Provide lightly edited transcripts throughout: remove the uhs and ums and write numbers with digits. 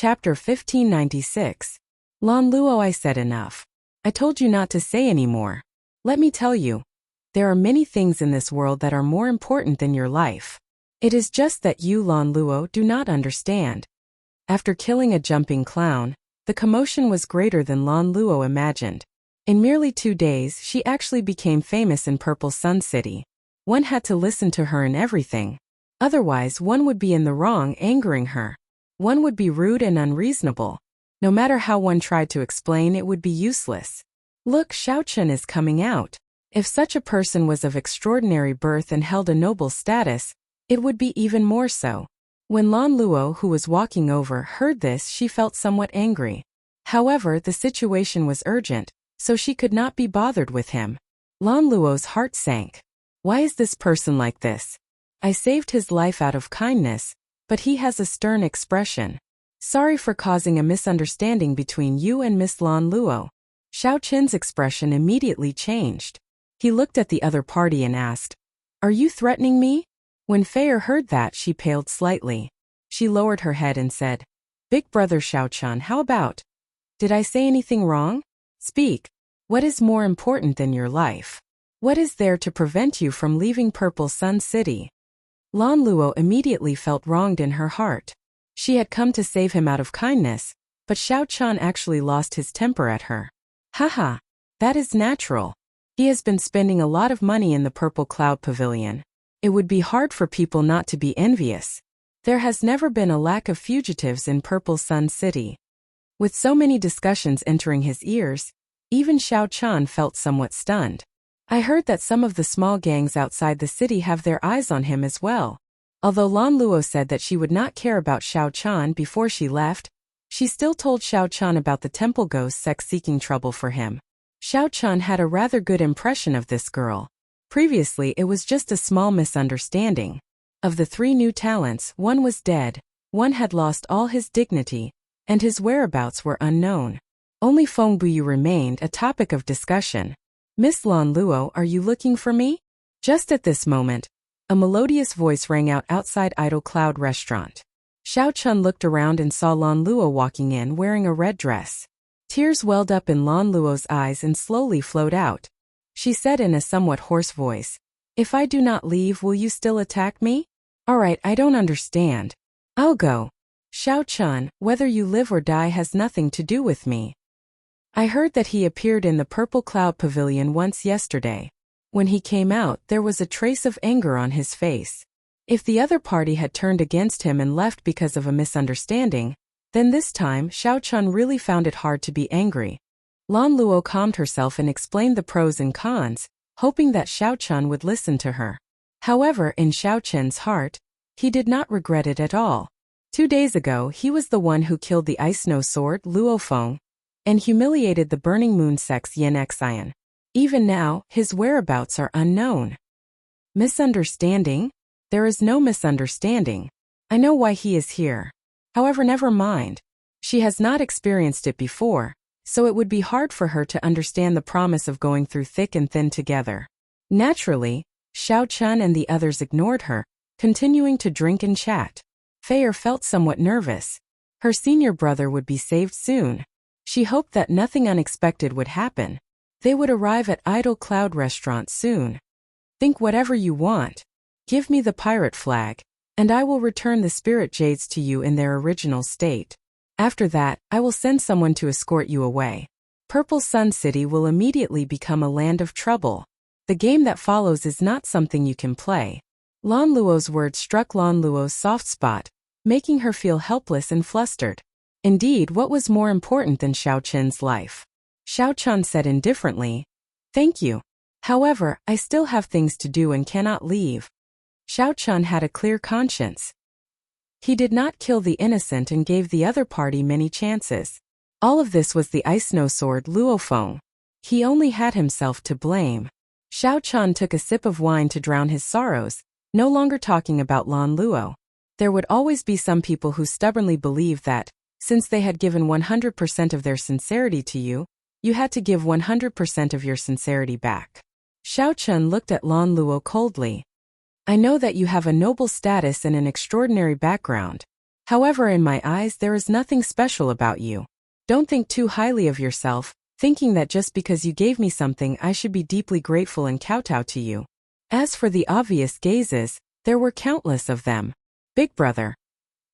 Chapter 1596. Lan Luo, I said enough. I told you not to say any more. Let me tell you. There are many things in this world that are more important than your life. It is just that you, Lan Luo, do not understand. After killing a jumping clown, the commotion was greater than Lan Luo imagined. In merely 2 days, she actually became famous in Purple Sun City. One had to listen to her in everything. Otherwise, one would be in the wrong, angering her. One would be rude and unreasonable. No matter how one tried to explain, it would be useless. Look, Xiaochen is coming out. If such a person was of extraordinary birth and held a noble status, it would be even more so. When Lan Luo, who was walking over, heard this, she felt somewhat angry. However, the situation was urgent, so she could not be bothered with him. Lan Luo's heart sank. Why is this person like this? I saved his life out of kindness, but he has a stern expression. Sorry for causing a misunderstanding between you and Miss Lan Luo. Xiao Qin's expression immediately changed. He looked at the other party and asked, "Are you threatening me?" When Feier heard that, she paled slightly. She lowered her head and said, "Big brother Xiaochen, how about? Did I say anything wrong? Speak. What is more important than your life? What is there to prevent you from leaving Purple Sun City?" Lan Luo immediately felt wronged in her heart. She had come to save him out of kindness, but Xiaochen actually lost his temper at her. Haha, that is natural. He has been spending a lot of money in the Purple Cloud Pavilion. It would be hard for people not to be envious. There has never been a lack of fugitives in Purple Sun City. With so many discussions entering his ears, even Xiaochen felt somewhat stunned. I heard that some of the small gangs outside the city have their eyes on him as well. Although Lan Luo said that she would not care about Xiaochen before she left, she still told Xiaochen about the temple ghost seeking trouble for him. Xiaochen had a rather good impression of this girl. Previously, it was just a small misunderstanding. Of the 3 new talents, one was dead, one had lost all his dignity, and his whereabouts were unknown. Only Feng Buyu remained a topic of discussion. "Miss Lan Luo, are you looking for me?" Just at this moment, a melodious voice rang out outside Idle Cloud Restaurant. Xiaochen looked around and saw Lan Luo walking in wearing a red dress. Tears welled up in Lan Luo's eyes and slowly flowed out. She said in a somewhat hoarse voice, "If I do not leave, will you still attack me?" "Alright, I don't understand. I'll go. Xiaochen, whether you live or die has nothing to do with me. I heard that he appeared in the Purple Cloud Pavilion once yesterday. When he came out, there was a trace of anger on his face. If the other party had turned against him and left because of a misunderstanding, then this time Xiaochen really found it hard to be angry." Lan Luo calmed herself and explained the pros and cons, hoping that Xiaochen would listen to her. However, in Xiaochen's heart, he did not regret it at all. 2 days ago, he was the one who killed the Ice Snow Sword, Luo Feng, and humiliated the Burning Moon Sect's Yin Xian. Even now, his whereabouts are unknown. Misunderstanding? There is no misunderstanding. I know why he is here. However, never mind. She has not experienced it before, so it would be hard for her to understand the promise of going through thick and thin together. Naturally, Xiaochen and the others ignored her, continuing to drink and chat. Feier felt somewhat nervous. Her senior brother would be saved soon. She hoped that nothing unexpected would happen. They would arrive at Idle Cloud Restaurant soon. "Think whatever you want. Give me the pirate flag, and I will return the spirit jades to you in their original state. After that, I will send someone to escort you away. Purple Sun City will immediately become a land of trouble. The game that follows is not something you can play." Lan Luo's words struck Lan Luo's soft spot, making her feel helpless and flustered. Indeed, what was more important than Xiaochen's life? Xiaochen said indifferently, "Thank you. However, I still have things to do and cannot leave." Xiaochen had a clear conscience. He did not kill the innocent and gave the other party many chances. All of this was the Ice Snow Sword Luo Feng. He only had himself to blame. Xiaochen took a sip of wine to drown his sorrows, no longer talking about Lan Luo. There would always be some people who stubbornly believed that, since they had given 100% of their sincerity to you, you had to give 100% of your sincerity back. Xiaochen looked at Lan Luo coldly. "I know that you have a noble status and an extraordinary background. However, in my eyes there is nothing special about you. Don't think too highly of yourself, thinking that just because you gave me something I should be deeply grateful and kowtow to you. As for the obvious gazes, there were countless of them. Big brother.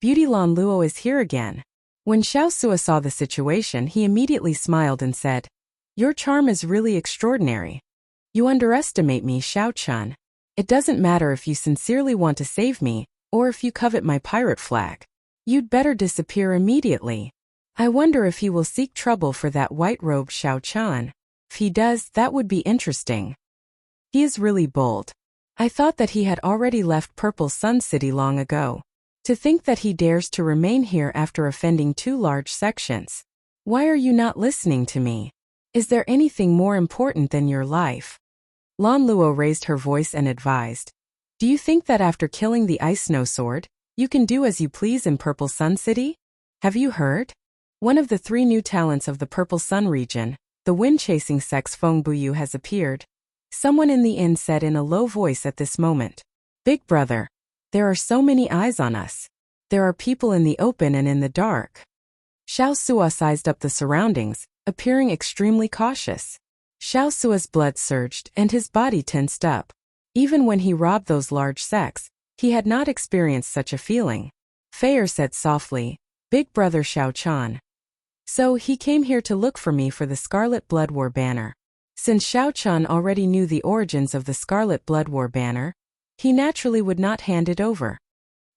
Beauty Lan Luo is here again. When Xiao Sua saw the situation, he immediately smiled and said, "Your charm is really extraordinary. You underestimate me, Xiao Chun. It doesn't matter if you sincerely want to save me, or if you covet my pirate flag. You'd better disappear immediately. I wonder if he will seek trouble for that white-robed Xiao Chun. If he does, that would be interesting. He is really bold. I thought that he had already left Purple Sun City long ago. To think that he dares to remain here after offending 2 large sections. Why are you not listening to me? Is there anything more important than your life?" Lan Luo raised her voice and advised, "Do you think that after killing the Ice Snow Sword, you can do as you please in Purple Sun City? Have you heard? One of the 3 new talents of the Purple Sun region, the wind-chasing sex Feng Buyu, has appeared." Someone in the inn said in a low voice at this moment, "Big brother. There are so many eyes on us. There are people in the open and in the dark." Xiao Sua sized up the surroundings, appearing extremely cautious. Xiao Sua's blood surged and his body tensed up. Even when he robbed those large sects, he had not experienced such a feeling. Feier said softly, "Big brother Xiao Chan. So he came here to look for me for the Scarlet Blood War banner." Since Xiao Chan already knew the origins of the Scarlet Blood War banner, he naturally would not hand it over.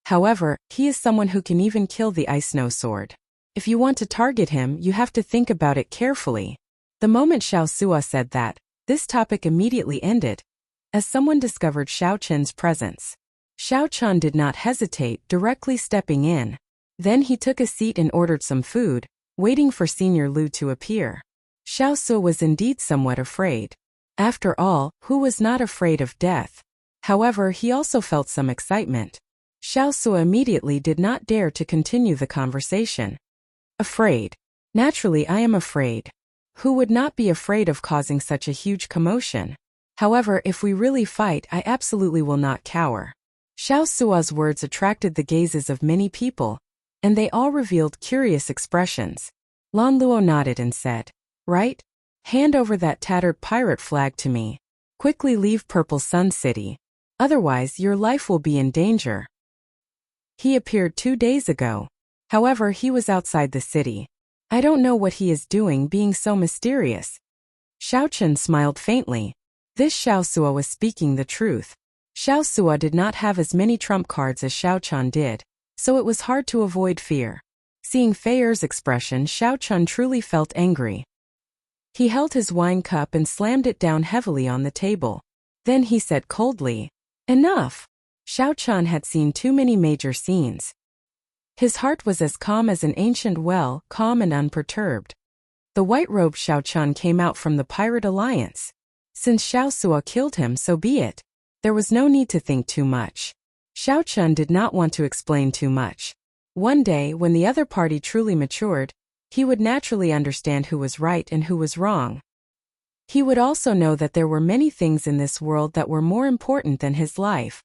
However, he is someone who can even kill the Ice Snow Sword. If you want to target him, you have to think about it carefully. The moment Xiao Sua said that, this topic immediately ended, as someone discovered Xiao Chen's presence. Xiao Chen did not hesitate, directly stepping in. Then he took a seat and ordered some food, waiting for Senior Lu to appear. Xiao Sua was indeed somewhat afraid. After all, who was not afraid of death? However, he also felt some excitement. Xiao Sua immediately did not dare to continue the conversation. Afraid. Naturally, I am afraid. Who would not be afraid of causing such a huge commotion? However, if we really fight, I absolutely will not cower. Xiao Sua's words attracted the gazes of many people, and they all revealed curious expressions. Lan Luo nodded and said, "Right? Hand over that tattered pirate flag to me. Quickly leave Purple Sun City. Otherwise, your life will be in danger." He appeared 2 days ago. However, he was outside the city. I don't know what he is doing being so mysterious. Xiao Chen smiled faintly. This Xiao Sua was speaking the truth. Xiao Sua did not have as many trump cards as Xiao Chen did, so it was hard to avoid fear. Seeing Feier's expression, Xiao Chen truly felt angry. He held his wine cup and slammed it down heavily on the table. Then he said coldly, "Enough." Xiao Chen had seen too many major scenes. His heart was as calm as an ancient well, calm and unperturbed. The white-robed Xiao Chen came out from the Pirate Alliance. Since Xiao Sua killed him, so be it. There was no need to think too much. Xiao Chen did not want to explain too much. One day, when the other party truly matured, he would naturally understand who was right and who was wrong. He would also know that there were many things in this world that were more important than his life.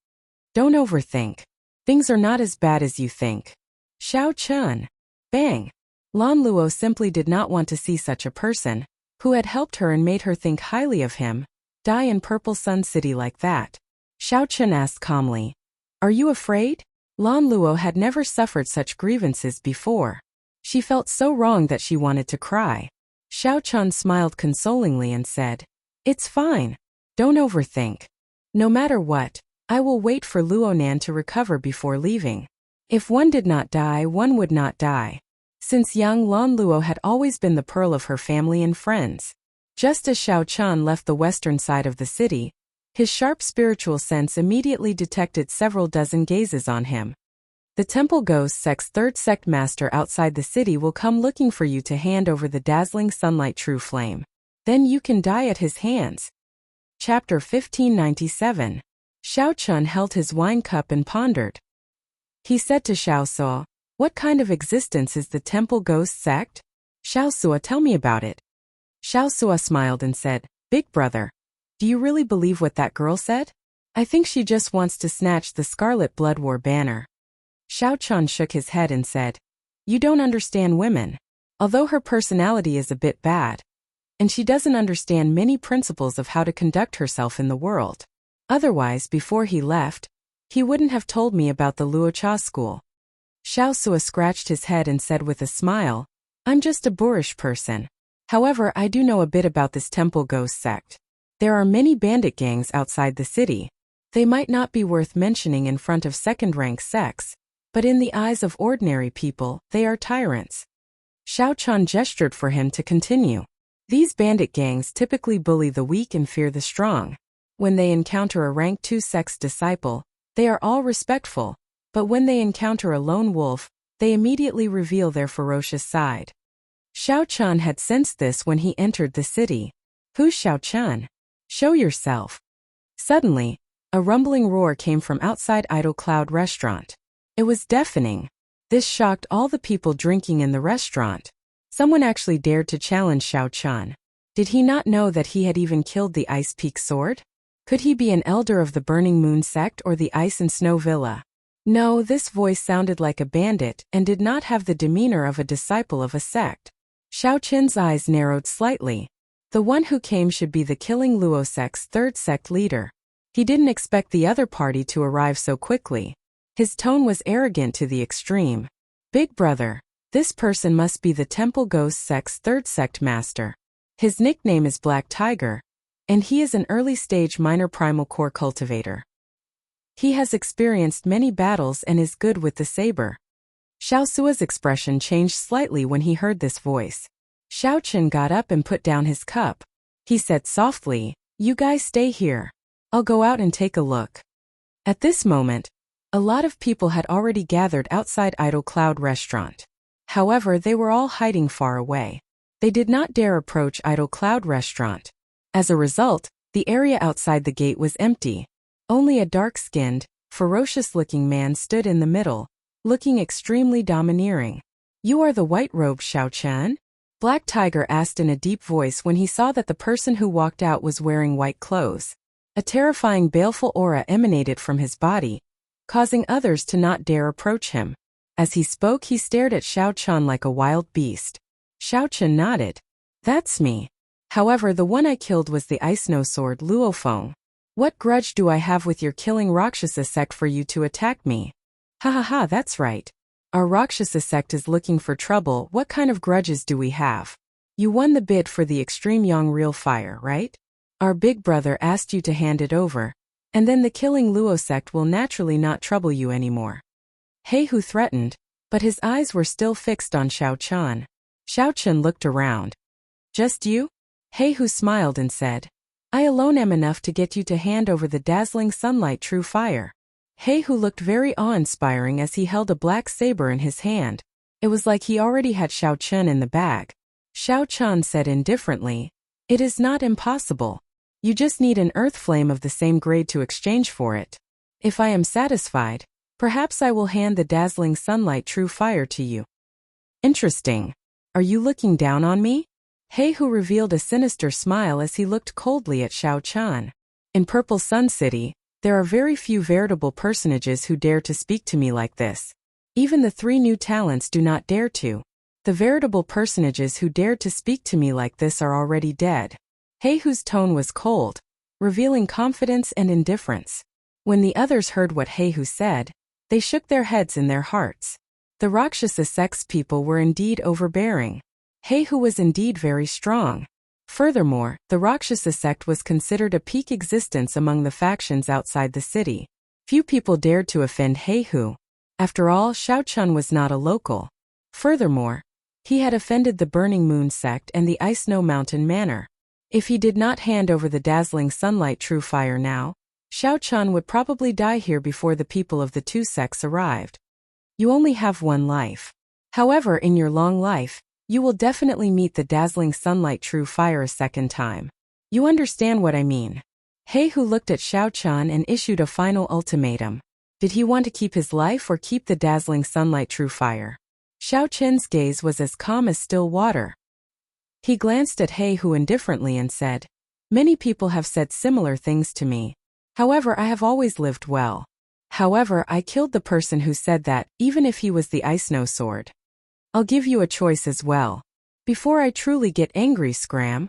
Don't overthink. Things are not as bad as you think. Xiao Chen. Bang. Lan Luo simply did not want to see such a person, who had helped her and made her think highly of him, die in Purple Sun City like that. Xiao Chen asked calmly, "Are you afraid?" Lan Luo had never suffered such grievances before. She felt so wrong that she wanted to cry. Xiao Chen smiled consolingly and said, "It's fine. Don't overthink. No matter what, I will wait for Luonan to recover before leaving. If one did not die, one would not die." Since young, Lan Luo had always been the pearl of her family and friends. Just as Xiao Chen left the western side of the city, his sharp spiritual sense immediately detected several dozen gazes on him. The Temple Ghost Sect's 3rd sect master outside the city will come looking for you to hand over the dazzling sunlight true flame. Then you can die at his hands. Chapter 1597. Xiao Chen held his wine cup and pondered. He said to Xiao Sua, "What kind of existence is the Temple Ghost Sect? Xiao Sua, tell me about it." Xiao Sua smiled and said, "Big brother, do you really believe what that girl said? I think she just wants to snatch the Scarlet Blood War banner." Xiao Chan shook his head and said, "You don't understand women. Although her personality is a bit bad, and she doesn't understand many principles of how to conduct herself in the world. Otherwise, before he left, he wouldn't have told me about the Luocha school." Xiao Sua scratched his head and said with a smile, "I'm just a boorish person. However, I do know a bit about this temple ghost sect. There are many bandit gangs outside the city. They might not be worth mentioning in front of second-rank sects, but in the eyes of ordinary people, they are tyrants." Xiao Chan gestured for him to continue. "These bandit gangs typically bully the weak and fear the strong. When they encounter a rank 2 sect's disciple, they are all respectful, but when they encounter a lone wolf, they immediately reveal their ferocious side." Xiao Chan had sensed this when he entered the city. "Who's Xiao Chan? Show yourself." Suddenly, a rumbling roar came from outside Idle Cloud Restaurant. It was deafening. This shocked all the people drinking in the restaurant. Someone actually dared to challenge Xiao Chan. Did he not know that he had even killed the Ice Peak Sword? Could he be an elder of the Burning Moon sect or the Ice and Snow Villa? No, this voice sounded like a bandit and did not have the demeanor of a disciple of a sect. Xiao Chen's eyes narrowed slightly. The one who came should be the Killing Luo sect's third sect leader. He didn't expect the other party to arrive so quickly. His tone was arrogant to the extreme. "Big brother, this person must be the Temple Ghost sect's third sect master. His nickname is Black Tiger, and he is an early-stage minor primal core cultivator. He has experienced many battles and is good with the saber." Xiao Sua's expression changed slightly when he heard this voice. Xiao Chen got up and put down his cup. He said softly, "You guys stay here. I'll go out and take a look." At this moment, a lot of people had already gathered outside Idle Cloud Restaurant. However, they were all hiding far away. They did not dare approach Idle Cloud Restaurant. As a result, the area outside the gate was empty. Only a dark-skinned, ferocious-looking man stood in the middle, looking extremely domineering. "You are the white-robed Xiao Chan?" Black Tiger asked in a deep voice when he saw that the person who walked out was wearing white clothes. A terrifying baleful aura emanated from his body, causing others to not dare approach him. As he spoke, he stared at Xiao Chan like a wild beast. Xiao Chan nodded. "That's me. However, the one I killed was the Ice Snow Sword Luo Feng. What grudge do I have with your Killing Rakshasa sect for you to attack me?" "Ha ha ha, that's right. Our Rakshasa sect is looking for trouble. What kind of grudges do we have? You won the bid for the Extreme Yang Real Fire, right? Our big brother asked you to hand it over, and then the Killing Luo sect will naturally not trouble you anymore." Hu threatened, but his eyes were still fixed on Xiao Chan. Xiao Chan looked around. "Just you?" Hu smiled and said, "I alone am enough to get you to hand over the dazzling sunlight true fire." Hu looked very awe-inspiring as he held a black saber in his hand. It was like he already had Xiao Chan in the bag. Xiao Chan said indifferently, "It is not impossible. You just need an earth flame of the same grade to exchange for it. If I am satisfied, perhaps I will hand the dazzling sunlight true fire to you." "Interesting. Are you looking down on me?" Hu revealed a sinister smile as he looked coldly at Xiao Chan. "In Purple Sun City, there are very few veritable personages who dare to speak to me like this. Even the 3 new talents do not dare to. The veritable personages who dared to speak to me like this are already dead." Hu's tone was cold, revealing confidence and indifference. When the others heard what Hu said, they shook their heads in their hearts. The Rakshasa sect's people were indeed overbearing. Hu was indeed very strong. Furthermore, the Rakshasa sect was considered a peak existence among the factions outside the city. Few people dared to offend Hu. After all, Xiao Chan was not a local. Furthermore, he had offended the Burning Moon sect and the Ice Snow Mountain Manor. If he did not hand over the dazzling sunlight true fire now, Xiao Chan would probably die here before the people of the 2 sects arrived. You only have 1 life. However, in your long life, you will definitely meet the dazzling sunlight true fire a second time. You understand what I mean? Hu looked at Xiao Chan and issued a final ultimatum. Did he want to keep his life or keep the dazzling sunlight true fire? Xiao Chen's gaze was as calm as still water. He glanced at Hu indifferently and said, "Many people have said similar things to me. However, I have always lived well. However, I killed the person who said that, even if he was the ice snow sword. I'll give you a choice as well. Before I truly get angry, Scram.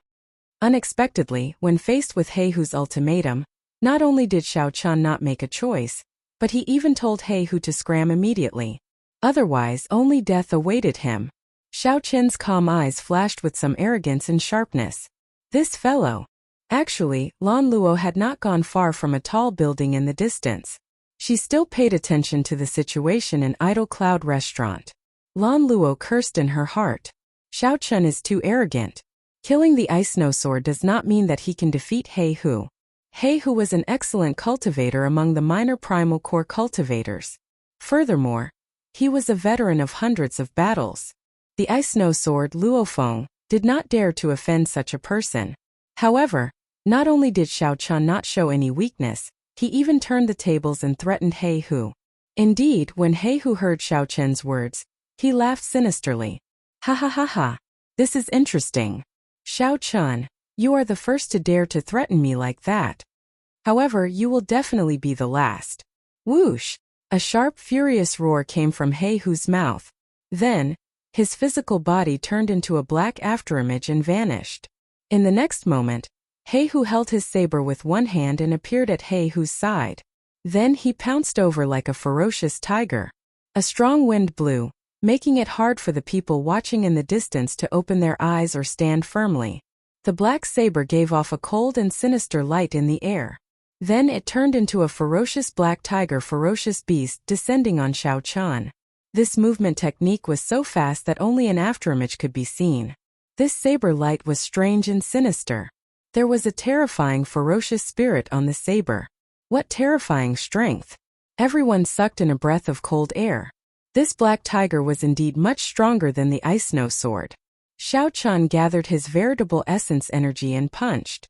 Unexpectedly, when faced with Heihu's ultimatum, not only did Xiao Chun not make a choice, but he even told Heihu to scram immediately. Otherwise, only death awaited him. Xiao Chen's calm eyes flashed with some arrogance and sharpness. This fellow. Actually, Lan Luo had not gone far from a tall building in the distance. She still paid attention to the situation in Idle Cloud Restaurant. Lan Luo cursed in her heart. Xiao Chun is too arrogant. Killing the ice snow sword does not mean that he can defeat Heihu. Heihu was an excellent cultivator among the minor primal core cultivators. Furthermore, he was a veteran of hundreds of battles. The ice snow sword, Luofeng, did not dare to offend such a person. However, not only did Xiao Chun not show any weakness, he even turned the tables and threatened Heihu. Indeed, when Heihu heard Xiao Chen's words, he laughed sinisterly. Ha ha ha ha. This is interesting. Xiao Chun, you are the first to dare to threaten me like that. However, you will definitely be the last. Whoosh! A sharp, furious roar came from Heihu's mouth. Then, his physical body turned into a black afterimage and vanished. In the next moment, Heihu held his saber with one hand and appeared at Heihu's side. Then he pounced over like a ferocious tiger. A strong wind blew, making it hard for the people watching in the distance to open their eyes or stand firmly. The black saber gave off a cold and sinister light in the air. Then it turned into a ferocious black tiger, ferocious beast descending on Xiao Chun. This movement technique was so fast that only an afterimage could be seen. This saber light was strange and sinister. There was a terrifying, ferocious spirit on the saber. What terrifying strength! Everyone sucked in a breath of cold air. This black tiger was indeed much stronger than the ice snow sword. Xiao Chun gathered his veritable essence energy and punched.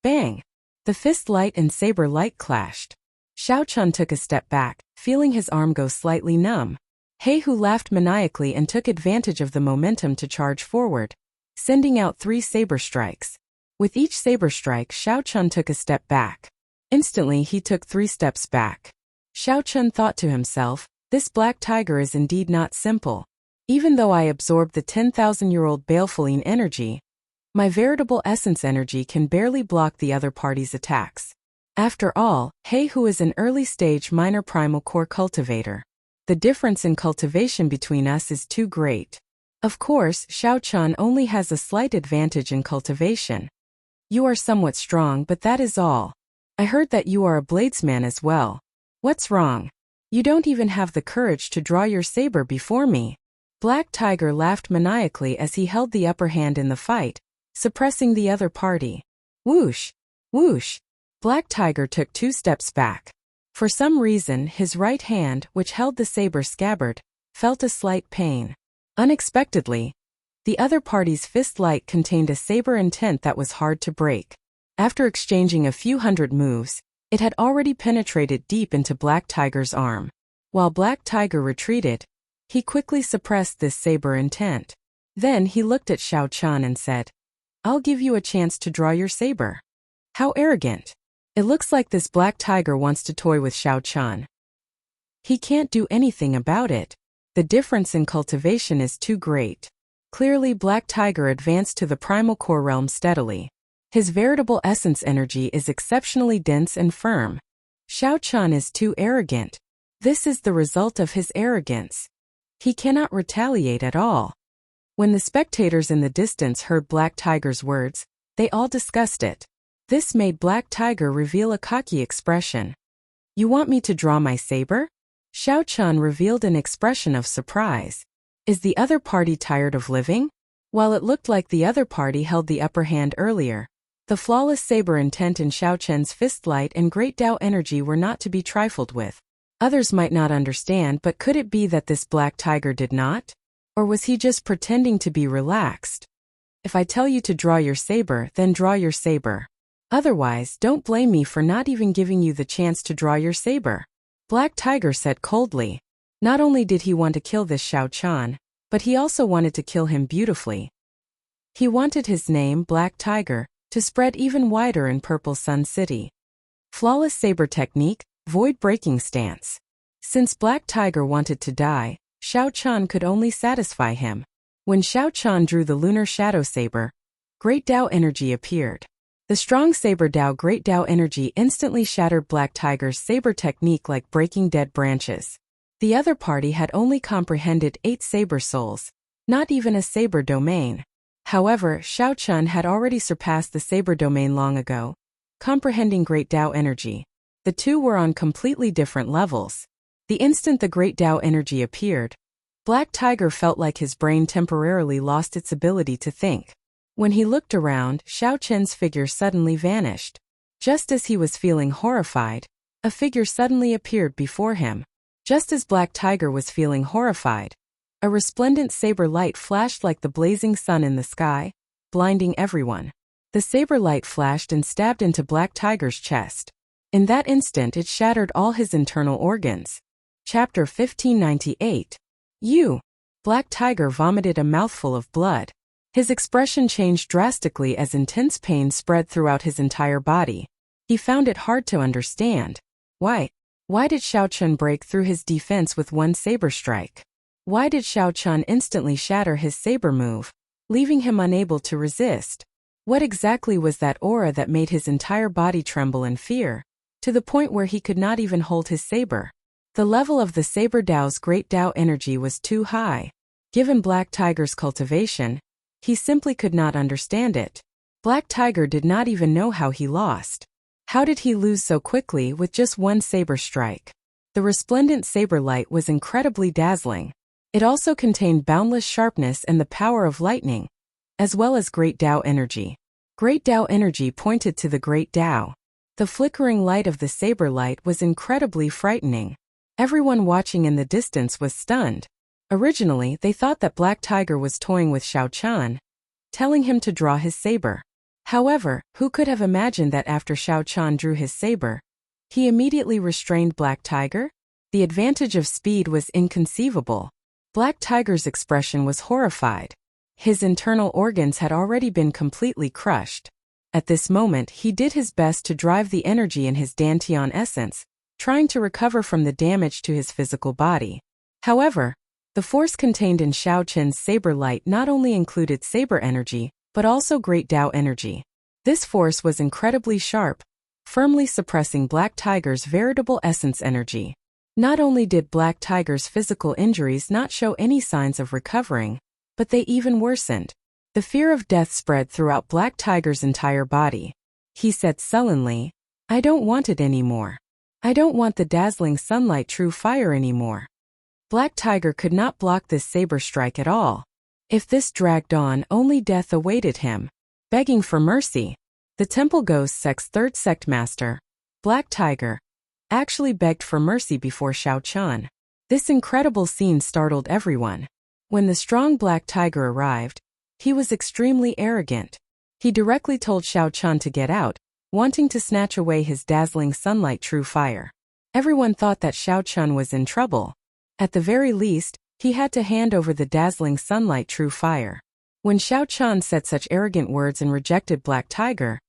Bang! The fist light and saber light clashed. Xiao Chun took a step back, feeling his arm go slightly numb. Heihu laughed maniacally and took advantage of the momentum to charge forward, sending out 3 saber strikes. With each saber strike, Xiao Chun took a step back. Instantly, he took 3 steps back. Xiao Chun thought to himself, this black tiger is indeed not simple. Even though I absorbed the 10,000-year-old balefulline energy, my veritable essence energy can barely block the other party's attacks. After all, Heihu is an early-stage minor primal core cultivator. The difference in cultivation between us is too great. Of course, Xiao Chun only has a slight advantage in cultivation. You are somewhat strong, but that is all. I heard that you are a bladesman as well. What's wrong? You don't even have the courage to draw your saber before me. Black Tiger laughed maniacally as he held the upper hand in the fight, suppressing the other party. Whoosh! Whoosh! Black Tiger took 2 steps back. For some reason, his right hand, which held the saber scabbard, felt a slight pain. Unexpectedly, the other party's fist light contained a saber intent that was hard to break. After exchanging a few hundred moves, it had already penetrated deep into Black Tiger's arm. While Black Tiger retreated, he quickly suppressed this saber intent. Then he looked at Xiao Chun and said, I'll give you a chance to draw your saber. How arrogant. It looks like this Black Tiger wants to toy with Xiao Chun. He can't do anything about it. The difference in cultivation is too great. Clearly, Black Tiger advanced to the primal core realm steadily. His veritable essence energy is exceptionally dense and firm. Xiao Chun is too arrogant. This is the result of his arrogance. He cannot retaliate at all. When the spectators in the distance heard Black Tiger's words, they all discussed it. This made Black Tiger reveal a cocky expression. You want me to draw my saber? Xiao Chun revealed an expression of surprise. Is the other party tired of living? While it looked like the other party held the upper hand earlier, the flawless saber intent in Xiao Chen's fist light and great Dao energy were not to be trifled with. Others might not understand, but could it be that this Black Tiger did not? Or was he just pretending to be relaxed? If I tell you to draw your saber, then draw your saber. Otherwise, don't blame me for not even giving you the chance to draw your saber. Black Tiger said coldly. Not only did he want to kill this Xiao Chun, but he also wanted to kill him beautifully. He wanted his name, Black Tiger, to spread even wider in Purple Sun City. Flawless saber technique, void-breaking stance. Since Black Tiger wanted to die, Shao Chan could only satisfy him. When Shao Chan drew the lunar shadow saber, Great Tao energy appeared. The strong saber Tao Great Tao energy instantly shattered Black Tiger's saber technique like breaking dead branches. The other party had only comprehended 8 saber souls, not even a saber domain. However, Shao Chan had already surpassed the saber domain long ago, comprehending Great Tao energy. The two were on completely different levels. The instant the Great Tao energy appeared, Black Tiger felt like his brain temporarily lost its ability to think. When he looked around, Shao Chen's figure suddenly vanished. Just as he was feeling horrified, a figure suddenly appeared before him. Just as Black Tiger was feeling horrified, a resplendent saber light flashed like the blazing sun in the sky, blinding everyone. The saber light flashed and stabbed into Black Tiger's chest. In that instant it shattered all his internal organs. Chapter 1598. Black Tiger vomited a mouthful of blood. His expression changed drastically as intense pain spread throughout his entire body. He found it hard to understand. Why did Shao Chan break through his defense with one saber strike? Why did Shao Chan instantly shatter his saber move, leaving him unable to resist? What exactly was that aura that made his entire body tremble in fear, to the point where he could not even hold his saber? The level of the saber Tao's Great Tao energy was too high. Given Black Tiger's cultivation, he simply could not understand it. Black Tiger did not even know how he lost. How did he lose so quickly with just one saber strike? The resplendent saber light was incredibly dazzling. It also contained boundless sharpness and the power of lightning, as well as Great Tao energy. Great Tao energy pointed to the Great Tao. The flickering light of the saber light was incredibly frightening. Everyone watching in the distance was stunned. Originally, they thought that Black Tiger was toying with Shao Chan, telling him to draw his saber. However, who could have imagined that after Shao Chan drew his saber, he immediately restrained Black Tiger? The advantage of speed was inconceivable. Black Tiger's expression was horrified. His internal organs had already been completely crushed. At this moment, he did his best to drive the energy in his Dantian essence, trying to recover from the damage to his physical body. However, the force contained in Shao Chen's saber light not only included saber energy, but also Great Tao energy. This force was incredibly sharp, firmly suppressing Black Tiger's veritable essence energy. Not only did Black Tiger's physical injuries not show any signs of recovering, but they even worsened. The fear of death spread throughout Black Tiger's entire body. He said sullenly, "I don't want it anymore. I don't want the dazzling sunlight true fire anymore." Black Tiger could not block this saber strike at all. If this dragged on, only death awaited him. Begging for mercy, the Temple Ghost Sect's third sect master, Black Tiger, actually begged for mercy before Shao Chan. This incredible scene startled everyone. When the strong Black Tiger arrived, he was extremely arrogant. He directly told Shao Chan to get out, wanting to snatch away his dazzling sunlight true fire. Everyone thought that Shao Chan was in trouble. At the very least, he had to hand over the dazzling sunlight true fire. When Shao Chan said such arrogant words and rejected Black Tiger,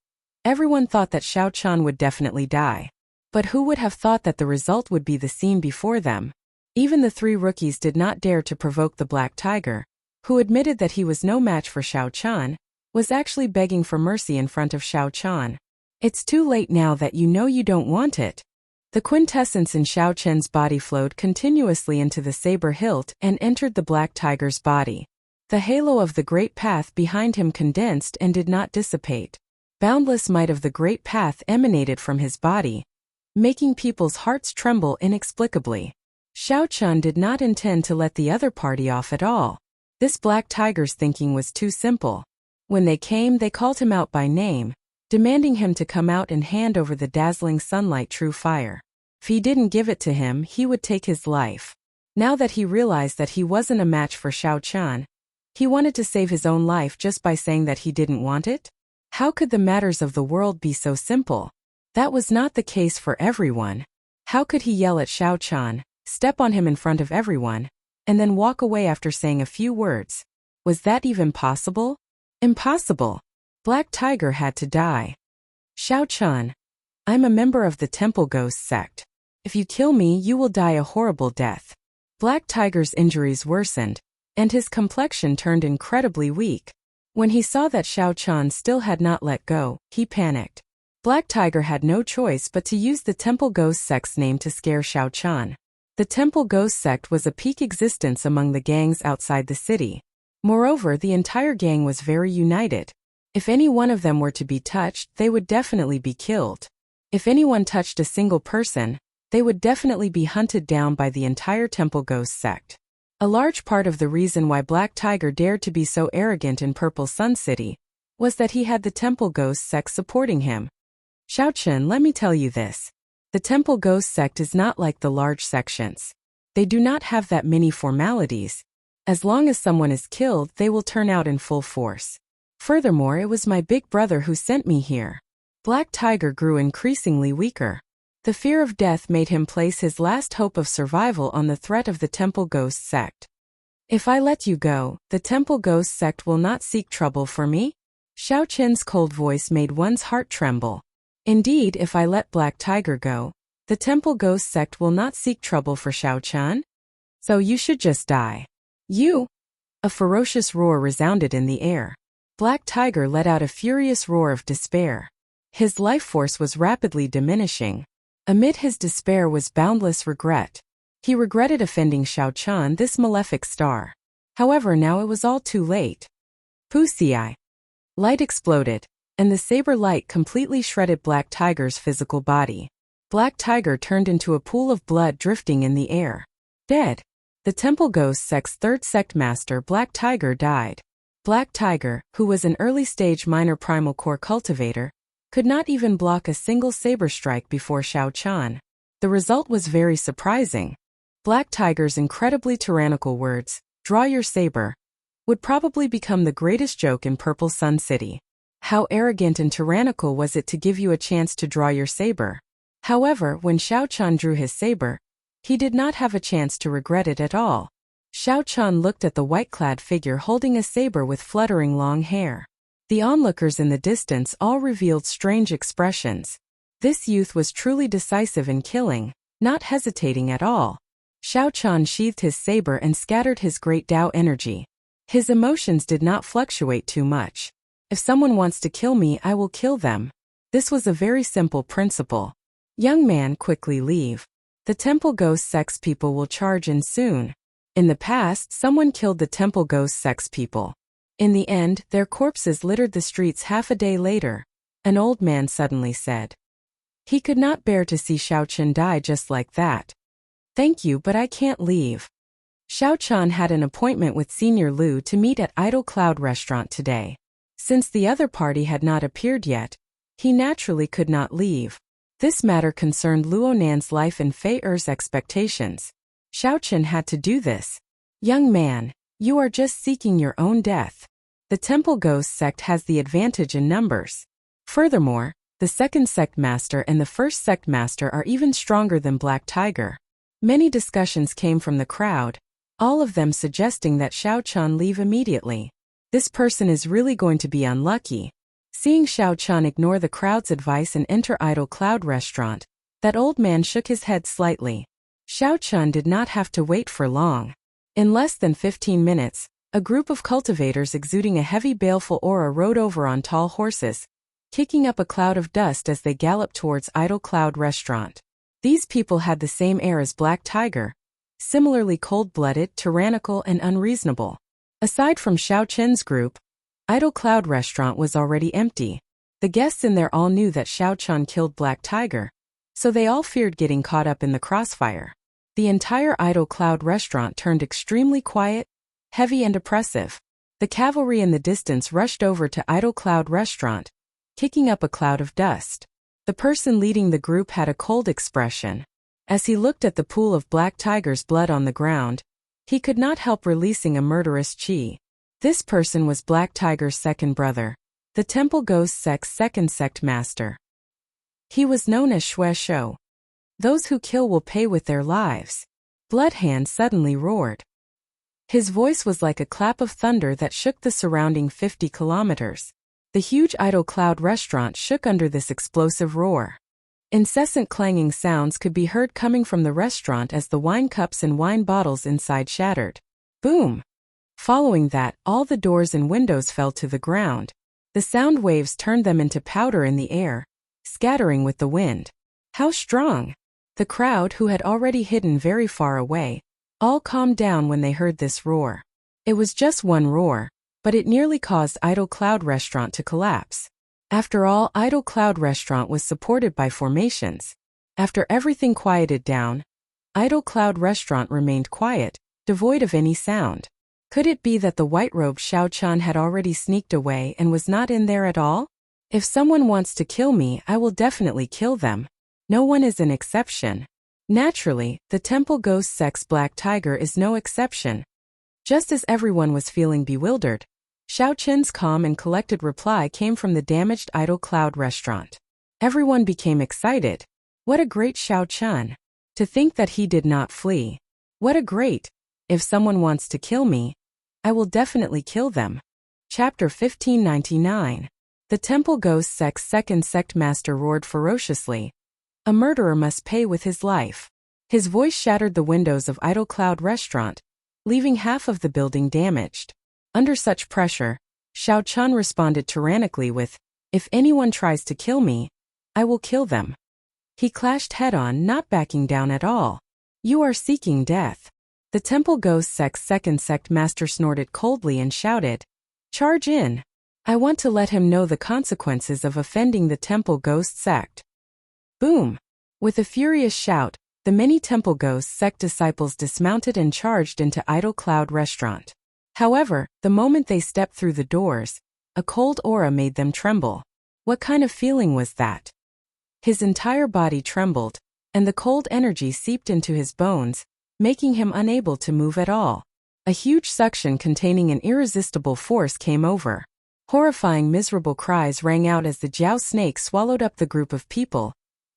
everyone thought that Shao Chan would definitely die. But who would have thought that the result would be the scene before them? Even the 3 rookies did not dare to provoke the Black Tiger, who admitted that he was no match for Shao Chan, was actually begging for mercy in front of Shao Chan. It's too late now that you know you don't want it. The quintessence in Shao Chen's body flowed continuously into the saber hilt and entered the Black Tiger's body. The halo of the Great Path behind him condensed and did not dissipate. Boundless might of the Great Path emanated from his body, making people's hearts tremble inexplicably. Shao Chan did not intend to let the other party off at all. This Black Tiger's thinking was too simple. When they came, they called him out by name, demanding him to come out and hand over the dazzling sunlight true fire. If he didn't give it to him, he would take his life. Now that he realized that he wasn't a match for Shao Chan, he wanted to save his own life just by saying that he didn't want it? How could the matters of the world be so simple? That was not the case for everyone. How could he yell at Shao Chan, step on him in front of everyone, and then walk away after saying a few words? Was that even possible? Impossible. Black Tiger had to die. Shao Chan, I'm a member of the Temple Ghost sect. If you kill me, you will die a horrible death. Black Tiger's injuries worsened, and his complexion turned incredibly weak. When he saw that Xiao Chan still had not let go, he panicked. Black Tiger had no choice but to use the Temple Ghost sect's name to scare Xiao Chan. The Temple Ghost sect was a peak existence among the gangs outside the city. Moreover, the entire gang was very united. If any one of them were to be touched, they would definitely be killed. If anyone touched a single person, they would definitely be hunted down by the entire Temple Ghost sect. A large part of the reason why Black Tiger dared to be so arrogant in Purple Sun City was that he had the Temple Ghost sect supporting him. Xiao Chen, let me tell you this. The Temple Ghost sect is not like the large sections. They do not have that many formalities. As long as someone is killed, they will turn out in full force. Furthermore, it was my big brother who sent me here. Black Tiger grew increasingly weaker. The fear of death made him place his last hope of survival on the threat of the Temple Ghost sect. If I let you go, the Temple Ghost sect will not seek trouble for me? Xiao Chen's cold voice made one's heart tremble. Indeed, if I let Black Tiger go, the Temple Ghost sect will not seek trouble for Xiao Chan? So you should just die. You! A ferocious roar resounded in the air. Black Tiger let out a furious roar of despair. His life force was rapidly diminishing. Amid his despair was boundless regret. He regretted offending Xiao Chan, this malefic star. However, now it was all too late. Pussy-eye. Light exploded, and the saber light completely shredded Black Tiger's physical body. Black Tiger turned into a pool of blood drifting in the air. Dead. The Temple Ghost sect's third sect master, Black Tiger, died. Black Tiger, who was an early-stage minor primal core cultivator, could not even block a single saber strike before Xiao Chan. The result was very surprising. Black Tiger's incredibly tyrannical words, "Draw your saber," would probably become the greatest joke in Purple Sun City. How arrogant and tyrannical was it to give you a chance to draw your saber? However, when Xiao Chan drew his saber, he did not have a chance to regret it at all. Xiao Chan looked at the white-clad figure holding a saber with fluttering long hair. The onlookers in the distance all revealed strange expressions. This youth was truly decisive in killing, not hesitating at all. Xiao Chan sheathed his saber and scattered his great Tao energy. His emotions did not fluctuate too much. If someone wants to kill me, I will kill them. This was a very simple principle. Young man, quickly leave. The Temple Ghost sect's people will charge in soon. In the past, someone killed the Temple Ghost sect's people. In the end, their corpses littered the streets half a day later. An old man suddenly said. He could not bear to see Xiao Chen die just like that. Thank you, but I can't leave. Xiao Chan had an appointment with Senior Lu to meet at Idle Cloud Restaurant today. Since the other party had not appeared yet, he naturally could not leave. This matter concerned Luo Nan's life and Fei Er's expectations. Xiao Chen had to do this. Young man, you are just seeking your own death. The Temple Ghost sect has the advantage in numbers. Furthermore, the second sect master and the first sect master are even stronger than Black Tiger. Many discussions came from the crowd, all of them suggesting that Xiao Chan leave immediately. This person is really going to be unlucky. Seeing Xiao Chan ignore the crowd's advice and enter Idle Cloud Restaurant, that old man shook his head slightly. Xiao Chan did not have to wait for long. In less than 15 minutes, a group of cultivators exuding a heavy baleful aura rode over on tall horses, kicking up a cloud of dust as they galloped towards Idle Cloud Restaurant. These people had the same air as Black Tiger, similarly cold-blooded, tyrannical, and unreasonable. Aside from Xiao Chen's group, Idle Cloud Restaurant was already empty. The guests in there all knew that Xiao Chan killed Black Tiger, so they all feared getting caught up in the crossfire. The entire Idle Cloud Restaurant turned extremely quiet, heavy and oppressive. The cavalry in the distance rushed over to Idle Cloud Restaurant, kicking up a cloud of dust. The person leading the group had a cold expression. As he looked at the pool of Black Tiger's blood on the ground, he could not help releasing a murderous chi. This person was Black Tiger's second brother, the Temple Ghost sect's second sect master. He was known as Xue Shou. Those who kill will pay with their lives. Bloodhand suddenly roared. His voice was like a clap of thunder that shook the surrounding 50 kilometers. The huge Idle Cloud Restaurant shook under this explosive roar. Incessant clanging sounds could be heard coming from the restaurant as the wine cups and wine bottles inside shattered. Boom! Following that, all the doors and windows fell to the ground. The sound waves turned them into powder in the air, scattering with the wind. How strong! The crowd, who had already hidden very far away, all calmed down when they heard this roar. It was just one roar, but it nearly caused Idle Cloud Restaurant to collapse. After all, Idle Cloud Restaurant was supported by formations. After everything quieted down, Idle Cloud Restaurant remained quiet, devoid of any sound. Could it be that the white-robed Xiao Chun had already sneaked away and was not in there at all? If someone wants to kill me, I will definitely kill them. No one is an exception. Naturally, the Temple Ghost Sex Black Tiger is no exception. Just as everyone was feeling bewildered, Xiao Chen's calm and collected reply came from the damaged Idle Cloud Restaurant. Everyone became excited. What a great Xiao Chun! To think that he did not flee. What a great! If someone wants to kill me, I will definitely kill them. Chapter 1599. The Temple Ghost Sex Second Sect Master roared ferociously. A murderer must pay with his life. His voice shattered the windows of Idle Cloud Restaurant, leaving half of the building damaged. Under such pressure, Xiao Chun responded tyrannically with, "If anyone tries to kill me, I will kill them." He clashed head-on, not backing down at all. "You are seeking death." The Temple Ghost Sex Second Sect Master snorted coldly and shouted, "Charge in! I want to let him know the consequences of offending the Temple Ghost Sect." Boom! With a furious shout, the many Temple Ghost Sect disciples dismounted and charged into Idle Cloud Restaurant. However, the moment they stepped through the doors, a cold aura made them tremble. What kind of feeling was that? His entire body trembled, and the cold energy seeped into his bones, making him unable to move at all. A huge suction containing an irresistible force came over. Horrifying, miserable cries rang out as the Jiao snake swallowed up the group of people,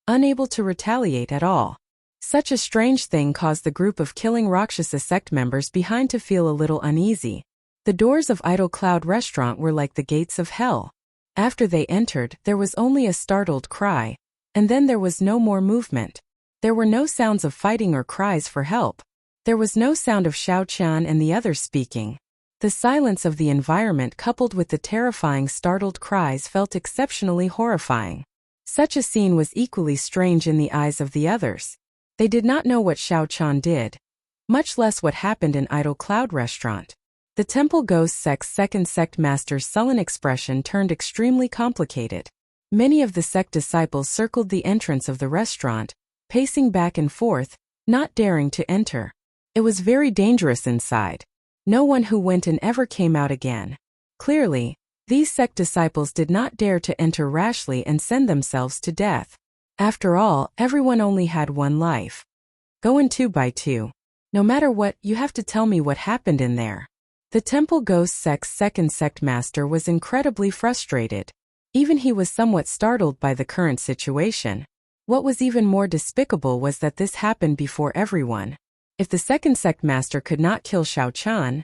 unable to retaliate at all. Such a strange thing caused the group of killing Rakshasa sect members behind to feel a little uneasy. The doors of Idle Cloud Restaurant were like the gates of hell. After they entered, there was only a startled cry, and then there was no more movement. There were no sounds of fighting or cries for help. There was no sound of Xiao Chan and the others speaking. The silence of the environment coupled with the terrifying startled cries felt exceptionally horrifying. Such a scene was equally strange in the eyes of the others. They did not know what Xiao Chan did, much less what happened in Idle Cloud Restaurant. The Temple Ghost Sect's Second Sect Master's sullen expression turned extremely complicated. Many of the sect disciples circled the entrance of the restaurant, pacing back and forth, not daring to enter. It was very dangerous inside. No one who went in ever came out again. Clearly, these sect disciples did not dare to enter rashly and send themselves to death. After all, everyone only had one life. Go in 2 by 2. No matter what, you have to tell me what happened in there. The Temple Ghost Sect's Second Sect Master was incredibly frustrated. Even he was somewhat startled by the current situation. What was even more despicable was that this happened before everyone. If the Second Sect Master could not kill Xiao Chan,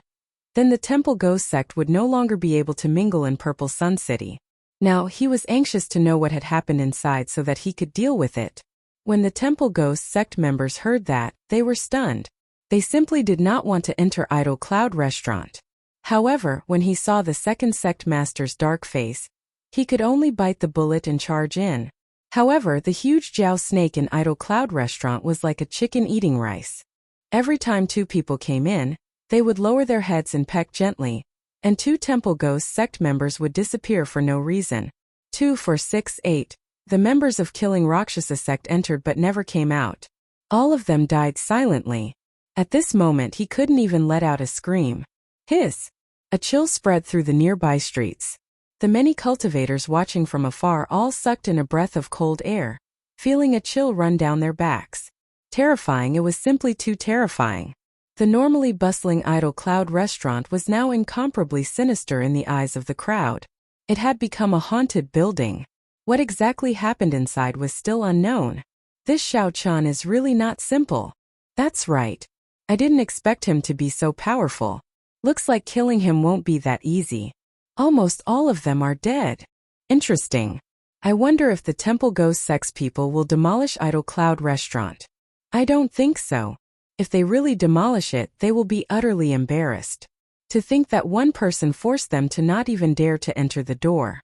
then the Temple Ghost Sect would no longer be able to mingle in Purple Sun City. Now, he was anxious to know what had happened inside so that he could deal with it. When the Temple Ghost Sect members heard that, they were stunned. They simply did not want to enter Idle Cloud Restaurant. However, when he saw the Second Sect Master's dark face, he could only bite the bullet and charge in. However, the huge Jiao snake in Idle Cloud Restaurant was like a chicken eating rice. Every time 2 people came in, they would lower their heads and peck gently, and 2 Temple Ghost Sect members would disappear for no reason. 2, 4, 6, 8. The members of Killing Rakshasa sect entered but never came out. All of them died silently. At this moment he couldn't even let out a scream. Hiss! A chill spread through the nearby streets. The many cultivators watching from afar all sucked in a breath of cold air, feeling a chill run down their backs. Terrifying, it was simply too terrifying. The normally bustling Idle Cloud Restaurant was now incomparably sinister in the eyes of the crowd. It had become a haunted building. What exactly happened inside was still unknown. This Xiao Chan is really not simple. That's right. I didn't expect him to be so powerful. Looks like killing him won't be that easy. Almost all of them are dead. Interesting. I wonder if the temple ghost sex people will demolish Idle Cloud Restaurant. I don't think so. If they really demolish it, they will be utterly embarrassed. To think that one person forced them to not even dare to enter the door.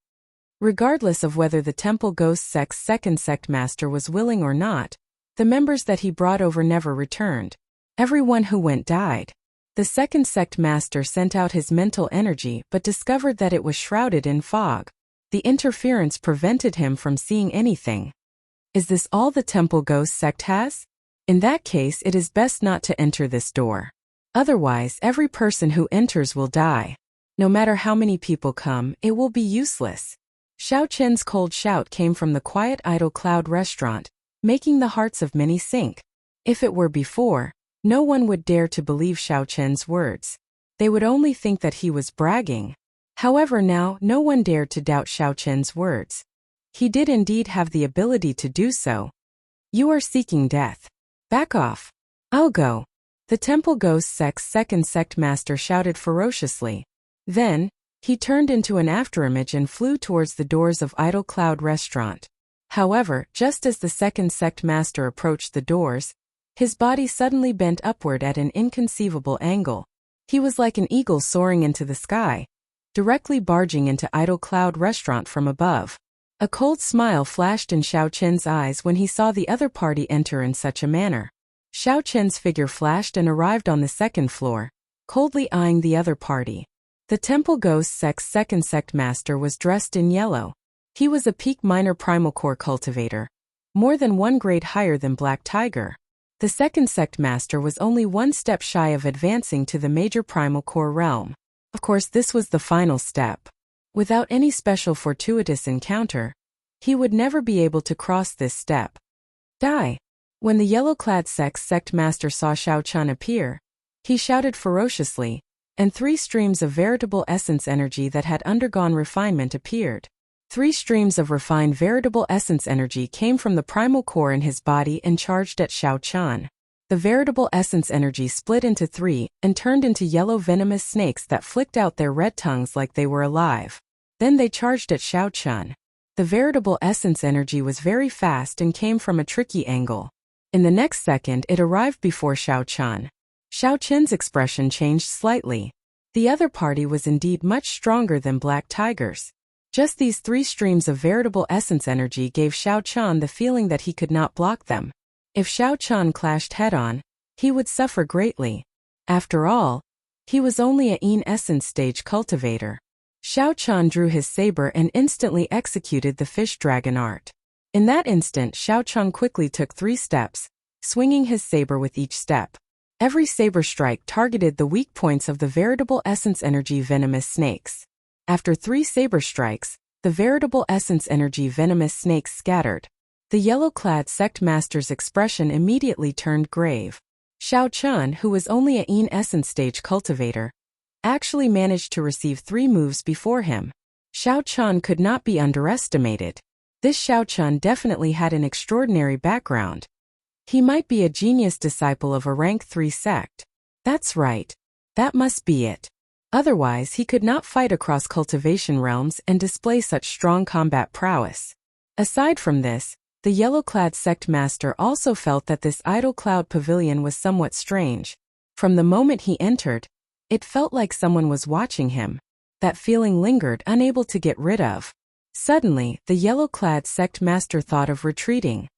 Regardless of whether the temple ghost sex second sect master was willing or not, the members that he brought over never returned. Everyone who went died. The second sect master sent out his mental energy but discovered that it was shrouded in fog. The interference prevented him from seeing anything. Is this all the temple ghost sect has? In that case, it is best not to enter this door. Otherwise, every person who enters will die. No matter how many people come, it will be useless. Xiao Chen's cold shout came from the quiet Idle Cloud Restaurant, making the hearts of many sink. If it were before, no one would dare to believe Xiao Chen's words. They would only think that he was bragging. However, now, no one dared to doubt Xiao Chen's words. He did indeed have the ability to do so. You are seeking death. Back off. I'll go. The temple ghost sect's second sect master shouted ferociously. Then, he turned into an afterimage and flew towards the doors of Idle Cloud Restaurant. However, just as the second sect master approached the doors, his body suddenly bent upward at an inconceivable angle. He was like an eagle soaring into the sky, directly barging into Idle Cloud Restaurant from above. A cold smile flashed in Xiao Chen's eyes when he saw the other party enter in such a manner. Xiao Chen's figure flashed and arrived on the second floor, coldly eyeing the other party. The temple ghost sect's second sect master was dressed in yellow. He was a peak minor primal core cultivator, more than one grade higher than Black Tiger. The second sect master was only one step shy of advancing to the major primal core realm. Of course, this was the final step. Without any special fortuitous encounter, he would never be able to cross this step. Die! When the yellow-clad sect master saw Xiao Chen appear, he shouted ferociously, and 3 streams of veritable essence energy that had undergone refinement appeared. 3 streams of refined veritable essence energy came from the primal core in his body and charged at Xiao Chen. The veritable essence energy split into 3 and turned into yellow venomous snakes that flicked out their red tongues like they were alive. Then they charged at Xiao Chen. The veritable essence energy was very fast and came from a tricky angle. In the next second, it arrived before Xiao Chen. Xiao Chen's expression changed slightly. The other party was indeed much stronger than Black Tiger's. Just these 3 streams of veritable essence energy gave Xiao Chen the feeling that he could not block them. If Xiao Chen clashed head-on, he would suffer greatly. After all, he was only a Yin essence stage cultivator. Xiao Chen drew his saber and instantly executed the fish dragon art. In that instant, Xiao Chen quickly took 3 steps, swinging his saber with each step. Every saber strike targeted the weak points of the veritable essence energy venomous snakes. After 3 saber strikes, the veritable essence energy venomous snakes scattered. The yellow-clad sect master's expression immediately turned grave. Xiao Chen, who was only a Yin essence stage cultivator, actually managed to receive 3 moves before him. Xiao Chen could not be underestimated. This Xiao Chen definitely had an extraordinary background. He might be a genius disciple of a rank 3 sect. That's right. That must be it. Otherwise, he could not fight across cultivation realms and display such strong combat prowess. Aside from this, the yellow-clad sect master also felt that this Idle Cloud Pavilion was somewhat strange. From the moment he entered, it felt like someone was watching him. That feeling lingered, unable to get rid of. Suddenly, the yellow-clad sect master thought of retreating.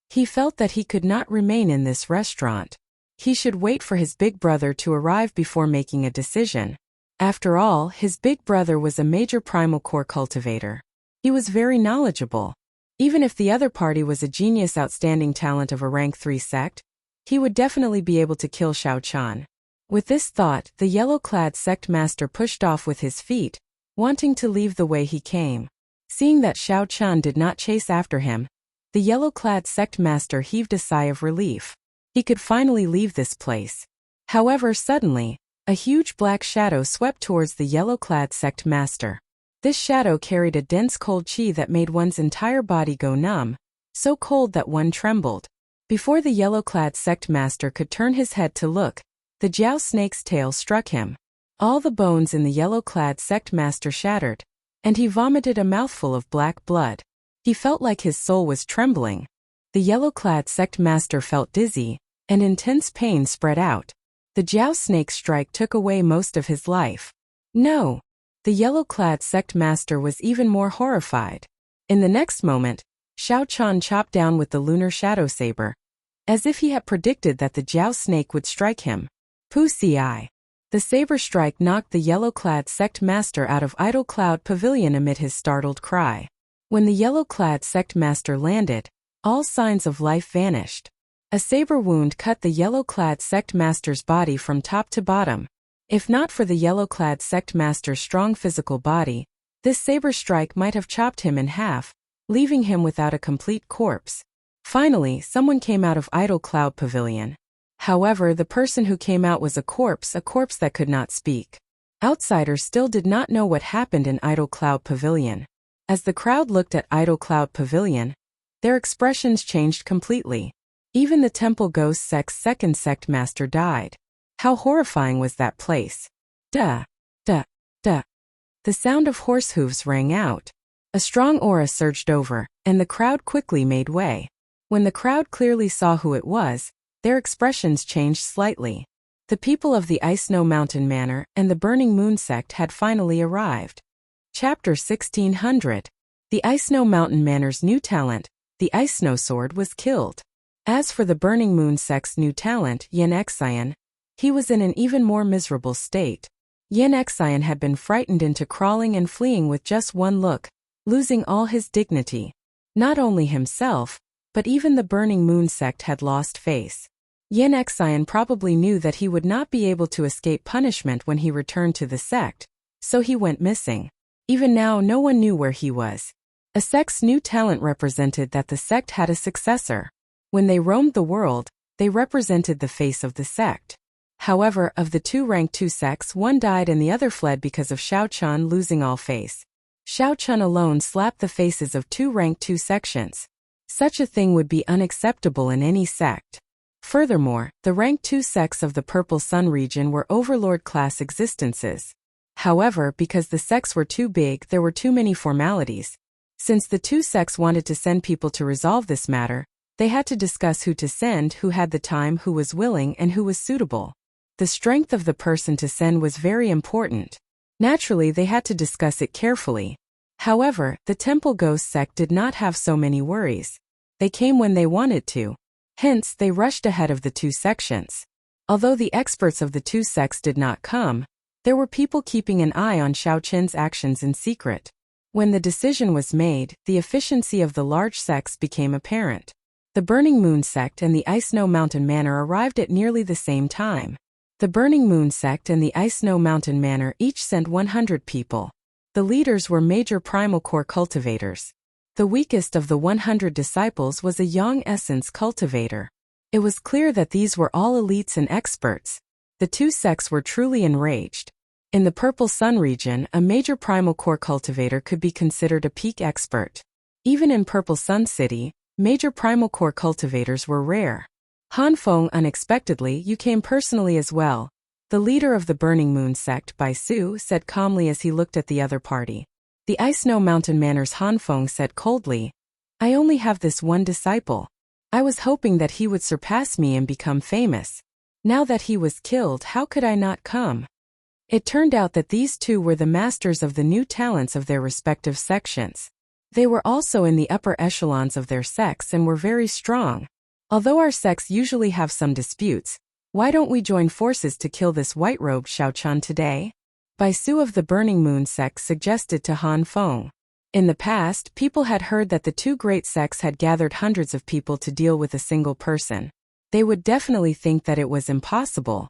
He felt that he could not remain in this restaurant. He should wait for his big brother to arrive before making a decision. After all, his big brother was a major primal core cultivator. He was very knowledgeable. Even if the other party was a genius outstanding talent of a rank 3 sect, he would definitely be able to kill Xiao Chen. With this thought, the yellow-clad sect master pushed off with his feet, wanting to leave the way he came. Seeing that Xiao Chen did not chase after him, the yellow-clad sect master heaved a sigh of relief. He could finally leave this place. However, suddenly, a huge black shadow swept towards the yellow-clad sect master. This shadow carried a dense cold chi that made one's entire body go numb, so cold that one trembled. Before the yellow-clad sect master could turn his head to look, the Jiao snake's tail struck him. All the bones in the yellow-clad sect master shattered, and he vomited a mouthful of black blood. He felt like his soul was trembling. The yellow-clad sect master felt dizzy, and intense pain spread out. The Jiao snake strike took away most of his life. No! The yellow-clad sect master was even more horrified. In the next moment, Xiao Chan chopped down with the lunar shadow saber, as if he had predicted that the Jiao snake would strike him. Pu-ci. The saber strike knocked the yellow-clad sect master out of Idle Cloud Pavilion amid his startled cry. When the yellow-clad sect master landed, all signs of life vanished. A saber wound cut the yellow-clad sect master's body from top to bottom. If not for the yellow-clad sect master's strong physical body, this saber strike might have chopped him in half, leaving him without a complete corpse. Finally, someone came out of Idle Cloud Pavilion. However, the person who came out was a corpse that could not speak. Outsiders still did not know what happened in Idle Cloud Pavilion. As the crowd looked at Idle Cloud Pavilion, their expressions changed completely. Even the Temple Ghost Sect's second sect master died. How horrifying was that place? Duh, duh, duh. The sound of horse hooves rang out. A strong aura surged over, and the crowd quickly made way. When the crowd clearly saw who it was, their expressions changed slightly. The people of the Ice Snow Mountain Manor and the Burning Moon Sect had finally arrived. Chapter 1600. The Ice Snow Mountain Manor's new talent, the Ice Snow Sword, was killed. As for the Burning Moon Sect's new talent, Yen, he was in an even more miserable state. Yen had been frightened into crawling and fleeing with just one look, losing all his dignity. Not only himself, but even the Burning Moon Sect had lost face. Yen probably knew that he would not be able to escape punishment when he returned to the sect, so he went missing. Even now no one knew where he was. A sect's new talent represented that the sect had a successor. When they roamed the world, they represented the face of the sect. However, of the two rank 2 sects, one died and the other fled because of Xiao Chan losing all face. Xiao Chan alone slapped the faces of 2 rank 2 sections. Such a thing would be unacceptable in any sect. Furthermore, the rank 2 sects of the Purple Sun region were overlord-class existences. However, because the sects were too big, there were too many formalities. Since the 2 sects wanted to send people to resolve this matter, they had to discuss who to send, who had the time, who was willing, and who was suitable. The strength of the person to send was very important. Naturally, they had to discuss it carefully. However, the Temple Ghost Sect did not have so many worries. They came when they wanted to. Hence, they rushed ahead of the 2 sections. Although the experts of the 2 sects did not come, there were people keeping an eye on Xiao Chen's actions in secret. When the decision was made, the efficiency of the large sects became apparent. The Burning Moon Sect and the Ice Snow Mountain Manor arrived at nearly the same time. The Burning Moon Sect and the Ice Snow Mountain Manor each sent 100 people. The leaders were major primal core cultivators. The weakest of the 100 disciples was a young essence cultivator. It was clear that these were all elites and experts. The 2 sects were truly enraged. In the Purple Sun region, a major primal core cultivator could be considered a peak expert. Even in Purple Sun City, major primal core cultivators were rare. Han Feng, unexpectedly, you came personally as well. The leader of the Burning Moon Sect, Bai Su, said calmly as he looked at the other party. The Ice Snow Mountain Manor's Han Feng said coldly, I only have this one disciple. I was hoping that he would surpass me and become famous. Now that he was killed, how could I not come? It turned out that these 2 were the masters of the new talents of their respective sections. They were also in the upper echelons of their sects and were very strong. Although our sects usually have some disputes, why don't we join forces to kill this white-robed Xiao Chan today? Bai Su of the Burning Moon Sect suggested to Han Feng. In the past, people had heard that the 2 great sects had gathered hundreds of people to deal with a single person. They would definitely think that it was impossible.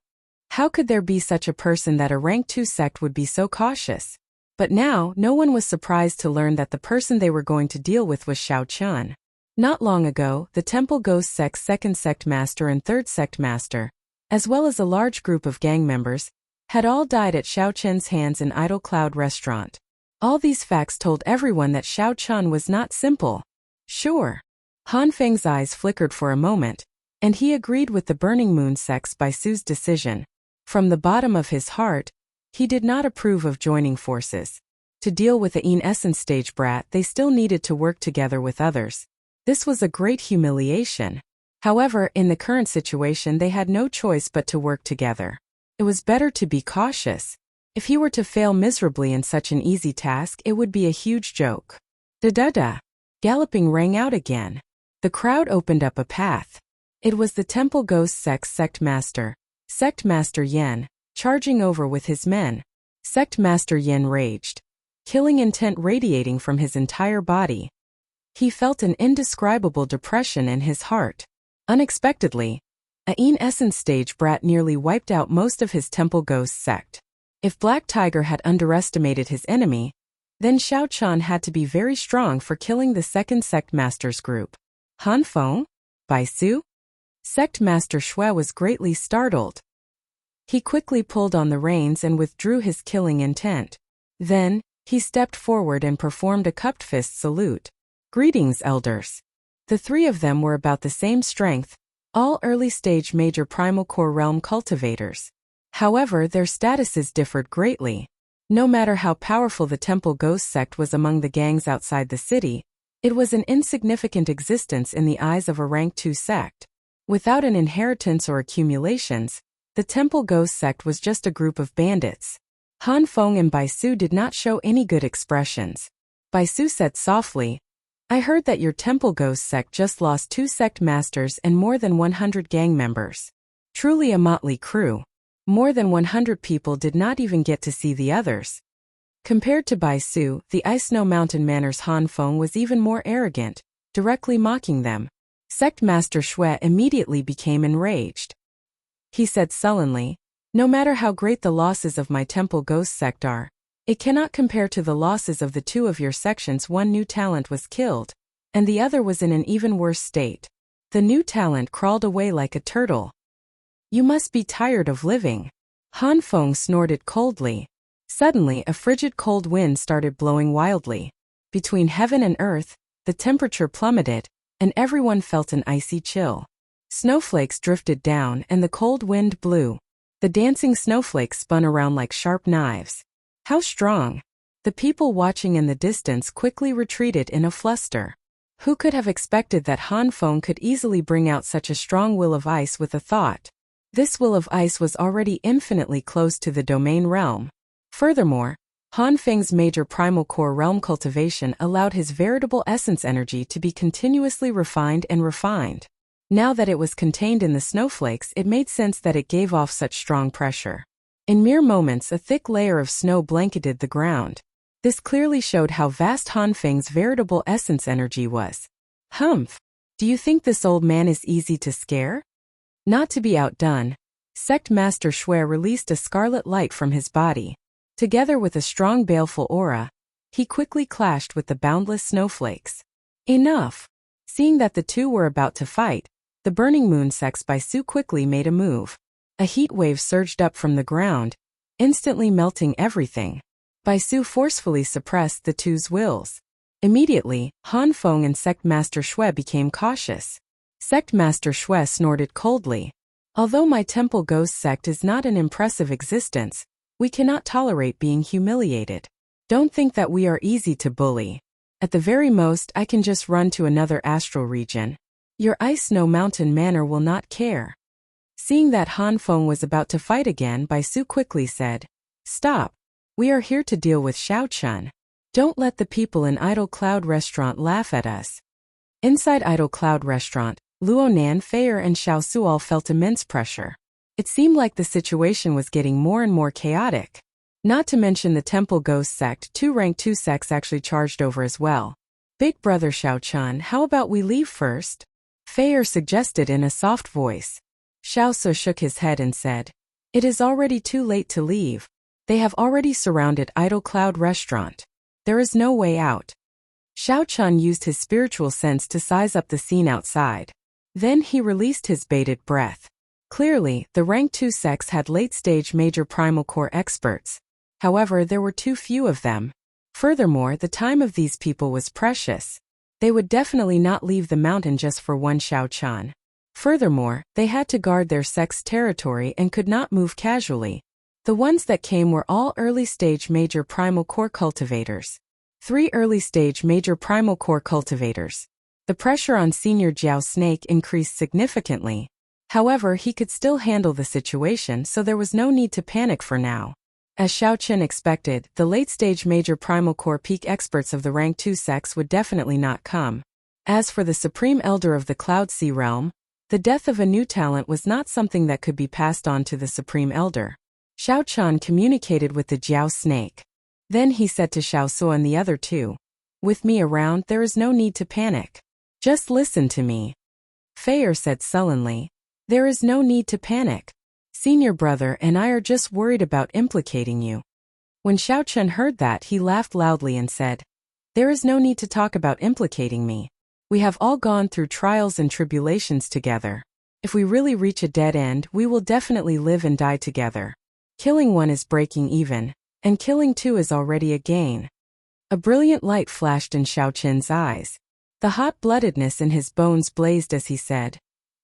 How could there be such a person that a rank 2 sect would be so cautious? But now, no one was surprised to learn that the person they were going to deal with was Xiao Chan. Not long ago, the Temple Ghost Sect's second sect master and third sect master, as well as a large group of gang members, had all died at Xiao Chen's hands in Idle Cloud Restaurant. All these facts told everyone that Xiao Chan was not simple. Sure. Han Feng's eyes flickered for a moment, and he agreed with the Burning Moon Sect's Bai Su's decision. From the bottom of his heart, he did not approve of joining forces. To deal with the essence stage brat, they still needed to work together with others. This was a great humiliation. However, in the current situation they had no choice but to work together. It was better to be cautious. If he were to fail miserably in such an easy task, it would be a huge joke. Da-da-da! Galloping rang out again. The crowd opened up a path. It was the Temple Ghost Sect Master Yen, charging over with his men. Sect Master Yen raged, killing intent radiating from his entire body. He felt an indescribable depression in his heart. Unexpectedly, a essence stage brat nearly wiped out most of his Temple Ghost sect. If Black Tiger had underestimated his enemy, then Xiao Chan had to be very strong for killing the second Sect Master's group. Han Feng? Baisu? Sect Master Shui was greatly startled. He quickly pulled on the reins and withdrew his killing intent. Then, he stepped forward and performed a cupped fist salute. Greetings, elders. The three of them were about the same strength, all early-stage major primal core realm cultivators. However, their statuses differed greatly. No matter how powerful the Temple Ghost sect was among the gangs outside the city, it was an insignificant existence in the eyes of a rank 2 sect. Without an inheritance or accumulations, the Temple Ghost sect was just a group of bandits. Han Feng and Baisu did not show any good expressions. Baisu said softly, I heard that your Temple Ghost sect just lost 2 sect masters and more than 100 gang members. Truly a motley crew. More than 100 people did not even get to see the others. Compared to Baisu, the Ice Snow Mountain Manor's Han Feng was even more arrogant, directly mocking them. Sect Master Shui immediately became enraged. He said sullenly, no matter how great the losses of my Temple Ghost sect are, it cannot compare to the losses of the 2 of your sections. One new talent was killed, and the other was in an even worse state. The new talent crawled away like a turtle. You must be tired of living. Han Feng snorted coldly. Suddenly, a frigid cold wind started blowing wildly. Between heaven and earth, the temperature plummeted, and everyone felt an icy chill. Snowflakes drifted down and the cold wind blew. The dancing snowflakes spun around like sharp knives. How strong! The people watching in the distance quickly retreated in a fluster. Who could have expected that Han Feng could easily bring out such a strong will of ice with a thought? This will of ice was already infinitely close to the domain realm. Furthermore, Han Feng's major primal core realm cultivation allowed his veritable essence energy to be continuously refined and refined. Now that it was contained in the snowflakes, it made sense that it gave off such strong pressure. In mere moments, a thick layer of snow blanketed the ground. This clearly showed how vast Han Feng's veritable essence energy was. Humph! Do you think this old man is easy to scare? Not to be outdone, Sect Master Shui released a scarlet light from his body. Together with a strong baleful aura, he quickly clashed with the boundless snowflakes. Enough! Seeing that the two were about to fight, the Burning Moon Sect's Baisu quickly made a move. A heat wave surged up from the ground, instantly melting everything. Baisu forcefully suppressed the two's wills. Immediately, Han Feng and Sect Master Shui became cautious. Sect Master Shui snorted coldly. Although my Temple Ghost sect is not an impressive existence, we cannot tolerate being humiliated. Don't think that we are easy to bully. At the very most, I can just run to another astral region. Your Ice Snow Mountain Manor will not care. Seeing that Han Feng was about to fight again, Baisu quickly said, Stop. We are here to deal with Xiao Chun. Don't let the people in Idle Cloud Restaurant laugh at us. Inside Idle Cloud Restaurant, Luo Nan, Feier and Xiao Sual felt immense pressure. It seemed like the situation was getting more and more chaotic. Not to mention the Temple Ghost sect, 2 rank 2 sects actually charged over as well. Big brother Xiao Chun, how about we leave first? Feier suggested in a soft voice. Xiao Su shook his head and said, It is already too late to leave. They have already surrounded Idle Cloud Restaurant. There is no way out. Xiao Chun used his spiritual sense to size up the scene outside. Then he released his bated breath. Clearly, the rank 2 sects had late-stage major primal core experts. However, there were too few of them. Furthermore, the time of these people was precious. They would definitely not leave the mountain just for one Xiao Chun. Furthermore, they had to guard their sect's territory and could not move casually. The ones that came were all early-stage major primal core cultivators. 3 early-stage major primal core cultivators. The pressure on Senior Jiao Snake increased significantly. However, he could still handle the situation, so there was no need to panic for now. As Xiao Chen expected, the late-stage major primal core peak experts of the rank 2 sex would definitely not come. As for the Supreme Elder of the Cloud Sea Realm, the death of a new talent was not something that could be passed on to the Supreme Elder. Xiao Chen communicated with the Jiao Snake. Then he said to Xiao Suo and the other two, "With me around, there is no need to panic. Just listen to me." Feier said sullenly, "There is no need to panic. Senior brother and I are just worried about implicating you." When Xiao Chen heard that, he laughed loudly and said, "There is no need to talk about implicating me. We have all gone through trials and tribulations together. If we really reach a dead end, we will definitely live and die together. Killing one is breaking even, and killing two is already a gain." A brilliant light flashed in Xiao Chen's eyes. The hot-bloodedness in his bones blazed as he said,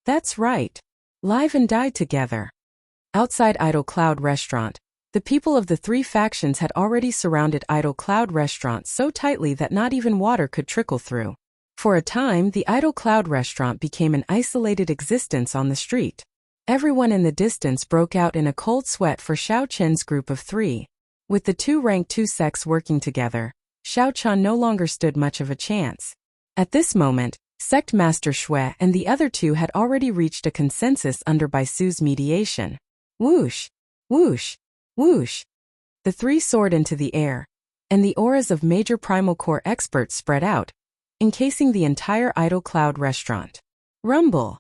"That's right. Live and die together." Outside Idle Cloud Restaurant, the people of the 3 factions had already surrounded Idle Cloud Restaurant so tightly that not even water could trickle through. For a time, the Idle Cloud Restaurant became an isolated existence on the street. Everyone in the distance broke out in a cold sweat for Xiao Chen's group of 3. With the 2 rank 2 sects working together, Xiao Chen no longer stood much of a chance. At this moment, Sect Master Shui and the other 2 had already reached a consensus under Baisu's mediation. Whoosh! Whoosh! Whoosh! The 3 soared into the air, and the auras of major primal core experts spread out, encasing the entire Idle Cloud Restaurant. Rumble!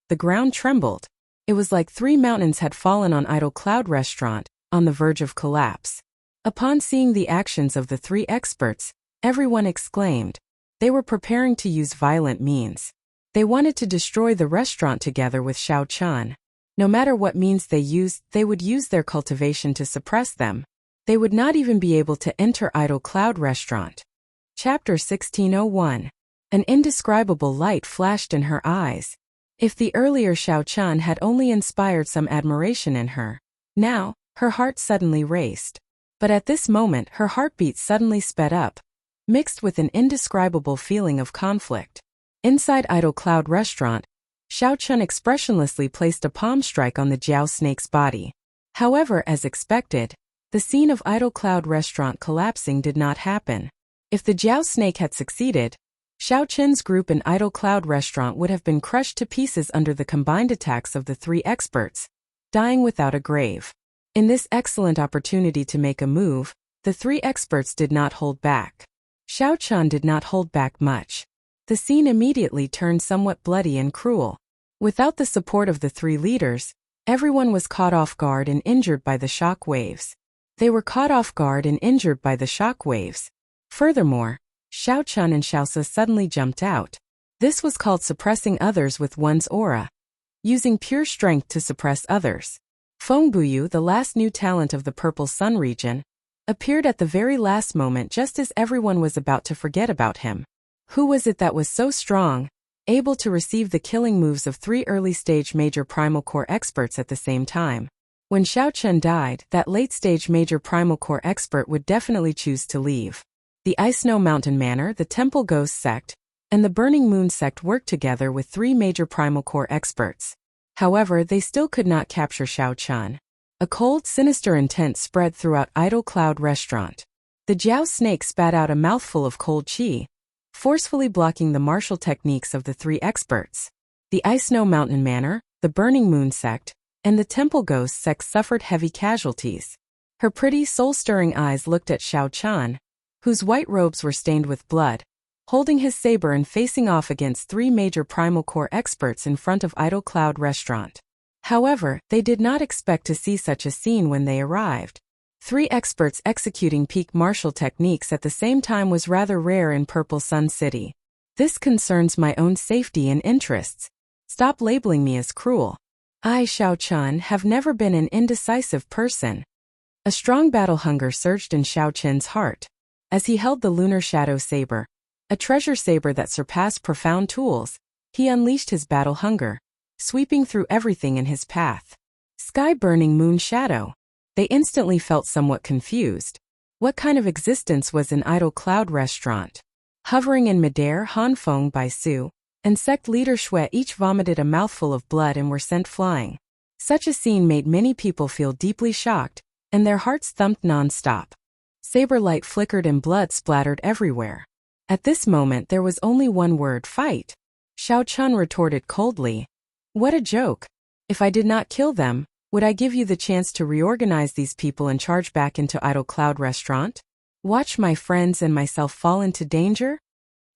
The ground trembled. It was like 3 mountains had fallen on Idle Cloud Restaurant, on the verge of collapse. Upon seeing the actions of the 3 experts, everyone exclaimed. They were preparing to use violent means. They wanted to destroy the restaurant together with Xiao Chen. No matter what means they used, they would use their cultivation to suppress them. They would not even be able to enter Idle Cloud Restaurant. Chapter 1601. An indescribable light flashed in her eyes. If the earlier Xiao Chen had only inspired some admiration in her, now, her heart suddenly raced. But at this moment her heartbeat suddenly sped up, mixed with an indescribable feeling of conflict. Inside Idle Cloud Restaurant, Xiao Chen expressionlessly placed a palm strike on the Jiao Snake's body. However, as expected, the scene of Idle Cloud Restaurant collapsing did not happen. If the Jiao Snake had succeeded, Xiao Chen's group in Idle Cloud Restaurant would have been crushed to pieces under the combined attacks of the 3 experts, dying without a grave. In this excellent opportunity to make a move, the 3 experts did not hold back. Xiao Chen did not hold back much. The scene immediately turned somewhat bloody and cruel. Without the support of the 3 leaders, everyone was caught off guard and injured by the shock waves. They were caught off guard and injured by the shock waves. Furthermore, Xiao Chen and Xiao Su suddenly jumped out. This was called suppressing others with one's aura. Using pure strength to suppress others. Feng Buyu, the last new talent of the Purple Sun region, appeared at the very last moment just as everyone was about to forget about him. Who was it that was so strong, able to receive the killing moves of 3 early-stage major primal core experts at the same time? When Xiao Chen died, that late-stage major primal core expert would definitely choose to leave. The Ice Snow Mountain Manor, the Temple Ghost Sect, and the Burning Moon Sect worked together with 3 major primal core experts. However, they still could not capture Xiao Chen. A cold, sinister intent spread throughout Idle Cloud Restaurant. The Jiao Snake spat out a mouthful of cold qi, forcefully blocking the martial techniques of the 3 experts. The Ice Snow Mountain Manor, the Burning Moon Sect, and the Temple Ghost Sect suffered heavy casualties. Her pretty, soul-stirring eyes looked at Xiao Chen, whose white robes were stained with blood, holding his saber and facing off against 3 major primal core experts in front of Idle Cloud Restaurant. However, they did not expect to see such a scene when they arrived. 3 experts executing peak martial techniques at the same time was rather rare in Purple Sun City. This concerns my own safety and interests. Stop labeling me as cruel. I, Xiao Chen, have never been an indecisive person. A strong battle hunger surged in Xiao Chen's heart. As he held the Lunar Shadow Saber, a treasure saber that surpassed profound tools, he unleashed his battle hunger, sweeping through everything in his path. Sky-burning moon shadow. They instantly felt somewhat confused. What kind of existence was an idle cloud restaurant? Hovering in midair, Han Feng, Bai Su, and sect leader Shui each vomited a mouthful of blood and were sent flying. Such a scene made many people feel deeply shocked, and their hearts thumped non-stop. Saber light flickered and blood splattered everywhere. At this moment there was only one word: fight. Xiao Chun retorted coldly. What a joke. If I did not kill them, would I give you the chance to reorganize these people and charge back into Idle Cloud Restaurant? Watch my friends and myself fall into danger?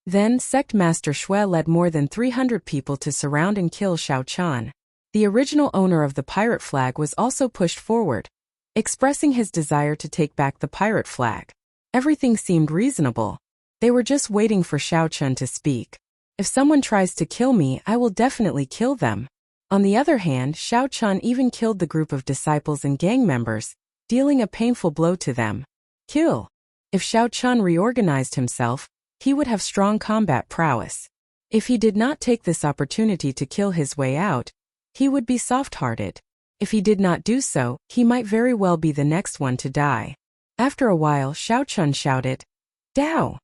Then Sect Master Shui led more than 300 people to surround and kill Xiao Chun. The original owner of the pirate flag was also pushed forward, expressing his desire to take back the pirate flag. Everything seemed reasonable. They were just waiting for Xiao Chun to speak. If someone tries to kill me, I will definitely kill them. On the other hand, Xiao Chun even killed the group of disciples and gang members, dealing a painful blow to them. Kill. If Xiao Chun reorganized himself, he would have strong combat prowess. If he did not take this opportunity to kill his way out, he would be soft-hearted. If he did not do so, he might very well be the next one to die. After a while, Xiao Chun shouted, Dao!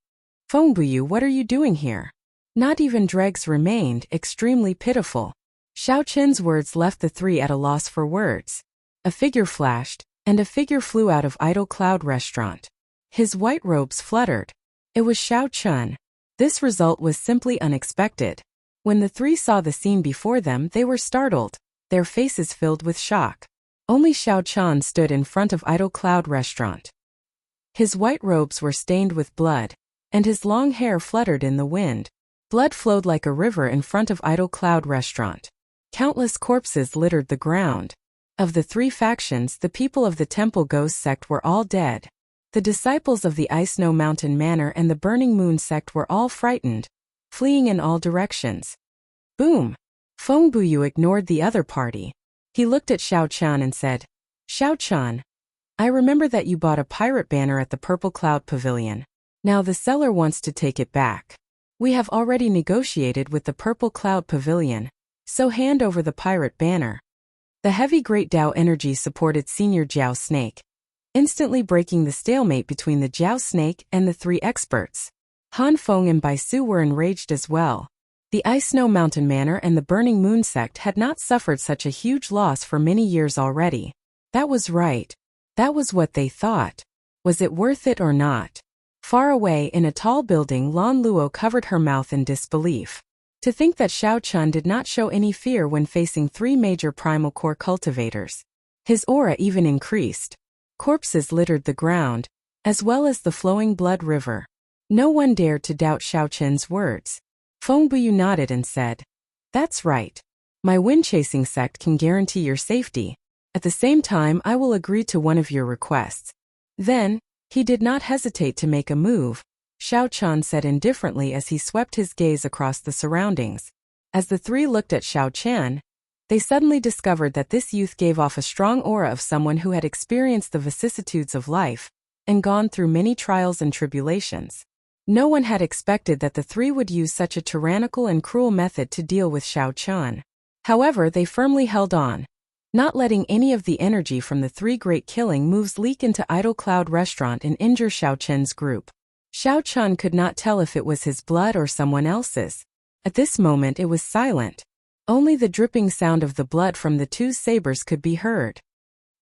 Fengbuyu, what are you doing here? Not even dregs remained, extremely pitiful. Xiao Chun's words left the three at a loss for words. A figure flashed, and a figure flew out of Idle Cloud Restaurant. His white robes fluttered. It was Xiao Chun. This result was simply unexpected. When the three saw the scene before them, they were startled, their faces filled with shock. Only Xiao Chun stood in front of Idle Cloud Restaurant. His white robes were stained with blood, and his long hair fluttered in the wind. Blood flowed like a river in front of Idle Cloud Restaurant. Countless corpses littered the ground. Of the three factions, the people of the Temple Ghost sect were all dead. The disciples of the Ice Snow Mountain Manor and the Burning Moon sect were all frightened, fleeing in all directions. Boom! Fengbuyu ignored the other party. He looked at Xiao Chun and said, Xiao Chun, I remember that you bought a pirate banner at the Purple Cloud Pavilion. Now the seller wants to take it back. We have already negotiated with the Purple Cloud Pavilion, so hand over the pirate banner. The heavy Great Dao energy supported Senior Jiao Snake, instantly breaking the stalemate between the Jiao Snake and the three experts. Han Feng and Bai Su were enraged as well. The Ice Snow Mountain Manor and the Burning Moon sect had not suffered such a huge loss for many years already. That was right. That was what they thought. Was it worth it or not? Far away in a tall building, Lan Luo covered her mouth in disbelief. To think that Xiao Chun did not show any fear when facing three major primal core cultivators. His aura even increased. Corpses littered the ground, as well as the flowing blood river. No one dared to doubt Xiao Chun's words. Fengbuyu nodded and said, That's right. My wind-chasing sect can guarantee your safety. At the same time, I will agree to one of your requests. Then, he did not hesitate to make a move, Xiao Chun said indifferently as he swept his gaze across the surroundings. As the three looked at Xiao Chun, they suddenly discovered that this youth gave off a strong aura of someone who had experienced the vicissitudes of life and gone through many trials and tribulations. No one had expected that the three would use such a tyrannical and cruel method to deal with Xiao Chun. However, they firmly held on, not letting any of the energy from the three great killing moves leak into Idle Cloud Restaurant and injure Xiao Chun's group. Xiao Chun could not tell if it was his blood or someone else's. At this moment it was silent. Only the dripping sound of the blood from the two sabers could be heard.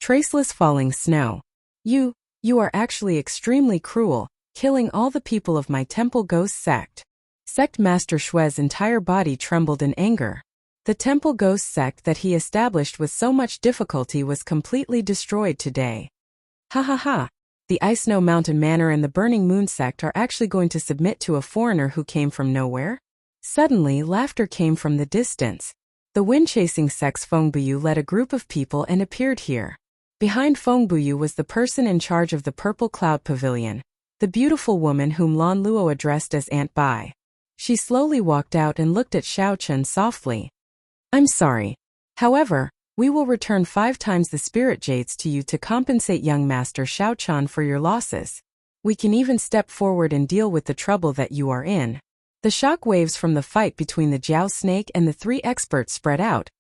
Traceless falling snow. You are actually extremely cruel, killing all the people of my Temple Ghost sect. Sect Master Shui's entire body trembled in anger. The Temple Ghost sect that he established with so much difficulty was completely destroyed today. Ha ha ha. The Ice Snow Mountain Manor and the Burning Moon sect are actually going to submit to a foreigner who came from nowhere? Suddenly, laughter came from the distance. The wind-chasing sect's Fengbuyu led a group of people and appeared here. Behind Fengbuyu was the person in charge of the Purple Cloud Pavilion, the beautiful woman whom Lan Luo addressed as Aunt Bai. She slowly walked out and looked at Xiao Chun softly. I'm sorry. However, we will return 5 times the spirit jades to you to compensate young Master Xiao Chun for your losses. We can even step forward and deal with the trouble that you are in. The shock waves from the fight between the Jiao Snake and the 3 experts spread out,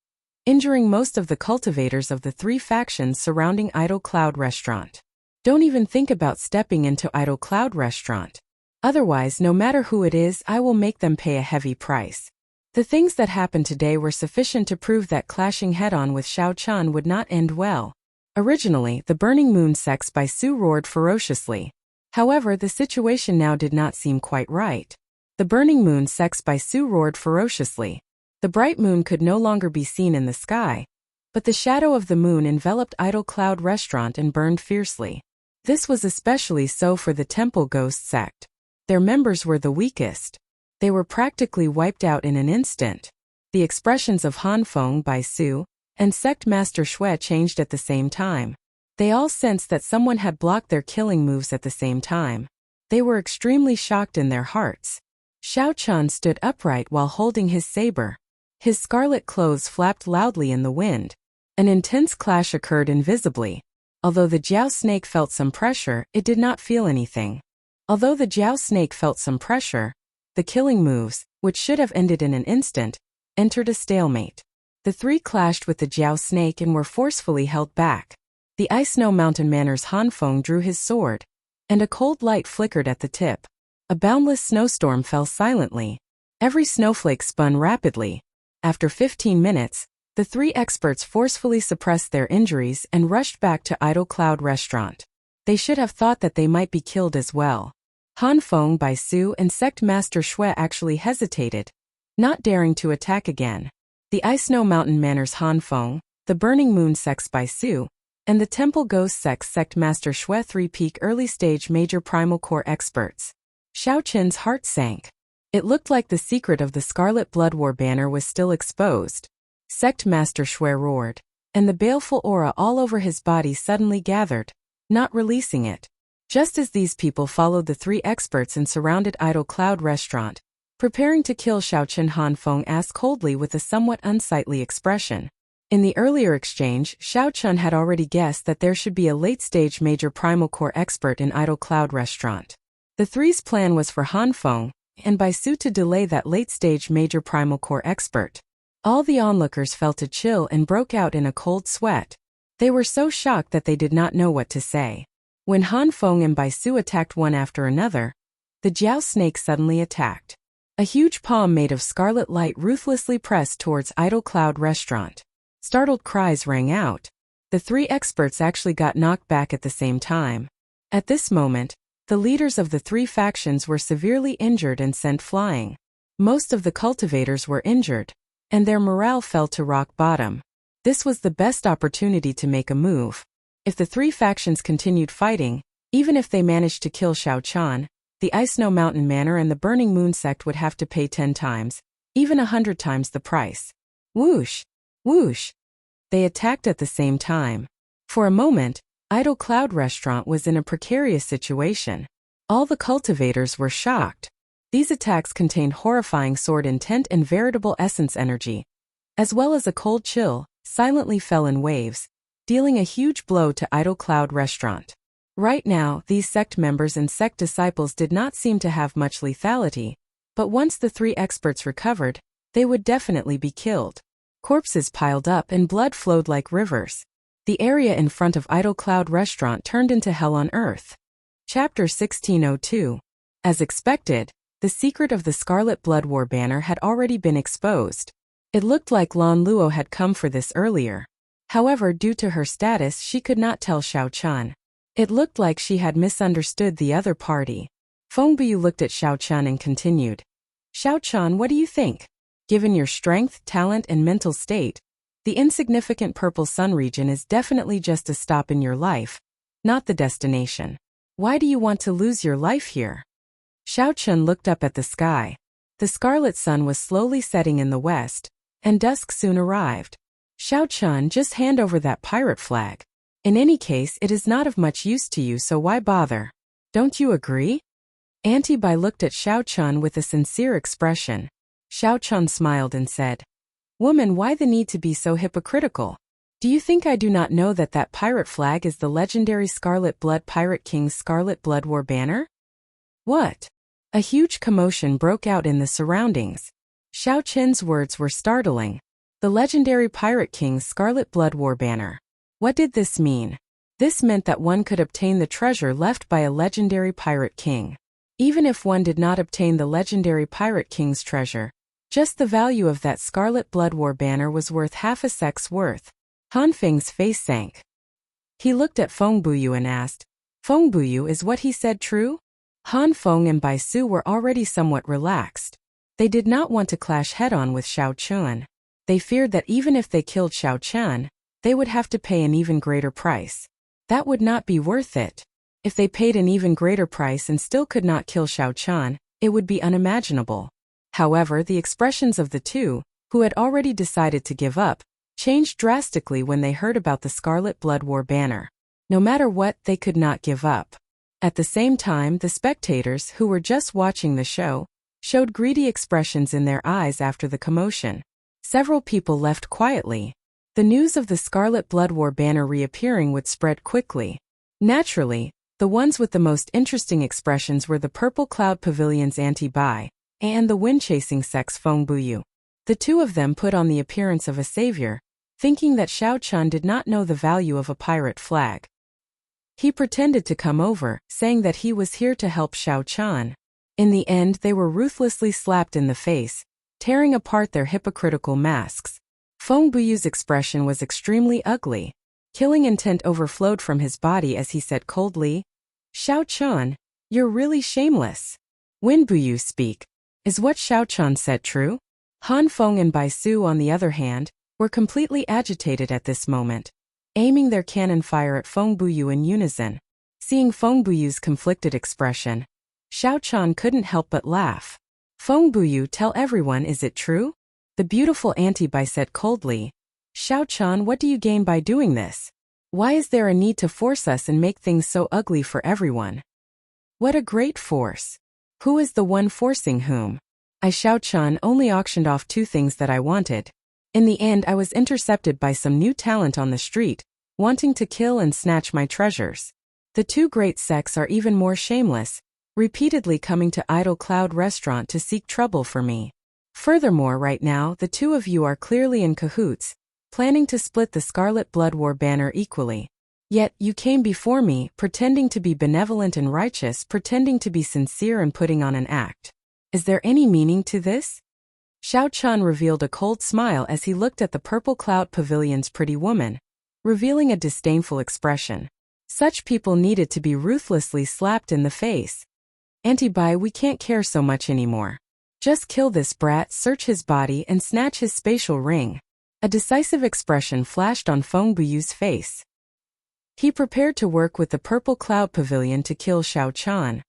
injuring most of the cultivators of the three factions surrounding Idle Cloud Restaurant. Don't even think about stepping into Idle Cloud Restaurant. Otherwise, no matter who it is, I will make them pay a heavy price. The things that happened today were sufficient to prove that clashing head-on with Xiao Chun would not end well. Originally, the Burning Moon sects by Su roared ferociously. However, the situation now did not seem quite right. The Burning Moon sects by Su roared ferociously. The bright moon could no longer be seen in the sky, but the shadow of the moon enveloped Idle Cloud Restaurant and burned fiercely. This was especially so for the Temple Ghost sect. Their members were the weakest. They were practically wiped out in an instant. The expressions of Han Feng by Su and Sect Master Shui changed at the same time. They all sensed that someone had blocked their killing moves at the same time. They were extremely shocked in their hearts. Xiao Chun stood upright while holding his saber. His scarlet clothes flapped loudly in the wind. An intense clash occurred invisibly. Although the Jiao snake felt some pressure, it did not feel anything. Although the Jiao snake felt some pressure, the killing moves, which should have ended in an instant, entered a stalemate. The three clashed with the Jiao snake and were forcefully held back. The Ice Snow Mountain Manor's Han Feng drew his sword, and a cold light flickered at the tip. A boundless snowstorm fell silently. Every snowflake spun rapidly. After 15 minutes, the three experts forcefully suppressed their injuries and rushed back to Idle Cloud Restaurant. They should have thought that they might be killed as well. Han Feng by Su and Sect Master Shui actually hesitated, not daring to attack again. The Ice Snow Mountain Manor's Han Feng, the Burning Moon sects by Su, and the Temple Ghost sects Sect Master Shui three-peak early-stage major primal core experts. Xiao Qin's heart sank. It looked like the secret of the Scarlet Blood War banner was still exposed. Sect Master Shui roared, and the baleful aura all over his body suddenly gathered, not releasing it. Just as these people followed the three experts and surrounded Idle Cloud Restaurant, preparing to kill Xiao Qin, Han Feng asked coldly with a somewhat unsightly expression. In the earlier exchange, Xiao Chun had already guessed that there should be a late-stage major primal core expert in Idle Cloud Restaurant. The three's plan was for Han Feng and by Su to delay that late-stage major primal core expert. All the onlookers felt a chill and broke out in a cold sweat. They were so shocked that they did not know what to say. When Han Feng and Bai Su attacked one after another, the Jiao snake suddenly attacked. A huge palm made of scarlet light ruthlessly pressed towards Idle Cloud Restaurant. Startled cries rang out. The three experts actually got knocked back at the same time. At this moment, the leaders of the three factions were severely injured and sent flying. Most of the cultivators were injured, and their morale fell to rock bottom. This was the best opportunity to make a move. If the three factions continued fighting, even if they managed to kill Xiao Chun, the Ice Snow Mountain Manor and the Burning Moon sect would have to pay 10 times, even 100 times the price. Whoosh! Whoosh! They attacked at the same time. For a moment, Idle Cloud Restaurant was in a precarious situation. All the cultivators were shocked. These attacks contained horrifying sword intent and veritable essence energy, as well as a cold chill, silently fell in waves, dealing a huge blow to Idle Cloud Restaurant. Right now, these sect members and sect disciples did not seem to have much lethality, but once the three experts recovered, they would definitely be killed. Corpses piled up and blood flowed like rivers. The area in front of Idle Cloud Restaurant turned into hell on earth. Chapter 1602. As expected, the secret of the Scarlet Blood War banner had already been exposed. It looked like Lan Luo had come for this earlier. However, due to her status, she could not tell Xiao Chun. It looked like she had misunderstood the other party. Feng Bu looked at Xiao Chun and continued. Xiao Chun, what do you think? Given your strength, talent, and mental state, the insignificant Purple Sun region is definitely just a stop in your life, not the destination. Why do you want to lose your life here? Xiao Chun looked up at the sky. The scarlet sun was slowly setting in the west, and dusk soon arrived. Xiao Chun, just hand over that pirate flag. In any case, it is not of much use to you, so why bother? Don't you agree? Auntie Bai looked at Xiao Chun with a sincere expression. Xiao Chun smiled and said, Woman, why the need to be so hypocritical? Do you think I do not know that that pirate flag is the legendary Scarlet Blood Pirate King's Scarlet Blood War banner? What? A huge commotion broke out in the surroundings. Xiao Chen's words were startling. The legendary Pirate King's Scarlet Blood War banner. What did this mean? This meant that one could obtain the treasure left by a legendary Pirate King. Even if one did not obtain the legendary Pirate King's treasure, just the value of that Scarlet Blood War banner was worth half a sek's worth. Han Feng's face sank. He looked at Feng Buyu and asked, Feng Buyu, is what he said true? Han Feng and Bai Su were already somewhat relaxed. They did not want to clash head-on with Xiao Chun. They feared that even if they killed Xiao Chun, they would have to pay an even greater price. That would not be worth it. If they paid an even greater price and still could not kill Xiao Chun, it would be unimaginable. However, the expressions of the two, who had already decided to give up, changed drastically when they heard about the Scarlet Blood War banner. No matter what, they could not give up. At the same time, the spectators, who were just watching the show, showed greedy expressions in their eyes after the commotion. Several people left quietly. The news of the Scarlet Blood War banner reappearing would spread quickly. Naturally, the ones with the most interesting expressions were the Purple Cloud Pavilion's Anti-Bai and the wind-chasing sex Feng Buyu. The two of them put on the appearance of a savior, thinking that Xiao Chun did not know the value of a pirate flag. He pretended to come over, saying that he was here to help Xiao Chun. In the end, they were ruthlessly slapped in the face, tearing apart their hypocritical masks. Feng Buyu's expression was extremely ugly. Killing intent overflowed from his body as he said coldly, Xiao Chun, you're really shameless. When Buyu speak, is what Xiao Chun said true? Han Feng and Bai Su, on the other hand, were completely agitated at this moment, aiming their cannon fire at Feng Buyu in unison. Seeing Feng Buyu's conflicted expression, Xiao Chun couldn't help but laugh. Feng Buyu, tell everyone, is it true? The beautiful Anti-Bai said coldly, Xiao Chun, what do you gain by doing this? Why is there a need to force us and make things so ugly for everyone? What a great force. Who is the one forcing whom? I, Xiao Chun, only auctioned off 2 things that I wanted. In the end, I was intercepted by some new talent on the street, wanting to kill and snatch my treasures. The 2 great sects are even more shameless, repeatedly coming to Idle Cloud Restaurant to seek trouble for me. Furthermore, right now, the 2 of you are clearly in cahoots, planning to split the Scarlet Blood War banner equally. Yet, you came before me, pretending to be benevolent and righteous, pretending to be sincere and putting on an act. Is there any meaning to this? Xiao Chun revealed a cold smile as he looked at the Purple Cloud Pavilion's pretty woman, revealing a disdainful expression. Such people needed to be ruthlessly slapped in the face. Anti-Bai, we can't care so much anymore. Just kill this brat, search his body, and snatch his spatial ring. A decisive expression flashed on Feng Buyu's face. He prepared to work with the Purple Cloud Pavilion to kill Xiao Chun.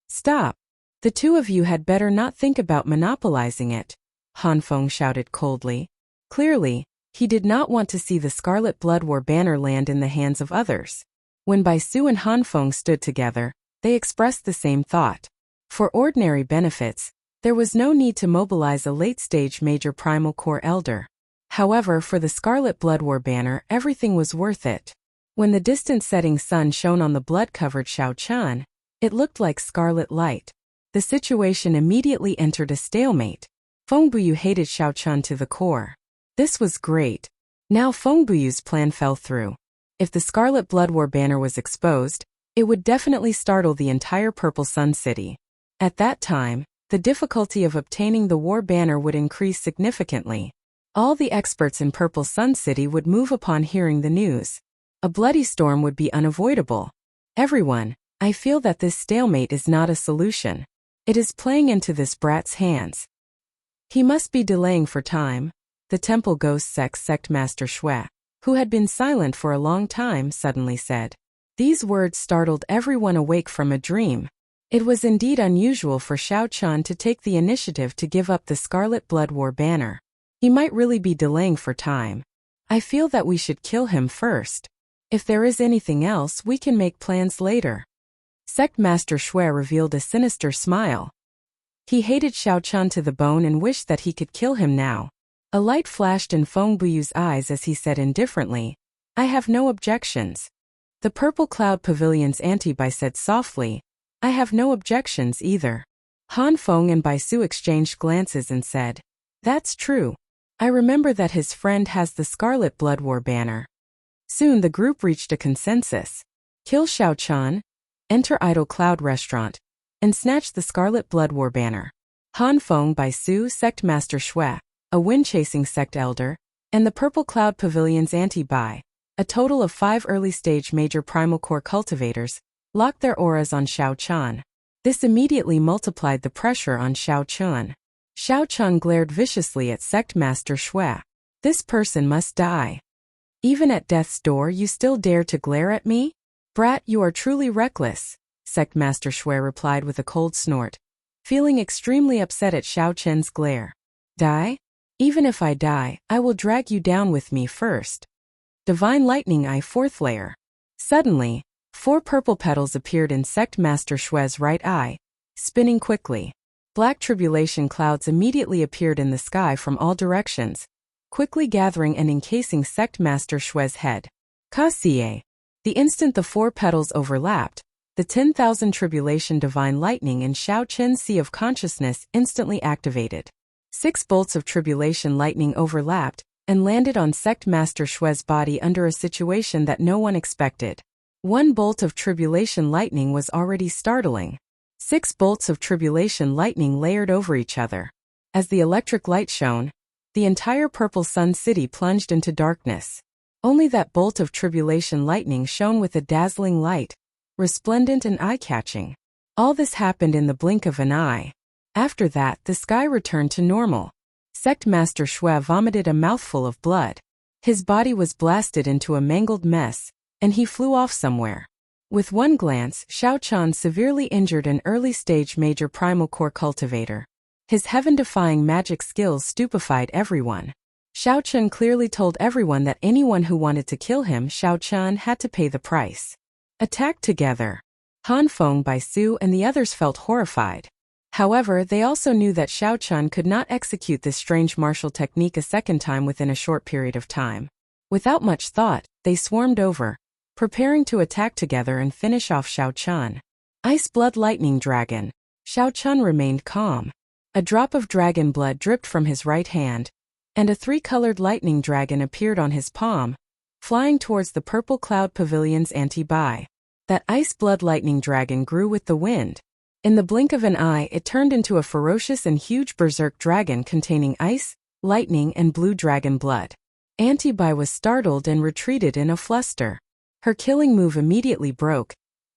Stop. The 2 of you had better not think about monopolizing it, Han Feng shouted coldly. Clearly, he did not want to see the Scarlet Blood War banner land in the hands of others. When Bai Su and Han Feng stood together, they expressed the same thought. For ordinary benefits, there was no need to mobilize a late-stage Major Primal Core Elder. However, for the Scarlet Blood War banner, everything was worth it. When the distant setting sun shone on the blood-covered Xiao Chun, it looked like scarlet light. The situation immediately entered a stalemate. Feng Buyu hated Xiao Chun to the core. This was great. Now Feng Buyu's plan fell through. If the Scarlet Blood War banner was exposed, it would definitely startle the entire Purple Sun City. At that time, the difficulty of obtaining the war banner would increase significantly. All the experts in Purple Sun City would move upon hearing the news. A bloody storm would be unavoidable. Everyone, I feel that this stalemate is not a solution. It is playing into this brat's hands. He must be delaying for time. The Temple Ghost Sect Master Shui, who had been silent for a long time, suddenly said. These words startled everyone awake from a dream. It was indeed unusual for Xiao Chun to take the initiative to give up the Scarlet Blood War banner. He might really be delaying for time. I feel that we should kill him first. If there is anything else, we can make plans later. Sect Master Shui revealed a sinister smile. He hated Xiao Chun to the bone and wished that he could kill him now. A light flashed in Feng Buyu's eyes as he said indifferently, I have no objections. The Purple Cloud Pavilion's Anti-Bai said softly, I have no objections either. Han Feng and Bai Su exchanged glances and said, That's true. I remember that his friend has the Scarlet Blood War banner. Soon the group reached a consensus. Kill Xiao Chan, enter Idle Cloud Restaurant, and snatch the Scarlet Blood War banner. Han Feng by Su Sect Master Shui, a wind-chasing sect elder, and the Purple Cloud Pavilion's anti-Bai, a total of 5 early-stage major primal core cultivators, locked their auras on Xiao Chan. This immediately multiplied the pressure on Xiao Chan. Xiao Chan glared viciously at Sect Master Shui. This person must die. Even at death's door you still dare to glare at me? Brat, you are truly reckless, Sect Master Shui replied with a cold snort, feeling extremely upset at Xiao Chen's glare. Die? Even if I die, I will drag you down with me first. Divine Lightning Eye 4th layer. Suddenly, 4 purple petals appeared in Sect Master Shui's right eye, spinning quickly. Black tribulation clouds immediately appeared in the sky from all directions, quickly gathering and encasing Sect Master Shui's head. Ka-sie. The instant the 4 petals overlapped, the 10,000 tribulation divine lightning in Xiao Chen's sea of consciousness instantly activated. 6 bolts of tribulation lightning overlapped and landed on Sect Master Shui's body under a situation that no one expected. 1 bolt of tribulation lightning was already startling. 6 bolts of tribulation lightning layered over each other. As the electric light shone, the entire Purple Sun City plunged into darkness. Only that bolt of tribulation lightning shone with a dazzling light, resplendent and eye-catching. All this happened in the blink of an eye. After that, the sky returned to normal. Sect Master Shui vomited a mouthful of blood. His body was blasted into a mangled mess, and he flew off somewhere. With one glance, Xiao Chan severely injured an early-stage major primal core cultivator. His heaven-defying magic skills stupefied everyone. Xiao Chan clearly told everyone that anyone who wanted to kill him, Xiao Chan, had to pay the price. Attacked together. Han Feng, Bai Su, and the others felt horrified. However, they also knew that Xiao Chan could not execute this strange martial technique a second time within a short period of time. Without much thought, they swarmed over, preparing to attack together and finish off Xiao Chan. Ice Blood Lightning Dragon. Xiao Chan remained calm. A drop of dragon blood dripped from his right hand, and a 3-colored lightning dragon appeared on his palm, flying towards the Purple Cloud Pavilion's anti-Bai. That ice blood lightning dragon grew with the wind. In the blink of an eye, it turned into a ferocious and huge berserk dragon containing ice, lightning, and blue dragon blood. Anti-Bai was startled and retreated in a fluster. Her killing move immediately broke,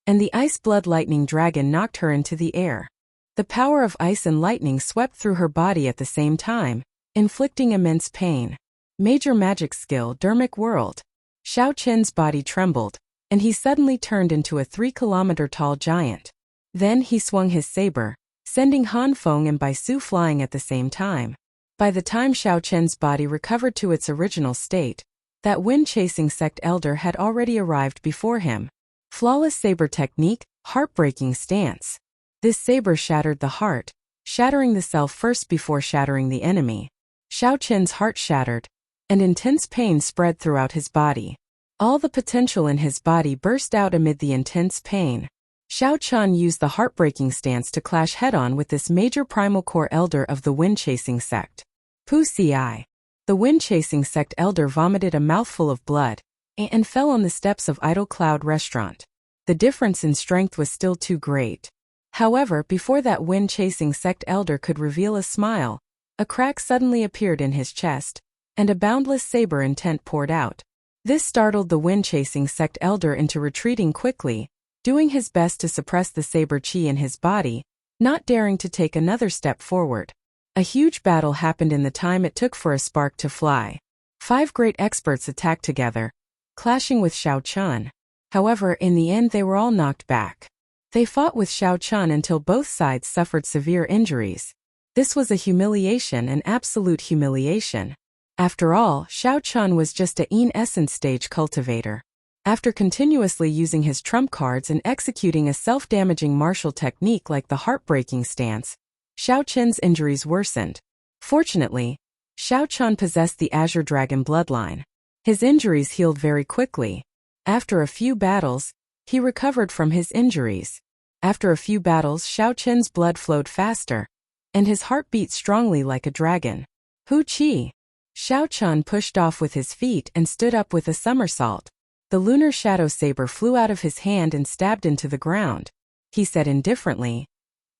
and the ice blood lightning dragon knocked her into the air. The power of ice and lightning swept through her body at the same time, inflicting immense pain. Major magic skill, Dermic World. Xiao Chen's body trembled, and he suddenly turned into a 3-kilometer-tall giant. Then he swung his saber, sending Han Feng and Bai Su flying at the same time. By the time Xiao Chen's body recovered to its original state, that wind-chasing sect elder had already arrived before him. Flawless saber technique, heartbreaking stance. This saber shattered the heart, shattering the self first before shattering the enemy. Xiao Chen's heart shattered, and intense pain spread throughout his body. All the potential in his body burst out amid the intense pain. Xiao Chan used the heartbreaking stance to clash head-on with this major primal core elder of the wind-chasing sect. Pu-ci. The wind-chasing sect elder vomited a mouthful of blood and fell on the steps of Idle Cloud Restaurant. The difference in strength was still too great. However, before that wind-chasing sect elder could reveal a smile, a crack suddenly appeared in his chest, and a boundless saber intent poured out. This startled the wind-chasing sect elder into retreating quickly, doing his best to suppress the saber chi in his body, not daring to take another step forward. A huge battle happened in the time it took for a spark to fly. 5 great experts attacked together, clashing with Xiao Chan. However, in the end they were all knocked back. They fought with Xiao Chan until both sides suffered severe injuries. This was a humiliation, an absolute humiliation. After all, Xiao Chan was just a essence stage cultivator. After continuously using his trump cards and executing a self-damaging martial technique like the heartbreaking stance, Xiao Chen's injuries worsened. Fortunately, Xiao Chan possessed the Azure Dragon bloodline. His injuries healed very quickly. After a few battles, he recovered from his injuries. After a few battles, Xiao Chen's blood flowed faster, and his heart beat strongly like a dragon. Hu Qi. Xiao Chun pushed off with his feet and stood up with a somersault. The lunar shadow saber flew out of his hand and stabbed into the ground. He said indifferently,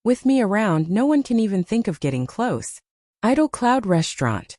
"With me around, no one can even think of getting close." Idle Cloud Restaurant.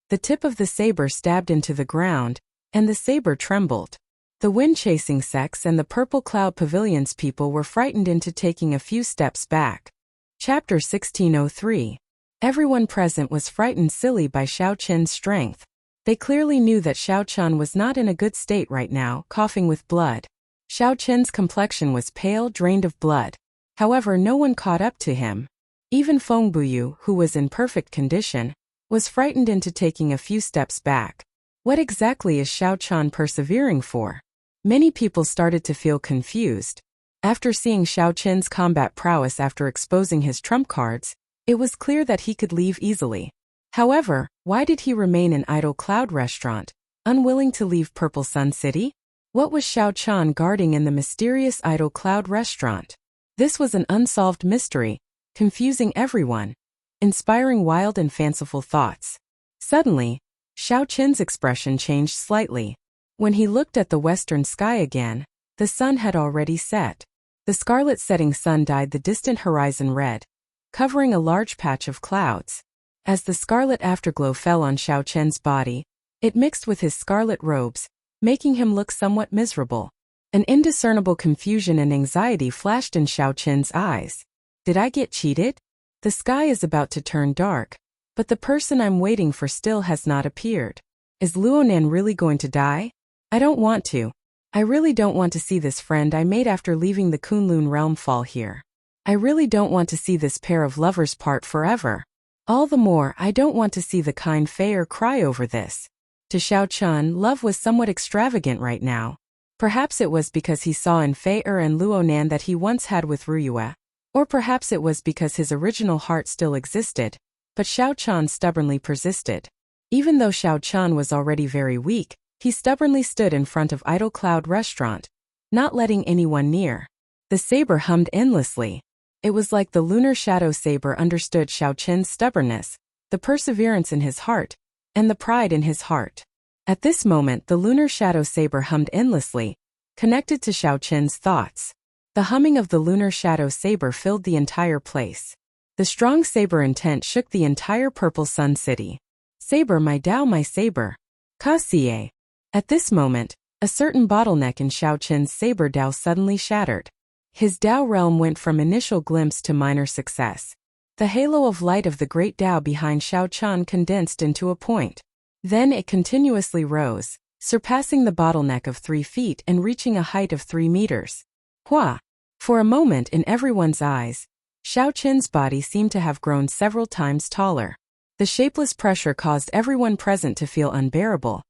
The tip of the saber stabbed into the ground, and the saber trembled. The wind-chasing sects and the Purple Cloud Pavilion's people were frightened into taking a few steps back. Chapter 1603. Everyone present was frightened silly by Xiao Qin's strength. They clearly knew that Xiao Chun was not in a good state right now, coughing with blood. Xiao Qin's complexion was pale, drained of blood. However, no one caught up to him. Even Feng Buyu, who was in perfect condition, was frightened into taking a few steps back. What exactly is Xiao Chun persevering for? Many people started to feel confused. After seeing Xiao Qin's combat prowess after exposing his trump cards, it was clear that he could leave easily. However, why did he remain in Idle Cloud Restaurant, unwilling to leave Purple Sun City? What was Xiao Chun guarding in the mysterious Idle Cloud Restaurant? This was an unsolved mystery, confusing everyone, inspiring wild and fanciful thoughts. Suddenly, Xiao Qin's expression changed slightly. When he looked at the western sky again, the sun had already set. The scarlet setting sun dyed the distant horizon red, covering a large patch of clouds. As the scarlet afterglow fell on Xiao Qin's body, it mixed with his scarlet robes, making him look somewhat miserable. An indiscernible confusion and anxiety flashed in Xiao Qin's eyes. Did I get cheated? The sky is about to turn dark, but the person I'm waiting for still has not appeared. Is Luonan really going to die? I don't want to. I really don't want to see this friend I made after leaving the Kunlun realm fall here. I really don't want to see this pair of lovers part forever. All the more, I don't want to see the kind Fei cry over this. To Xiao Chun, love was somewhat extravagant right now. Perhaps it was because he saw in Fei and Luonan that he once had with Ruyue. Or perhaps it was because his original heart still existed, but Xiao Chun stubbornly persisted. Even though Xiao Chun was already very weak, he stubbornly stood in front of Idle Cloud Restaurant, not letting anyone near. The saber hummed endlessly. It was like the lunar shadow saber understood Xiao Qin's stubbornness, the perseverance in his heart, and the pride in his heart. At this moment, the lunar shadow saber hummed endlessly, connected to Xiao Qin's thoughts. The humming of the lunar shadow saber filled the entire place. The strong saber intent shook the entire Purple Sun City. Saber my Dao my saber. Ka-sie. At this moment, a certain bottleneck in Xiao Qin's saber Dao suddenly shattered. His Dao realm went from initial glimpse to minor success. The halo of light of the great Dao behind Xiao Chun condensed into a point. Then it continuously rose, surpassing the bottleneck of 3 feet and reaching a height of 3 meters. Hua! For a moment in everyone's eyes, Xiao Qin's body seemed to have grown several times taller. The shapeless pressure caused everyone present to feel unbearable,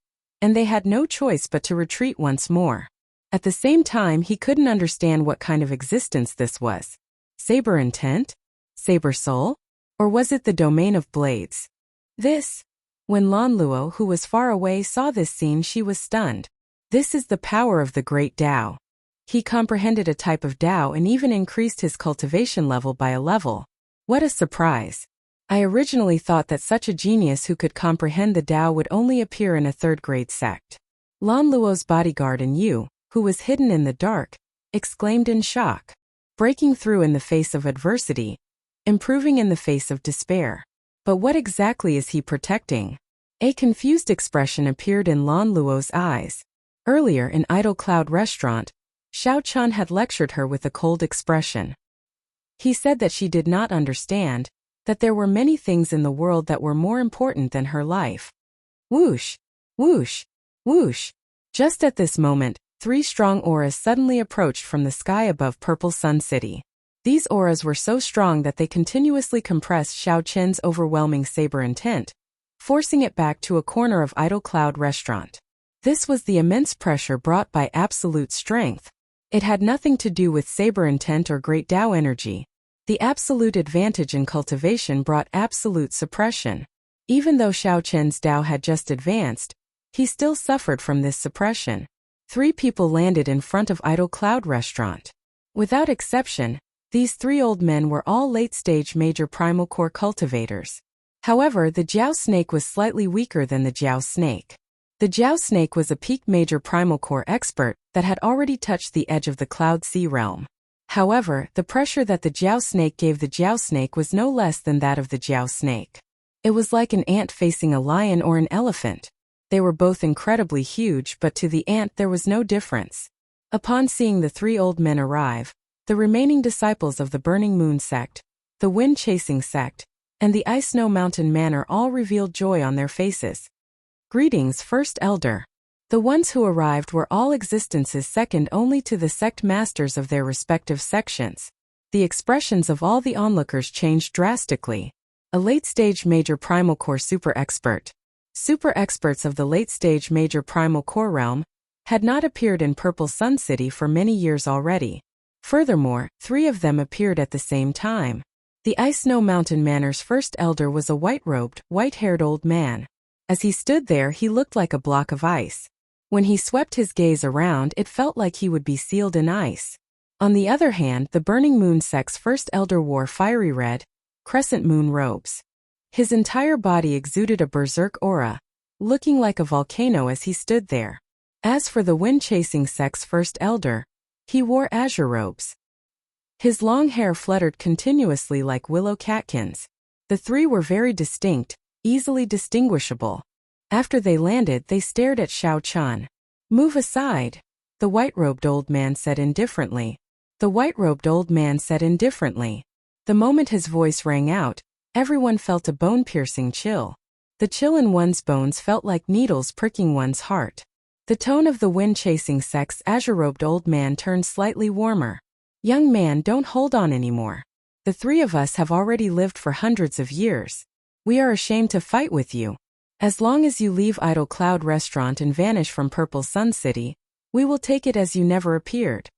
and they had no choice but to retreat once more. At the same time, he couldn't understand what kind of existence this was. Saber intent? Saber soul? Or was it the domain of blades? When Lan Luo, who was far away, saw this scene, she was stunned. This is the power of the great Dao. He comprehended a type of Dao and even increased his cultivation level by a level. What a surprise. I originally thought that such a genius who could comprehend the Dao would only appear in a third-grade sect. Lan Luo's bodyguard and Yu, who was hidden in the dark, exclaimed in shock. Breaking through in the face of adversity, improving in the face of despair. But what exactly is he protecting? A confused expression appeared in Lan Luo's eyes. Earlier in Idle Cloud Restaurant, Xiao Chun had lectured her with a cold expression. He said that she did not understand, that there were many things in the world that were more important than her life. Whoosh! Whoosh! Whoosh! Just at this moment, 3 strong auras suddenly approached from the sky above Purple Sun City. These auras were so strong that they continuously compressed Xiao Qin's overwhelming saber intent, forcing it back to a corner of Idle Cloud Restaurant. This was the immense pressure brought by absolute strength. It had nothing to do with saber intent or great Dao energy. The absolute advantage in cultivation brought absolute suppression. Even though Xiao Qin's Dao had just advanced, he still suffered from this suppression. 3 people landed in front of Idle Cloud Restaurant. Without exception, these 3 old men were all late-stage major primal core cultivators. However, the Jiao snake was slightly weaker than the Jiao snake. The Jiao snake was a peak major primal core expert that had already touched the edge of the Cloud Sea realm. However, the pressure that the Jiao snake gave the Jiao snake was no less than that of the Jiao snake. It was like an ant facing a lion or an elephant. They were both incredibly huge, but to the ant there was no difference. Upon seeing the three old men arrive, the remaining disciples of the Burning Moon sect, the Wind-Chasing sect, and the Ice Snow Mountain Manor all revealed joy on their faces. Greetings, First Elder. The ones who arrived were all existences second only to the sect masters of their respective sections. The expressions of all the onlookers changed drastically. A late-stage major primal core super expert. Super experts of the late-stage major primal core realm had not appeared in Purple Sun City for many years already. Furthermore, 3 of them appeared at the same time. The Ice Snow Mountain Manor's first elder was a white-robed, white-haired old man. As he stood there, he looked like a block of ice. When he swept his gaze around, it felt like he would be sealed in ice. On the other hand, the Burning Moon sect's first elder wore fiery red, crescent moon robes. His entire body exuded a berserk aura, looking like a volcano as he stood there. As for the Wind-Chasing sect's first elder, he wore azure robes. His long hair fluttered continuously like willow catkins. The 3 were very distinct, easily distinguishable. After they landed, they stared at Xiao Chun. "Move aside," the white-robed old man said indifferently. The white-robed old man said indifferently. The moment his voice rang out, everyone felt a bone-piercing chill. The chill in one's bones felt like needles pricking one's heart. The tone of the Wind-Chasing sect's azure-robed old man turned slightly warmer. "Young man, don't hold on anymore. The 3 of us have already lived for hundreds of years. We are ashamed to fight with you. As long as you leave Idle Cloud Restaurant and vanish from Purple Sun City, we will take it as you never appeared."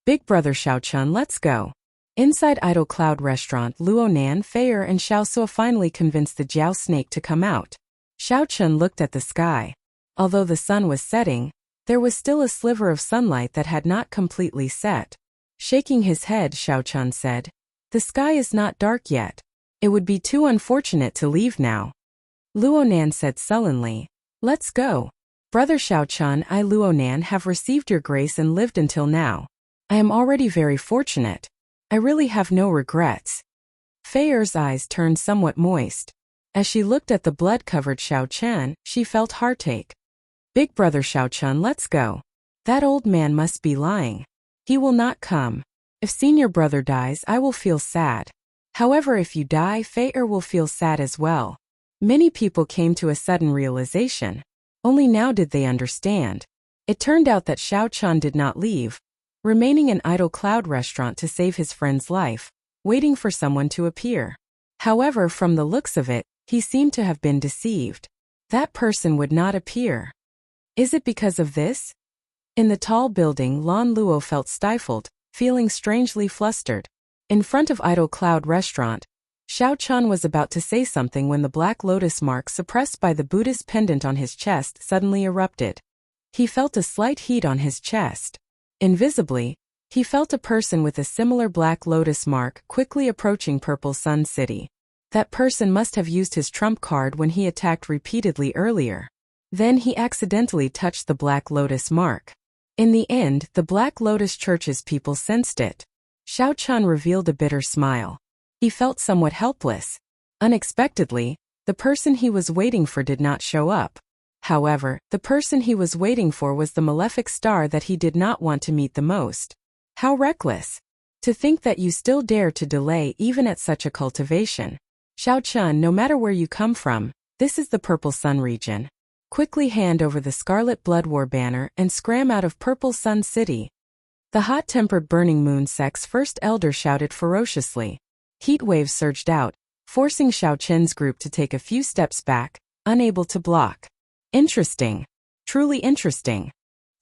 "Big brother Xiao Chun, let's go." Inside Idle Cloud Restaurant, Luo Nan, Feier, and Xiao Suo finally convinced the Jiao snake to come out. Xiao Chun looked at the sky. Although the sun was setting, there was still a sliver of sunlight that had not completely set. Shaking his head, Xiao Chun said, "The sky is not dark yet. It would be too unfortunate to leave now." Luo Nan said sullenly, "Let's go. Brother Xiao Chun, I Luo Nan have received your grace and lived until now. I am already very fortunate. I really have no regrets." Feier's eyes turned somewhat moist. As she looked at the blood-covered Xiao Chun, she felt heartache. "Big brother Xiao Chun, let's go. That old man must be lying. He will not come. If senior brother dies, I will feel sad. However, if you die, Feier will feel sad as well." Many people came to a sudden realization. Only now did they understand. It turned out that Xiao Chun did not leave, remaining in Idle Cloud Restaurant to save his friend's life, waiting for someone to appear. However, from the looks of it, he seemed to have been deceived. That person would not appear. Is it because of this? In the tall building, Lan Luo felt stifled, feeling strangely flustered. In front of Idle Cloud Restaurant, Xiao Chun was about to say something when the black lotus mark suppressed by the Buddhist pendant on his chest suddenly erupted. He felt a slight heat on his chest. Invisibly, he felt a person with a similar black lotus mark quickly approaching Purple Sun City. That person must have used his trump card when he attacked repeatedly earlier. Then he accidentally touched the black lotus mark. In the end, the Black Lotus Church's people sensed it. Xiao Chun revealed a bitter smile. He felt somewhat helpless. Unexpectedly, the person he was waiting for did not show up. However, the person he was waiting for was the malefic star that he did not want to meet the most. How reckless! To think that you still dare to delay even at such a cultivation. Xiao Chun, no matter where you come from, this is the Purple Sun region. Quickly hand over the Scarlet Blood War banner and scram out of Purple Sun City. The hot-tempered Burning Moon sect's first elder shouted ferociously. Heat waves surged out, forcing Xiao Chun's group to take a few steps back, unable to block. Interesting. Truly interesting.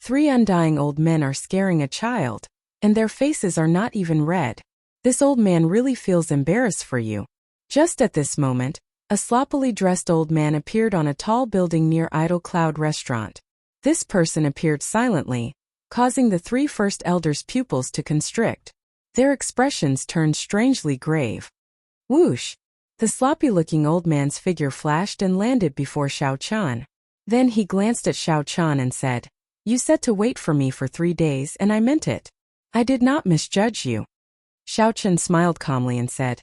3 undying old men are scaring a child, and their faces are not even red. This old man really feels embarrassed for you. Just at this moment, a sloppily dressed old man appeared on a tall building near Idle Cloud Restaurant. This person appeared silently, causing the 3 first elders' pupils to constrict. Their expressions turned strangely grave. Whoosh! The sloppy-looking old man's figure flashed and landed before Xiao Chan. Then he glanced at Xiao Chan and said, "You said to wait for me for 3 days and I meant it. I did not misjudge you." Xiao Chan smiled calmly and said,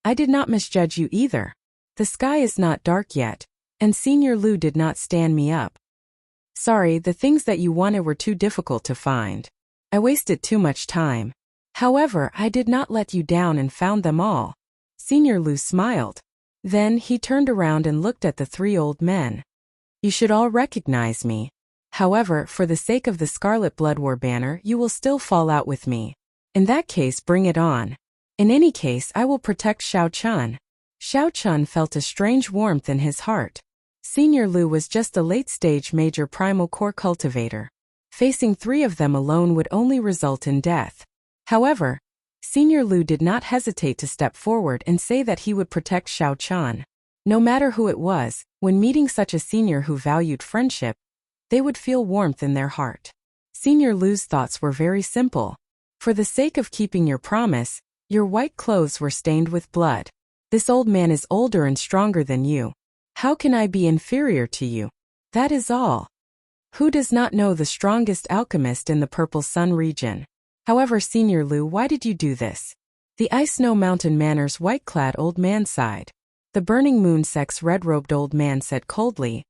"I did not misjudge you either. The sky is not dark yet, and Senior Lu did not stand me up. Sorry, the things that you wanted were too difficult to find. I wasted too much time. However, I did not let you down and found them all." Senior Lu smiled. Then he turned around and looked at the 3 old men. "You should all recognize me. However, for the sake of the Scarlet Blood War banner, you will still fall out with me. In that case, bring it on. In any case, I will protect Xiao Chan." Xiao Chan felt a strange warmth in his heart. Senior Lu was just a late-stage major primal core cultivator. Facing 3 of them alone would only result in death. However, Senior Lu did not hesitate to step forward and say that he would protect Xiao Chan. No matter who it was, when meeting such a senior who valued friendship, they would feel warmth in their heart. Senior Lu's thoughts were very simple. For the sake of keeping your promise, your white clothes were stained with blood. This old man is older and stronger than you. How can I be inferior to you? That is all. Who does not know the strongest alchemist in the Purple Sun region? However, Senior Lu, why did you do this? The Ice Snow Mountain Manor's white-clad old man sighed. The Burning Moon Sect's red-robed old man said coldly,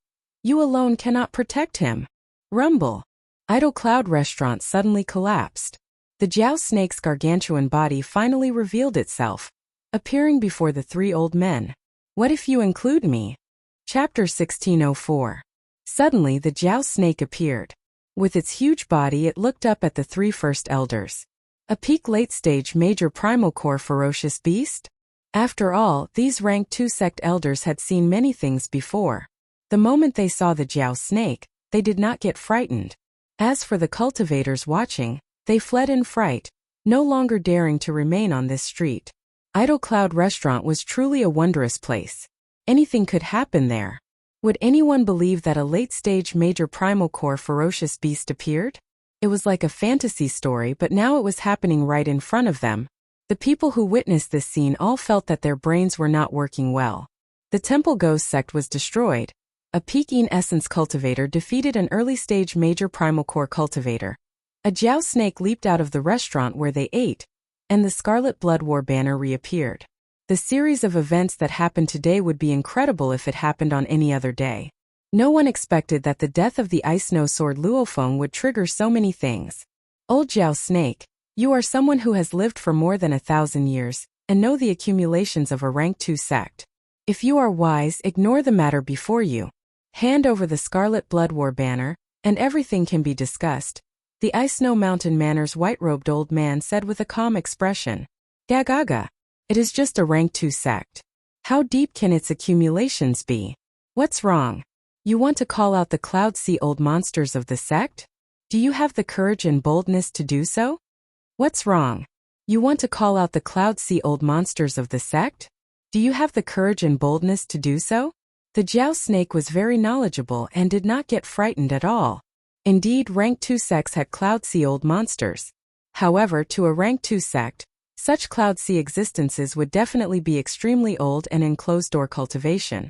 "You alone cannot protect him." Rumble. Idle Cloud Restaurant suddenly collapsed. The Jiao Snake's gargantuan body finally revealed itself, appearing before the 3 old men. "What if you include me?" Chapter 1604. Suddenly the Jiao Snake appeared. With its huge body it looked up at the 3 first elders. A peak late-stage major primal core ferocious beast? After all, these rank 2 sect elders had seen many things before. The moment they saw the Jiao Snake, they did not get frightened. As for the cultivators watching, they fled in fright, no longer daring to remain on this street. Idle Cloud Restaurant was truly a wondrous place. Anything could happen there. Would anyone believe that a late-stage major primal core ferocious beast appeared? It was like a fantasy story, but now it was happening right in front of them. The people who witnessed this scene all felt that their brains were not working well. The Temple Ghost sect was destroyed. A Peking Essence cultivator defeated an early-stage major primal core cultivator. A Jiao Snake leaped out of the restaurant where they ate, and the Scarlet Blood War banner reappeared. The series of events that happened today would be incredible if it happened on any other day. No one expected that the death of the Ice Snow Sword Luofeng would trigger so many things. Old Jiao Snake, you are someone who has lived for more than 1,000 years, and know the accumulations of a rank 2 sect. If you are wise, ignore the matter before you. Hand over the Scarlet Blood War banner, and everything can be discussed. The Ice Snow Mountain Manor's white-robed old man said with a calm expression. Gagaga. It is just a rank 2 sect. How deep can its accumulations be? What's wrong? You want to call out the Cloud Sea old monsters of the sect? Do you have the courage and boldness to do so? What's wrong? You want to call out the Cloud Sea old monsters of the sect? Do you have the courage and boldness to do so? The Jiao Snake was very knowledgeable and did not get frightened at all. Indeed, rank 2 sects had Cloud Sea old monsters. However, to a rank 2 sect, such Cloud Sea existences would definitely be extremely old and in closed-door cultivation.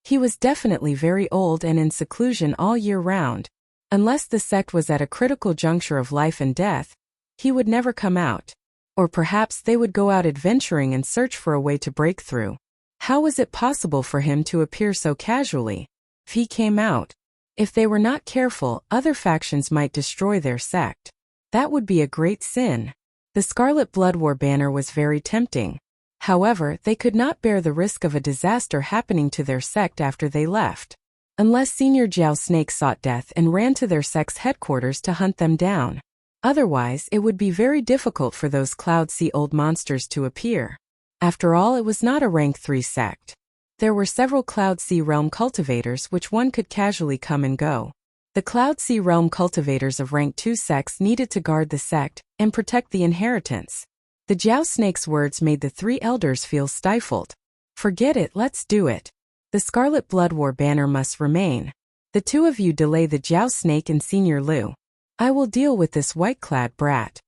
He was definitely very old and in seclusion all year round. Unless the sect was at a critical juncture of life and death, he would never come out. Or perhaps they would go out adventuring and search for a way to break through. How was it possible for him to appear so casually? If he came out, if they were not careful, other factions might destroy their sect. That would be a great sin. The Scarlet Blood War banner was very tempting. However, they could not bear the risk of a disaster happening to their sect after they left. Unless Senior Jiao Snake sought death and ran to their sect's headquarters to hunt them down. Otherwise, it would be very difficult for those Cloud Sea old monsters to appear. After all, it was not a rank 3 sect. There were several Cloud Sea realm cultivators which one could casually come and go. The Cloud Sea realm cultivators of rank 2 sects needed to guard the sect and protect the inheritance. The Jiao Snake's words made the 3 elders feel stifled. Forget it, let's do it. The Scarlet Blood War banner must remain. The 2 of you delay the Jiao Snake and Senior Lu. I will deal with this white-clad brat.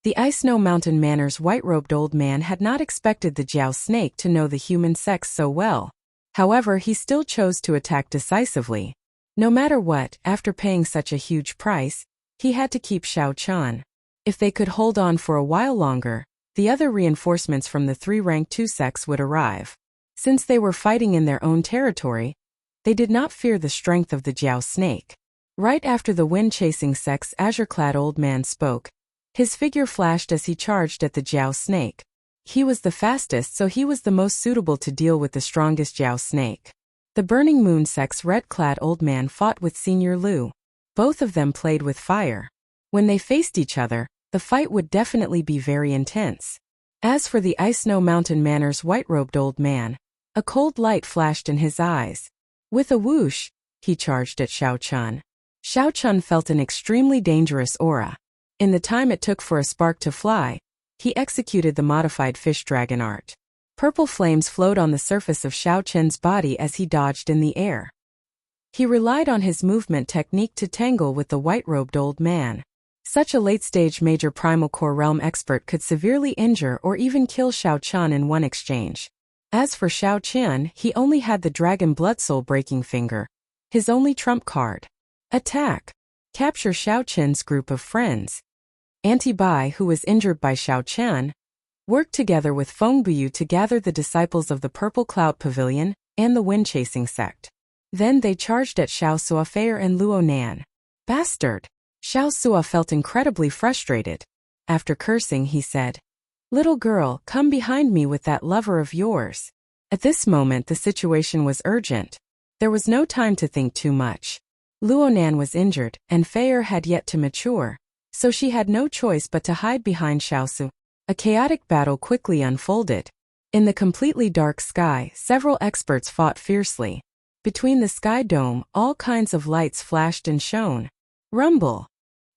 The Ice Snow Mountain Manor's white-robed old man had not expected the Jiao snake to know the human sex so well. However, he still chose to attack decisively. No matter what, after paying such a huge price, he had to keep Xiao Chan. If they could hold on for a while longer, the other reinforcements from the 3 rank 2 sects would arrive. Since they were fighting in their own territory, they did not fear the strength of the Jiao snake. Right after the wind-chasing sect's azure-clad old man spoke, his figure flashed as he charged at the Jiao snake. He was the fastest, so he was the most suitable to deal with the strongest Jiao snake. The Burning Moon sect's red-clad old man fought with Senior Lu. Both of them played with fire. When they faced each other, the fight would definitely be very intense. As for the Ice Snow Mountain Manor's white-robed old man, a cold light flashed in his eyes. With a whoosh, he charged at Xiao Chun. Xiao Chun felt an extremely dangerous aura. In the time it took for a spark to fly, he executed the modified fish dragon art. Purple flames flowed on the surface of Xiao Chun's body as he dodged in the air. He relied on his movement technique to tangle with the white-robed old man. Such a late-stage major primal core realm expert could severely injure or even kill Xiao Chun in one exchange. As for Xiao Chun, he only had the Dragon Blood Soul Breaking Finger, his only trump card. Attack! Capture Xiao Chun's group of friends. Auntie Bai, who was injured by Xiao Chun, worked together with Feng Buyu to gather the disciples of the Purple Cloud Pavilion and the Wind-Chasing sect. Then they charged at Xiao Suafei and Luo Nan. Bastard! Xiao Sua felt incredibly frustrated. After cursing, he said, "Little girl, come behind me with that lover of yours." At this moment the situation was urgent. There was no time to think too much. Luo Nan was injured, and Feier had yet to mature, so she had no choice but to hide behind Xiao Su. A chaotic battle quickly unfolded. In the completely dark sky, several experts fought fiercely. Between the sky dome, all kinds of lights flashed and shone. Rumble!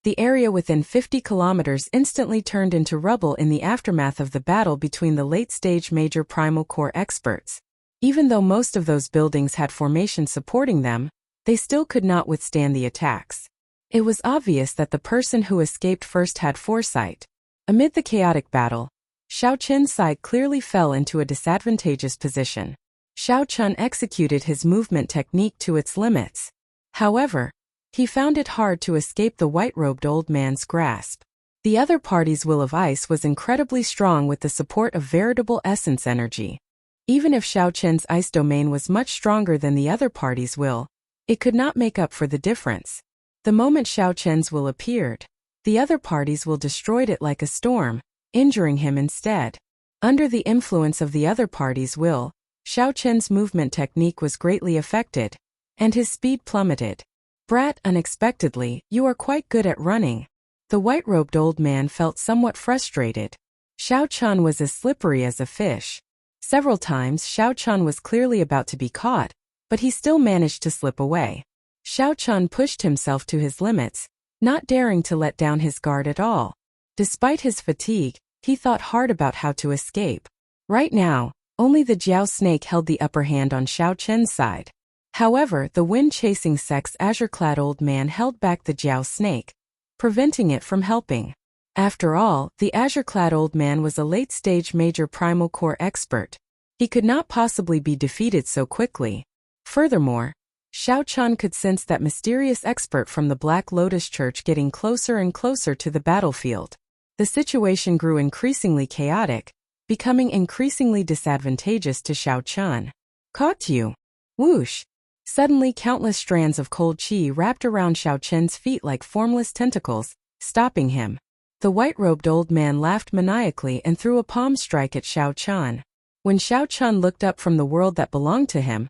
The area within 50 kilometers instantly turned into rubble in the aftermath of the battle between the late-stage major primal core experts. Even though most of those buildings had formation supporting them, they still could not withstand the attacks. It was obvious that the person who escaped first had foresight. Amid the chaotic battle, Xiao Chun's side clearly fell into a disadvantageous position. Xiao Chun executed his movement technique to its limits. However, he found it hard to escape the white-robed old man's grasp. The other party's will of ice was incredibly strong with the support of veritable essence energy. Even if Xiao Chun's ice domain was much stronger than the other party's will, it could not make up for the difference. The moment Xiao Chun's will appeared, the other party's will destroyed it like a storm, injuring him instead. Under the influence of the other party's will, Xiao Chun's movement technique was greatly affected, and his speed plummeted. "Brat, unexpectedly, you are quite good at running." The white-robed old man felt somewhat frustrated. Xiao Chun was as slippery as a fish. Several times Xiao Chun was clearly about to be caught, but he still managed to slip away. Xiao Chun pushed himself to his limits, not daring to let down his guard at all. Despite his fatigue, he thought hard about how to escape. Right now, only the Jiao snake held the upper hand on Xiao Chun's side. However, the wind-chasing sect's azure-clad old man held back the Jiao snake, preventing it from helping. After all, the azure-clad old man was a late-stage major primal core expert. He could not possibly be defeated so quickly. Furthermore, Xiao Chun could sense that mysterious expert from the Black Lotus Church getting closer and closer to the battlefield. The situation grew increasingly chaotic, becoming increasingly disadvantageous to Xiao Chun. "Caught you!" Whoosh! Suddenly countless strands of cold chi wrapped around Xiao Chun's feet like formless tentacles, stopping him. The white-robed old man laughed maniacally and threw a palm strike at Xiao Chun. When Xiao Chun looked up from the world that belonged to him,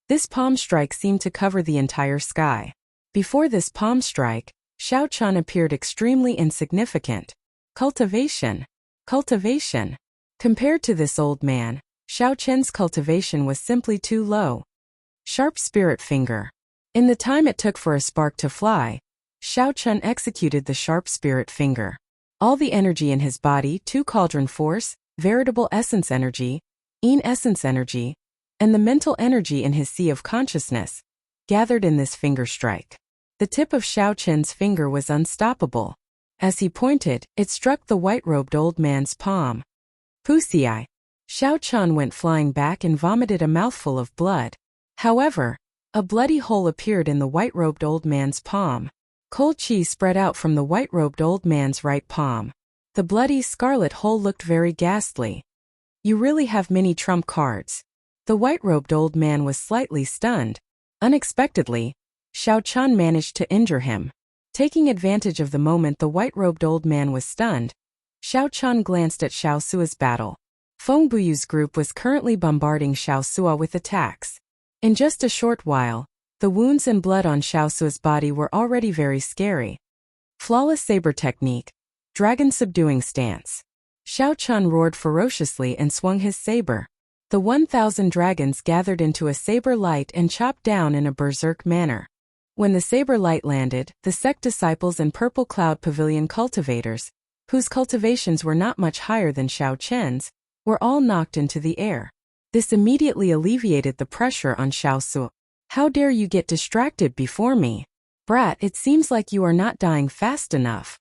this palm strike seemed to cover the entire sky. Before this palm strike, Xiao Chun appeared extremely insignificant. Cultivation. Cultivation. Compared to this old man, Xiao Chun's cultivation was simply too low. Sharp Spirit Finger. In the time it took for a spark to fly, Xiao Chun executed the Sharp Spirit Finger. All the energy in his body, 2 cauldron force, veritable essence energy, essence energy, and the mental energy in his sea of consciousness, gathered in this finger strike. The tip of Xiao Chun's finger was unstoppable. As he pointed, it struck the white-robed old man's palm. Pussy-eye. Xiao Chan went flying back and vomited a mouthful of blood. However, a bloody hole appeared in the white-robed old man's palm. Cold chi spread out from the white-robed old man's right palm. The bloody scarlet hole looked very ghastly. You really have many trump cards. The white-robed old man was slightly stunned. Unexpectedly, Xiao Chan managed to injure him. Taking advantage of the moment the white-robed old man was stunned, Xiao Chan glanced at Xiao Sua's battle. Feng Buyu's group was currently bombarding Xiao Sua with attacks. In just a short while, the wounds and blood on Xiao Sua's body were already very scary. Flawless saber technique. Dragon subduing stance. Xiao Chan roared ferociously and swung his saber. The 1,000 dragons gathered into a saber light and chopped down in a berserk manner. When the saber light landed, the sect disciples and Purple Cloud Pavilion cultivators, whose cultivations were not much higher than Xiao Chen's, were all knocked into the air. This immediately alleviated the pressure on Xiao Su. How dare you get distracted before me? Brat, it seems like you are not dying fast enough.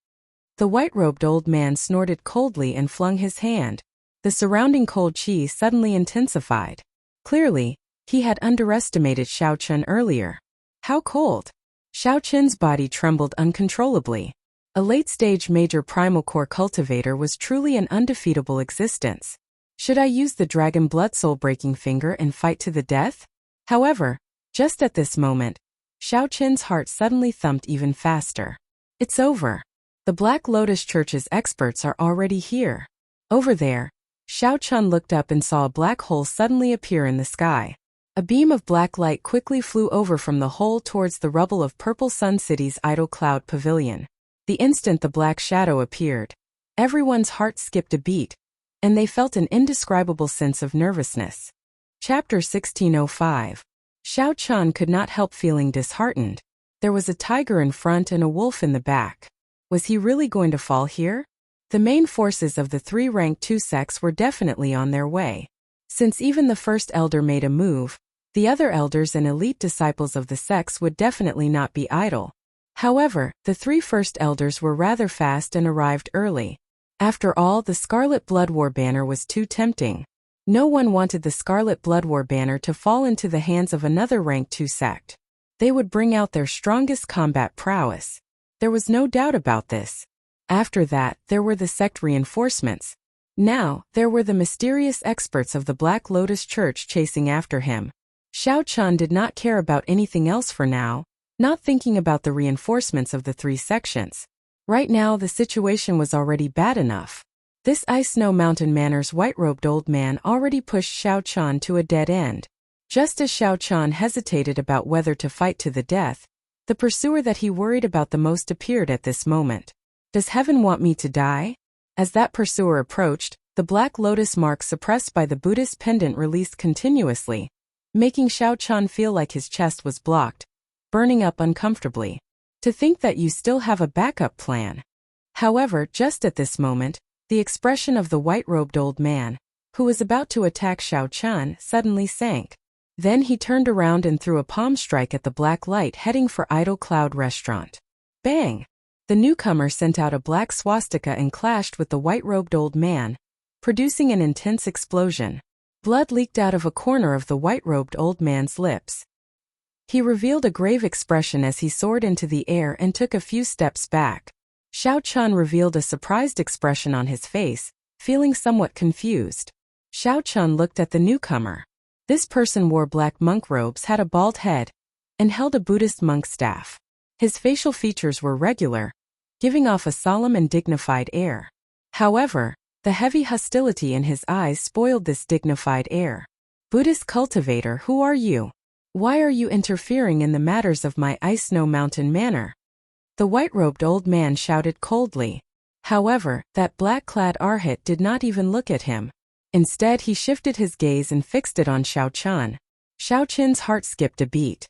The white-robed old man snorted coldly and flung his hand. The surrounding cold chi suddenly intensified. Clearly, he had underestimated Xiao Chen earlier. How cold? Xiao Chen's body trembled uncontrollably. A late-stage major primal core cultivator was truly an undefeatable existence. Should I use the dragon blood soul-breaking finger and fight to the death? However, just at this moment, Xiao Chen's heart suddenly thumped even faster. It's over. The Black Lotus Church's experts are already here. Over there, Xiao Chen looked up and saw a black hole suddenly appear in the sky. A beam of black light quickly flew over from the hole towards the rubble of Purple Sun City's Idle Cloud Pavilion. The instant the black shadow appeared, everyone's heart skipped a beat, and they felt an indescribable sense of nervousness. Chapter 1605. Xiao Chen could not help feeling disheartened. There was a tiger in front and a wolf in the back. Was he really going to fall here? The main forces of the 3 rank 2 sects were definitely on their way. Since even the first elder made a move, the other elders and elite disciples of the sects would definitely not be idle. However, the 3 first elders were rather fast and arrived early. After all, the Scarlet Blood War banner was too tempting. No one wanted the Scarlet Blood War banner to fall into the hands of another rank 2 sect. They would bring out their strongest combat prowess. There was no doubt about this. After that, there were the sect reinforcements. Now, there were the mysterious experts of the Black Lotus Church chasing after him. Xiao Chen did not care about anything else for now, not thinking about the reinforcements of the 3 sections. Right now the situation was already bad enough. This Ice Snow Mountain Manor's white-robed old man already pushed Xiao Chen to a dead end. Just as Xiao Chen hesitated about whether to fight to the death, the pursuer that he worried about the most appeared at this moment. Does heaven want me to die? As that pursuer approached, the black lotus mark suppressed by the Buddhist pendant released continuously, making Xiao Chen feel like his chest was blocked, burning up uncomfortably. To think that you still have a backup plan. However, just at this moment, the expression of the white-robed old man, who was about to attack Xiao Chen, suddenly sank. Then he turned around and threw a palm strike at the black light heading for Idle Cloud Restaurant. Bang! The newcomer sent out a black swastika and clashed with the white-robed old man, producing an intense explosion. Blood leaked out of a corner of the white-robed old man's lips. He revealed a grave expression as he soared into the air and took a few steps back. Xiao Chen revealed a surprised expression on his face, feeling somewhat confused. Xiao Chen looked at the newcomer. This person wore black monk robes, had a bald head, and held a Buddhist monk staff. His facial features were regular, giving off a solemn and dignified air. However, the heavy hostility in his eyes spoiled this dignified air. Buddhist cultivator, who are you? Why are you interfering in the matters of my Ice Snow Mountain Manor? The white-robed old man shouted coldly. However, that black-clad arhat did not even look at him. Instead, he shifted his gaze and fixed it on Xiao Chen. Xiao Chen's heart skipped a beat.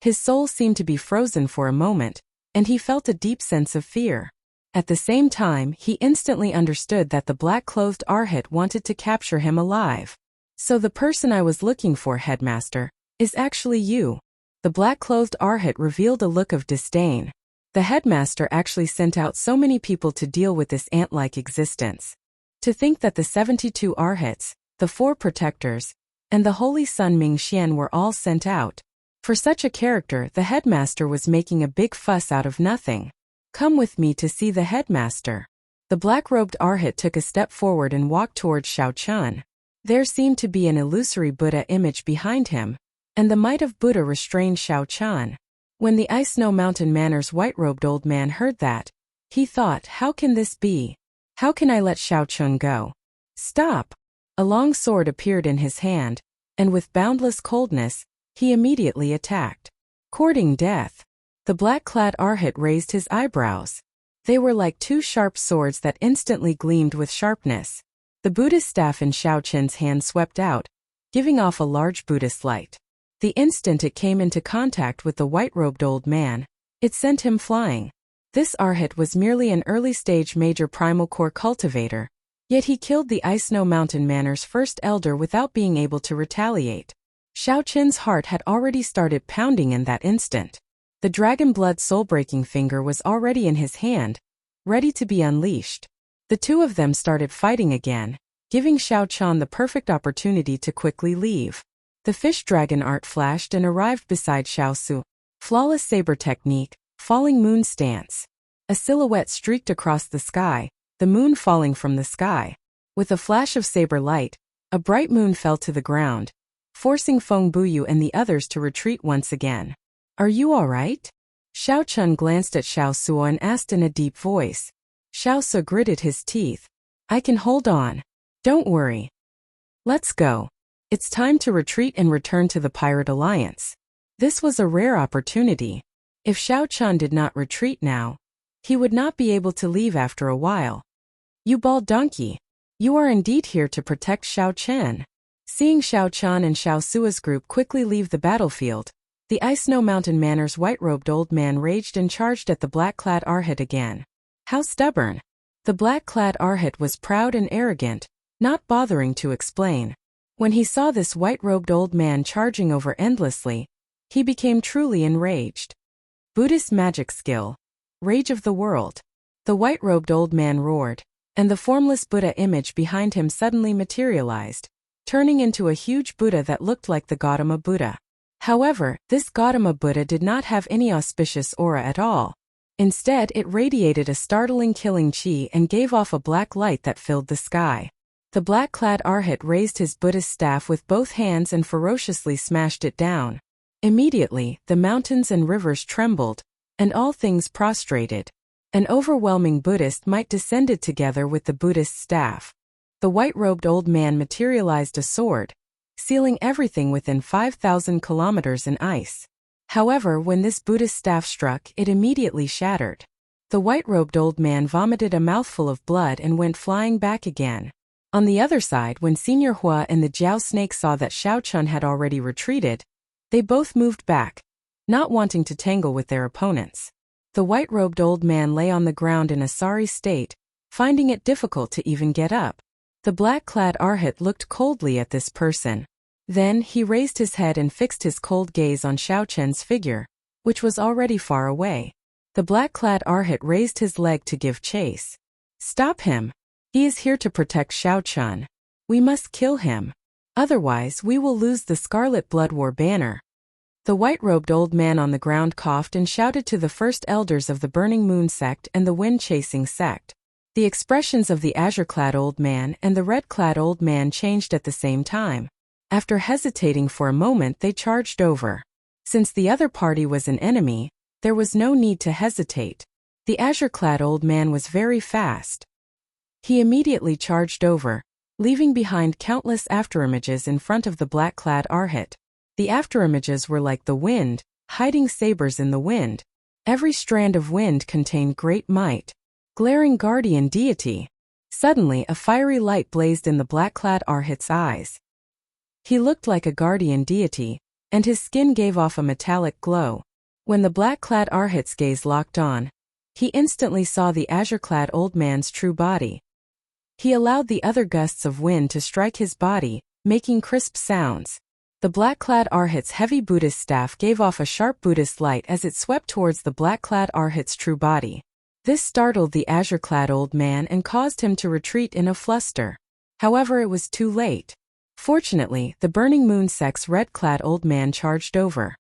His soul seemed to be frozen for a moment, and he felt a deep sense of fear. At the same time, he instantly understood that the black-clothed arhat wanted to capture him alive. So the person I was looking for, headmaster, is actually you. The black-clothed arhat revealed a look of disdain. The headmaster actually sent out so many people to deal with this ant-like existence. To think that the 72 arhats, the 4 protectors, and the Holy Sun Mingxian were all sent out. For such a character, the headmaster was making a big fuss out of nothing. Come with me to see the headmaster. The black-robed arhat took a step forward and walked towards Xiao Chun. There seemed to be an illusory Buddha image behind him, and the might of Buddha restrained Xiao Chun. When the Ice Snow Mountain Manor's white-robed old man heard that, he thought, how can this be? How can I let Xiao Chun go? Stop! A long sword appeared in his hand, and with boundless coldness, he immediately attacked. Courting death. The black-clad arhat raised his eyebrows. They were like 2 sharp swords that instantly gleamed with sharpness. The Buddhist staff in Xiao Chun's hand swept out, giving off a large Buddhist light. The instant it came into contact with the white-robed old man, it sent him flying. This arhat was merely an early-stage major primal core cultivator, yet he killed the Ice Snow Mountain Manor's first elder without being able to retaliate. Xiao Chun's heart had already started pounding in that instant. The dragon blood soul-breaking finger was already in his hand, ready to be unleashed. The two of them started fighting again, giving Xiao Chun the perfect opportunity to quickly leave. The fish dragon art flashed and arrived beside Xiao Su. Flawless saber technique, falling moon stance. A silhouette streaked across the sky, the moon falling from the sky. With a flash of saber light, a bright moon fell to the ground, forcing Feng Buyu and the others to retreat once again. Are you all right? Xiao Chun glanced at Xiao Su and asked in a deep voice. Xiao Su gritted his teeth. I can hold on. Don't worry. Let's go. It's time to retreat and return to the Pirate Alliance. This was a rare opportunity. If Xiao Chun did not retreat now, he would not be able to leave after a while. You bald donkey. You are indeed here to protect Xiao Chen. Seeing Xiao Chun and Xiao Sua's group quickly leave the battlefield, the Ice Snow Mountain Manor's white-robed old man raged and charged at the black-clad arhat again. How stubborn. The black-clad arhat was proud and arrogant, not bothering to explain. When he saw this white-robed old man charging over endlessly, he became truly enraged. Buddhist magic skill. Rage of the world. The white-robed old man roared, and the formless Buddha image behind him suddenly materialized, turning into a huge Buddha that looked like the Gautama Buddha. However, this Gautama Buddha did not have any auspicious aura at all. Instead, it radiated a startling killing chi and gave off a black light that filled the sky. The black-clad arhat raised his Buddhist staff with both hands and ferociously smashed it down. Immediately, the mountains and rivers trembled, and all things prostrated. An overwhelming Buddhist might descended together with the Buddhist staff. The white-robed old man materialized a sword, sealing everything within 5,000 kilometers in ice. However, when this Buddhist staff struck, it immediately shattered. The white-robed old man vomited a mouthful of blood and went flying back again. On the other side, when Senior Hua and the Jiao snake saw that Xiao Chun had already retreated, they both moved back, not wanting to tangle with their opponents. The white-robed old man lay on the ground in a sorry state, finding it difficult to even get up. The black-clad arhat looked coldly at this person. Then he raised his head and fixed his cold gaze on Xiao Chen's figure, which was already far away. The black-clad arhat raised his leg to give chase. Stop him! He is here to protect Xiao Chun. We must kill him. Otherwise, we will lose the Scarlet Blood War banner. The white-robed old man on the ground coughed and shouted to the first elders of the Burning Moon sect and the Wind-Chasing sect. The expressions of the azure-clad old man and the red-clad old man changed at the same time. After hesitating for a moment, they charged over. Since the other party was an enemy, there was no need to hesitate. The azure-clad old man was very fast. He immediately charged over, leaving behind countless afterimages in front of the black-clad arhat. The afterimages were like the wind, hiding sabers in the wind. Every strand of wind contained great might. Glaring guardian deity. Suddenly, a fiery light blazed in the black-clad arhat's eyes. He looked like a guardian deity, and his skin gave off a metallic glow. When the black-clad arhat's gaze locked on, he instantly saw the azure-clad old man's true body. He allowed the other gusts of wind to strike his body, making crisp sounds. The black-clad Arhat's heavy Buddhist staff gave off a sharp Buddhist light as it swept towards the black-clad Arhat's true body. This startled the azure-clad old man and caused him to retreat in a fluster. However, it was too late. Fortunately, the burning moon sect's red-clad old man charged over.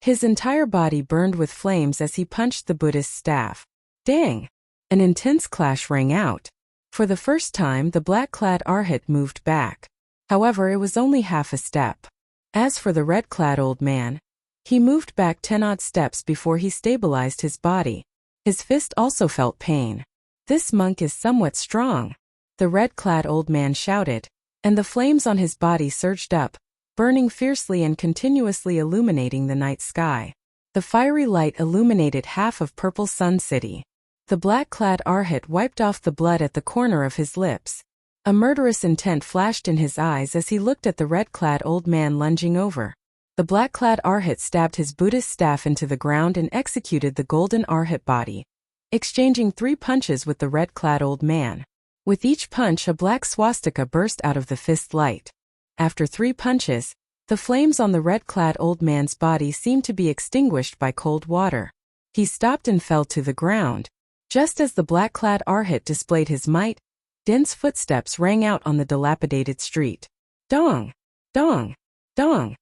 His entire body burned with flames as he punched the Buddhist staff. Dang! An intense clash rang out. For the first time, the black-clad Arhat moved back. However, it was only half a step. As for the red-clad old man, he moved back 10-odd steps before he stabilized his body. His fist also felt pain. This monk is somewhat strong, the red-clad old man shouted, and the flames on his body surged up, burning fiercely and continuously illuminating the night sky. The fiery light illuminated half of Purple Sun City. The black-clad Arhat wiped off the blood at the corner of his lips. A murderous intent flashed in his eyes as he looked at the red-clad old man lunging over. The black-clad Arhat stabbed his Buddhist staff into the ground and executed the golden Arhat body, exchanging 3 punches with the red-clad old man. With each punch, a black swastika burst out of the fist light. After 3 punches, the flames on the red-clad old man's body seemed to be extinguished by cold water. He stopped and fell to the ground. Just as the black-clad Arhat displayed his might, dense footsteps rang out on the dilapidated street. Dong! Dong! Dong!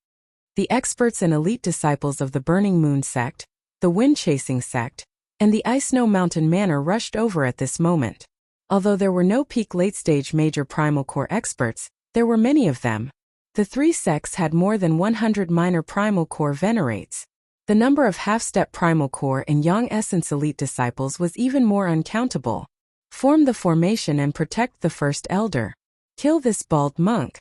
The experts and elite disciples of the Burning Moon sect, the Wind-Chasing sect, and the Ice-Snow Mountain Manor rushed over at this moment. Although there were no peak late-stage major primal core experts, there were many of them. The 3 sects had more than 100 minor primal core venerates. The number of half-step primal core and young essence elite disciples was even more uncountable. Form the formation and protect the first elder. Kill this bald monk.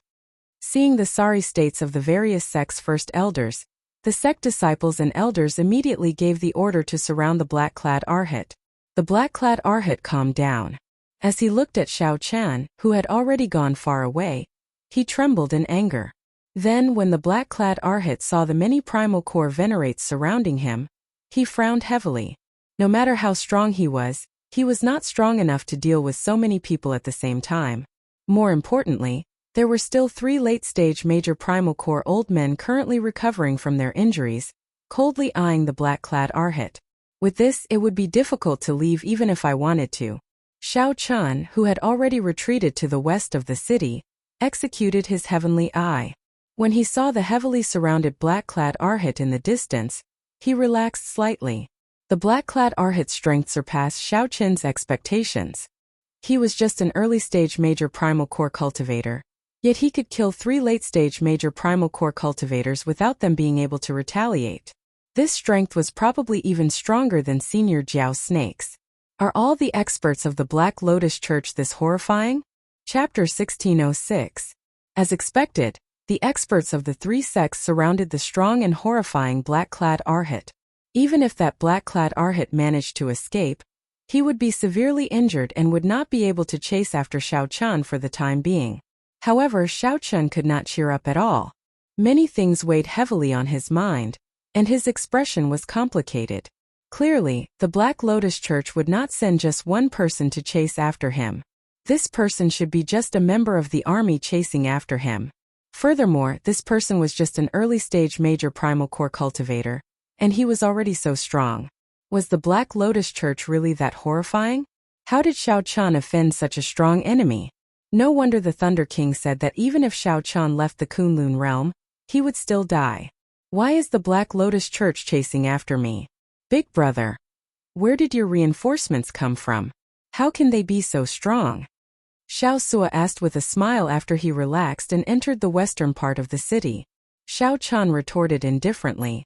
Seeing the sorry states of the various sects' first elders, the sect disciples and elders immediately gave the order to surround the black-clad Arhat. The black-clad Arhat calmed down. As he looked at Xiao Chan, who had already gone far away, he trembled in anger. Then, when the black-clad Arhat saw the many primal core venerates surrounding him, he frowned heavily. No matter how strong he was not strong enough to deal with so many people at the same time. More importantly, there were still 3 late-stage major primal core old men currently recovering from their injuries, coldly eyeing the black-clad Arhat. With this, it would be difficult to leave even if I wanted to. Xiao Chan, who had already retreated to the west of the city, executed his heavenly eye. When he saw the heavily surrounded black-clad Arhat in the distance, he relaxed slightly. The black-clad Arhat's strength surpassed Xiao Chen's expectations. He was just an early-stage major primal core cultivator, yet he could kill 3 late-stage major primal core cultivators without them being able to retaliate. This strength was probably even stronger than senior Jiao snakes. Are all the experts of the Black Lotus Church this horrifying? Chapter 1606. As expected, the experts of the 3 sects surrounded the strong and horrifying black-clad Arhat. Even if that black-clad Arhat managed to escape, he would be severely injured and would not be able to chase after Xiao Chan for the time being. However, Xiao Chan could not cheer up at all. Many things weighed heavily on his mind, and his expression was complicated. Clearly, the Black Lotus Church would not send just one person to chase after him. This person should be just a member of the army chasing after him. Furthermore, this person was just an early-stage major primal core cultivator, and he was already so strong. Was the Black Lotus Church really that horrifying? How did Xiao Chan offend such a strong enemy? No wonder the Thunder King said that even if Xiao Chan left the Kunlun realm, he would still die. Why is the Black Lotus Church chasing after me? Big brother, where did your reinforcements come from? How can they be so strong? Xiao Sua asked with a smile after he relaxed and entered the western part of the city. Xiao Chan retorted indifferently.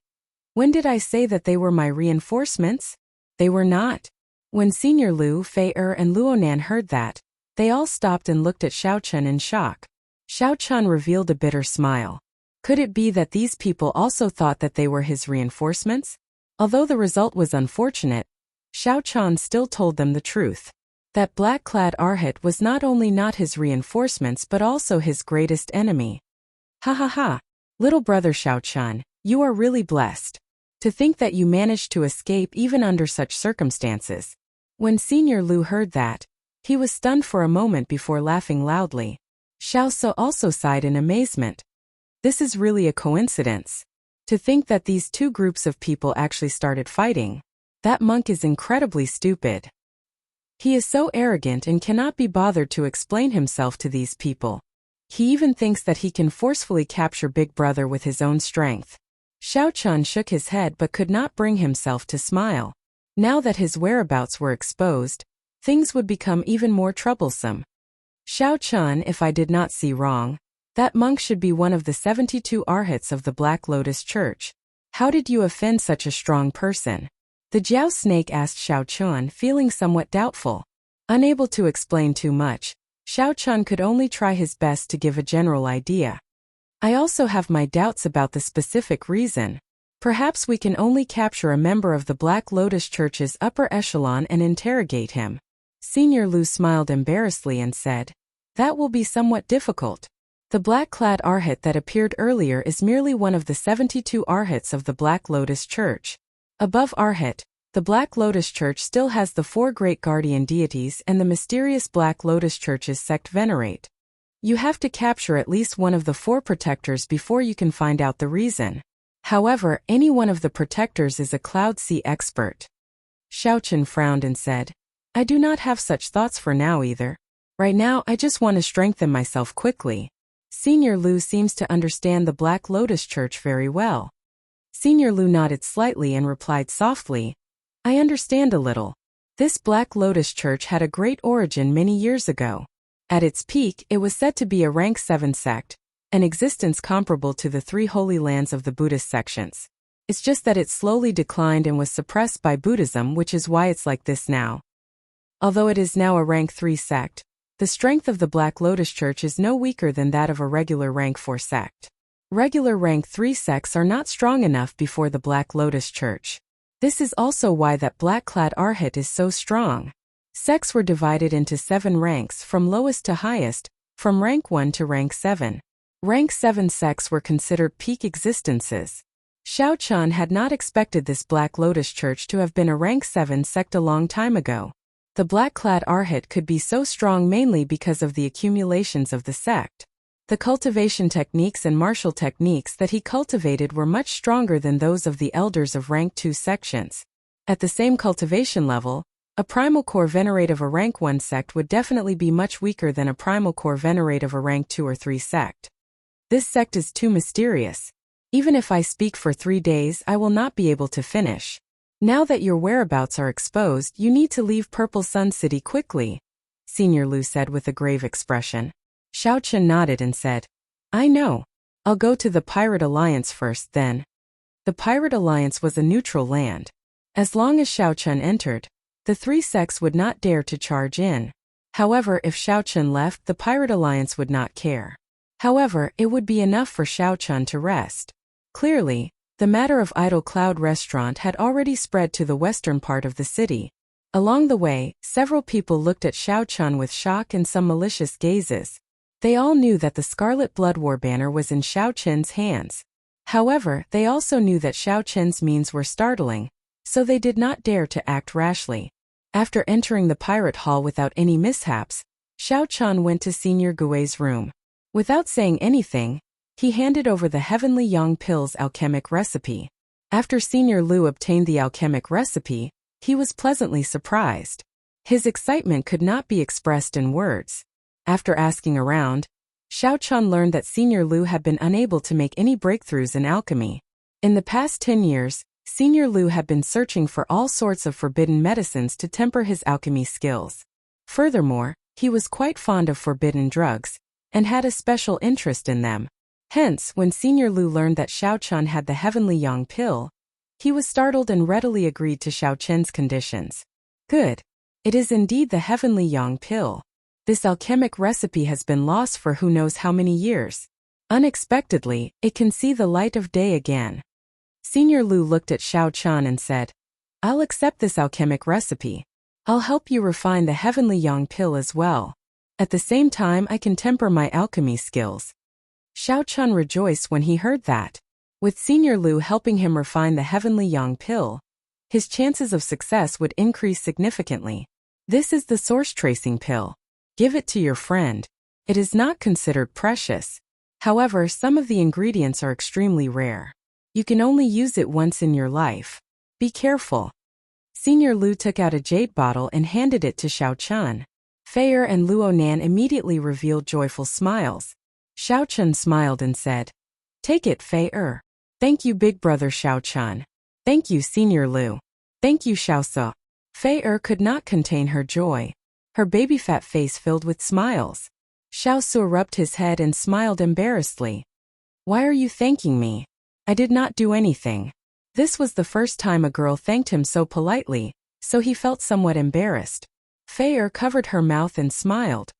When did I say that they were my reinforcements? They were not. When Senior Lu, Fei and Luonan heard that, they all stopped and looked at Xiao Chan in shock. Xiao Chan revealed a bitter smile. Could it be that these people also thought that they were his reinforcements? Although the result was unfortunate, Xiao Chan still told them the truth. That black-clad Arhat was not only not his reinforcements but also his greatest enemy. Ha ha ha! Little brother Xiao Chan, you are really blessed. To think that you managed to escape even under such circumstances. When Senior Lu heard that, he was stunned for a moment before laughing loudly. Xiao Su also sighed in amazement. This is really a coincidence. To think that these two groups of people actually started fighting. That monk is incredibly stupid. He is so arrogant and cannot be bothered to explain himself to these people. He even thinks that he can forcefully capture Big Brother with his own strength. Xiao Chun shook his head but could not bring himself to smile. Now that his whereabouts were exposed, things would become even more troublesome. Xiao Chun, if I did not see wrong, that monk should be one of the 72 arhats of the Black Lotus Church. How did you offend such a strong person? The Jiao snake asked Xiao Chun, feeling somewhat doubtful. Unable to explain too much, Xiao Chun could only try his best to give a general idea. I also have my doubts about the specific reason. Perhaps we can only capture a member of the Black Lotus Church's upper echelon and interrogate him. Senior Lu smiled embarrassedly and said, "That will be somewhat difficult. The black-clad arhat that appeared earlier is merely one of the 72 arhats of the Black Lotus Church. Above arhat, the Black Lotus Church still has the 4 great guardian deities and the mysterious Black Lotus Church's sect venerate. You have to capture at least one of the 4 protectors before you can find out the reason. However, any one of the protectors is a Cloud Sea expert." Xiao Chun frowned and said, "I do not have such thoughts for now either. Right now I just want to strengthen myself quickly." Senior Lu seems to understand the Black Lotus Church very well. Senior Lu nodded slightly and replied softly, "I understand a little. This Black Lotus Church had a great origin many years ago. At its peak, it was said to be a rank 7 sect, an existence comparable to the 3 holy lands of the Buddhist sections. It's just that it slowly declined and was suppressed by Buddhism, which is why it's like this now. Although it is now a rank 3 sect, the strength of the Black Lotus Church is no weaker than that of a regular rank 4 sect. Regular rank 3 sects are not strong enough before the Black Lotus Church. This is also why that black-clad arhat is so strong. Sects were divided into 7 ranks from lowest to highest, from rank 1 to rank 7. Rank 7 sects were considered peak existences. Xiao Chun had not expected this Black Lotus Church to have been a rank 7 sect a long time ago. The black-clad arhat could be so strong mainly because of the accumulations of the sect. The cultivation techniques and martial techniques that he cultivated were much stronger than those of the elders of rank 2 sections. At the same cultivation level, a primal core venerate of a rank 1 sect would definitely be much weaker than a primal core venerate of a rank 2 or 3 sect. This sect is too mysterious. Even if I speak for 3 days, I will not be able to finish. Now that your whereabouts are exposed, you need to leave Purple Sun City quickly," Senior Lu said with a grave expression. Xiao Chun nodded and said, "I know. I'll go to the Pirate Alliance first then." The Pirate Alliance was a neutral land. As long as Xiao Chun entered, the 3 sects would not dare to charge in. However, if Xiao Chun left, the Pirate Alliance would not care. However, it would be enough for Xiao Chun to rest. Clearly, the matter of Idle Cloud Restaurant had already spread to the western part of the city. Along the way, several people looked at Xiao Chun with shock and some malicious gazes. They all knew that the Scarlet Blood War banner was in Xiao Chun's hands. However, they also knew that Xiao Chun's means were startling, so they did not dare to act rashly. After entering the pirate hall without any mishaps, Xiao Chun went to Senior Gui's room. Without saying anything, he handed over the Heavenly Yang Pill's alchemic recipe. After Senior Lu obtained the alchemic recipe, he was pleasantly surprised. His excitement could not be expressed in words. After asking around, Xiao Chun learned that Senior Lu had been unable to make any breakthroughs in alchemy. In the past 10 years, Senior Lu had been searching for all sorts of forbidden medicines to temper his alchemy skills. Furthermore, he was quite fond of forbidden drugs, and had a special interest in them. Hence, when Senior Lu learned that Xiao Chun had the Heavenly Yang Pill, he was startled and readily agreed to Xiao Chun's conditions. Good. It is indeed the Heavenly Yang Pill. This alchemic recipe has been lost for who knows how many years. Unexpectedly, it can see the light of day again. Senior Lu looked at Xiao Chun and said, "I'll accept this alchemic recipe. I'll help you refine the Heavenly Yang Pill as well. At the same time, I can temper my alchemy skills." Xiao Chun rejoiced when he heard that. With Senior Lu helping him refine the Heavenly Yang Pill, his chances of success would increase significantly. This is the source tracing pill. Give it to your friend. It is not considered precious. However, some of the ingredients are extremely rare. You can only use it once in your life. Be careful. Senior Lu took out a jade bottle and handed it to Xiao Chun. Fei Er and Luo Nan immediately revealed joyful smiles. Xiao Chun smiled and said, "Take it, Fei Er." "Thank you, big brother Xiao Chun." "Thank you, Senior Lu." "Thank you, Xiao Se." Fei Er could not contain her joy. Her baby fat face filled with smiles. Xiao Se rubbed his head and smiled embarrassedly. "Why are you thanking me? I did not do anything." This was the first time a girl thanked him so politely, so he felt somewhat embarrassed. Fei Er covered her mouth and smiled.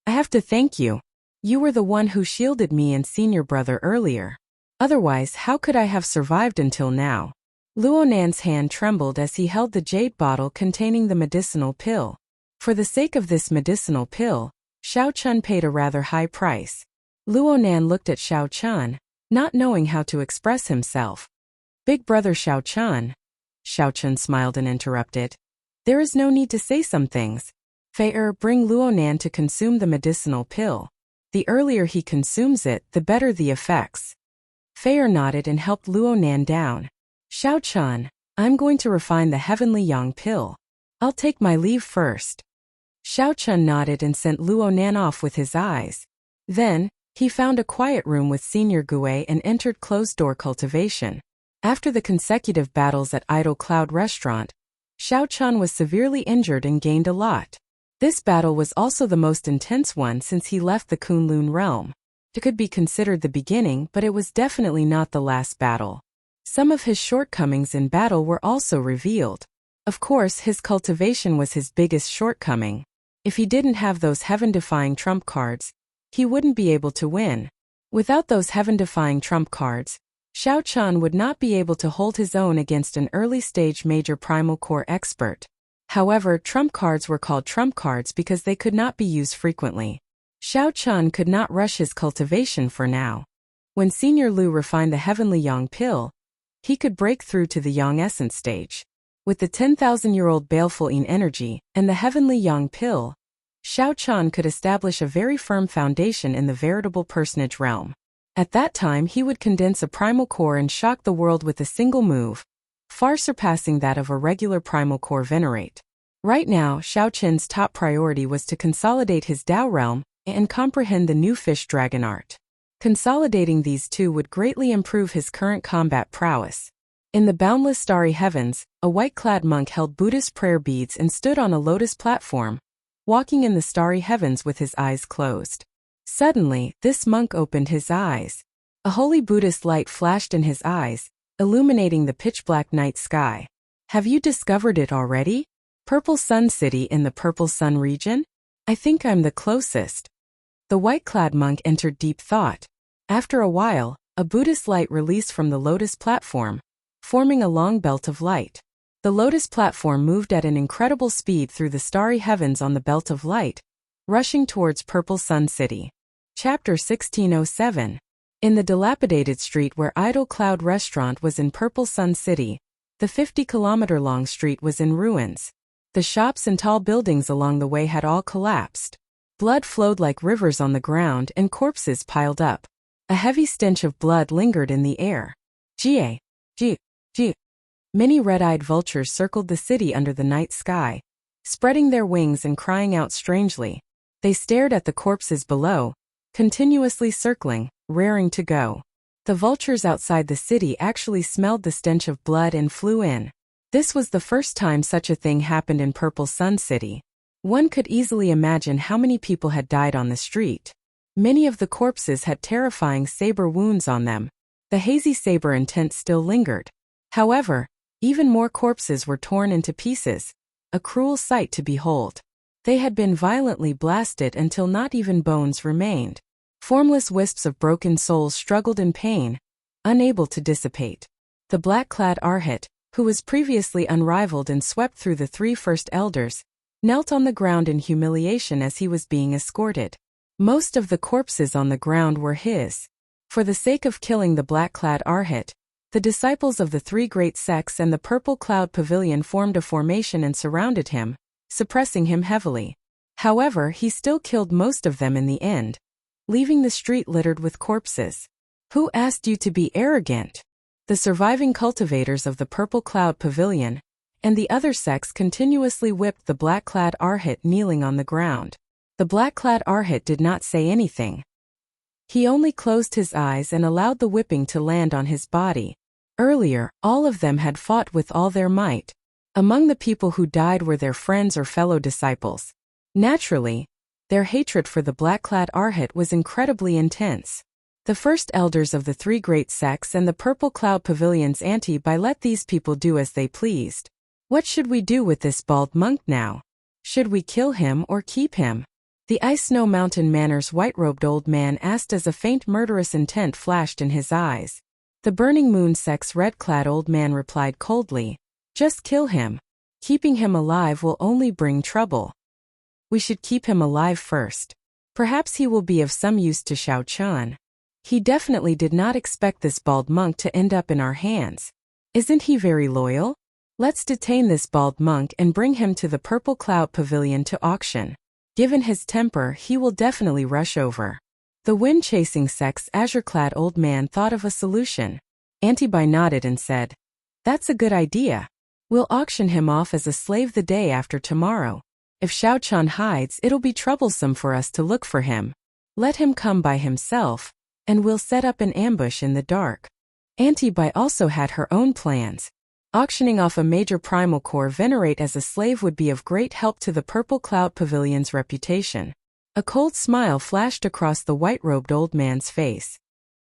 "I have to thank you. You were the one who shielded me and senior brother earlier. Otherwise, how could I have survived until now?" Luo Nan's hand trembled as he held the jade bottle containing the medicinal pill. For the sake of this medicinal pill, Xiao Chun paid a rather high price. Luo Nan looked at Xiao Chun, not knowing how to express himself. "Big brother Xiao Chun." Xiao Chun smiled and interrupted. "There is no need to say some things. Fei Er, bring Luo Nan to consume the medicinal pill. The earlier he consumes it, the better the effects." Fei Er nodded and helped Luo Nan down. "Xiao Chun, I'm going to refine the heavenly yang pill. I'll take my leave first." Xiao Chun nodded and sent Luo Nan off with his eyes. Then, he found a quiet room with Senior Gue and entered closed-door cultivation. After the consecutive battles at Idle Cloud Restaurant, Xiao Chun was severely injured and gained a lot. This battle was also the most intense one since he left the Kunlun realm. It could be considered the beginning, but it was definitely not the last battle. Some of his shortcomings in battle were also revealed. Of course, his cultivation was his biggest shortcoming. If he didn't have those heaven-defying trump cards, he wouldn't be able to win. Without those heaven-defying trump cards, Xiao Chun would not be able to hold his own against an early-stage major primal core expert. However, trump cards were called trump cards because they could not be used frequently. Xiao Chun could not rush his cultivation for now. When Senior Lu refined the heavenly yang pill, he could break through to the yang essence stage. With the 10,000-year-old baleful yin energy and the heavenly yang pill, Xiao Chun could establish a very firm foundation in the veritable personage realm. At that time he would condense a primal core and shock the world with a single move, far surpassing that of a regular primal core venerate. Right now, Xiao Chun's top priority was to consolidate his Dao realm and comprehend the new fish dragon art. Consolidating these two would greatly improve his current combat prowess. In the boundless starry heavens, a white-clad monk held Buddhist prayer beads and stood on a lotus platform, walking in the starry heavens with his eyes closed. Suddenly, this monk opened his eyes. A holy Buddhist light flashed in his eyes, illuminating the pitch-black night sky. "Have you discovered it already? Purple Sun City in the Purple Sun region? I think I'm the closest." The white-clad monk entered deep thought. After a while, a Buddhist light released from the lotus platform, forming a long belt of light. The lotus platform moved at an incredible speed through the starry heavens on the belt of light, rushing towards Purple Sun City. Chapter 1607. In the dilapidated street where Idle Cloud Restaurant was in Purple Sun City, the 50-kilometer-long street was in ruins. The shops and tall buildings along the way had all collapsed. Blood flowed like rivers on the ground and corpses piled up. A heavy stench of blood lingered in the air. Jie. Many red-eyed vultures circled the city under the night sky, spreading their wings and crying out strangely. They stared at the corpses below, continuously circling, raring to go. The vultures outside the city actually smelled the stench of blood and flew in. This was the first time such a thing happened in Purple Sun City. One could easily imagine how many people had died on the street. Many of the corpses had terrifying saber wounds on them. The hazy saber intent still lingered. However, even more corpses were torn into pieces, a cruel sight to behold. They had been violently blasted until not even bones remained. Formless wisps of broken souls struggled in pain, unable to dissipate. The black-clad Arhat, who was previously unrivaled and swept through the three first elders, knelt on the ground in humiliation as he was being escorted. Most of the corpses on the ground were his. For the sake of killing the black-clad Arhat, the disciples of the three great sects and the Purple Cloud Pavilion formed a formation and surrounded him, suppressing him heavily. However, he still killed most of them in the end. leaving the street littered with corpses. Who asked you to be arrogant? The surviving cultivators of the Purple Cloud Pavilion and the other sects continuously whipped the black-clad Arhat kneeling on the ground. The black-clad Arhat did not say anything. He only closed his eyes and allowed the whipping to land on his body. Earlier, all of them had fought with all their might. Among the people who died were their friends or fellow disciples. Naturally, their hatred for the black-clad Arhat was incredibly intense. The first elders of the three great sects and the Purple Cloud Pavilion's anti-by let these people do as they pleased. What should we do with this bald monk now? Should we kill him or keep him? The Ice Snow Mountain Manor's white-robed old man asked as a faint murderous intent flashed in his eyes. The Burning Moon sect's red-clad old man replied coldly, "Just kill him. Keeping him alive will only bring trouble. We should keep him alive first. Perhaps he will be of some use to Xiao Chan. He definitely did not expect this bald monk to end up in our hands. Isn't he very loyal? Let's detain this bald monk and bring him to the Purple Cloud Pavilion to auction. Given his temper, he will definitely rush over." The wind-chasing sect's azure-clad old man thought of a solution. Antibai nodded and said, "That's a good idea. We'll auction him off as a slave the day after tomorrow. If Xiao Chan hides, it'll be troublesome for us to look for him. Let him come by himself, and we'll set up an ambush in the dark." Antibai also had her own plans. Auctioning off a major primal core venerate as a slave would be of great help to the Purple Cloud Pavilion's reputation. A cold smile flashed across the white-robed old man's face.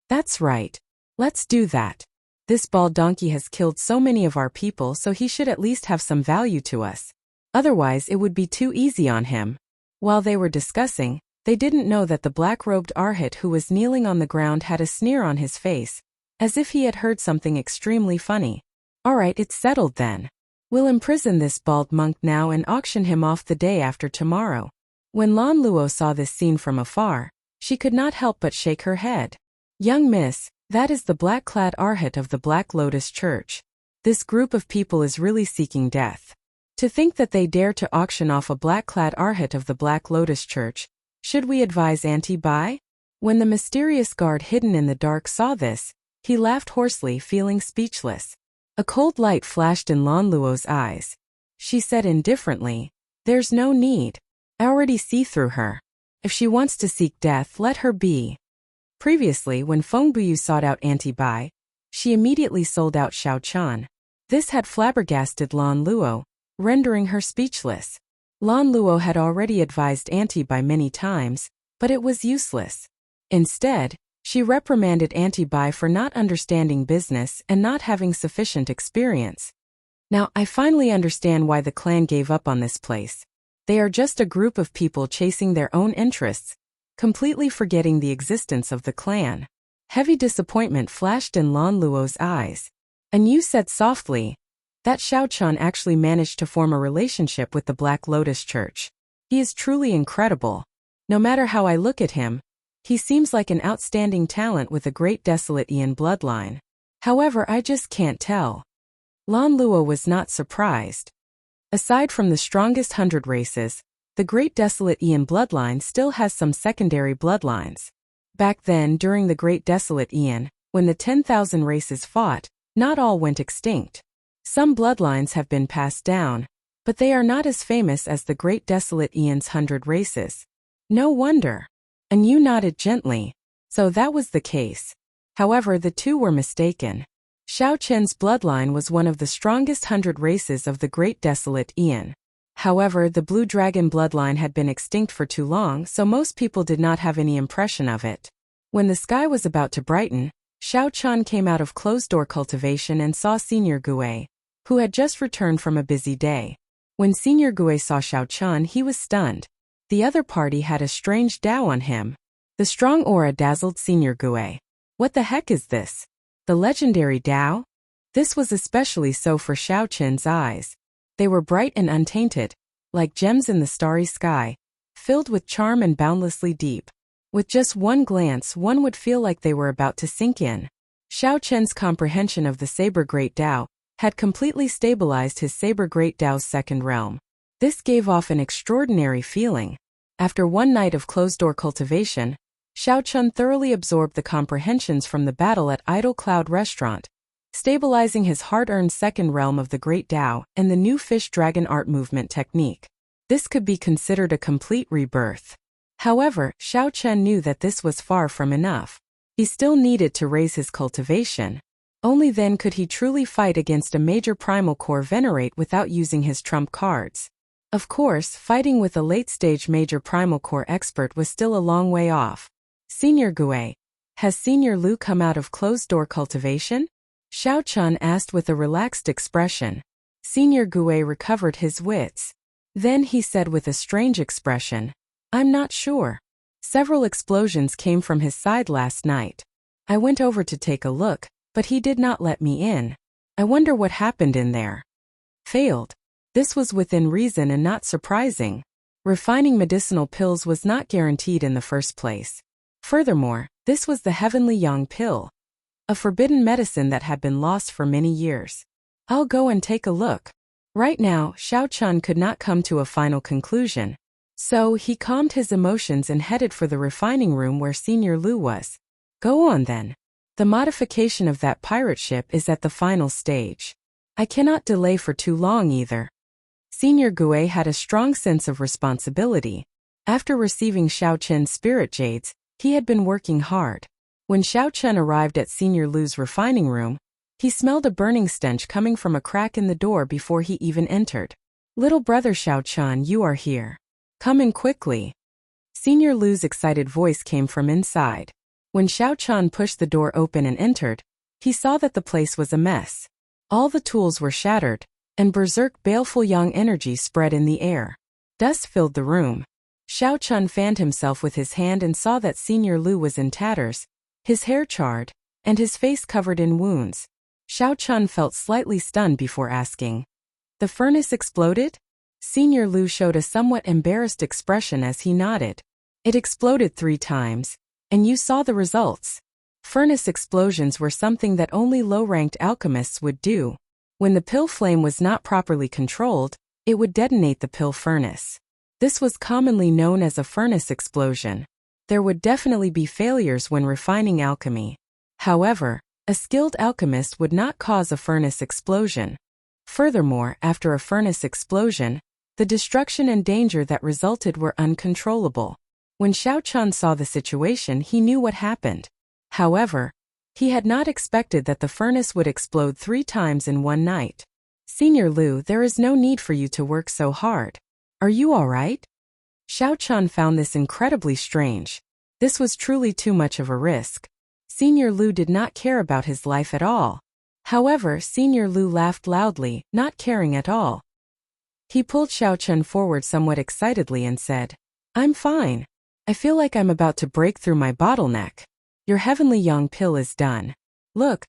"That's right. Let's do that. This bald donkey has killed so many of our people, so he should at least have some value to us. Otherwise it would be too easy on him." While they were discussing, they didn't know that the black-robed Arhat who was kneeling on the ground had a sneer on his face, as if he had heard something extremely funny. "All right, it's settled then. We'll imprison this bald monk now and auction him off the day after tomorrow." When Lan Luo saw this scene from afar, she could not help but shake her head. "Young miss, that is the black-clad Arhat of the Black Lotus Church. This group of people is really seeking death. To think that they dare to auction off a black-clad Arhat of the Black Lotus Church. Should we advise anti-buy?" When the mysterious guard hidden in the dark saw this, he laughed hoarsely, feeling speechless. A cold light flashed in Lan Luo's eyes. She said indifferently, "There's no need. I already see through her. If she wants to seek death, let her be." Previously, when Feng Buyu sought out anti-buy, she immediately sold out Xiao Chan. This had flabbergasted Lan Luo, rendering her speechless. Lan Luo had already advised anti-buy many times, but it was useless. Instead, she reprimanded anti-buy for not understanding business and not having sufficient experience. "Now, I finally understand why the clan gave up on this place. They are just a group of people chasing their own interests, completely forgetting the existence of the clan." Heavy disappointment flashed in Lan Luo's eyes. And you said softly, "That Xiao Chan actually managed to form a relationship with the Black Lotus Church. He is truly incredible. No matter how I look at him, he seems like an outstanding talent with a great Desolate Ian bloodline. However, I just can't tell." Lan Luo was not surprised. Aside from the strongest 100 races, the Great Desolate Ian bloodline still has some secondary bloodlines. Back then, during the Great Desolate Ian, when the 10,000 races fought, not all went extinct. Some bloodlines have been passed down, but they are not as famous as the Great Desolate Ian's 100 races. No wonder. And you nodded gently. So that was the case. However, the two were mistaken. Xiao Chen's bloodline was one of the strongest 100 races of the Great Desolate Ian. However, the Blue Dragon bloodline had been extinct for too long, so most people did not have any impression of it. When the sky was about to brighten, Xiao Chan came out of closed-door cultivation and saw Senior Gue, who had just returned from a busy day. When Senior Gue saw Xiao Chan, he was stunned. The other party had a strange Dao on him. The strong aura dazzled Senior Gue. "What the heck is this? The legendary Dao?" This was especially so for Xiao Chen's eyes. They were bright and untainted, like gems in the starry sky, filled with charm and boundlessly deep. With just one glance, one would feel like they were about to sink in. Xiao Chen's comprehension of the Saber Great Dao had completely stabilized his Saber Great Dao's second realm. This gave off an extraordinary feeling. After one night of closed-door cultivation, Xiao Chun thoroughly absorbed the comprehensions from the battle at Idle Cloud Restaurant, stabilizing his hard-earned second realm of the Great Tao and the new fish dragon art movement technique. This could be considered a complete rebirth. However, Xiao Chun knew that this was far from enough. He still needed to raise his cultivation. Only then could he truly fight against a major primal core venerate without using his trump cards. Of course, fighting with a late-stage major primal core expert was still a long way off. Senior Gue, has Senior Lu come out of closed-door cultivation? Xiao Chun asked with a relaxed expression. Senior Gue recovered his wits. Then he said with a strange expression, I'm not sure. Several explosions came from his side last night. I went over to take a look, but he did not let me in. I wonder what happened in there. Failed. This was within reason and not surprising. Refining medicinal pills was not guaranteed in the first place. Furthermore, this was the Heavenly Yang pill, a forbidden medicine that had been lost for many years. I'll go and take a look. Right now, Xiao Chun could not come to a final conclusion. So, he calmed his emotions and headed for the refining room where Senior Lu was. Go on then. The modification of that pirate ship is at the final stage. I cannot delay for too long either. Senior Gue had a strong sense of responsibility. After receiving Xiao Chen's spirit jades, he had been working hard. When Xiao Chen arrived at Senior Lu's refining room, he smelled a burning stench coming from a crack in the door before he even entered. Little brother Xiao Chen, you are here. Come in quickly. Senior Lu's excited voice came from inside. When Xiao Chen pushed the door open and entered, he saw that the place was a mess. All the tools were shattered, and berserk baleful yang energy spread in the air. Dust filled the room. Xiao Chun fanned himself with his hand and saw that Senior Lu was in tatters, his hair charred, and his face covered in wounds. Xiao Chun felt slightly stunned before asking, The furnace exploded? Senior Lu showed a somewhat embarrassed expression as he nodded. It exploded 3 times, and you saw the results. Furnace explosions were something that only low-ranked alchemists would do. When the pill flame was not properly controlled, it would detonate the pill furnace. This was commonly known as a furnace explosion. There would definitely be failures when refining alchemy. However, a skilled alchemist would not cause a furnace explosion. Furthermore, after a furnace explosion, the destruction and danger that resulted were uncontrollable. When Xiao Chun saw the situation, he knew what happened. However, he had not expected that the furnace would explode 3 times in one night. Senior Lu, there is no need for you to work so hard. Are you all right? Xiao Chun found this incredibly strange. This was truly too much of a risk. Senior Lu did not care about his life at all. However, Senior Lu laughed loudly, not caring at all. He pulled Xiao Chun forward somewhat excitedly and said, I'm fine. I feel like I'm about to break through my bottleneck. Your Heavenly Yang pill is done. Look.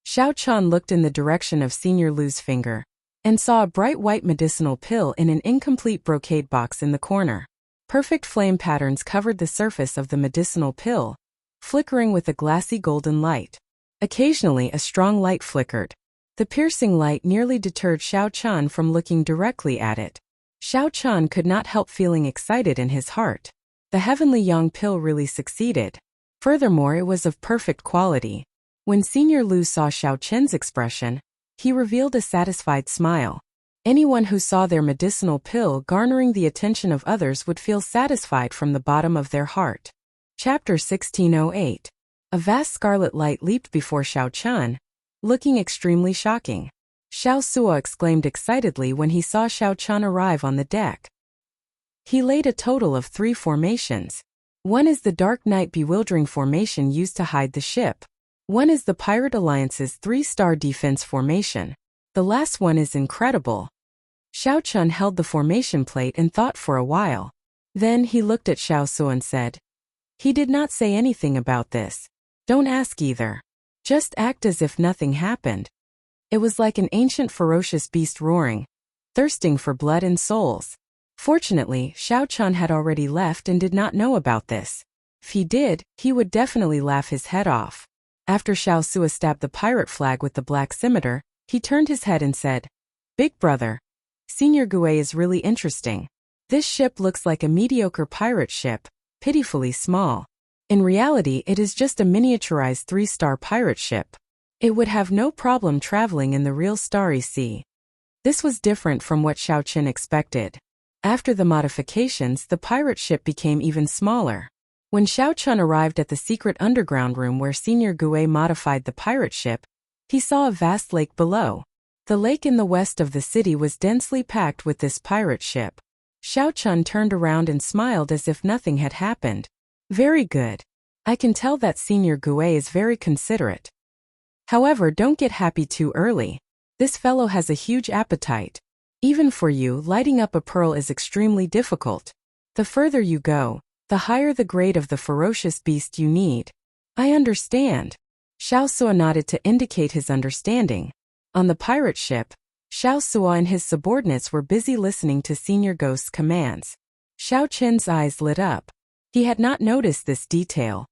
Xiao Chun looked in the direction of Senior Lu's finger, and saw a bright white medicinal pill in an incomplete brocade box in the corner. Perfect flame patterns covered the surface of the medicinal pill, flickering with a glassy golden light. Occasionally a strong light flickered. The piercing light nearly deterred Xiao Chun from looking directly at it. Xiao Chun could not help feeling excited in his heart. The Heavenly Yang pill really succeeded. Furthermore, it was of perfect quality. When Senior Lu saw Xiao Chen's expression, he revealed a satisfied smile. Anyone who saw their medicinal pill garnering the attention of others would feel satisfied from the bottom of their heart. Chapter 1608. A vast scarlet light leaped before Xiao Chun, looking extremely shocking. Xiao Suo exclaimed excitedly when he saw Xiao Chun arrive on the deck. He laid a total of 3 formations. One is the Dark Night Bewildering formation used to hide the ship. One is the Pirate Alliance's 3-star defense formation. The last one is incredible. Xiao Chun held the formation plate and thought for a while. Then he looked at Xiao Su and said, He did not say anything about this. Don't ask either. Just act as if nothing happened. It was like an ancient ferocious beast roaring, thirsting for blood and souls. Fortunately, Xiao Chun had already left and did not know about this. If he did, he would definitely laugh his head off. After Xiao Su stabbed the pirate flag with the black scimitar, he turned his head and said, Big brother, Senior Gue is really interesting. This ship looks like a mediocre pirate ship, pitifully small. In reality, it is just a miniaturized 3-star pirate ship. It would have no problem traveling in the real Starry Sea. This was different from what Xiao Qin expected. After the modifications, the pirate ship became even smaller. When Xiao Chun arrived at the secret underground room where Senior Gue modified the pirate ship, he saw a vast lake below. The lake in the west of the city was densely packed with this pirate ship. Xiao Chun turned around and smiled as if nothing had happened. Very good. I can tell that Senior Gue is very considerate. However, don't get happy too early. This fellow has a huge appetite. Even for you, lighting up a pearl is extremely difficult. The further you go, the higher the grade of the ferocious beast you need. I understand. Xiao Sua nodded to indicate his understanding. On the pirate ship, Xiao Sua and his subordinates were busy listening to Senior Ghost's commands. Xiao Qin's eyes lit up. He had not noticed this detail.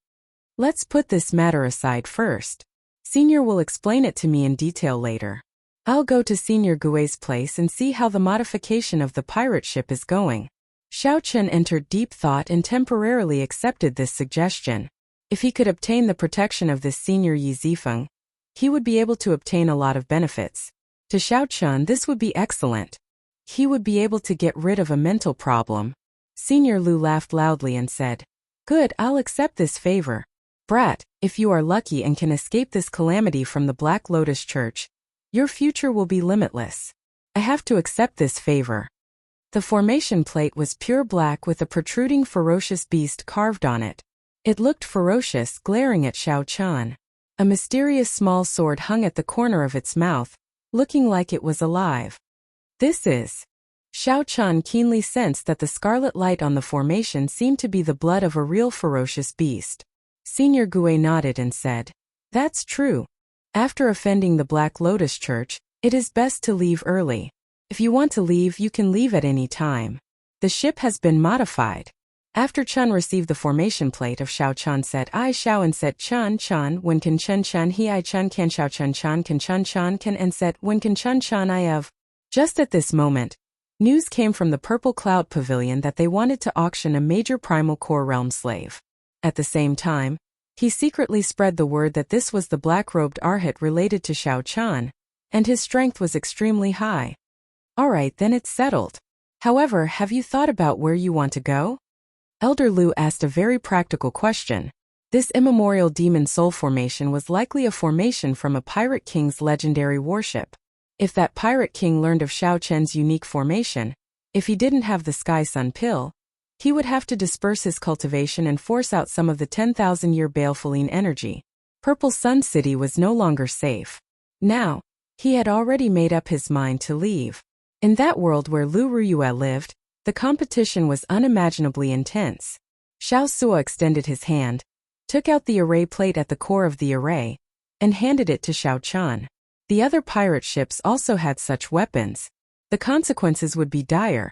Let's put this matter aside first. Senior will explain it to me in detail later. I'll go to Senior Gue's place and see how the modification of the pirate ship is going. Xiao Chen entered deep thought and temporarily accepted this suggestion. If he could obtain the protection of this Senior Yi Zifeng, he would be able to obtain a lot of benefits. To Xiao Chen, this would be excellent. He would be able to get rid of a mental problem. Senior Lu laughed loudly and said, "Good, I'll accept this favor. Brat, if you are lucky and can escape this calamity from the Black Lotus Church, your future will be limitless. I have to accept this favor." The formation plate was pure black with a protruding ferocious beast carved on it. It looked ferocious, glaring at Xiao Chen. A mysterious small sword hung at the corner of its mouth, looking like it was alive. This is... Xiao Chen keenly sensed that the scarlet light on the formation seemed to be the blood of a real ferocious beast. Senior Gue nodded and said, "That's true. After offending the Black Lotus Church, it is best to leave early. If you want to leave, you can leave at any time. The ship has been modified." After Chun received the formation plate of Xiao Chun said I Xiao and said Chun when can Chun Chun he I Chun can Xiao Chun can Chun can and said when can Chun I of. Just at this moment, news came from the Purple Cloud Pavilion that they wanted to auction a major primal core realm slave. At the same time, he secretly spread the word that this was the black-robed Arhat related to Xiao Chun, and his strength was extremely high. Alright, then it's settled. However, have you thought about where you want to go? Elder Lu asked a very practical question. This immemorial demon soul formation was likely a formation from a pirate king's legendary warship. If that pirate king learned of Xiao Chen's unique formation, if he didn't have the Sky Sun pill, he would have to disperse his cultivation and force out some of the 10,000-year baleful energy. Purple Sun City was no longer safe. Now, he had already made up his mind to leave. In that world where Lu Ruyue lived, the competition was unimaginably intense. Xiao Sua extended his hand, took out the array plate at the core of the array, and handed it to Xiao Chun. The other pirate ships also had such weapons. The consequences would be dire,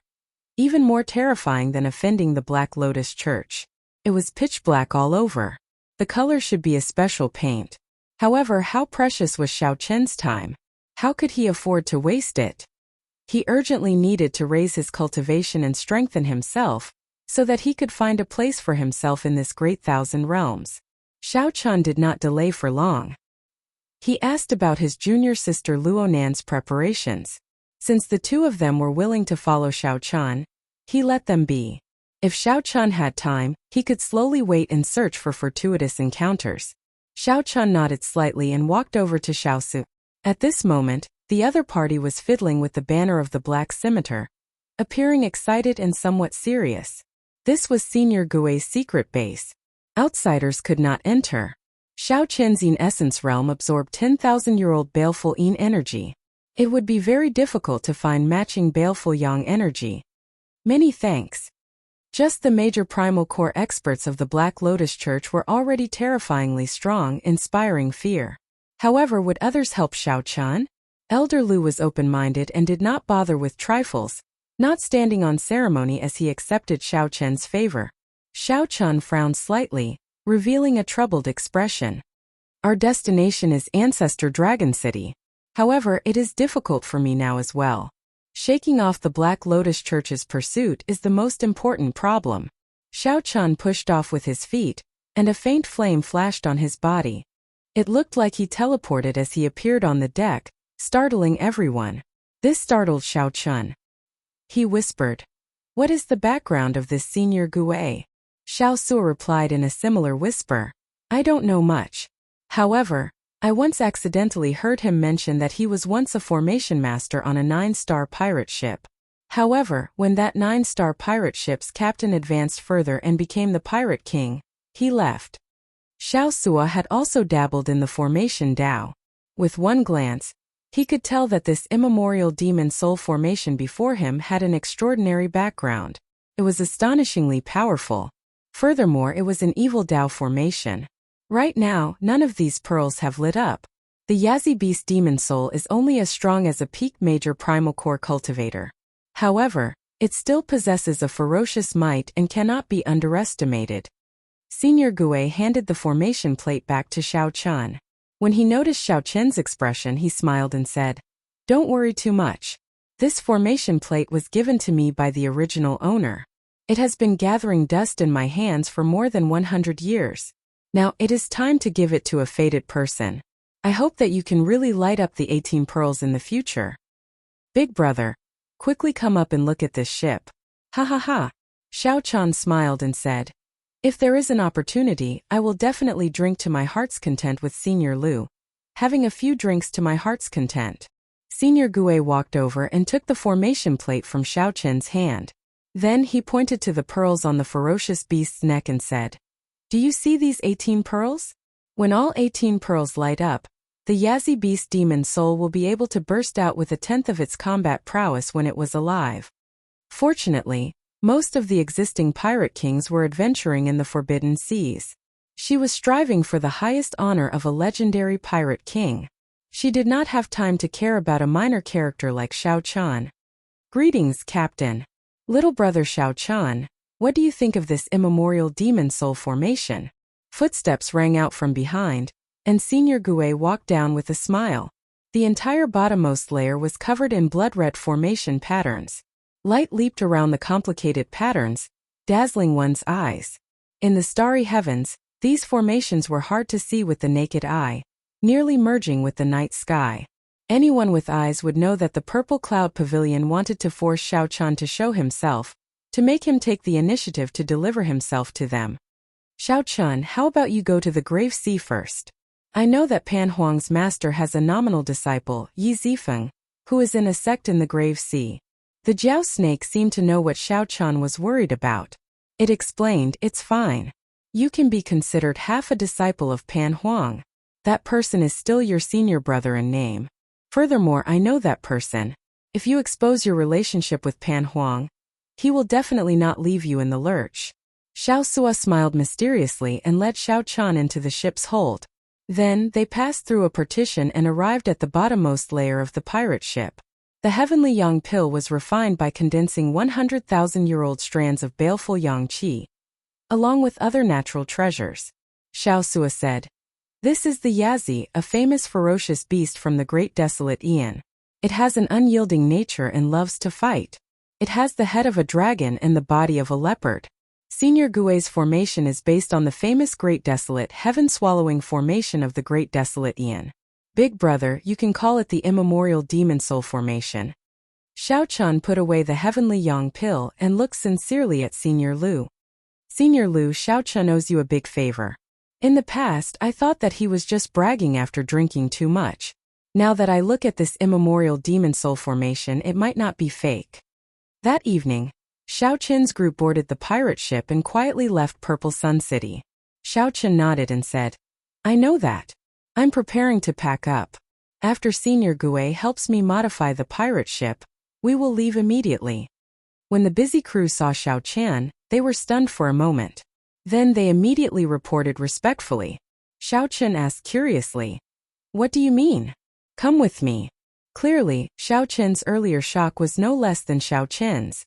even more terrifying than offending the Black Lotus Church. It was pitch black all over. The color should be a special paint. However, how precious was Xiao Chen's time? How could he afford to waste it? He urgently needed to raise his cultivation and strengthen himself, so that he could find a place for himself in this great thousand realms. Xiao Chun did not delay for long. He asked about his junior sister Luonan's preparations. Since the two of them were willing to follow Xiao Chun, he let them be. If Xiao Chun had time, he could slowly wait and search for fortuitous encounters. Xiao Chun nodded slightly and walked over to Xiao Su. At this moment, the other party was fiddling with the banner of the Black Scimitar, appearing excited and somewhat serious. This was Senior Gue's secret base. Outsiders could not enter. Xiao Chen's essence realm absorbed 10,000-year-old baleful energy. It would be very difficult to find matching baleful yang energy. Many thanks. Just the major primal core experts of the Black Lotus Church were already terrifyingly strong, inspiring fear. However, would others help Xiao Chun? Elder Lu was open-minded and did not bother with trifles, not standing on ceremony as he accepted Xiao Chen's favor. Xiao Chun frowned slightly, revealing a troubled expression. Our destination is Ancestor Dragon City. However, it is difficult for me now as well. Shaking off the Black Lotus Church's pursuit is the most important problem. Xiao Chun pushed off with his feet, and a faint flame flashed on his body. It looked like he teleported as he appeared on the deck, startling everyone. This startled Xiao Chun. He whispered, "What is the background of this Senior Gue?" Xiao Sua replied in a similar whisper, "I don't know much. However, I once accidentally heard him mention that he was once a formation master on a 9-star pirate ship. However, when that 9-star pirate ship's captain advanced further and became the Pirate King, he left." Xiao Sua had also dabbled in the formation Dao. With one glance, he could tell that this immemorial demon soul formation before him had an extraordinary background. It was astonishingly powerful. Furthermore, it was an evil Dao formation. Right now, none of these pearls have lit up. The Yazi Beast Demon Soul is only as strong as a peak major primal core cultivator. However, it still possesses a ferocious might and cannot be underestimated. Senior Gue handed the formation plate back to Xiao Chun. When he noticed Xiao Chen's expression, he smiled and said, "Don't worry too much. This formation plate was given to me by the original owner. It has been gathering dust in my hands for more than 100 years. Now it is time to give it to a fated person. I hope that you can really light up the 18 pearls in the future. Big brother, quickly come up and look at this ship." "Ha ha ha." Xiao Chun smiled and said, "If there is an opportunity, I will definitely drink to my heart's content with Senior Lu. Having a few drinks to my heart's content." Senior Gue walked over and took the formation plate from Xiao Chen's hand. Then he pointed to the pearls on the ferocious beast's neck and said, "Do you see these 18 pearls? When all 18 pearls light up, the Yazi Beast Demon Soul will be able to burst out with 1/10 of its combat prowess when it was alive." Fortunately, most of the existing pirate kings were adventuring in the forbidden seas. She was striving for the highest honor of a legendary pirate king. She did not have time to care about a minor character like Xiao Chun. "Greetings, Captain. Little brother Xiao Chun, what do you think of this immemorial demon soul formation?" Footsteps rang out from behind, and Senior Gue walked down with a smile. The entire bottommost layer was covered in blood-red formation patterns. Light leaped around the complicated patterns, dazzling one's eyes. In the starry heavens, these formations were hard to see with the naked eye, nearly merging with the night sky. Anyone with eyes would know that the Purple Cloud Pavilion wanted to force Xiao Chun to show himself, to make him take the initiative to deliver himself to them. "Xiao Chun, how about you go to the Grave Sea first? I know that Pan Huang's master has a nominal disciple, Yi Zifeng, who is in a sect in the Grave Sea." The Jiao snake seemed to know what Xiao Chun was worried about. It explained, "It's fine. You can be considered half a disciple of Pan Huang. That person is still your senior brother in name. Furthermore, I know that person. If you expose your relationship with Pan Huang, he will definitely not leave you in the lurch." Xiao Sua smiled mysteriously and led Xiao Chun into the ship's hold. Then, they passed through a partition and arrived at the bottommost layer of the pirate ship. The heavenly yang pill was refined by condensing 100,000-year-old strands of baleful yang qi, along with other natural treasures. Xiao Sua said, "This is the Yazi, a famous ferocious beast from the Great Desolate Aeon. It has an unyielding nature and loves to fight. It has the head of a dragon and the body of a leopard." Senior Gue's formation is based on the famous Great Desolate Heaven-swallowing formation of the Great Desolate Aeon. "Big brother, you can call it the immemorial demon soul formation." Xiao Chun put away the heavenly yang pill and looked sincerely at Senior Lu. "Senior Lu, Xiao Chun owes you a big favor. In the past, I thought that he was just bragging after drinking too much. Now that I look at this immemorial demon soul formation, it might not be fake." That evening, Xiao Chen's group boarded the pirate ship and quietly left Purple Sun City. Xiao Chen nodded and said, "I know that. I'm preparing to pack up. After Senior Gue helps me modify the pirate ship, we will leave immediately." When the busy crew saw Xiao Chen, they were stunned for a moment. Then they immediately reported respectfully. Xiao Chen asked curiously, "What do you mean? Come with me." Clearly, Xiao Chen's earlier shock was no less than Xiao Chen's.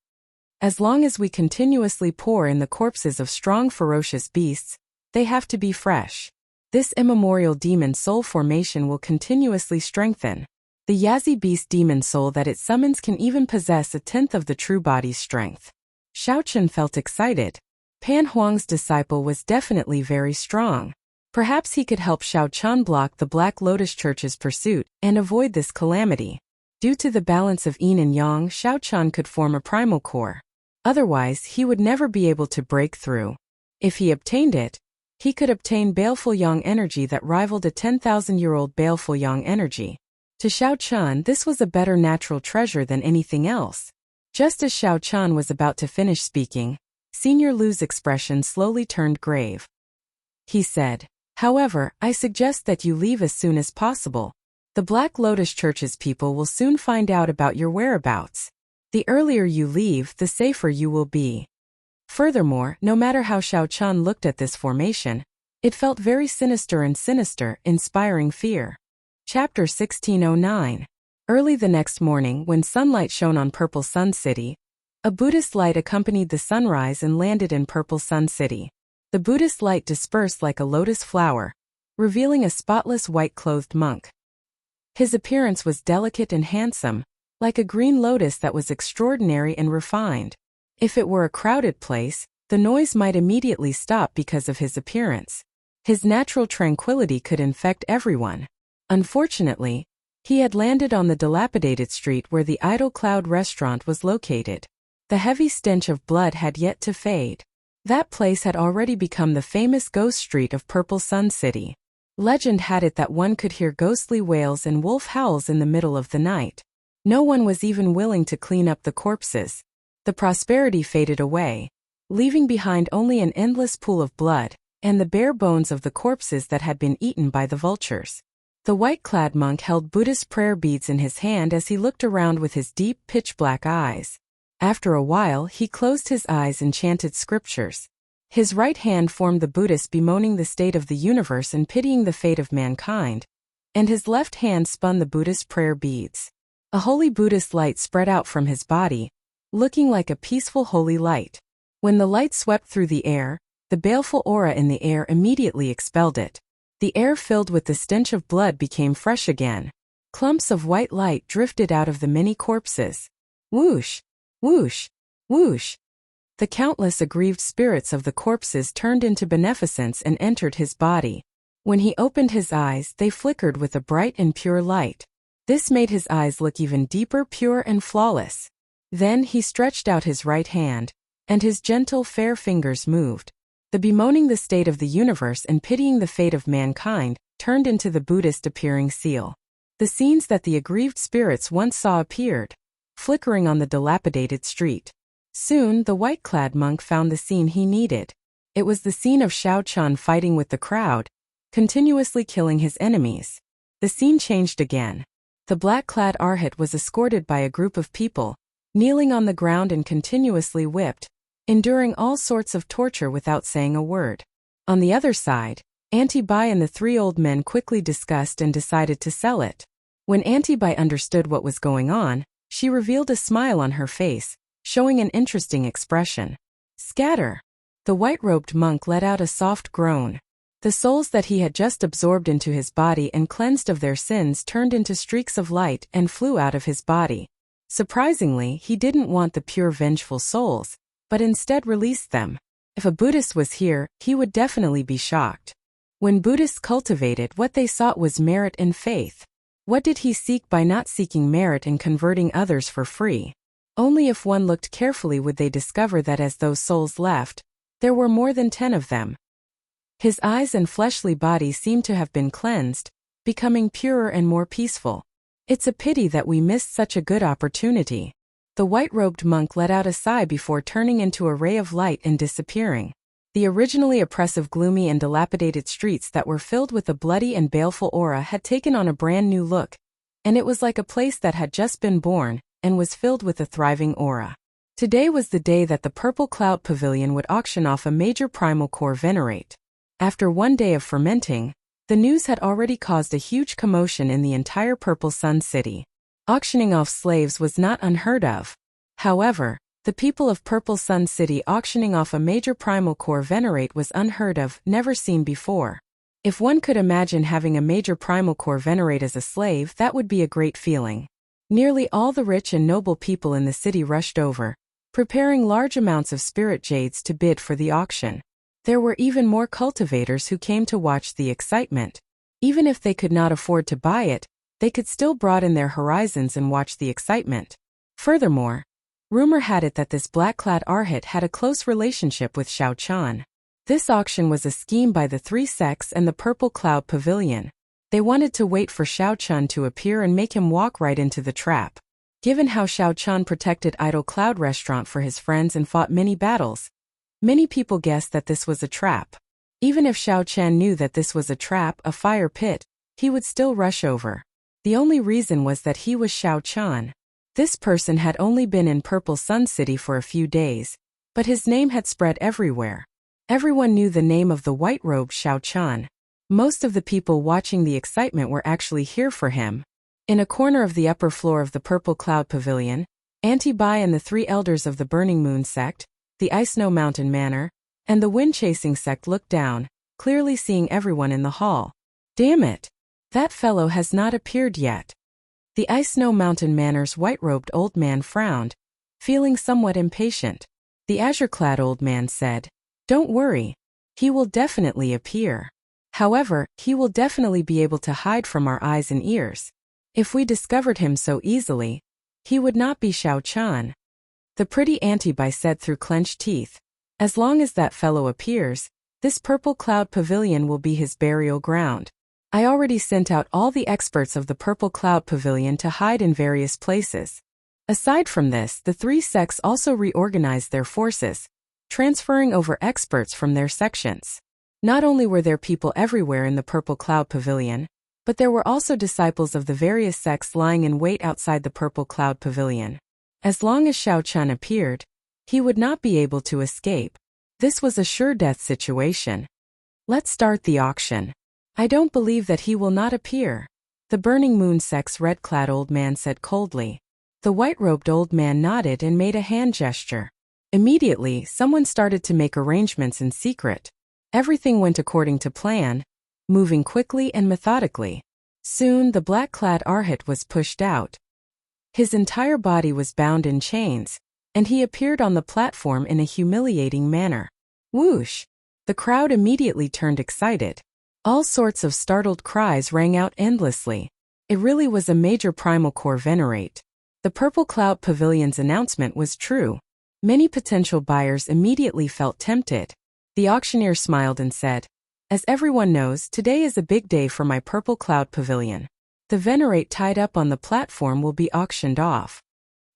As long as we continuously pour in the corpses of strong ferocious beasts, they have to be fresh. This immemorial demon soul formation will continuously strengthen. The Yazi beast demon soul that it summons can even possess 1/10 of the true body's strength. Xiao Chen felt excited. Pan Huang's disciple was definitely very strong. Perhaps he could help Xiao Chan block the Black Lotus Church's pursuit and avoid this calamity. Due to the balance of yin and yang, Xiao Chan could form a primal core. Otherwise, he would never be able to break through. If he obtained it, he could obtain baleful yang energy that rivaled a 10,000-year-old baleful yang energy. To Xiao Chan, this was a better natural treasure than anything else. Just as Xiao Chan was about to finish speaking, Senior Lu's expression slowly turned grave. He said, "However, I suggest that you leave as soon as possible. The Black Lotus Church's people will soon find out about your whereabouts. The earlier you leave, the safer you will be." Furthermore, no matter how Xiao Chan looked at this formation, it felt very sinister and sinister, inspiring fear. Chapter 1609. Early the next morning, when sunlight shone on Purple Sun City, a Buddhist light accompanied the sunrise and landed in Purple Sun City. The Buddhist light dispersed like a lotus flower, revealing a spotless white-clothed monk. His appearance was delicate and handsome, like a green lotus that was extraordinary and refined. If it were a crowded place, the noise might immediately stop because of his appearance. His natural tranquility could infect everyone. Unfortunately, he had landed on the dilapidated street where the Idle Cloud restaurant was located. The heavy stench of blood had yet to fade. That place had already become the famous ghost street of Purple Sun City. Legend had it that one could hear ghostly wails and wolf howls in the middle of the night. No one was even willing to clean up the corpses. The prosperity faded away, leaving behind only an endless pool of blood and the bare bones of the corpses that had been eaten by the vultures. The white-clad monk held Buddhist prayer beads in his hand as he looked around with his deep, pitch-black eyes. After a while, he closed his eyes and chanted scriptures. His right hand formed the Buddhist bemoaning the state of the universe and pitying the fate of mankind, and his left hand spun the Buddhist prayer beads. A holy Buddhist light spread out from his body, looking like a peaceful holy light. When the light swept through the air, the baleful aura in the air immediately expelled it. The air filled with the stench of blood became fresh again. Clumps of white light drifted out of the many corpses. Whoosh! Whoosh! Whoosh! The countless aggrieved spirits of the corpses turned into beneficence and entered his body. When he opened his eyes, they flickered with a bright and pure light. This made his eyes look even deeper, pure and flawless. Then he stretched out his right hand, and his gentle, fair fingers moved. The bemoaning the state of the universe and pitying the fate of mankind turned into the Buddhist appearing seal. The scenes that the aggrieved spirits once saw appeared, flickering on the dilapidated street. Soon, the white-clad monk found the scene he needed. It was the scene of Xiao Chan fighting with the crowd, continuously killing his enemies. The scene changed again. The black-clad arhat was escorted by a group of people, kneeling on the ground and continuously whipped, enduring all sorts of torture without saying a word. On the other side, Auntie Bai and the three old men quickly discussed and decided to sell it. When Auntie Bai understood what was going on, she revealed a smile on her face, showing an interesting expression. Scatter! The white-robed monk let out a soft groan. The souls that he had just absorbed into his body and cleansed of their sins turned into streaks of light and flew out of his body. Surprisingly, he didn't want the pure vengeful souls, but instead released them. If a Buddhist was here, he would definitely be shocked. When Buddhists cultivated, what they sought was merit and faith. What did he seek by not seeking merit and converting others for free? Only if one looked carefully would they discover that as those souls left, there were more than 10 of them. His eyes and fleshly body seemed to have been cleansed, becoming purer and more peaceful. It's a pity that we missed such a good opportunity. The white-robed monk let out a sigh before turning into a ray of light and disappearing. The originally oppressive, gloomy and dilapidated streets that were filled with a bloody and baleful aura had taken on a brand new look, and it was like a place that had just been born and was filled with a thriving aura. Today was the day that the Purple Cloud Pavilion would auction off a major primal core venerate. After one day of fermenting, the news had already caused a huge commotion in the entire Purple Sun City. Auctioning off slaves was not unheard of. However, the people of Purple Sun City auctioning off a major primal core venerate was unheard of, never seen before. If one could imagine having a major primal core venerate as a slave, that would be a great feeling. Nearly all the rich and noble people in the city rushed over, preparing large amounts of spirit jades to bid for the auction. There were even more cultivators who came to watch the excitement. Even if they could not afford to buy it, they could still broaden their horizons and watch the excitement. Furthermore, rumor had it that this black-clad arhat had a close relationship with Xiao Chan. This auction was a scheme by the three sects and the Purple Cloud Pavilion. They wanted to wait for Xiao Chan to appear and make him walk right into the trap. Given how Xiao Chan protected Idle Cloud Restaurant for his friends and fought many battles, many people guessed that this was a trap. Even if Xiao Chan knew that this was a trap, a fire pit, he would still rush over. The only reason was that he was Xiao Chan. This person had only been in Purple Sun City for a few days, but his name had spread everywhere. Everyone knew the name of the white-robed Xiao Chan. Most of the people watching the excitement were actually here for him. In a corner of the upper floor of the Purple Cloud Pavilion, Auntie Bai and the three elders of the Burning Moon sect, the Ice Snow Mountain Manor, and the Wind Chasing sect looked down, clearly seeing everyone in the hall. Damn it! That fellow has not appeared yet. The Ice Snow Mountain Manor's white-robed old man frowned, feeling somewhat impatient. The azure-clad old man said, "Don't worry. He will definitely appear. However, he will definitely be able to hide from our eyes and ears. If we discovered him so easily, he would not be Xiao Chan." The pretty Auntie Bai said through clenched teeth, "As long as that fellow appears, this Purple Cloud Pavilion will be his burial ground. I already sent out all the experts of the Purple Cloud Pavilion to hide in various places." Aside from this, the three sects also reorganized their forces, transferring over experts from their sections. Not only were there people everywhere in the Purple Cloud Pavilion, but there were also disciples of the various sects lying in wait outside the Purple Cloud Pavilion. As long as Xiao Chan appeared, he would not be able to escape. This was a sure death situation. "Let's start the auction. I don't believe that he will not appear," the Burning Moon sect's red-clad old man said coldly. The white-robed old man nodded and made a hand gesture. Immediately, someone started to make arrangements in secret. Everything went according to plan, moving quickly and methodically. Soon, the black-clad arhat was pushed out. His entire body was bound in chains, and he appeared on the platform in a humiliating manner. Whoosh! The crowd immediately turned excited. All sorts of startled cries rang out endlessly. It really was a major primal core venerate. The Purple Cloud Pavilion's announcement was true. Many potential buyers immediately felt tempted. The auctioneer smiled and said, "As everyone knows, today is a big day for my Purple Cloud Pavilion. The venerate tied up on the platform will be auctioned off.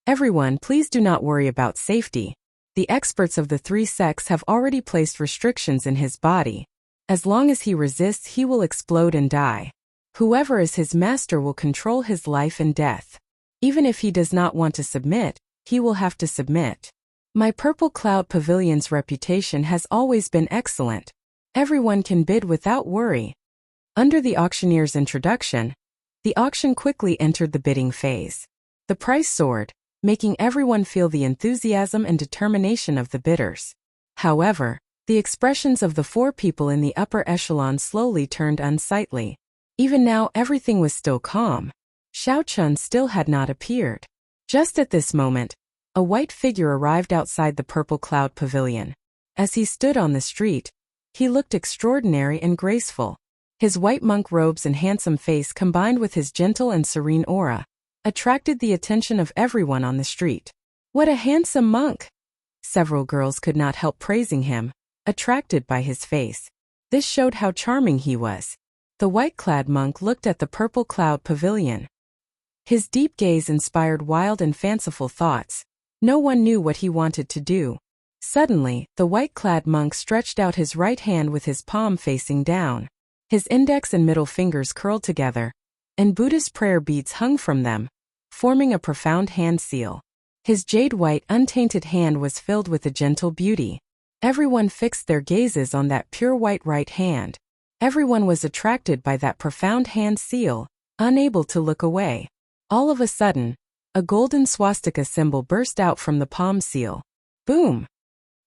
Everyone, please do not worry about safety. The experts of the three sects have already placed restrictions in his body. As long as he resists, he will explode and die. Whoever is his master will control his life and death. Even if he does not want to submit, he will have to submit. My Purple Cloud Pavilion's reputation has always been excellent. Everyone can bid without worry." Under the auctioneer's introduction, the auction quickly entered the bidding phase. The price soared, making everyone feel the enthusiasm and determination of the bidders. However, the expressions of the four people in the upper echelon slowly turned unsightly. Even now, everything was still calm. Xiao Chan still had not appeared. Just at this moment, a white figure arrived outside the Purple Cloud Pavilion. As he stood on the street, he looked extraordinary and graceful. His white monk robes and handsome face combined with his gentle and serene aura, attracted the attention of everyone on the street. "What a handsome monk!" Several girls could not help praising him, attracted by his face. This showed how charming he was. The white-clad monk looked at the Purple Cloud Pavilion. His deep gaze inspired wild and fanciful thoughts. No one knew what he wanted to do. Suddenly, the white-clad monk stretched out his right hand with his palm facing down. His index and middle fingers curled together, and Buddhist prayer beads hung from them, forming a profound hand seal. His jade-white, untainted hand was filled with a gentle beauty. Everyone fixed their gazes on that pure white right hand. Everyone was attracted by that profound hand seal, unable to look away. All of a sudden, a golden swastika symbol burst out from the palm seal. Boom!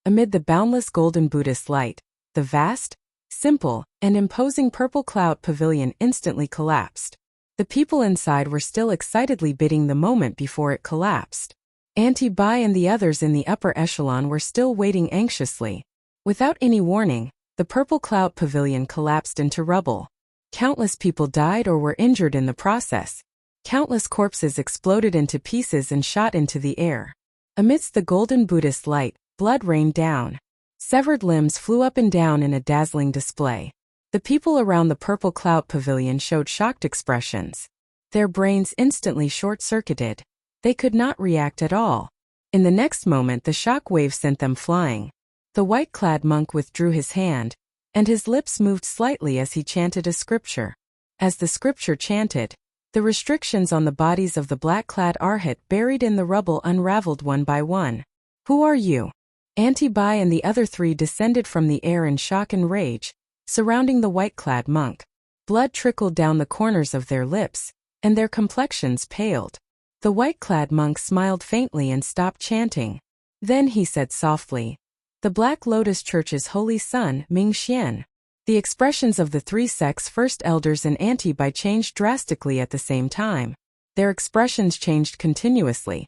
Amid the boundless golden Buddhist light, the vast, simple, and imposing Purple Cloud Pavilion instantly collapsed. The people inside were still excitedly bidding the moment before it collapsed. Auntie Bai and the others in the upper echelon were still waiting anxiously. Without any warning, the purple cloud pavilion collapsed into rubble. Countless people died or were injured in the process. Countless corpses exploded into pieces and shot into the air. Amidst the golden Buddhist light, blood rained down. Severed limbs flew up and down in a dazzling display. The people around the purple cloud pavilion showed shocked expressions. Their brains instantly short-circuited. They could not react at all. In the next moment the shock wave sent them flying. The white-clad monk withdrew his hand, and his lips moved slightly as he chanted a scripture. As the scripture chanted, the restrictions on the bodies of the black-clad arhat buried in the rubble unraveled one by one. "Who are you?" Auntie Bai and the other three descended from the air in shock and rage, surrounding the white-clad monk. Blood trickled down the corners of their lips, and their complexions paled. The white-clad monk smiled faintly and stopped chanting. Then he said softly, "The Black Lotus Church's holy son, Ming Xian." The expressions of the three sects' first elders and Auntie Bai changed drastically at the same time. Their expressions changed continuously.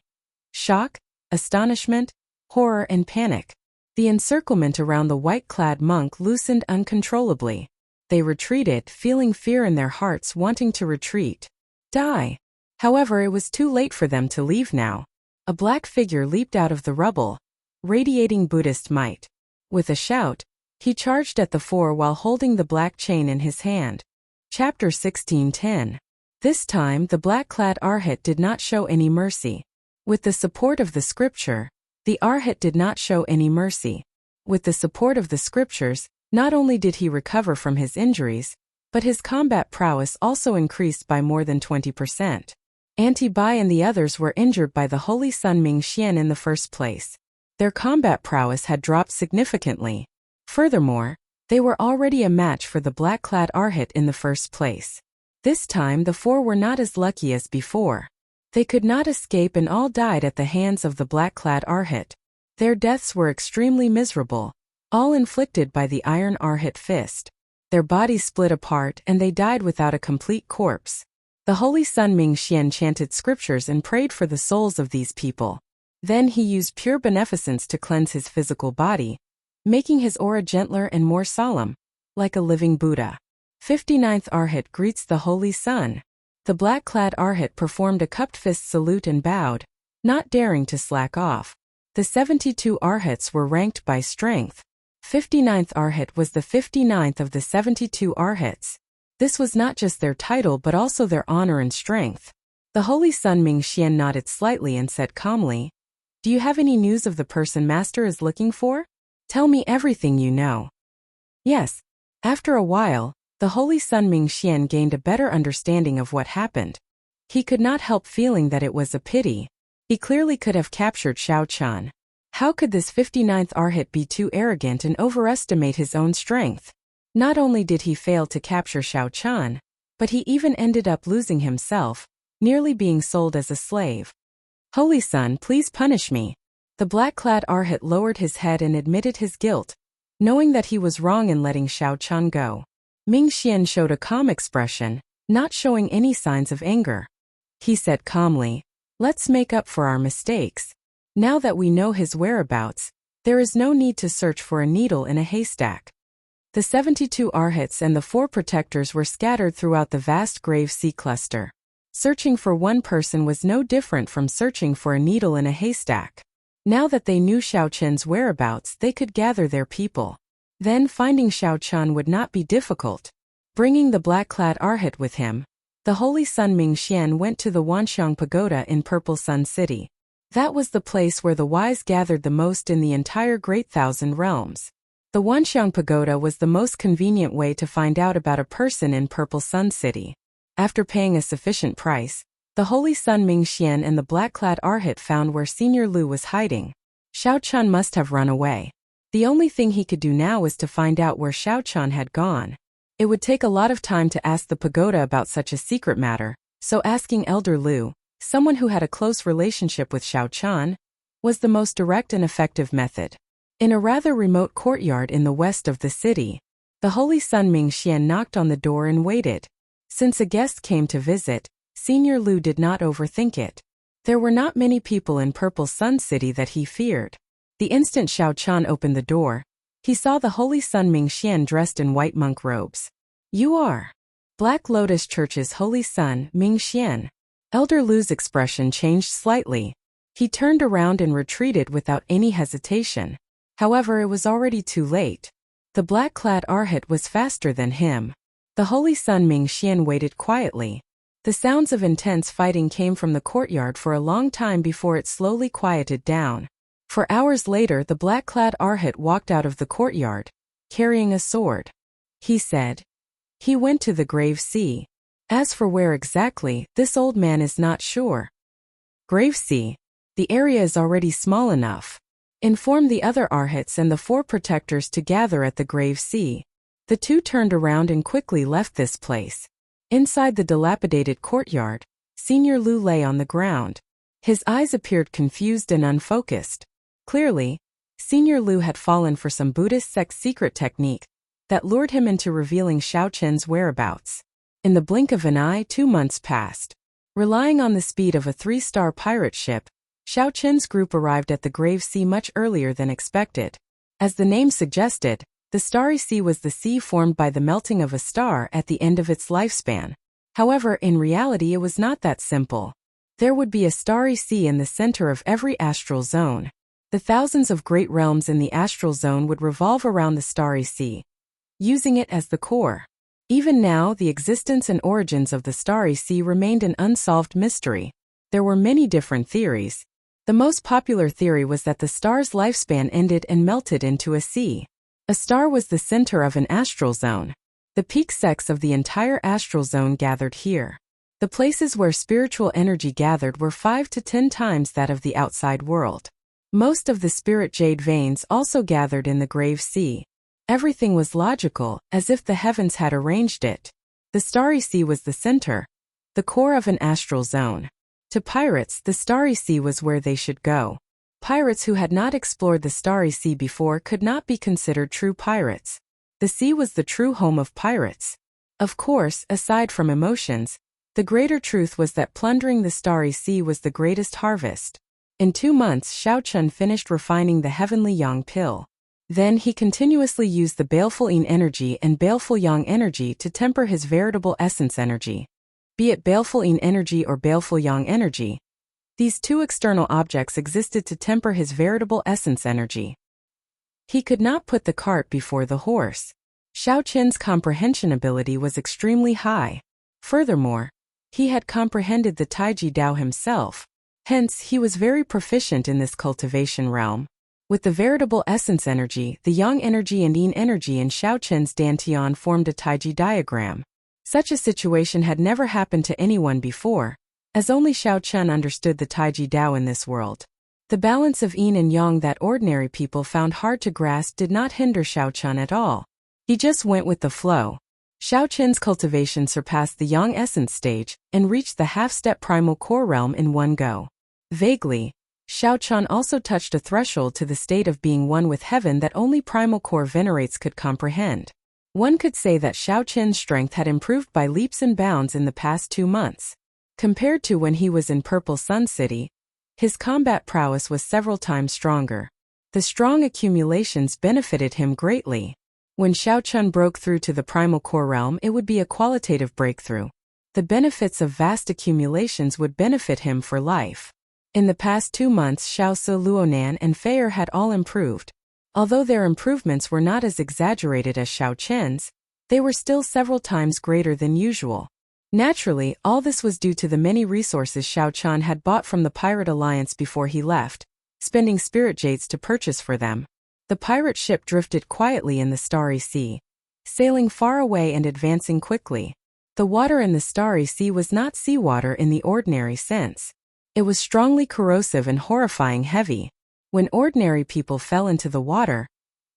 Shock, astonishment, horror and panic. The encirclement around the white-clad monk loosened uncontrollably. They retreated, feeling fear in their hearts, wanting to retreat. Die. However, it was too late for them to leave now. A black figure leaped out of the rubble, radiating Buddhist might. With a shout, he charged at the four while holding the black chain in his hand. Chapter 16:10. This time the black-clad arhat did not show any mercy. With the support of the scripture, the arhat did not show any mercy. With the support of the scriptures, not only did he recover from his injuries, but his combat prowess also increased by more than 20%. Auntie Bai and the others were injured by the holy sun Ming Xian in the first place. Their combat prowess had dropped significantly. Furthermore, they were already a match for the black-clad arhat in the first place. This time the four were not as lucky as before. They could not escape and all died at the hands of the black-clad arhat. Their deaths were extremely miserable, all inflicted by the iron arhat fist. Their bodies split apart and they died without a complete corpse. The holy sun Ming Xian chanted scriptures and prayed for the souls of these people. Then he used pure beneficence to cleanse his physical body, making his aura gentler and more solemn, like a living Buddha. 59th Arhat greets the holy sun. The black-clad arhat performed a cupped fist salute and bowed, not daring to slack off. The 72 arhats were ranked by strength. 59th Arhat was the 59th of the 72 arhats. This was not just their title but also their honor and strength. The holy sun Ming Xian nodded slightly and said calmly, "Do you have any news of the person Master is looking for? Tell me everything you know." Yes. After a while, the holy sun Ming Xian gained a better understanding of what happened. He could not help feeling that it was a pity. He clearly could have captured Xiao Chan. How could this 59th Arhat be too arrogant and overestimate his own strength? Not only did he fail to capture Xiao Chan, but he even ended up losing himself, nearly being sold as a slave. "Holy Sun, please punish me." The black-clad arhat lowered his head and admitted his guilt, knowing that he was wrong in letting Xiao Chan go. Ming Xian showed a calm expression, not showing any signs of anger. He said calmly, "Let's make up for our mistakes. Now that we know his whereabouts, there is no need to search for a needle in a haystack." The 72 arhats and the 4 protectors were scattered throughout the vast grave sea cluster. Searching for one person was no different from searching for a needle in a haystack. Now that they knew Xiao Chen's whereabouts, they could gather their people. Then finding Xiao Chan would not be difficult. Bringing the black-clad arhat with him, the holy sun Ming Xian went to the Wanxiang Pagoda in Purple Sun City. That was the place where the wise gathered the most in the entire Great Thousand Realms. The Wanxiang Pagoda was the most convenient way to find out about a person in Purple Sun City. After paying a sufficient price, the holy sun Ming Xian and the black-clad arhat found where Senior Lu was hiding. Xiao Chan must have run away. The only thing he could do now was to find out where Xiao Chan had gone. It would take a lot of time to ask the pagoda about such a secret matter, so asking Elder Lu, someone who had a close relationship with Xiao Chan, was the most direct and effective method. In a rather remote courtyard in the west of the city, the holy sun Ming Xian knocked on the door and waited. Since a guest came to visit, Senior Lu did not overthink it. There were not many people in Purple Sun City that he feared. The instant Xiao Qian opened the door, he saw the Holy Sun Mingxian dressed in white monk robes. You are Black Lotus Church's Holy Sun Mingxian. Elder Lu's expression changed slightly. He turned around and retreated without any hesitation. However, it was already too late. The black-clad Arhat was faster than him. The Holy Sun Mingxian waited quietly. The sounds of intense fighting came from the courtyard for a long time before it slowly quieted down. For hours later, the black-clad Arhat walked out of the courtyard, carrying a sword. He said, he went to the Grave Sea. As for where exactly, this old man is not sure. Grave Sea. The area is already small enough. Inform the other Arhats and the 4 protectors to gather at the Grave Sea. The 2 turned around and quickly left this place. Inside the dilapidated courtyard, Senior Lu lay on the ground. His eyes appeared confused and unfocused. Clearly, Senior Lu had fallen for some Buddhist sect secret technique that lured him into revealing Xiao Qian's whereabouts. In the blink of an eye, 2 months passed. Relying on the speed of a 3-star pirate ship, Xiao Qian's group arrived at the Grave Sea much earlier than expected. As the name suggested, the Starry Sea was the sea formed by the melting of a star at the end of its lifespan. However, in reality it was not that simple. There would be a starry sea in the center of every astral zone. The thousands of great realms in the astral zone would revolve around the Starry Sea, using it as the core. Even now, the existence and origins of the Starry Sea remained an unsolved mystery. There were many different theories. The most popular theory was that the star's lifespan ended and melted into a sea. A star was the center of an astral zone. The peak sects of the entire astral zone gathered here. The places where spiritual energy gathered were 5 to 10 times that of the outside world. Most of the spirit jade veins also gathered in the Grave Sea. Everything was logical, as if the heavens had arranged it. The Starry Sea was the center, the core of an astral zone. To pirates, the Starry Sea was where they should go. Pirates who had not explored the Starry Sea before could not be considered true pirates. The sea was the true home of pirates. Of course, aside from emotions, the greater truth was that plundering the Starry Sea was the greatest harvest. In 2 months, Xiao Qian finished refining the Heavenly Yang pill. Then he continuously used the Baleful Yin energy and Baleful Yang energy to temper his veritable essence energy. Be it Baleful Yin energy or Baleful Yang energy, these 2 external objects existed to temper his veritable essence energy. He could not put the cart before the horse. Xiao Qian's comprehension ability was extremely high. Furthermore, he had comprehended the Taiji Dao himself. Hence, he was very proficient in this cultivation realm. With the veritable essence energy, the Yang energy and Yin energy in Xiao Qian's Dantian formed a Taiji diagram. Such a situation had never happened to anyone before, as only Xiao Qian understood the Taiji Dao in this world. The balance of Yin and Yang that ordinary people found hard to grasp did not hinder Xiao Qian at all. He just went with the flow. Xiao Qian's cultivation surpassed the Yang essence stage and reached the half-step primal core realm in one go. Vaguely, Xiao Qian also touched a threshold to the state of being one with heaven that only primal core venerates could comprehend. One could say that Xiao Qian's strength had improved by leaps and bounds in the past 2 months. Compared to when he was in Purple Sun City, his combat prowess was several times stronger. The strong accumulations benefited him greatly. When Xiao Qian broke through to the primal core realm, it would be a qualitative breakthrough. The benefits of vast accumulations would benefit him for life. In the past 2 months, Xiao Se, Luonan, and Feier had all improved. Although their improvements were not as exaggerated as Xiao Qian's, they were still several times greater than usual. Naturally, all this was due to the many resources Xiao Qian had bought from the Pirate Alliance before he left, spending spirit jades to purchase for them. The pirate ship drifted quietly in the Starry Sea, sailing far away and advancing quickly. The water in the Starry Sea was not seawater in the ordinary sense. It was strongly corrosive and horrifying heavy. When ordinary people fell into the water,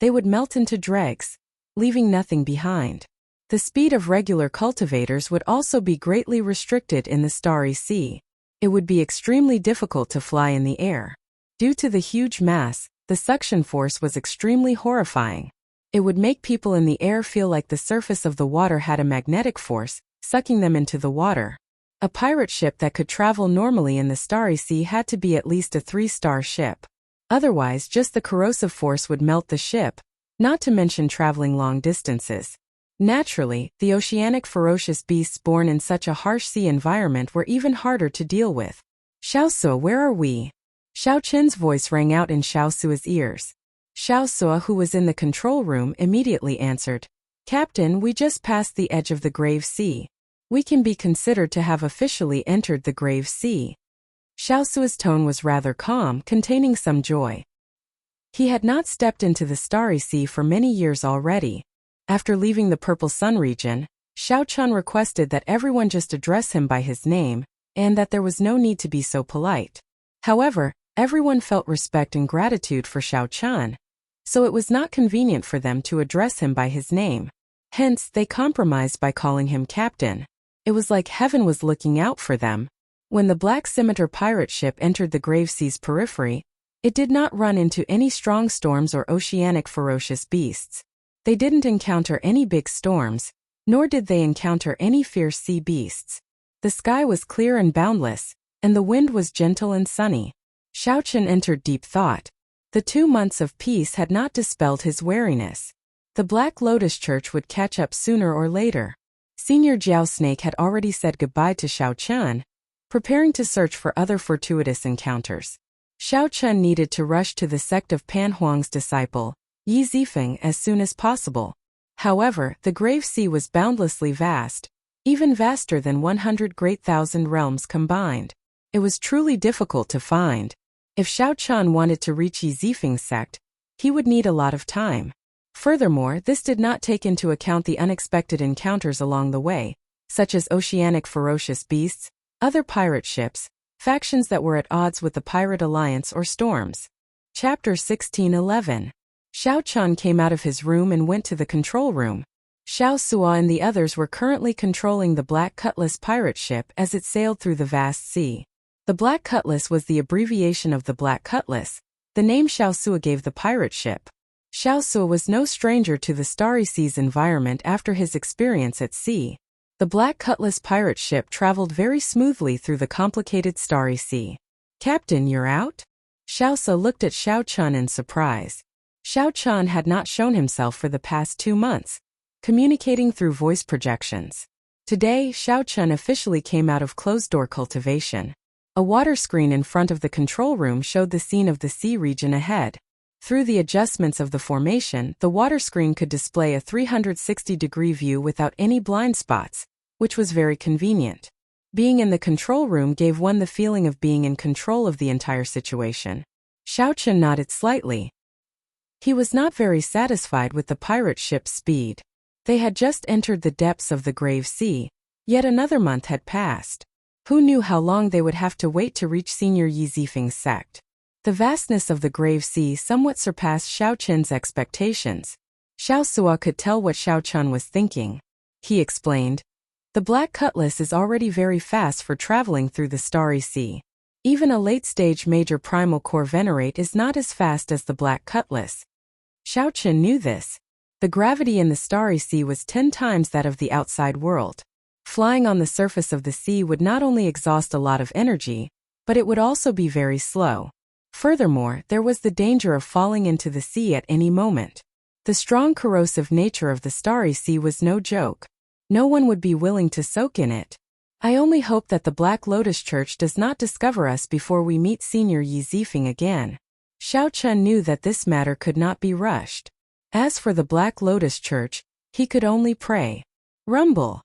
they would melt into dregs, leaving nothing behind. The speed of regular cultivators would also be greatly restricted in the Starry Sea. It would be extremely difficult to fly in the air. Due to the huge mass, the suction force was extremely horrifying. It would make people in the air feel like the surface of the water had a magnetic force, sucking them into the water. A pirate ship that could travel normally in the Starry Sea had to be at least a 3-star ship. Otherwise, just the corrosive force would melt the ship, not to mention traveling long distances. Naturally, the oceanic ferocious beasts born in such a harsh sea environment were even harder to deal with. "Xiaosu, where are we?" Xiao Qin's voice rang out in Xiaosu's ears. Xiaosu, who was in the control room, immediately answered, "Captain, we just passed the edge of the Grave Sea. We can be considered to have officially entered the Grave Sea." Xiaosu's tone was rather calm, containing some joy. He had not stepped into the Starry Sea for many years already. After leaving the Purple Sun region, Xiao Chun requested that everyone just address him by his name, and that there was no need to be so polite. However, everyone felt respect and gratitude for Xiao Chun, so it was not convenient for them to address him by his name. Hence, they compromised by calling him Captain. It was like heaven was looking out for them. When the Black Scimitar pirate ship entered the Grave Sea's periphery, it did not run into any strong storms or oceanic ferocious beasts. They didn't encounter any big storms, nor did they encounter any fierce sea beasts. The sky was clear and boundless, and the wind was gentle and sunny. Xiao Chen entered deep thought. The 2 months of peace had not dispelled his wariness. The Black Lotus Church would catch up sooner or later. Senior Jiao Snake had already said goodbye to Xiao Chen, preparing to search for other fortuitous encounters. Xiao Chen needed to rush to the sect of Pan Huang's disciple, Yi Zifeng, as soon as possible. However, the Grave Sea was boundlessly vast, even vaster than 100 great thousand realms combined. It was truly difficult to find. If Xiao Chen wanted to reach Yi Zifeng's sect, he would need a lot of time. Furthermore, this did not take into account the unexpected encounters along the way, such as oceanic ferocious beasts, other pirate ships, factions that were at odds with the Pirate Alliance, or storms. Chapter 1611. Xiao Chun came out of his room and went to the control room. Xiao Sua and the others were currently controlling the Black Cutlass pirate ship as it sailed through the vast sea. The Black Cutlass was the abbreviation of the Black Cutlass, the name Xiao Sua gave the pirate ship. Xiao Sua was no stranger to the Starry Sea's environment after his experience at sea. The Black Cutlass pirate ship traveled very smoothly through the complicated Starry Sea. "Captain, you're out?" Xiao Sua looked at Xiao Chun in surprise. Xiao Chun had not shown himself for the past 2 months, communicating through voice projections. Today, Xiao Chun officially came out of closed-door cultivation. A water screen in front of the control room showed the scene of the sea region ahead. Through the adjustments of the formation, the water screen could display a 360-degree view without any blind spots, which was very convenient. Being in the control room gave one the feeling of being in control of the entire situation. Xiao Chen nodded slightly. He was not very satisfied with the pirate ship's speed. They had just entered the depths of the Grave Sea, yet another month had passed. Who knew how long they would have to wait to reach Senior Yi Zifeng's sect? The vastness of the Grave Sea somewhat surpassed Xiao Chen's expectations. Xiao Sua could tell what Xiao Chun was thinking. He explained, "The Black Cutlass is already very fast for traveling through the Starry Sea. Even a late-stage major primal core venerate is not as fast as the Black Cutlass." Xiao Chen knew this. The gravity in the Starry Sea was 10 times that of the outside world. Flying on the surface of the sea would not only exhaust a lot of energy, but it would also be very slow. Furthermore, there was the danger of falling into the sea at any moment. The strong corrosive nature of the Starry Sea was no joke. No one would be willing to soak in it. "I only hope that the Black Lotus Church does not discover us before we meet Senior Yi Zifeng again." Xiao Chen knew that this matter could not be rushed. As for the Black Lotus Church, he could only pray. Rumble.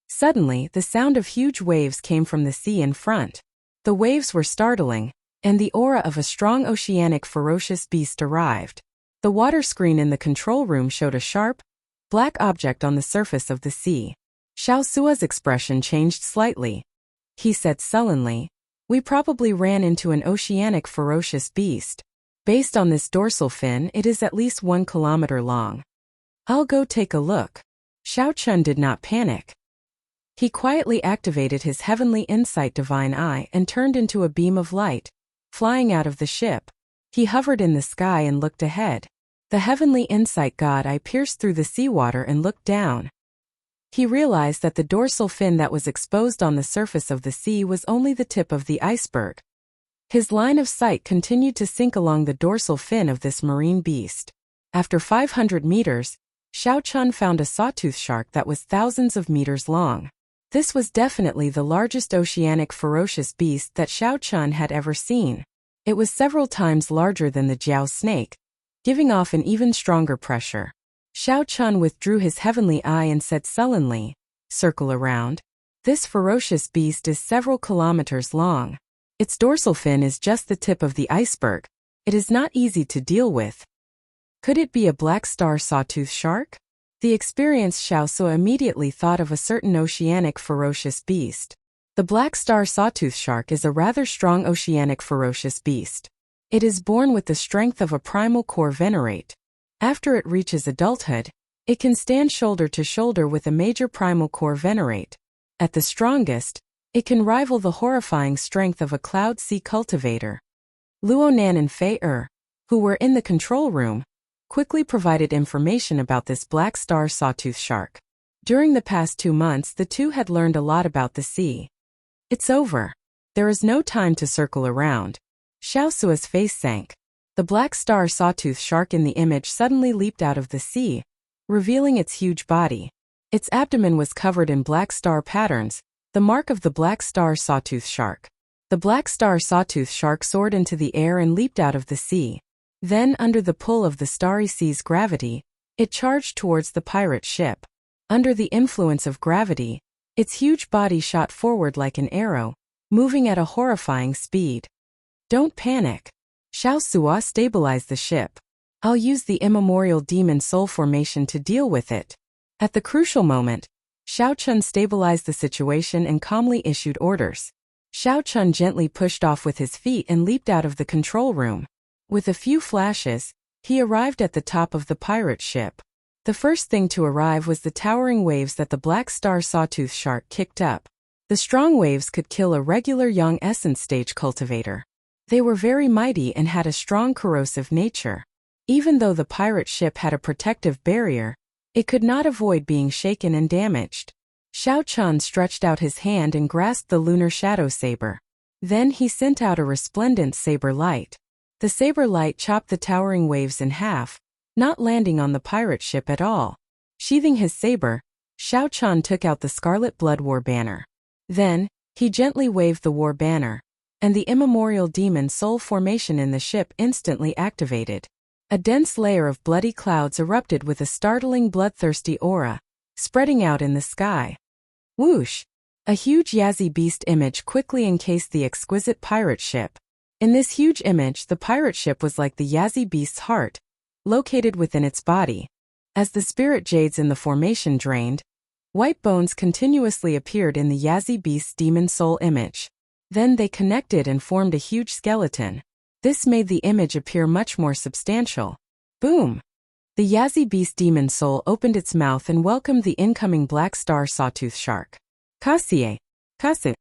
Suddenly, the sound of huge waves came from the sea in front. The waves were startling, and the aura of a strong oceanic ferocious beast arrived. The water screen in the control room showed a sharp, black object on the surface of the sea. Xiao Sua's expression changed slightly. He said sullenly, "We probably ran into an oceanic ferocious beast. Based on this dorsal fin, it is at least 1 kilometer long. I'll go take a look." Xiao Chun did not panic. He quietly activated his heavenly insight divine eye and turned into a beam of light, flying out of the ship. He hovered in the sky and looked ahead. The heavenly insight god eye pierced through the seawater and looked down. He realized that the dorsal fin that was exposed on the surface of the sea was only the tip of the iceberg. His line of sight continued to sink along the dorsal fin of this marine beast. After 500 meters, Xiao Chun found a sawtooth shark that was thousands of meters long. This was definitely the largest oceanic ferocious beast that Xiao Chun had ever seen. It was several times larger than the Jiao snake, giving off an even stronger pressure. Xiao Chun withdrew his heavenly eye and said sullenly, "Circle around. This ferocious beast is several kilometers long. Its dorsal fin is just the tip of the iceberg. It is not easy to deal with." Could it be a black star sawtooth shark? The experienced Xiao Su immediately thought of a certain oceanic ferocious beast. The black star sawtooth shark is a rather strong oceanic ferocious beast. It is born with the strength of a primal core venerate. After it reaches adulthood, it can stand shoulder to shoulder with a major primal core venerate. At the strongest, it can rival the horrifying strength of a cloud sea cultivator. Luo Nan and Fei who were in the control room, quickly provided information about this black star sawtooth shark. During the past 2 months, the two had learned a lot about the sea. It's over. There is no time to circle around. Xiao Su's face sank. The black star sawtooth shark in the image suddenly leaped out of the sea, revealing its huge body. Its abdomen was covered in black star patterns, the mark of the black star sawtooth shark. The black star sawtooth shark soared into the air and leaped out of the sea. Then, under the pull of the starry sea's gravity, it charged towards the pirate ship. Under the influence of gravity, its huge body shot forward like an arrow, moving at a horrifying speed. "Don't panic. Xiao Sua stabilized the ship. I'll use the immemorial demon soul formation to deal with it." At the crucial moment, Xiao Chun stabilized the situation and calmly issued orders. Xiao Chun gently pushed off with his feet and leaped out of the control room. With a few flashes, he arrived at the top of the pirate ship. The first thing to arrive was the towering waves that the black star sawtooth shark kicked up. The strong waves could kill a regular young essence stage cultivator. They were very mighty and had a strong corrosive nature. Even though the pirate ship had a protective barrier, it could not avoid being shaken and damaged. Xiao Chun stretched out his hand and grasped the lunar shadow saber. Then he sent out a resplendent saber light. The saber light chopped the towering waves in half, not landing on the pirate ship at all. Sheathing his saber, Xiao Chun took out the Scarlet Blood War banner. Then, he gently waved the war banner, and the immemorial demon soul formation in the ship instantly activated. A dense layer of bloody clouds erupted with a startling bloodthirsty aura, spreading out in the sky. Whoosh! A huge Yazzie beast image quickly encased the exquisite pirate ship. In this huge image, the pirate ship was like the Yazzie beast's heart, located within its body. As the spirit jades in the formation drained, white bones continuously appeared in the Yazzie beast's demon soul image. Then they connected and formed a huge skeleton. This made the image appear much more substantial. Boom! The Yazzie beast demon soul opened its mouth and welcomed the incoming black star sawtooth shark. Kasie! Kasu!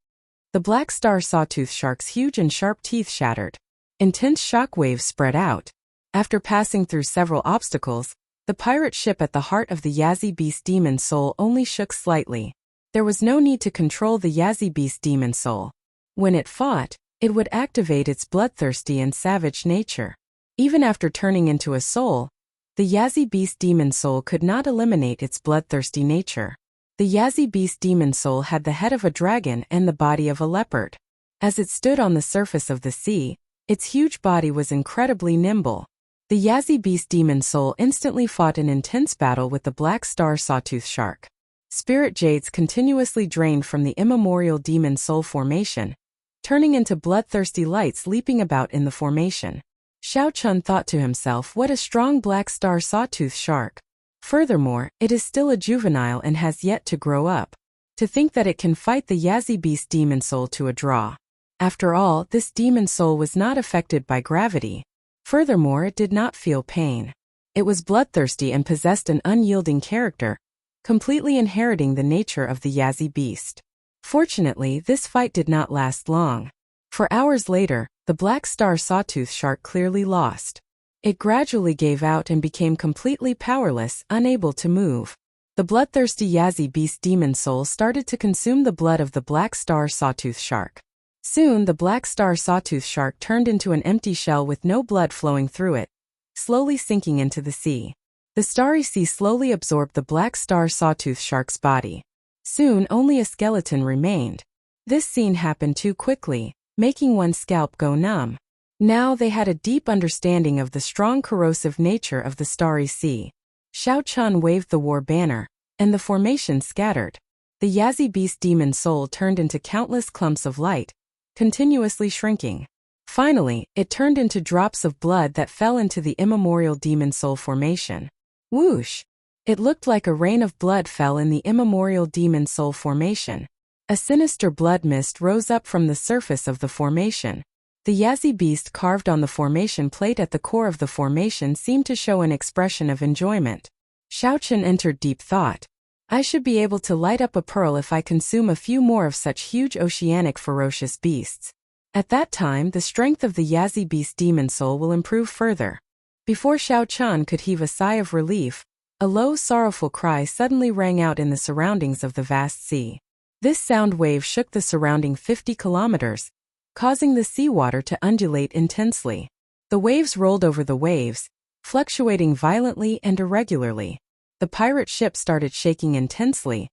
The black star sawtooth shark's huge and sharp teeth shattered. Intense shock waves spread out. After passing through several obstacles, the pirate ship at the heart of the Yazzie beast demon soul only shook slightly. There was no need to control the Yazzie beast demon soul. When it fought, it would activate its bloodthirsty and savage nature. Even after turning into a soul, the Yazzie beast demon soul could not eliminate its bloodthirsty nature. The Yazzie beast demon soul had the head of a dragon and the body of a leopard. As it stood on the surface of the sea, its huge body was incredibly nimble. The Yazzie beast demon soul instantly fought an intense battle with the black star sawtooth shark. Spirit jades continuously drained from the immemorial demon soul formation, turning into bloodthirsty lights leaping about in the formation. Xiao Chun thought to himself, what a strong black star sawtooth shark. Furthermore, it is still a juvenile and has yet to grow up. To think that it can fight the Yazzie beast demon soul to a draw. After all, this demon soul was not affected by gravity. Furthermore, it did not feel pain. It was bloodthirsty and possessed an unyielding character, completely inheriting the nature of the Yazzie beast. Fortunately, this fight did not last long. For hours later, the black star sawtooth shark clearly lost. It gradually gave out and became completely powerless, unable to move. The bloodthirsty Yazzie beast demon soul started to consume the blood of the black star sawtooth shark. Soon the black star sawtooth shark turned into an empty shell with no blood flowing through it, slowly sinking into the sea. The starry sea slowly absorbed the black star sawtooth shark's body. Soon only a skeleton remained. This scene happened too quickly, making one's scalp go numb. Now they had a deep understanding of the strong corrosive nature of the starry sea. Shao Chun waved the war banner, and the formation scattered. The Yazzie beast demon soul turned into countless clumps of light, continuously shrinking. Finally, it turned into drops of blood that fell into the immemorial demon soul formation. Whoosh! It looked like a rain of blood fell in the immemorial demon soul formation. A sinister blood mist rose up from the surface of the formation. The Yazzie beast carved on the formation plate at the core of the formation seemed to show an expression of enjoyment. Shao Chun entered deep thought. I should be able to light up a pearl if I consume a few more of such huge oceanic ferocious beasts. At that time the strength of the Yazzie beast demon soul will improve further. Before Shao Chun could heave a sigh of relief, a low sorrowful cry suddenly rang out in the surroundings of the vast sea. This sound wave shook the surrounding 50 kilometers, causing the seawater to undulate intensely. The waves rolled over the waves, fluctuating violently and irregularly. The pirate ship started shaking intensely,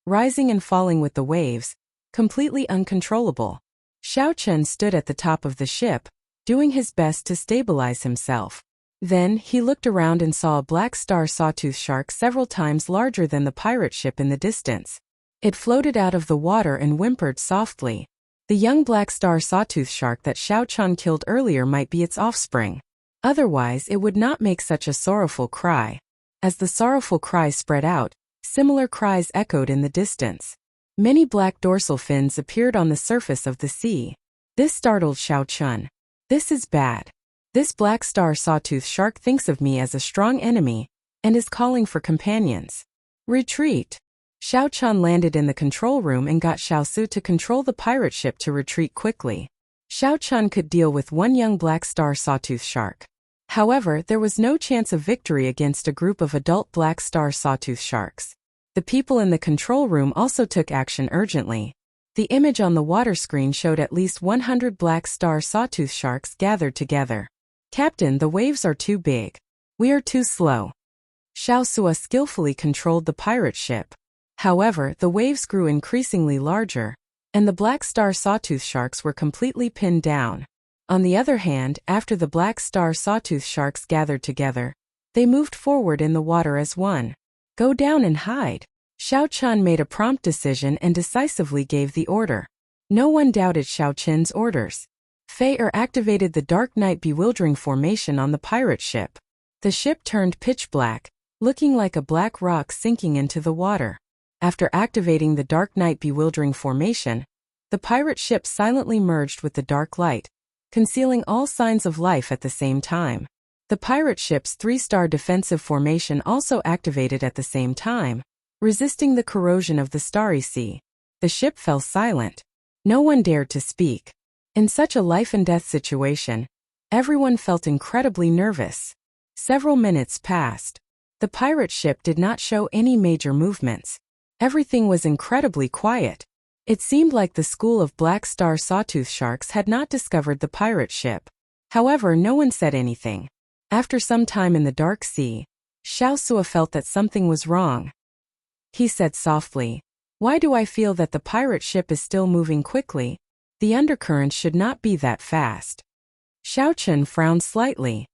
rising and falling with the waves, completely uncontrollable. Shao Chun stood at the top of the ship, doing his best to stabilize himself. Then he looked around and saw a black star sawtooth shark several times larger than the pirate ship in the distance. It floated out of the water and whimpered softly. The young black star sawtooth shark that Shao Chun killed earlier might be its offspring. Otherwise it would not make such a sorrowful cry. As the sorrowful cry spread out, similar cries echoed in the distance. Many black dorsal fins appeared on the surface of the sea. This startled Shao Chun. This is bad. This black star sawtooth shark thinks of me as a strong enemy, and is calling for companions. Retreat! Shao Chun landed in the control room and got Xiao Su to control the pirate ship to retreat quickly. Shao Chun could deal with one young black star sawtooth shark. However, there was no chance of victory against a group of adult black star sawtooth sharks. The people in the control room also took action urgently. The image on the water screen showed at least 100 black star sawtooth sharks gathered together. Captain, the waves are too big. We are too slow. Xiao Su skillfully controlled the pirate ship. However, the waves grew increasingly larger, and the black star sawtooth sharks were completely pinned down. On the other hand, after the black star sawtooth sharks gathered together, they moved forward in the water as one. Go down and hide. Shao Chun made a prompt decision and decisively gave the order. No one doubted Shao Chun's orders. Fei activated the Dark Night Bewildering formation on the pirate ship. The ship turned pitch black, looking like a black rock sinking into the water. After activating the Dark Night Bewildering formation, the pirate ship silently merged with the dark light, concealing all signs of life at the same time. The pirate ship's 3-star defensive formation also activated at the same time, resisting the corrosion of the starry sea. The ship fell silent. No one dared to speak. In such a life-and-death situation, everyone felt incredibly nervous. Several minutes passed. The pirate ship did not show any major movements. Everything was incredibly quiet. It seemed like the school of black star sawtooth sharks had not discovered the pirate ship. However, no one said anything. After some time in the dark sea, Xiao Su felt that something was wrong. He said softly, "Why do I feel that the pirate ship is still moving quickly? The undercurrent should not be that fast." Shao Chun frowned slightly.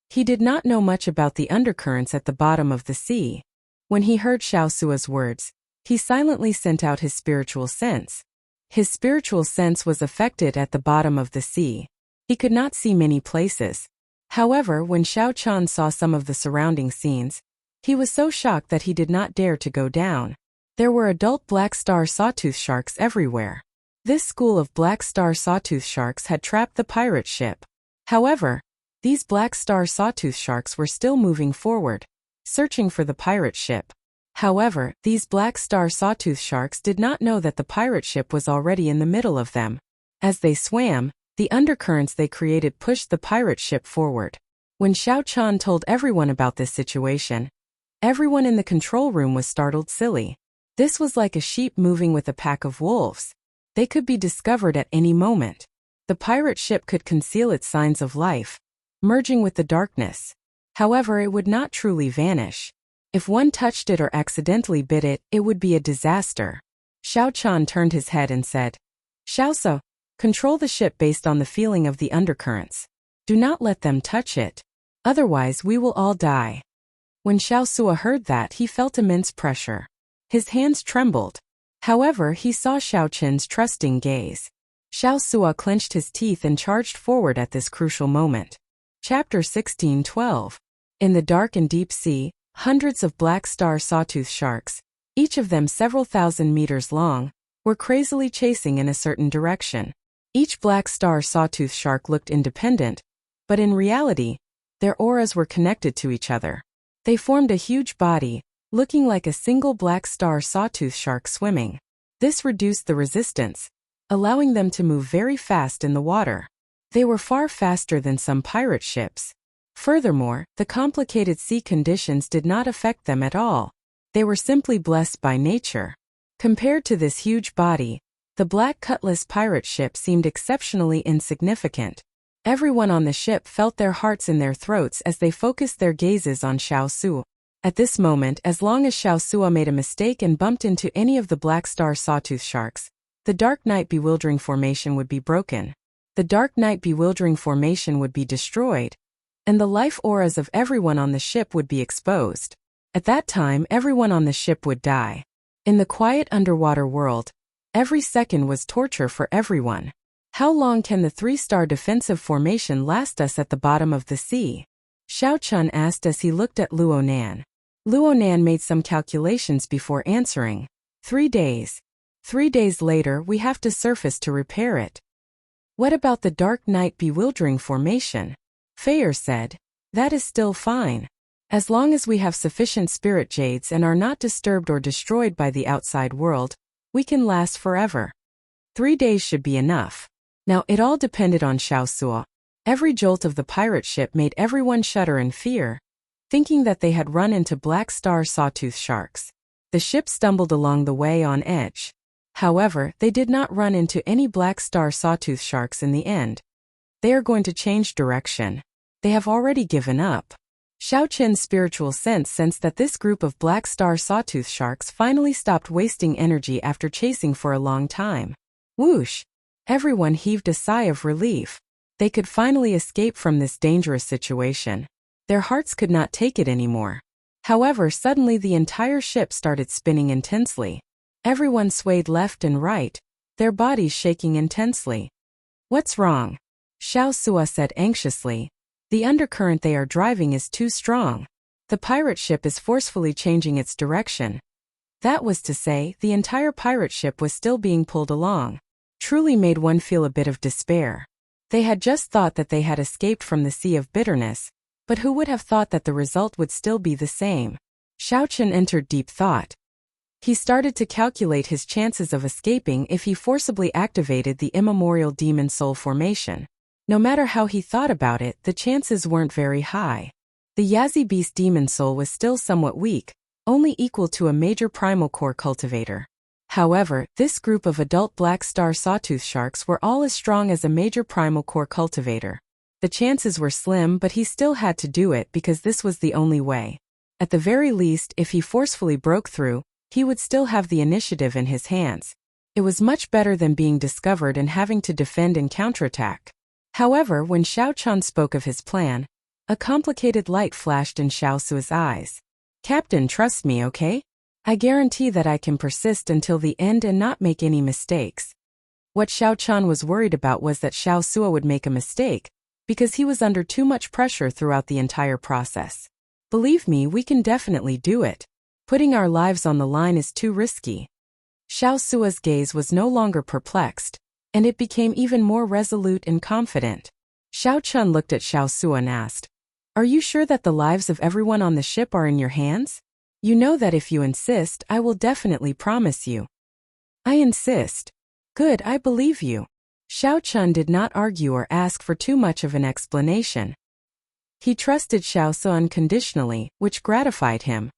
He did not know much about the undercurrents at the bottom of the sea. When he heard Xiao Su's words, he silently sent out his spiritual sense. His spiritual sense was affected at the bottom of the sea. He could not see many places. However, when Shao Chun saw some of the surrounding scenes, he was so shocked that he did not dare to go down. There were adult black star sawtooth sharks everywhere. This school of black star sawtooth sharks had trapped the pirate ship. However, these black star sawtooth sharks were still moving forward, searching for the pirate ship. However, these black star sawtooth sharks did not know that the pirate ship was already in the middle of them. As they swam, the undercurrents they created pushed the pirate ship forward. When Shao Chun told everyone about this situation, Everyone in the control room was startled silly. This was like a sheep moving with a pack of wolves. They could be discovered at any moment. The pirate ship could conceal its signs of life, merging with the darkness. However, it would not truly vanish. If one touched it or accidentally bit it, it would be a disaster. Xiao Chan turned his head and said, "Xiao Su, control the ship based on the feeling of the undercurrents. Do not let them touch it. Otherwise we will all die." When Xiao Su heard that, he felt immense pressure. His hands trembled. However, he saw Xiao Chen's trusting gaze. Xiao Su clenched his teeth and charged forward at this crucial moment. Chapter 16:12. In the dark and deep sea, hundreds of black star sawtooth sharks, each of them several thousand meters long, were crazily chasing in a certain direction. Each black star sawtooth shark looked independent, but in reality, their auras were connected to each other. They formed a huge body, looking like a single black star sawtooth shark swimming. This reduced the resistance, allowing them to move very fast in the water. They were far faster than some pirate ships. Furthermore, the complicated sea conditions did not affect them at all. They were simply blessed by nature. Compared to this huge body, the Black Cutlass pirate ship seemed exceptionally insignificant. Everyone on the ship felt their hearts in their throats as they focused their gazes on Xiao Su. At this moment, as long as Xiao Su made a mistake and bumped into any of the black star sawtooth sharks, the Dark Night Bewildering Formation would be broken. The Dark Night Bewildering Formation would be destroyed, and the life auras of everyone on the ship would be exposed. At that time, everyone on the ship would die. In the quiet underwater world, every second was torture for everyone. How long can the three-star defensive formation last us at the bottom of the sea? Xiao Chun asked as he looked at Luo Nan. Luo Nan made some calculations before answering. 3 days. 3 days later, we have to surface to repair it. What about the Dark Night Bewildering Formation? Fayer said. That is still fine. As long as we have sufficient spirit jades and are not disturbed or destroyed by the outside world, we can last forever. 3 days should be enough. Now it all depended on Xiao Su. Every jolt of the pirate ship made everyone shudder in fear, thinking that they had run into black star sawtooth sharks. The ship stumbled along the way on edge. However, they did not run into any black star sawtooth sharks in the end. They are going to change direction. They have already given up. Xiao Chen's spiritual sense sensed that this group of black star sawtooth sharks finally stopped wasting energy after chasing for a long time. Whoosh! Everyone heaved a sigh of relief. They could finally escape from this dangerous situation. Their hearts could not take it anymore. However, suddenly the entire ship started spinning intensely. Everyone swayed left and right, their bodies shaking intensely. What's wrong? Xiao Su said anxiously. The undercurrent they are driving is too strong. The pirate ship is forcefully changing its direction. That was to say, the entire pirate ship was still being pulled along. Truly made one feel a bit of despair. They had just thought that they had escaped from the sea of bitterness, but who would have thought that the result would still be the same? Xiao Chen entered deep thought. He started to calculate his chances of escaping if he forcibly activated the immemorial demon soul formation. No matter how he thought about it, the chances weren't very high. The Yazi Beast demon soul was still somewhat weak, only equal to a major primal core cultivator. However, this group of adult black star sawtooth sharks were all as strong as a major primal core cultivator. The chances were slim, but he still had to do it because this was the only way. At the very least, if he forcefully broke through, he would still have the initiative in his hands. It was much better than being discovered and having to defend and counterattack. However, when Xiao Chun spoke of his plan, a complicated light flashed in Xiao Su's eyes. Captain, trust me, okay? I guarantee that I can persist until the end and not make any mistakes. What Xiao Chun was worried about was that Xiao Su would make a mistake, because he was under too much pressure throughout the entire process. Believe me, we can definitely do it. Putting our lives on the line is too risky. Xiao Su's gaze was no longer perplexed, and it became even more resolute and confident. Xiao Chun looked at Xiao Su and asked, "Are you sure that the lives of everyone on the ship are in your hands? You know that if you insist, I will definitely promise you." "I insist." "Good, I believe you." Xiao Chun did not argue or ask for too much of an explanation. He trusted Xiao Su unconditionally, which gratified him.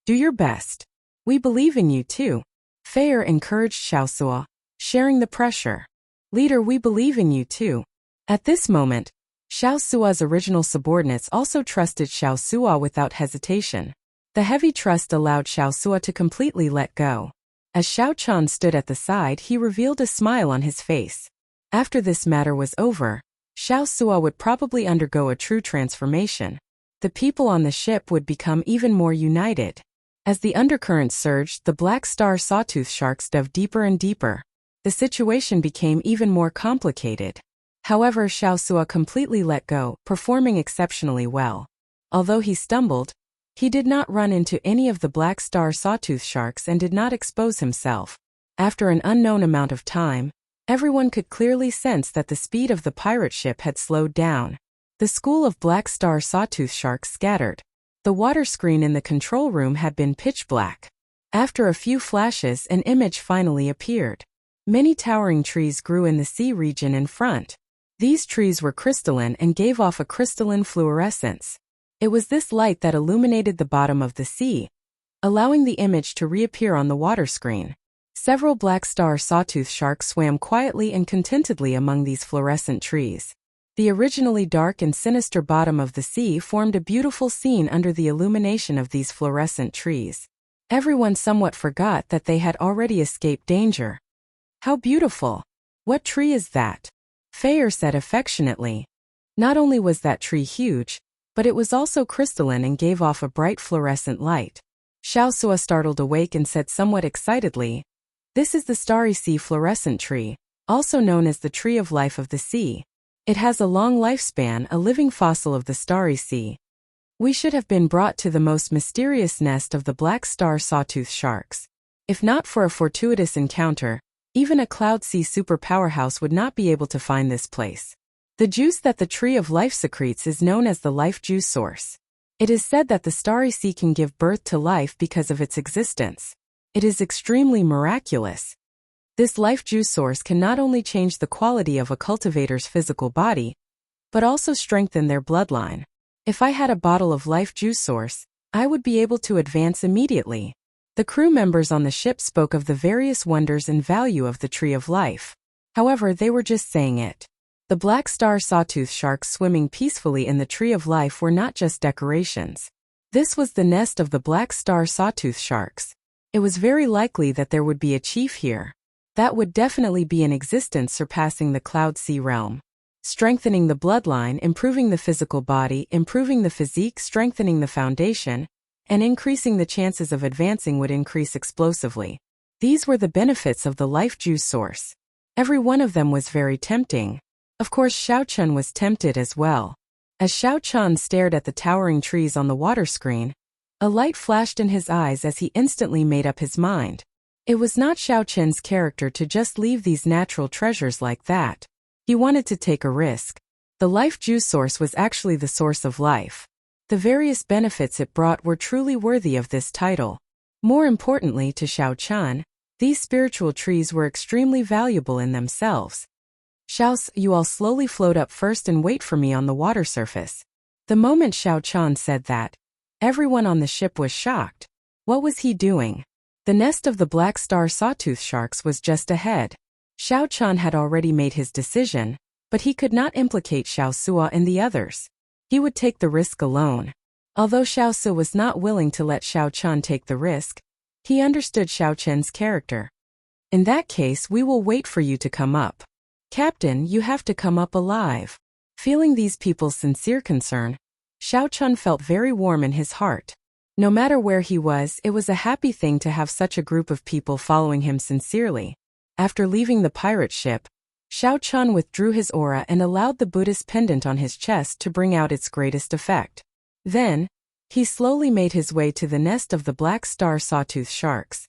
Do your best. We believe in you too. Fei encouraged Xiaosuo, sharing the pressure. Leader, we believe in you too. At this moment, Xiaosuo's original subordinates also trusted Xiaosuo without hesitation. The heavy trust allowed Xiaosuo to completely let go. As Xiao Chan stood at the side, he revealed a smile on his face. After this matter was over, Xiaosuo would probably undergo a true transformation. The people on the ship would become even more united. As the undercurrent surged, the Black Star Sawtooth sharks dove deeper and deeper. The situation became even more complicated. However, Xiaosuo completely let go, performing exceptionally well. Although he stumbled, he did not run into any of the Black Star Sawtooth sharks and did not expose himself. After an unknown amount of time, everyone could clearly sense that the speed of the pirate ship had slowed down. The school of Black Star Sawtooth sharks scattered. The water screen in the control room had been pitch black. After a few flashes, an image finally appeared. Many towering trees grew in the sea region in front. These trees were crystalline and gave off a crystalline fluorescence. It was this light that illuminated the bottom of the sea, allowing the image to reappear on the water screen. Several Black Star Sawtooth sharks swam quietly and contentedly among these fluorescent trees. The originally dark and sinister bottom of the sea formed a beautiful scene under the illumination of these fluorescent trees. Everyone somewhat forgot that they had already escaped danger. How beautiful! What tree is that? Fei said affectionately. Not only was that tree huge, but it was also crystalline and gave off a bright fluorescent light. Xiaosuo startled awake and said somewhat excitedly, "This is the Starry Sea fluorescent tree, also known as the Tree of Life of the Sea. It has a long lifespan, a living fossil of the Starry Sea. We should have been brought to the most mysterious nest of the Black Star Sawtooth sharks. If not for a fortuitous encounter, even a Cloud Sea super powerhouse would not be able to find this place. The juice that the Tree of Life secretes is known as the life juice source. It is said that the Starry Sea can give birth to life because of its existence. It is extremely miraculous. This life juice source can not only change the quality of a cultivator's physical body, but also strengthen their bloodline. If I had a bottle of life juice source, I would be able to advance immediately." The crew members on the ship spoke of the various wonders and value of the Tree of Life. However, they were just saying it. The Black Star Sawtooth sharks swimming peacefully in the Tree of Life were not just decorations. This was the nest of the Black Star Sawtooth sharks. It was very likely that there would be a chief here. That would definitely be an existence surpassing the Cloud Sea realm. Strengthening the bloodline, improving the physical body, improving the physique, strengthening the foundation, and increasing the chances of advancing would increase explosively. These were the benefits of the life juice source. Every one of them was very tempting. Of course, Xiao Chun was tempted as well. As Xiao Chun stared at the towering trees on the water screen, a light flashed in his eyes as he instantly made up his mind. It was not Xiao Chun's character to just leave these natural treasures like that. He wanted to take a risk. The life juice source was actually the source of life. The various benefits it brought were truly worthy of this title. More importantly to Xiao Chun, these spiritual trees were extremely valuable in themselves. "Xiao, you all slowly float up first and wait for me on the water surface." The moment Xiao Chun said that, everyone on the ship was shocked. What was he doing? The nest of the Black Star Sawtooth sharks was just ahead. Xiao Chun had already made his decision, but he could not implicate Xiaosuo and the others. He would take the risk alone. Although Xiaosuo was not willing to let Xiao Chun take the risk, he understood Xiao Chun's character. "In that case, we will wait for you to come up. Captain, you have to come up alive." Feeling these people's sincere concern, Xiao Chun felt very warm in his heart. No matter where he was, it was a happy thing to have such a group of people following him sincerely. After leaving the pirate ship, Xiao Chun withdrew his aura and allowed the Buddhist pendant on his chest to bring out its greatest effect. Then, he slowly made his way to the nest of the Black Star Sawtooth sharks.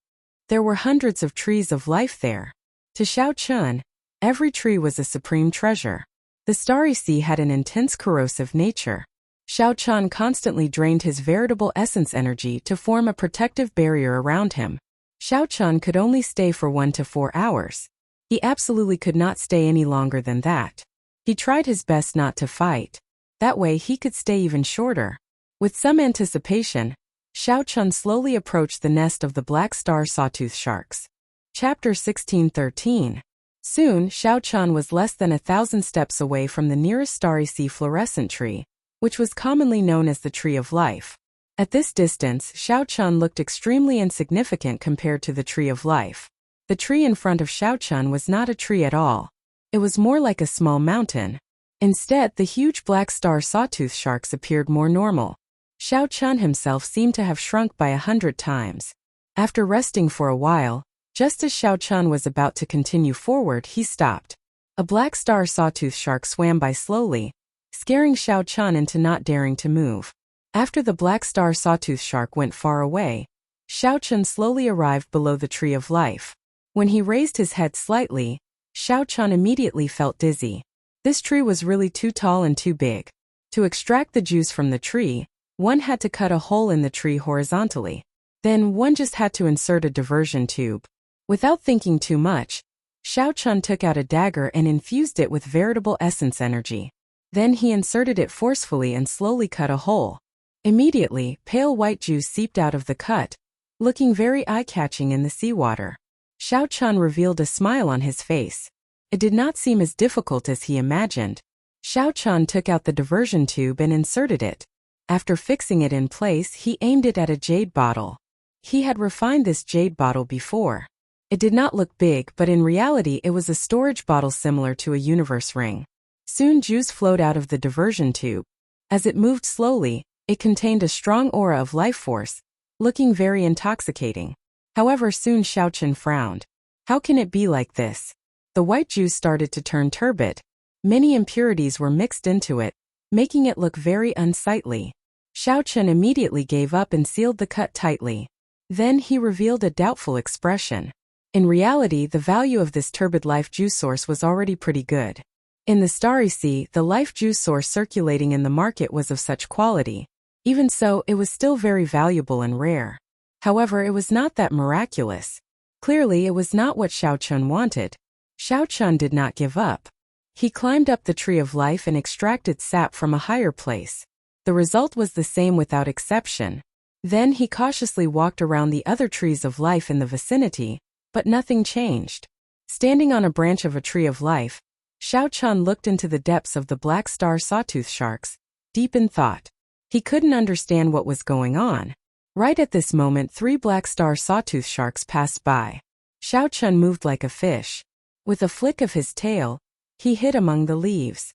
There were hundreds of trees of life there. To Xiao Chun, every tree was a supreme treasure. The Starry Sea had an intense corrosive nature. Xiao Chun constantly drained his veritable essence energy to form a protective barrier around him. Xiao Chun could only stay for 1 to 4 hours. He absolutely could not stay any longer than that. He tried his best not to fight. That way he could stay even shorter. With some anticipation, Xiao Chun slowly approached the nest of the black star sawtooth sharks. Chapter 16:13. Soon, Xiao Chun was less than 1,000 steps away from the nearest starry sea fluorescent tree, which was commonly known as the Tree of Life. At this distance, Xiao Chun looked extremely insignificant compared to the Tree of Life. The tree in front of Xiao Chun was not a tree at all. It was more like a small mountain. Instead, the huge black star sawtooth sharks appeared more normal. Xiao Chun himself seemed to have shrunk by 100 times. After resting for a while, just as Xiao Chun was about to continue forward, he stopped. A black star sawtooth shark swam by slowly, scaring Xiao Chun into not daring to move. After the black star sawtooth shark went far away, Xiao Chun slowly arrived below the Tree of Life. When he raised his head slightly, Xiao Chun immediately felt dizzy. This tree was really too tall and too big. To extract the juice from the tree, one had to cut a hole in the tree horizontally. Then one just had to insert a diversion tube. Without thinking too much, Xiao Chun took out a dagger and infused it with veritable essence energy. Then he inserted it forcefully and slowly cut a hole. Immediately, pale white juice seeped out of the cut, looking very eye-catching in the seawater. Xiao Chun revealed a smile on his face. It did not seem as difficult as he imagined. Xiao Chun took out the diversion tube and inserted it. After fixing it in place, he aimed it at a jade bottle. He had refined this jade bottle before. It did not look big, but in reality it was a storage bottle similar to a universe ring. Soon juice flowed out of the diversion tube. As it moved slowly, it contained a strong aura of life force, looking very intoxicating. However, soon Xiao Chun frowned. How can it be like this? The white juice started to turn turbid. Many impurities were mixed into it, making it look very unsightly. Xiao Chun immediately gave up and sealed the cut tightly. Then he revealed a doubtful expression. In reality, the value of this turbid life juice source was already pretty good. In the Starry Sea, the life juice source circulating in the market was of such quality. Even so, it was still very valuable and rare. However, it was not that miraculous. Clearly, it was not what Xiao Chun wanted. Xiao Chun did not give up. He climbed up the Tree of Life and extracted sap from a higher place. The result was the same without exception. Then he cautiously walked around the other trees of life in the vicinity, but nothing changed. Standing on a branch of a Tree of Life, Xiao Chun looked into the depths of the black star sawtooth sharks, deep in thought. He couldn't understand what was going on. Right at this moment, 3 black star sawtooth sharks passed by. Xiao Chun moved like a fish. With a flick of his tail, he hid among the leaves.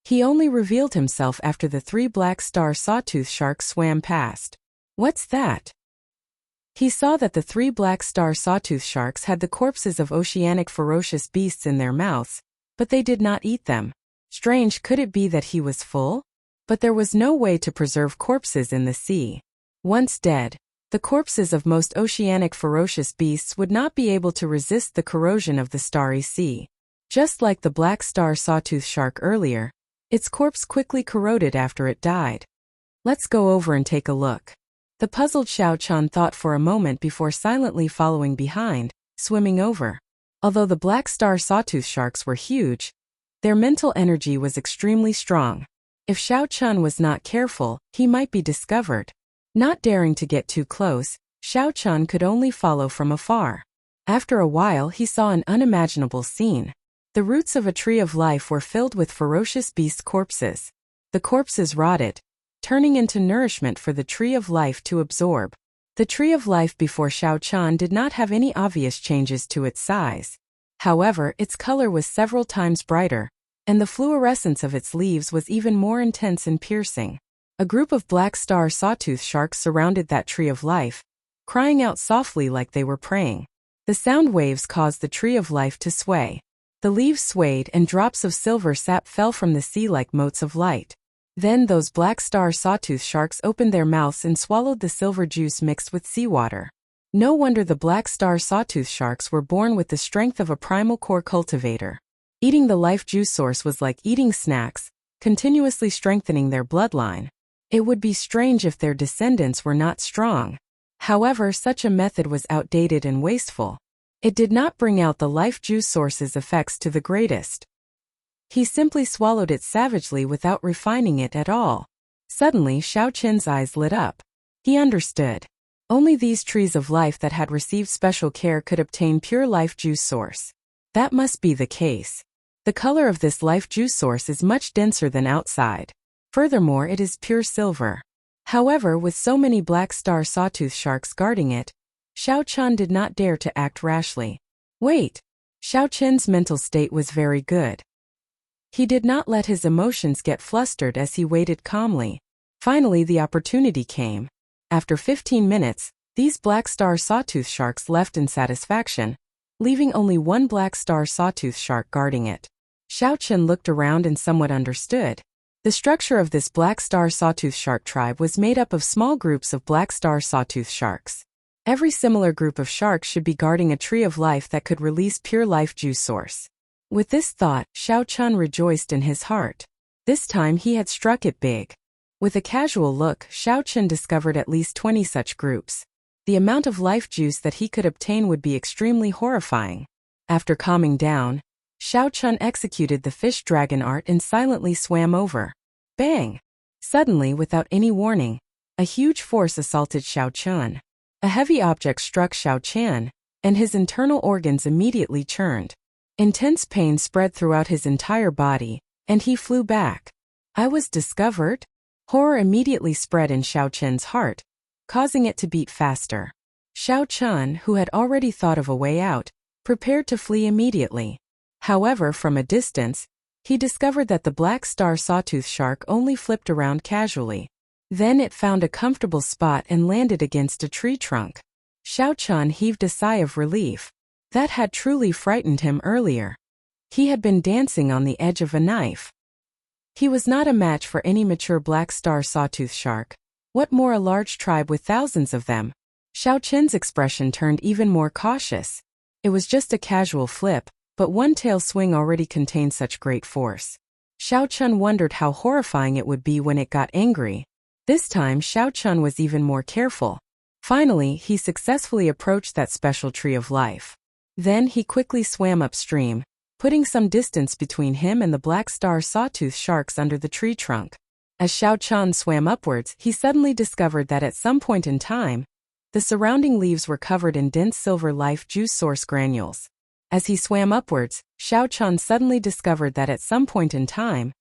He only revealed himself after the 3 black star sawtooth sharks swam past. What's that? He saw that the 3 black star sawtooth sharks had the corpses of oceanic ferocious beasts in their mouths, but they did not eat them. Strange, could it be that he was full? But there was no way to preserve corpses in the sea. Once dead, the corpses of most oceanic ferocious beasts would not be able to resist the corrosion of the Starry Sea. Just like the black star sawtooth shark earlier, its corpse quickly corroded after it died. Let's go over and take a look. The puzzled Xiao Chun thought for a moment before silently following behind, swimming over. Although the black star sawtooth sharks were huge, their mental energy was extremely strong. If Xiao Chun was not careful, he might be discovered. Not daring to get too close, Xiao Chun could only follow from afar. After a while, he saw an unimaginable scene. The roots of a Tree of Life were filled with ferocious beast corpses. The corpses rotted, turning into nourishment for the Tree of Life to absorb. The Tree of Life before Xiao Chun did not have any obvious changes to its size. However, its color was several times brighter, and the fluorescence of its leaves was even more intense and piercing. A group of black star sawtooth sharks surrounded that Tree of Life, crying out softly like they were praying. The sound waves caused the Tree of Life to sway. The leaves swayed and drops of silver sap fell from the sea like motes of light. Then those black star sawtooth sharks opened their mouths and swallowed the silver juice mixed with seawater. No wonder the black star sawtooth sharks were born with the strength of a primal core cultivator. Eating the life juice source was like eating snacks, continuously strengthening their bloodline. It would be strange if their descendants were not strong. However, such a method was outdated and wasteful. It did not bring out the life juice source's effects to the greatest. He simply swallowed it savagely without refining it at all. Suddenly, Xiao Chun's eyes lit up. He understood. Only these trees of life that had received special care could obtain pure life juice source. That must be the case. The color of this life juice source is much denser than outside. Furthermore, it is pure silver. However, with so many black star sawtooth sharks guarding it, Xiao Chen did not dare to act rashly. Wait! Xiao Chen's mental state was very good. He did not let his emotions get flustered as he waited calmly. Finally, the opportunity came. After 15 minutes, these black star sawtooth sharks left in satisfaction, leaving only one black star sawtooth shark guarding it. Xiao Chen looked around and somewhat understood. The structure of this black star sawtooth shark tribe was made up of small groups of black star sawtooth sharks. Every similar group of sharks should be guarding a tree of life that could release pure life juice source. With this thought, Xiao Chen rejoiced in his heart. This time he had struck it big. With a casual look, Xiao Chen discovered at least 20 such groups. The amount of life juice that he could obtain would be extremely horrifying. After calming down, Xiao Chen executed the fish dragon art and silently swam over. Bang! Suddenly, without any warning, a huge force assaulted Xiao Chen. A heavy object struck Xiao Chen, and his internal organs immediately churned. Intense pain spread throughout his entire body, and he flew back. I was discovered? Horror immediately spread in Xiao Chen's heart, causing it to beat faster. Xiao Chen, who had already thought of a way out, prepared to flee immediately. However, from a distance, he discovered that the black star sawtooth shark only flipped around casually. Then it found a comfortable spot and landed against a tree trunk. Xiao Chen heaved a sigh of relief. That had truly frightened him earlier. He had been dancing on the edge of a knife. He was not a match for any mature black star sawtooth shark. What more a large tribe with thousands of them? Xiao Chen's expression turned even more cautious. It was just a casual flip, but one tail swing already contained such great force. Xiao Chen wondered how horrifying it would be when it got angry. This time Xiao Chen was even more careful. Finally, he successfully approached that special tree of life. Then he quickly swam upstream, putting some distance between him and the black star sawtooth sharks under the tree trunk. As Xiao Chen swam upwards, he suddenly discovered that at some point in time, the surrounding leaves were covered in dense silver life juice source granules. As he swam upwards, Xiao Chen suddenly discovered that at some point in time,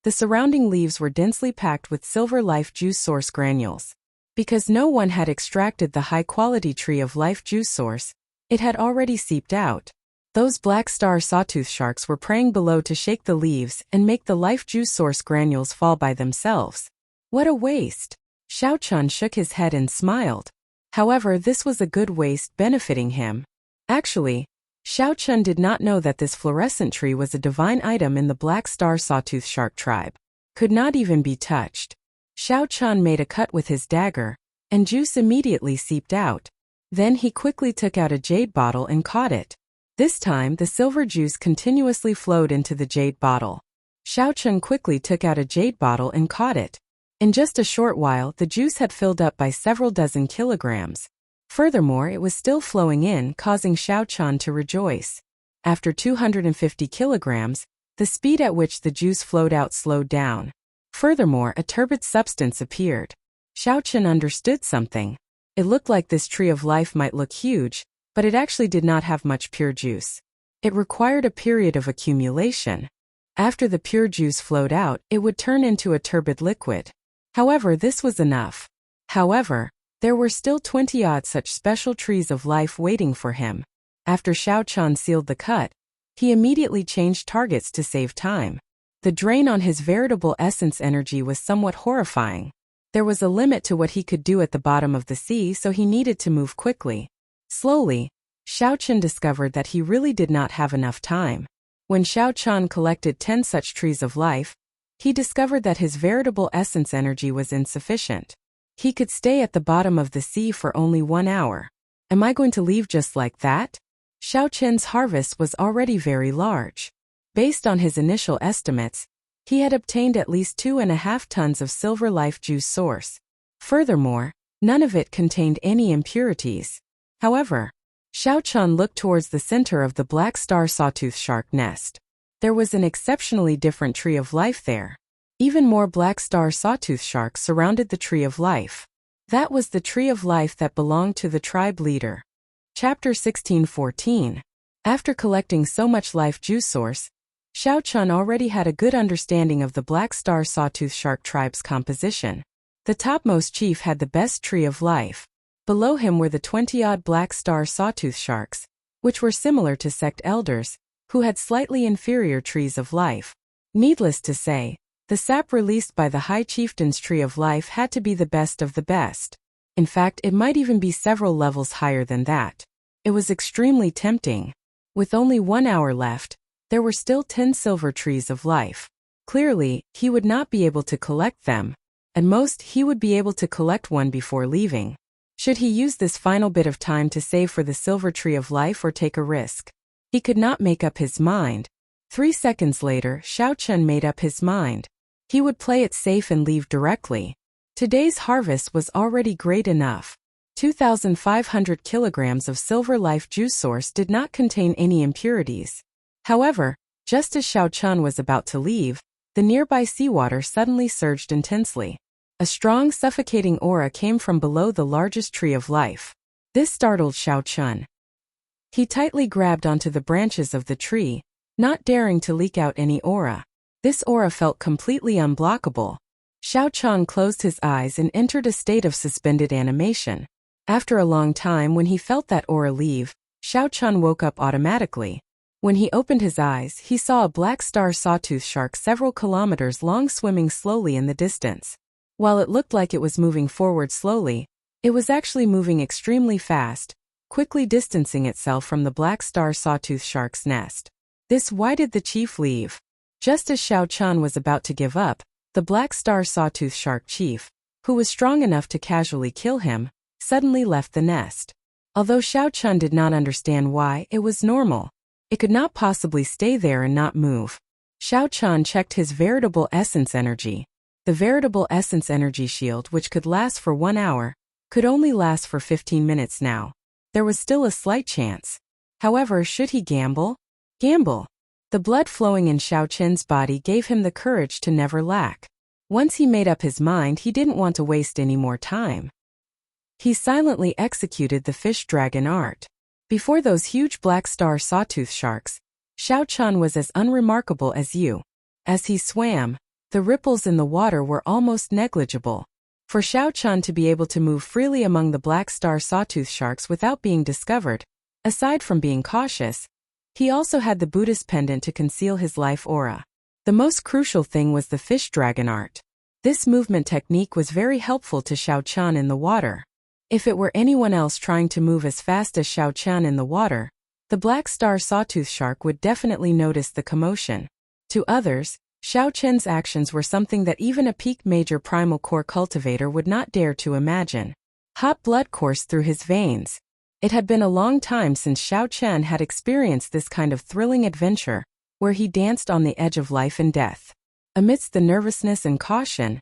the surrounding leaves were densely packed with silver life juice source granules. Because no one had extracted the high-quality tree of life juice source, it had already seeped out. Those black star sawtooth sharks were praying below to shake the leaves and make the life juice source granules fall by themselves. What a waste! Xiao Chen shook his head and smiled. However, this was a good waste benefiting him. Actually, Xiao Chen did not know that this fluorescent tree was a divine item in the black star sawtooth shark tribe. Could not even be touched. Xiao Chen made a cut with his dagger, and juice immediately seeped out. Then he quickly took out a jade bottle and caught it. This time, the silver juice continuously flowed into the jade bottle. Xiao Chen quickly took out a jade bottle and caught it. In just a short while, the juice had filled up by several dozen kilograms. Furthermore, it was still flowing in, causing Xiao Chen to rejoice. After 250 kilograms, the speed at which the juice flowed out slowed down. Furthermore, a turbid substance appeared. Xiao Chen understood something. It looked like this tree of life might look huge, but it actually did not have much pure juice. It required a period of accumulation. After the pure juice flowed out, it would turn into a turbid liquid. However, this was enough. However, there were still 20-odd such special trees of life waiting for him. After Xiao Chen sealed the cut, he immediately changed targets to save time. The drain on his veritable essence energy was somewhat horrifying. There was a limit to what he could do at the bottom of the sea, so he needed to move quickly. Slowly, Xiao Chen discovered that he really did not have enough time. When Xiao Chen collected 10 such trees of life, he discovered that his veritable essence energy was insufficient. He could stay at the bottom of the sea for only 1 hour. Am I going to leave just like that? Xiao Chen's harvest was already very large. Based on his initial estimates, he had obtained at least 2.5 tons of silver life juice source. Furthermore, none of it contained any impurities. However, Xiao Chen looked towards the center of the black star sawtooth shark nest. There was an exceptionally different tree of life there. Even more black star sawtooth sharks surrounded the tree of life. That was the tree of life that belonged to the tribe leader. Chapter 16:14. After collecting so much life juice source, Xiao Chun already had a good understanding of the Black Star Sawtooth Shark tribe's composition. The topmost chief had the best tree of life. Below him were the 20-odd Black Star Sawtooth Sharks, which were similar to sect elders, who had slightly inferior trees of life. Needless to say, the sap released by the High Chieftain's tree of life had to be the best of the best. In fact, it might even be several levels higher than that. It was extremely tempting. With only 1 hour left, there were still 10 silver trees of life. Clearly, he would not be able to collect them. At most, he would be able to collect one before leaving. Should he use this final bit of time to save for the silver tree of life or take a risk? He could not make up his mind. 3 seconds later, Xiao Chun made up his mind. He would play it safe and leave directly. Today's harvest was already great enough. 2,500 kilograms of silver life juice source did not contain any impurities. However, just as Xiao Chun was about to leave, the nearby seawater suddenly surged intensely. A strong, suffocating aura came from below the largest tree of life. This startled Xiao Chun. He tightly grabbed onto the branches of the tree, not daring to leak out any aura. This aura felt completely unblockable. Xiao Chun closed his eyes and entered a state of suspended animation. After a long time, when he felt that aura leave, Xiao Chun woke up automatically. When he opened his eyes, he saw a Black Star Sawtooth Shark several kilometers long swimming slowly in the distance. While it looked like it was moving forward slowly, it was actually moving extremely fast, quickly distancing itself from the Black Star Sawtooth Shark's nest. Why did the chief leave? Just as Xiao Chun was about to give up, the Black Star Sawtooth Shark chief, who was strong enough to casually kill him, suddenly left the nest. Although Xiao Chun did not understand why, it was normal. It could not possibly stay there and not move. Xiao Chun checked his veritable essence energy. The veritable essence energy shield, which could last for 1 hour, could only last for 15 minutes now. There was still a slight chance. However, should he gamble? Gamble. The blood flowing in Xiao Chun's body gave him the courage to never lack. Once he made up his mind, he didn't want to waste any more time. He silently executed the fish dragon art. Before those huge Black Star Sawtooth Sharks, Xiao Chun was as unremarkable as you. As he swam, the ripples in the water were almost negligible. For Xiao Chun to be able to move freely among the Black Star Sawtooth Sharks without being discovered, aside from being cautious, he also had the Buddhist pendant to conceal his life aura. The most crucial thing was the fish dragon art. This movement technique was very helpful to Xiao Chun in the water. If it were anyone else trying to move as fast as Xiao Chun in the water, the Black Star Sawtooth Shark would definitely notice the commotion. To others, Xiao Chun's actions were something that even a peak major primal core cultivator would not dare to imagine. Hot blood coursed through his veins. It had been a long time since Xiao Chun had experienced this kind of thrilling adventure, where he danced on the edge of life and death. Amidst the nervousness and caution,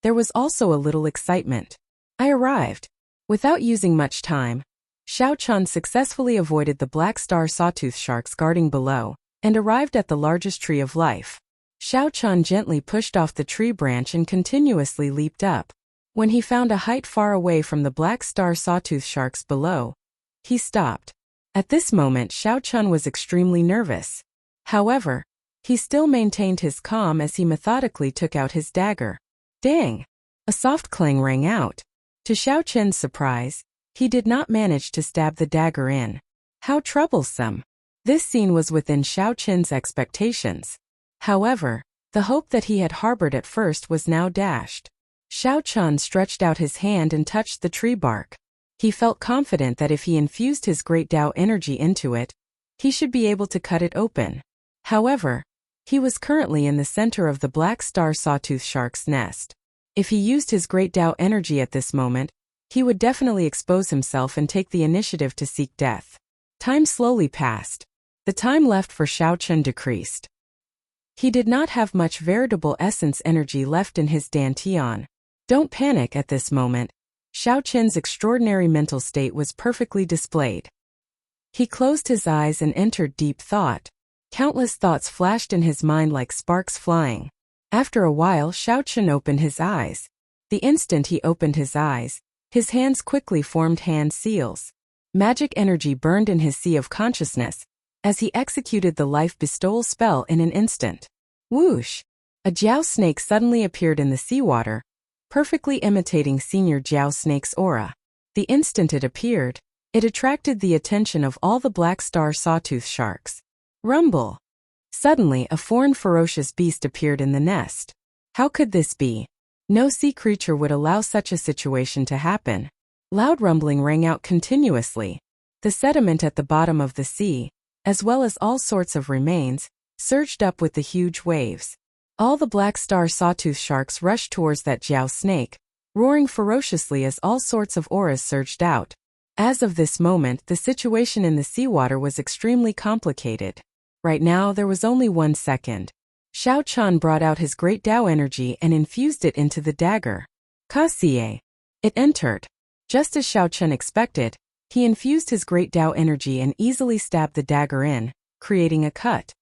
there was also a little excitement. I arrived. Without using much time, Xiao Chun successfully avoided the Black Star Sawtooth Sharks guarding below, and arrived at the largest tree of life. Xiao Chun gently pushed off the tree branch and continuously leaped up. When he found a height far away from the Black Star Sawtooth Sharks below, he stopped. At this moment, Xiao Chun was extremely nervous. However, he still maintained his calm as he methodically took out his dagger. Dang! A soft clang rang out. To Xiao Chun's surprise, he did not manage to stab the dagger in. How troublesome! This scene was within Xiao Chun's expectations. However, the hope that he had harbored at first was now dashed. Xiao Chun stretched out his hand and touched the tree bark. He felt confident that if he infused his great Tao energy into it, he should be able to cut it open. However, he was currently in the center of the Black Star Sawtooth Shark's nest. If he used his great Tao energy at this moment, he would definitely expose himself and take the initiative to seek death. Time slowly passed. The time left for Xiao Chun decreased. He did not have much veritable essence energy left in his dantian. Don't panic at this moment. Xiao Chun's extraordinary mental state was perfectly displayed. He closed his eyes and entered deep thought. Countless thoughts flashed in his mind like sparks flying. After a while, Xiao Chun opened his eyes. The instant he opened his eyes, His hands quickly formed hand seals. Magic energy burned in his sea of consciousness as he executed the life bestowal spell in an instant. Whoosh! A Jiao snake suddenly appeared in the seawater, perfectly imitating Senior Jiao Snake's aura. The instant it appeared, it attracted the attention of all the black star sawtooth sharks. Rumble! Suddenly, a foreign ferocious beast appeared in the nest. How could this be? No sea creature would allow such a situation to happen. Loud rumbling rang out continuously. The sediment at the bottom of the sea, as well as all sorts of remains, surged up with the huge waves. All the black star sawtooth sharks rushed towards that Jiao snake, roaring ferociously as all sorts of auras surged out. As of this moment, the situation in the seawater was extremely complicated. Right now, there was only 1 second. Xiao Chun brought out his great Tao energy and infused it into the dagger. Kasie. It entered. Just as Xiao Chun expected, he infused his great Tao energy and easily stabbed the dagger in, creating a cut.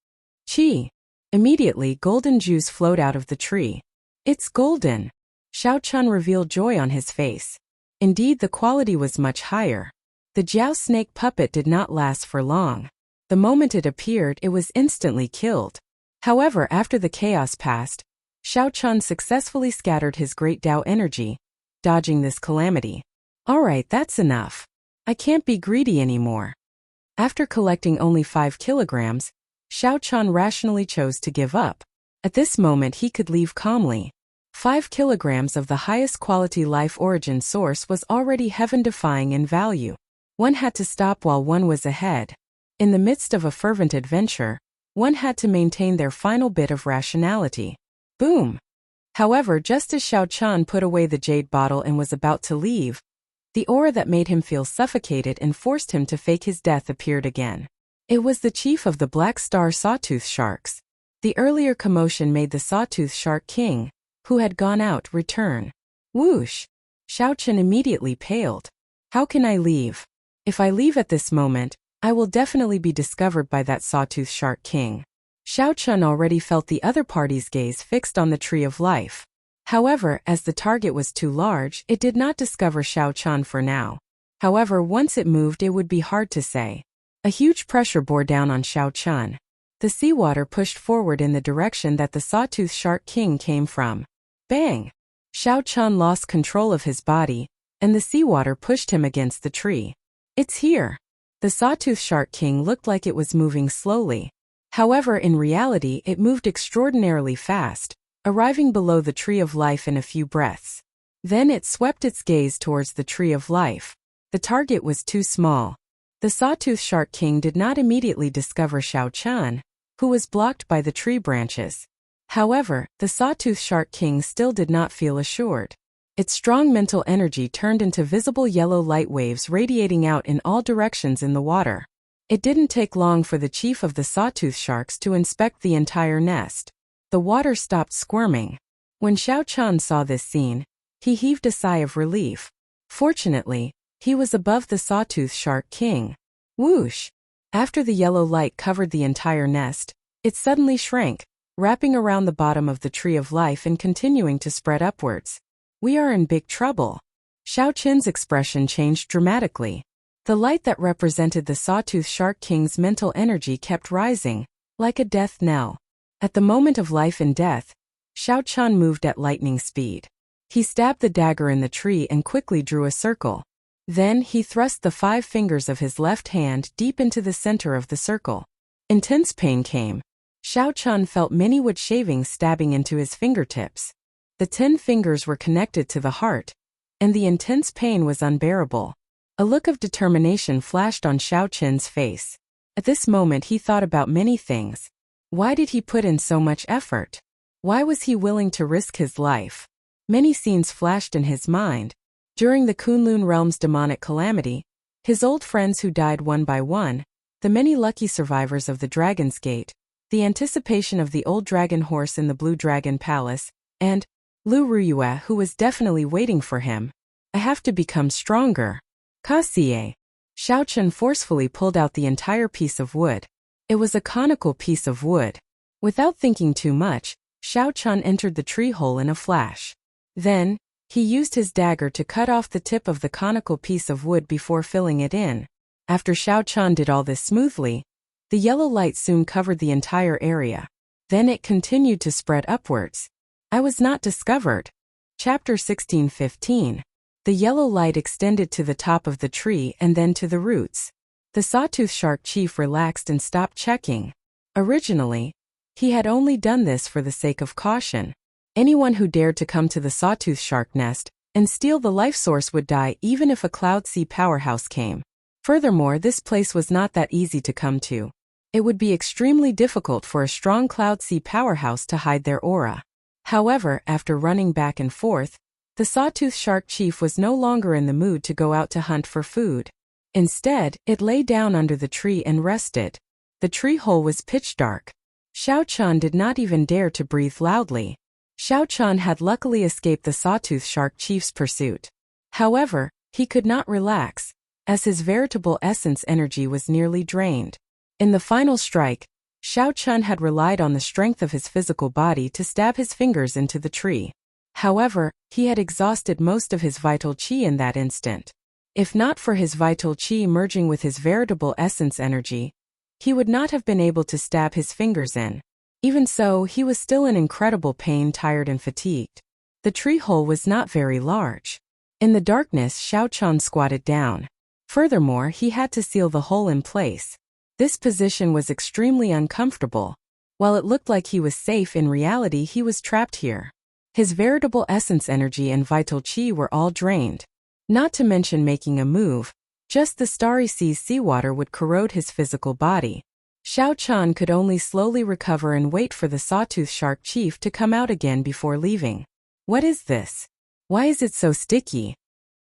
Chi. Immediately, golden juice flowed out of the tree. It's golden. Xiao Chun revealed joy on his face. Indeed, the quality was much higher. The Jiao snake puppet did not last for long. The moment it appeared, it was instantly killed. However, after the chaos passed, Xiao Chun successfully scattered his great Tao energy, dodging this calamity. Alright, that's enough. I can't be greedy anymore. After collecting only 5 kilograms, Xiao Chun rationally chose to give up. At this moment he could leave calmly. 5 kilograms of the highest quality life origin source was already heaven-defying in value. One had to stop while one was ahead. In the midst of a fervent adventure, one had to maintain their final bit of rationality. Boom! However, just as Xiao Chun put away the jade bottle and was about to leave, the aura that made him feel suffocated and forced him to fake his death appeared again. It was the chief of the Black Star Sawtooth Sharks. The earlier commotion made the Sawtooth Shark King, who had gone out, return. Whoosh! Xiao Chun immediately paled. How can I leave? If I leave at this moment, I will definitely be discovered by that Sawtooth Shark King. Xiao Chun already felt the other party's gaze fixed on the Tree of Life. However, as the target was too large, it did not discover Xiao Chun for now. However, once it moved, it would be hard to say. A huge pressure bore down on Xiao Chun. The seawater pushed forward in the direction that the Sawtooth Shark King came from. Bang! Xiao Chun lost control of his body, and the seawater pushed him against the tree. It's here! The Sawtooth Shark King looked like it was moving slowly. However, in reality, it moved extraordinarily fast, arriving below the Tree of Life in a few breaths. Then it swept its gaze towards the Tree of Life. The target was too small. The Sawtooth Shark King did not immediately discover Xiao Chun, who was blocked by the tree branches. However, the Sawtooth Shark King still did not feel assured. Its strong mental energy turned into visible yellow light waves radiating out in all directions in the water. It didn't take long for the chief of the Sawtooth Sharks to inspect the entire nest. The water stopped squirming. When Xiao Chun saw this scene, he heaved a sigh of relief. Fortunately, he was above the Sawtooth Shark King. Whoosh! After the yellow light covered the entire nest, it suddenly shrank, wrapping around the bottom of the Tree of Life and continuing to spread upwards. We are in big trouble. Xiao Chun's expression changed dramatically. The light that represented the Sawtooth Shark King's mental energy kept rising, like a death knell. At the moment of life and death, Xiao Chun moved at lightning speed. He stabbed the dagger in the tree and quickly drew a circle. Then, he thrust the 5 fingers of his left hand deep into the center of the circle. Intense pain came. Xiao Chun felt many wood shavings stabbing into his fingertips. The 10 fingers were connected to the heart, and the intense pain was unbearable. A look of determination flashed on Xiao Chun's face. At this moment he thought about many things. Why did he put in so much effort? Why was he willing to risk his life? Many scenes flashed in his mind. During the Kunlun realm's demonic calamity, his old friends who died one by one, the many lucky survivors of the Dragon's Gate, the anticipation of the old dragon horse in the Blue Dragon Palace, and Lu Ruyue, who was definitely waiting for him. I have to become stronger. Kasie. Xiao Chun forcefully pulled out the entire piece of wood. It was a conical piece of wood. Without thinking too much, Xiao Chun entered the tree hole in a flash. Then, He used his dagger to cut off the tip of the conical piece of wood before filling it in. After Xiao Chan did all this smoothly, the yellow light soon covered the entire area. Then it continued to spread upwards. I was not discovered. Chapter 16:15. The yellow light extended to the top of the tree and then to the roots. The sawtooth shark chief relaxed and stopped checking. Originally, he had only done this for the sake of caution. Anyone who dared to come to the sawtooth shark nest and steal the life source would die even if a Cloud Sea powerhouse came. Furthermore, this place was not that easy to come to. It would be extremely difficult for a strong Cloud Sea powerhouse to hide their aura. However, after running back and forth, the sawtooth shark chief was no longer in the mood to go out to hunt for food. Instead, it lay down under the tree and rested. The tree hole was pitch dark. Xiao Chan did not even dare to breathe loudly. Xiao Chan had luckily escaped the sawtooth shark chief's pursuit. However, he could not relax, as his veritable essence energy was nearly drained. In the final strike, Xiao Chan had relied on the strength of his physical body to stab his fingers into the tree. However, he had exhausted most of his vital qi in that instant. If not for his vital qi merging with his veritable essence energy, he would not have been able to stab his fingers in. Even so, he was still in incredible pain, tired and fatigued. The tree hole was not very large. In the darkness, Xiao Chan squatted down. Furthermore, he had to seal the hole in place. This position was extremely uncomfortable. While it looked like he was safe, in reality he was trapped here. His veritable essence energy and vital qi were all drained. Not to mention making a move, just the starry sea's seawater would corrode his physical body. Xiao Chan could only slowly recover and wait for the sawtooth shark chief to come out again before leaving. What is this? Why is it so sticky?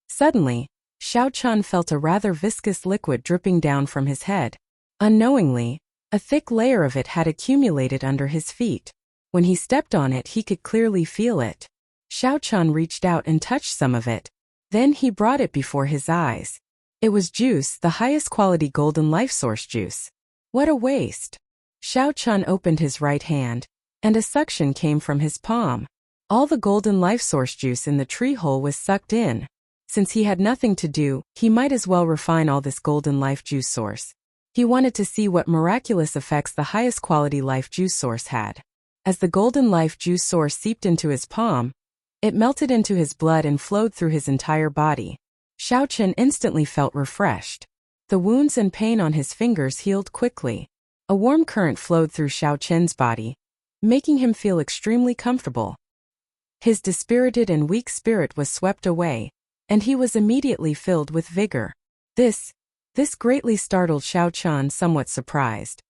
Suddenly, Xiao Chan felt a rather viscous liquid dripping down from his head. Unknowingly, a thick layer of it had accumulated under his feet. When he stepped on it, he could clearly feel it. Xiao Chan reached out and touched some of it. Then he brought it before his eyes. It was juice, the highest quality golden life source juice. What a waste! Xiao Chan opened his right hand, and a suction came from his palm. All the golden life source juice in the tree hole was sucked in. Since he had nothing to do, he might as well refine all this golden life juice source. He wanted to see what miraculous effects the highest quality life juice source had. As the golden life juice source seeped into his palm, it melted into his blood and flowed through his entire body. Xiao Chan instantly felt refreshed. The wounds and pain on his fingers healed quickly. A warm current flowed through Xiao Chen's body, making him feel extremely comfortable. His dispirited and weak spirit was swept away, and he was immediately filled with vigor. This greatly startled Xiao Chan, somewhat surprised.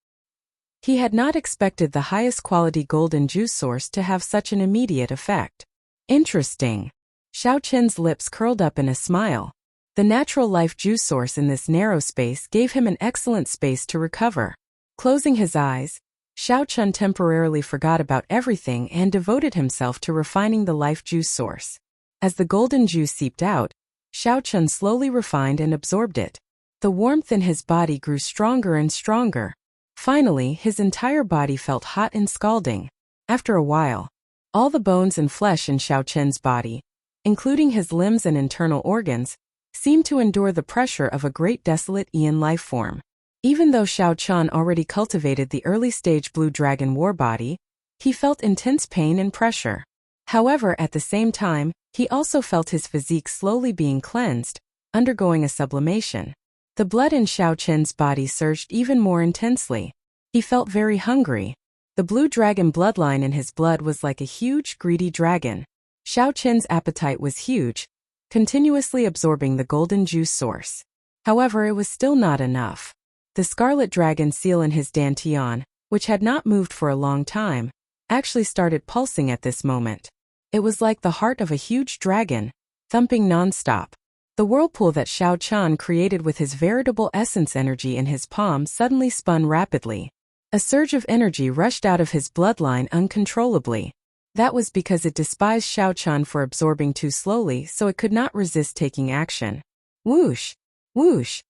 He had not expected the highest quality golden juice source to have such an immediate effect. Interesting. Xiao Chen's lips curled up in a smile. The natural life juice source in this narrow space gave him an excellent space to recover. Closing his eyes, Xiao Chan temporarily forgot about everything and devoted himself to refining the life juice source. As the golden juice seeped out, Xiao Chan slowly refined and absorbed it. The warmth in his body grew stronger and stronger. Finally, his entire body felt hot and scalding. After a while, all the bones and flesh in Xiao Chen's body, including his limbs and internal organs, seemed to endure the pressure of a great desolate Aeon life form. Even though Xiao Chan already cultivated the early-stage blue dragon war body, he felt intense pain and pressure. However, at the same time, he also felt his physique slowly being cleansed, undergoing a sublimation. The blood in Xiao Chen's body surged even more intensely. He felt very hungry. The blue dragon bloodline in his blood was like a huge, greedy dragon. Xiao Chen's appetite was huge, continuously absorbing the golden juice source. However, it was still not enough. The scarlet dragon seal in his dantian, which had not moved for a long time, actually started pulsing at this moment. It was like the heart of a huge dragon, thumping non-stop. The whirlpool that Xiao Chan created with his veritable essence energy in his palm suddenly spun rapidly. A surge of energy rushed out of his bloodline uncontrollably. That was because it despised Xiao Chan for absorbing too slowly, so it could not resist taking action. Whoosh! Whoosh!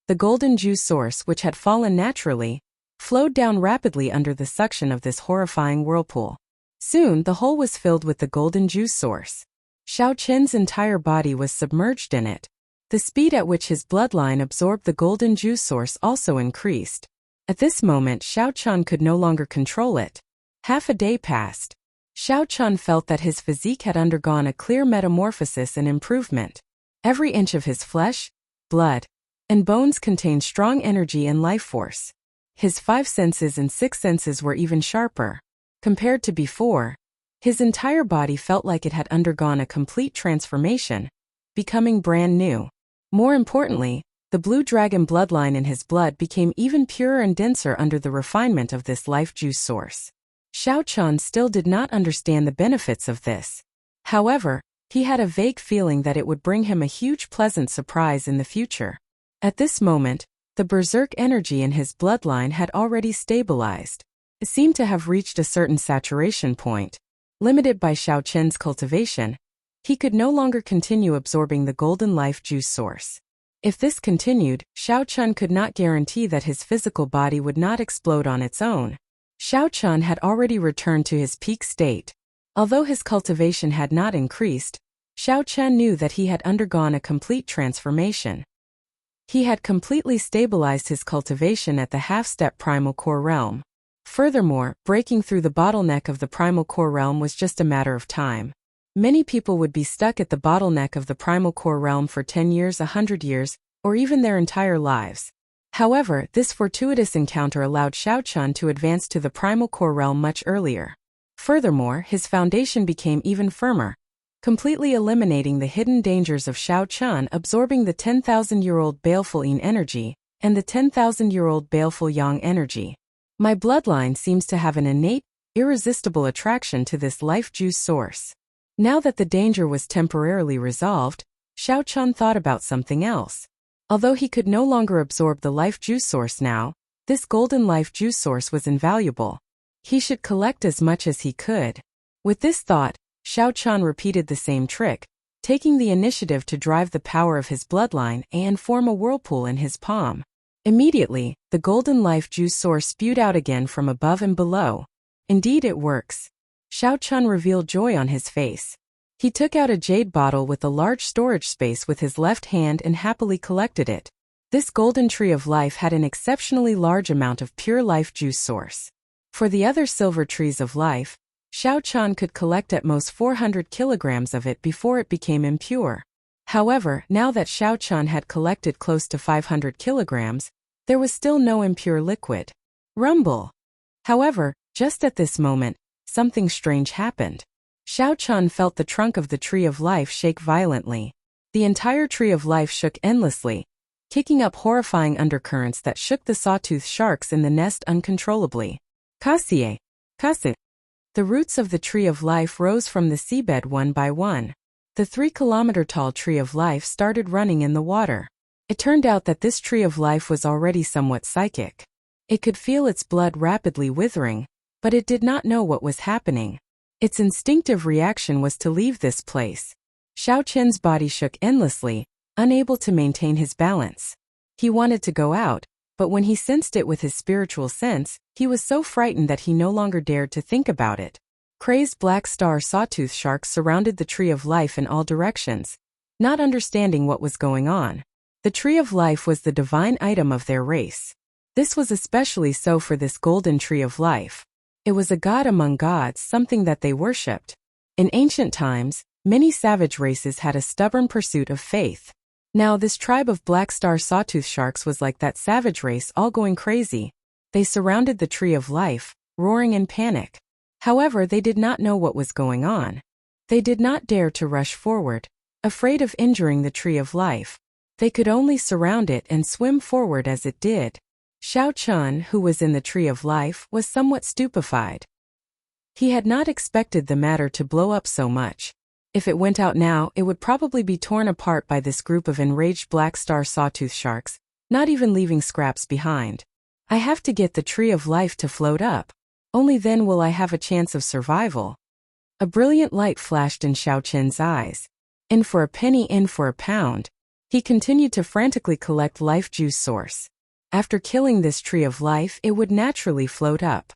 The golden juice source, which had fallen naturally, flowed down rapidly under the suction of this horrifying whirlpool. Soon, the hole was filled with the golden juice source. Xiao Qin's entire body was submerged in it. The speed at which his bloodline absorbed the golden juice source also increased. At this moment, Xiao Qian could no longer control it. Half a day passed. Xiao Qian felt that his physique had undergone a clear metamorphosis and improvement. Every inch of his flesh, blood, and bones contained strong energy and life force. His 5 senses and 6 senses were even sharper. Compared to before, his entire body felt like it had undergone a complete transformation, becoming brand new. More importantly, the blue dragon bloodline in his blood became even purer and denser under the refinement of this life juice source. Xiao Qian still did not understand the benefits of this. However, he had a vague feeling that it would bring him a huge pleasant surprise in the future. At this moment, the berserk energy in his bloodline had already stabilized. It seemed to have reached a certain saturation point. Limited by Xiao Qian's cultivation, he could no longer continue absorbing the golden life juice source. If this continued, Xiao Qian could not guarantee that his physical body would not explode on its own. Xiao Qian had already returned to his peak state. Although his cultivation had not increased, Xiao Qian knew that he had undergone a complete transformation. He had completely stabilized his cultivation at the half-step primal core realm. Furthermore, breaking through the bottleneck of the primal core realm was just a matter of time. Many people would be stuck at the bottleneck of the primal core realm for 10 years, 100 years, or even their entire lives. However, this fortuitous encounter allowed Xiao Qian to advance to the primal core realm much earlier. Furthermore, his foundation became even firmer, completely eliminating the hidden dangers of Xiao Qian absorbing the 10,000-year-old baleful yin energy and the 10,000-year-old baleful yang energy. My bloodline seems to have an innate, irresistible attraction to this life juice source. Now that the danger was temporarily resolved, Xiao Qian thought about something else. Although he could no longer absorb the life juice source now, this golden life juice source was invaluable. He should collect as much as he could. With this thought, Xiao Qian repeated the same trick, taking the initiative to drive the power of his bloodline and form a whirlpool in his palm. Immediately, the golden life juice source spewed out again from above and below. Indeed, it works. Xiao Qian revealed joy on his face. He took out a jade bottle with a large storage space with his left hand and happily collected it. This golden tree of life had an exceptionally large amount of pure life juice source. For the other silver trees of life, Xiao Qian could collect at most 400 kilograms of it before it became impure. However, now that Xiao Qian had collected close to 500 kilograms, there was still no impure liquid. Rumble! However, just at this moment, something strange happened. Xiao Qian felt the trunk of the tree of life shake violently. The entire tree of life shook endlessly, kicking up horrifying undercurrents that shook the sawtooth sharks in the nest uncontrollably. Kasie! Kasie! The roots of the tree of life rose from the seabed one by one. The 3-kilometer-tall tree of life started running in the water. It turned out that this tree of life was already somewhat psychic. It could feel its blood rapidly withering, but it did not know what was happening. Its instinctive reaction was to leave this place. Xiao Qian's body shook endlessly, unable to maintain his balance. He wanted to go out, but when he sensed it with his spiritual sense, he was so frightened that he no longer dared to think about it. Crazed black star sawtooth sharks surrounded the tree of life in all directions, not understanding what was going on. The tree of life was the divine item of their race. This was especially so for this golden tree of life. It was a god among gods, something that they worshipped. In ancient times, many savage races had a stubborn pursuit of faith. Now this tribe of black star sawtooth sharks was like that savage race, all going crazy. They surrounded the tree of life, roaring in panic. However, they did not know what was going on. They did not dare to rush forward, afraid of injuring the tree of life. They could only surround it and swim forward as it did. Xiao Qian, who was in the tree of life, was somewhat stupefied. He had not expected the matter to blow up so much. If it went out now, it would probably be torn apart by this group of enraged black star sawtooth sharks, not even leaving scraps behind. I have to get the tree of life to float up. Only then will I have a chance of survival. A brilliant light flashed in Xiao Qian's eyes. In for a penny, in for a pound. He continued to frantically collect life juice source. After killing this tree of life, it would naturally float up.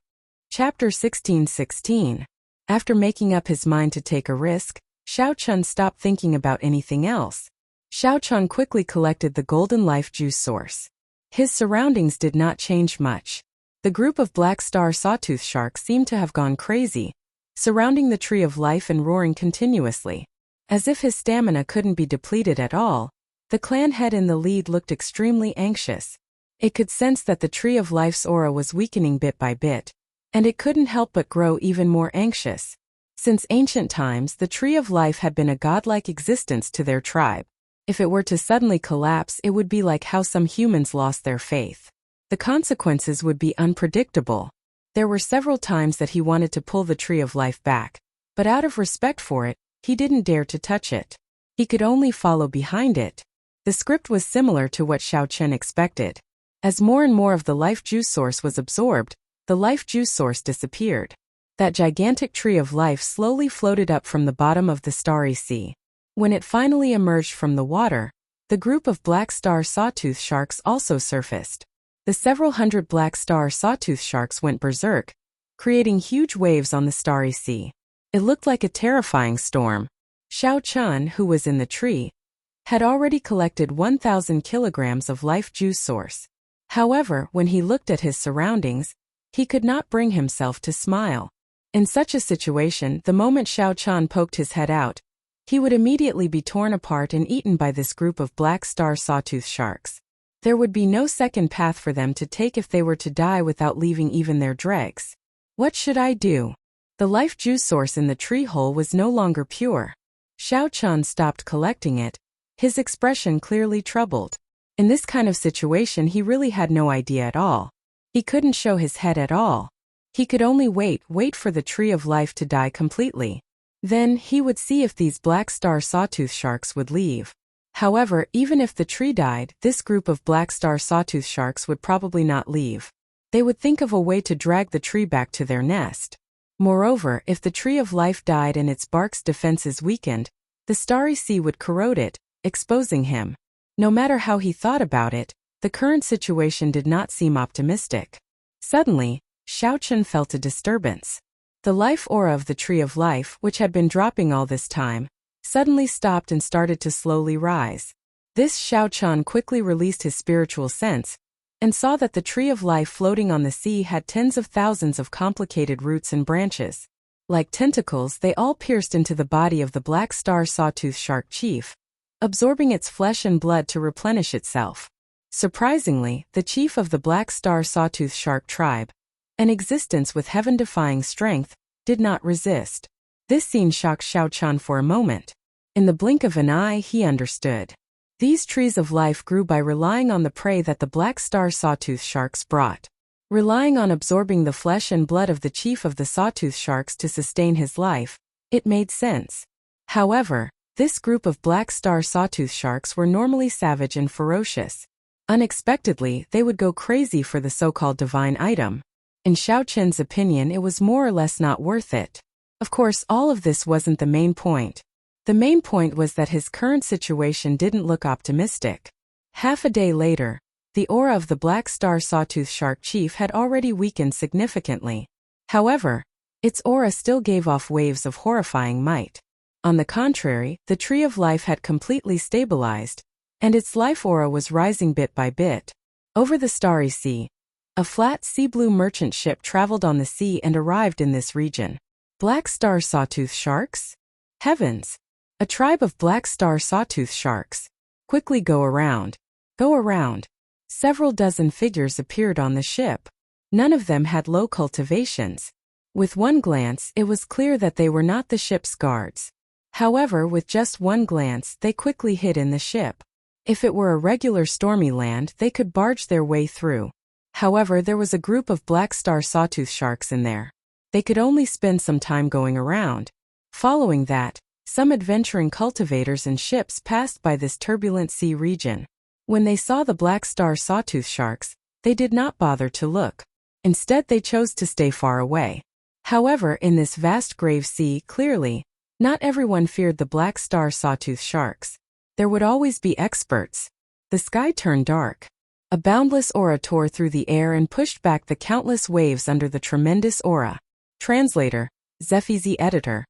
Chapter 16:16. After making up his mind to take a risk, Xiao Chun stopped thinking about anything else. Xiao Chun quickly collected the golden life juice source. His surroundings did not change much. The group of black star sawtooth sharks seemed to have gone crazy, surrounding the tree of life and roaring continuously. As if his stamina couldn't be depleted at all, the clan head in the lead looked extremely anxious. It could sense that the tree of life's aura was weakening bit by bit, and it couldn't help but grow even more anxious. Since ancient times, the tree of life had been a godlike existence to their tribe. If it were to suddenly collapse, it would be like how some humans lost their faith. The consequences would be unpredictable. There were several times that he wanted to pull the tree of life back, but out of respect for it, he didn't dare to touch it. He could only follow behind it. The script was similar to what Xiao Chen expected. As more and more of the life juice source was absorbed, the life juice source disappeared. That gigantic tree of life slowly floated up from the bottom of the starry sea. When it finally emerged from the water, the group of black star sawtooth sharks also surfaced. The several hundred black star sawtooth sharks went berserk, creating huge waves on the starry sea. It looked like a terrifying storm. Xiao Chun, who was in the tree, had already collected 1,000 kilograms of life juice source. However, when he looked at his surroundings, he could not bring himself to smile. In such a situation, the moment Xiao Chun poked his head out, he would immediately be torn apart and eaten by this group of black star sawtooth sharks. There would be no second path for them to take if they were to die without leaving even their dregs. What should I do? The life juice source in the tree hole was no longer pure. Xiao Chun stopped collecting it, his expression clearly troubled. In this kind of situation, he really had no idea at all. He couldn't show his head at all. He could only wait for the tree of life to die completely. Then, he would see if these black star sawtooth sharks would leave. However, even if the tree died, this group of black star sawtooth sharks would probably not leave. They would think of a way to drag the tree back to their nest. Moreover, if the tree of life died and its bark's defenses weakened, the starry sea would corrode it, exposing him. No matter how he thought about it, the current situation did not seem optimistic. Suddenly, Xiao Chun felt a disturbance. The life aura of the tree of life, which had been dropping all this time, suddenly stopped and started to slowly rise. This Xiao Chun quickly released his spiritual sense, and saw that the tree of life floating on the sea had tens of thousands of complicated roots and branches. Like tentacles, they all pierced into the body of the black star sawtooth shark chief, absorbing its flesh and blood to replenish itself. Surprisingly, the chief of the black star sawtooth shark tribe, an existence with heaven-defying strength, did not resist. This scene shocked Xiao Chun for a moment. In the blink of an eye, he understood. These trees of life grew by relying on the prey that the black star sawtooth sharks brought. Relying on absorbing the flesh and blood of the chief of the sawtooth sharks to sustain his life, it made sense. However, this group of black star sawtooth sharks were normally savage and ferocious. Unexpectedly, they would go crazy for the so-called divine item. In Xiao Chun's opinion, it was more or less not worth it. Of course, all of this wasn't the main point. The main point was that his current situation didn't look optimistic. Half a day later, the aura of the black star sawtooth shark chief had already weakened significantly. However, its aura still gave off waves of horrifying might. On the contrary, the tree of life had completely stabilized, and its life aura was rising bit by bit. Over the starry sea, a flat sea blue merchant ship traveled on the sea and arrived in this region. Black star sawtooth sharks? Heavens! A tribe of black star sawtooth sharks. Quickly go around. Go around. Several dozen figures appeared on the ship. None of them had low cultivations. With one glance, it was clear that they were not the ship's guards. However, with just one glance, they quickly hid in the ship. If it were a regular stormy land, they could barge their way through. However, there was a group of black star sawtooth sharks in there. They could only spend some time going around. Following that, some adventuring cultivators and ships passed by this turbulent sea region. When they saw the black star sawtooth sharks, they did not bother to look. Instead, they chose to stay far away. However, in this vast grave sea, clearly, not everyone feared the black star sawtooth sharks. There would always be experts. The sky turned dark. A boundless aura tore through the air and pushed back the countless waves under the tremendous aura. Translator, Zephizi Editor.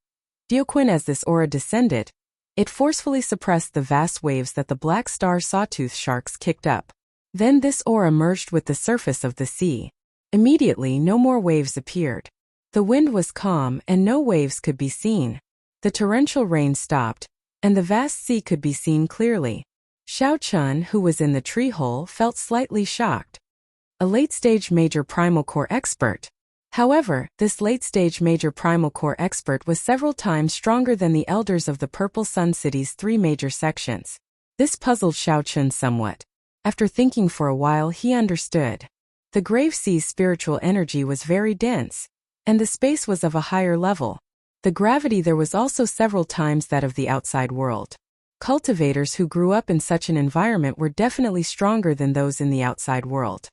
Dioquin as this aura descended, it forcefully suppressed the vast waves that the black star sawtooth sharks kicked up. Then this aura merged with the surface of the sea. Immediately no more waves appeared. The wind was calm and no waves could be seen. The torrential rain stopped, and the vast sea could be seen clearly. Xiao Chun, who was in the tree hole, felt slightly shocked. A late-stage major primal core expert. However, this late-stage major primal core expert was several times stronger than the elders of the Purple Sun City's 3 major sections. This puzzled Xiao Chun somewhat. After thinking for a while, he understood. The Grave Sea's spiritual energy was very dense, and the space was of a higher level. The gravity there was also several times that of the outside world. Cultivators who grew up in such an environment were definitely stronger than those in the outside world.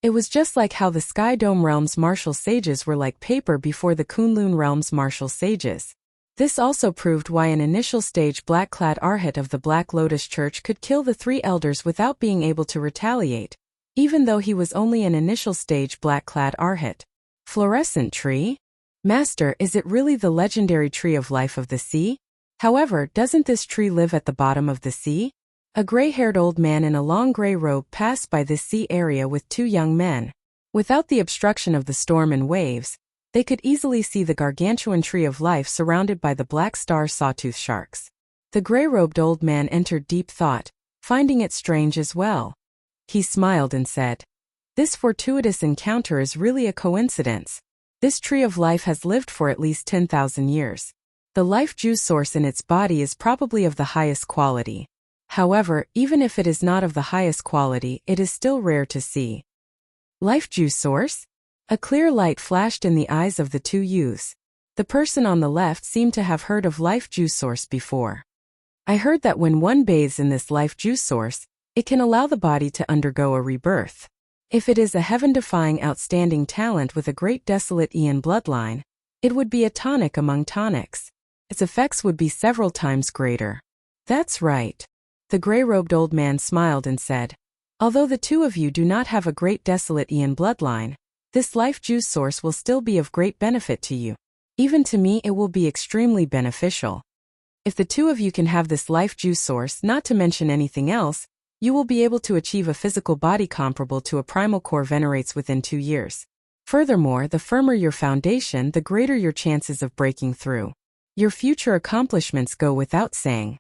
It was just like how the Sky Dome Realm's martial sages were like paper before the Kunlun Realm's martial sages. This also proved why an initial stage black-clad Arhat of the Black Lotus Church could kill the 3 elders without being able to retaliate, even though he was only an initial stage black-clad Arhat. Fluorescent tree? Master, is it really the legendary tree of life of the sea? However, doesn't this tree live at the bottom of the sea? A gray-haired old man in a long gray robe passed by this sea area with 2 young men. Without the obstruction of the storm and waves, they could easily see the gargantuan tree of life surrounded by the black star sawtooth sharks. The gray-robed old man entered deep thought, finding it strange as well. He smiled and said, "This fortuitous encounter is really a coincidence. This tree of life has lived for at least 10,000 years. The life juice source in its body is probably of the highest quality. However, even if it is not of the highest quality, it is still rare to see." Life juice source? A clear light flashed in the eyes of the 2 youths. The person on the left seemed to have heard of life juice source before. "I heard that when one bathes in this life juice source, it can allow the body to undergo a rebirth. If it is a heaven-defying outstanding talent with a great desolate Aeon bloodline, it would be a tonic among tonics. Its effects would be several times greater." "That's right." The gray-robed old man smiled and said, "Although the 2 of you do not have a great desolate Aeon bloodline, this life juice source will still be of great benefit to you. Even to me it will be extremely beneficial. If the 2 of you can have this life juice source, not to mention anything else, you will be able to achieve a physical body comparable to a primal core venerates within 2 years. Furthermore, the firmer your foundation, the greater your chances of breaking through. Your future accomplishments go without saying."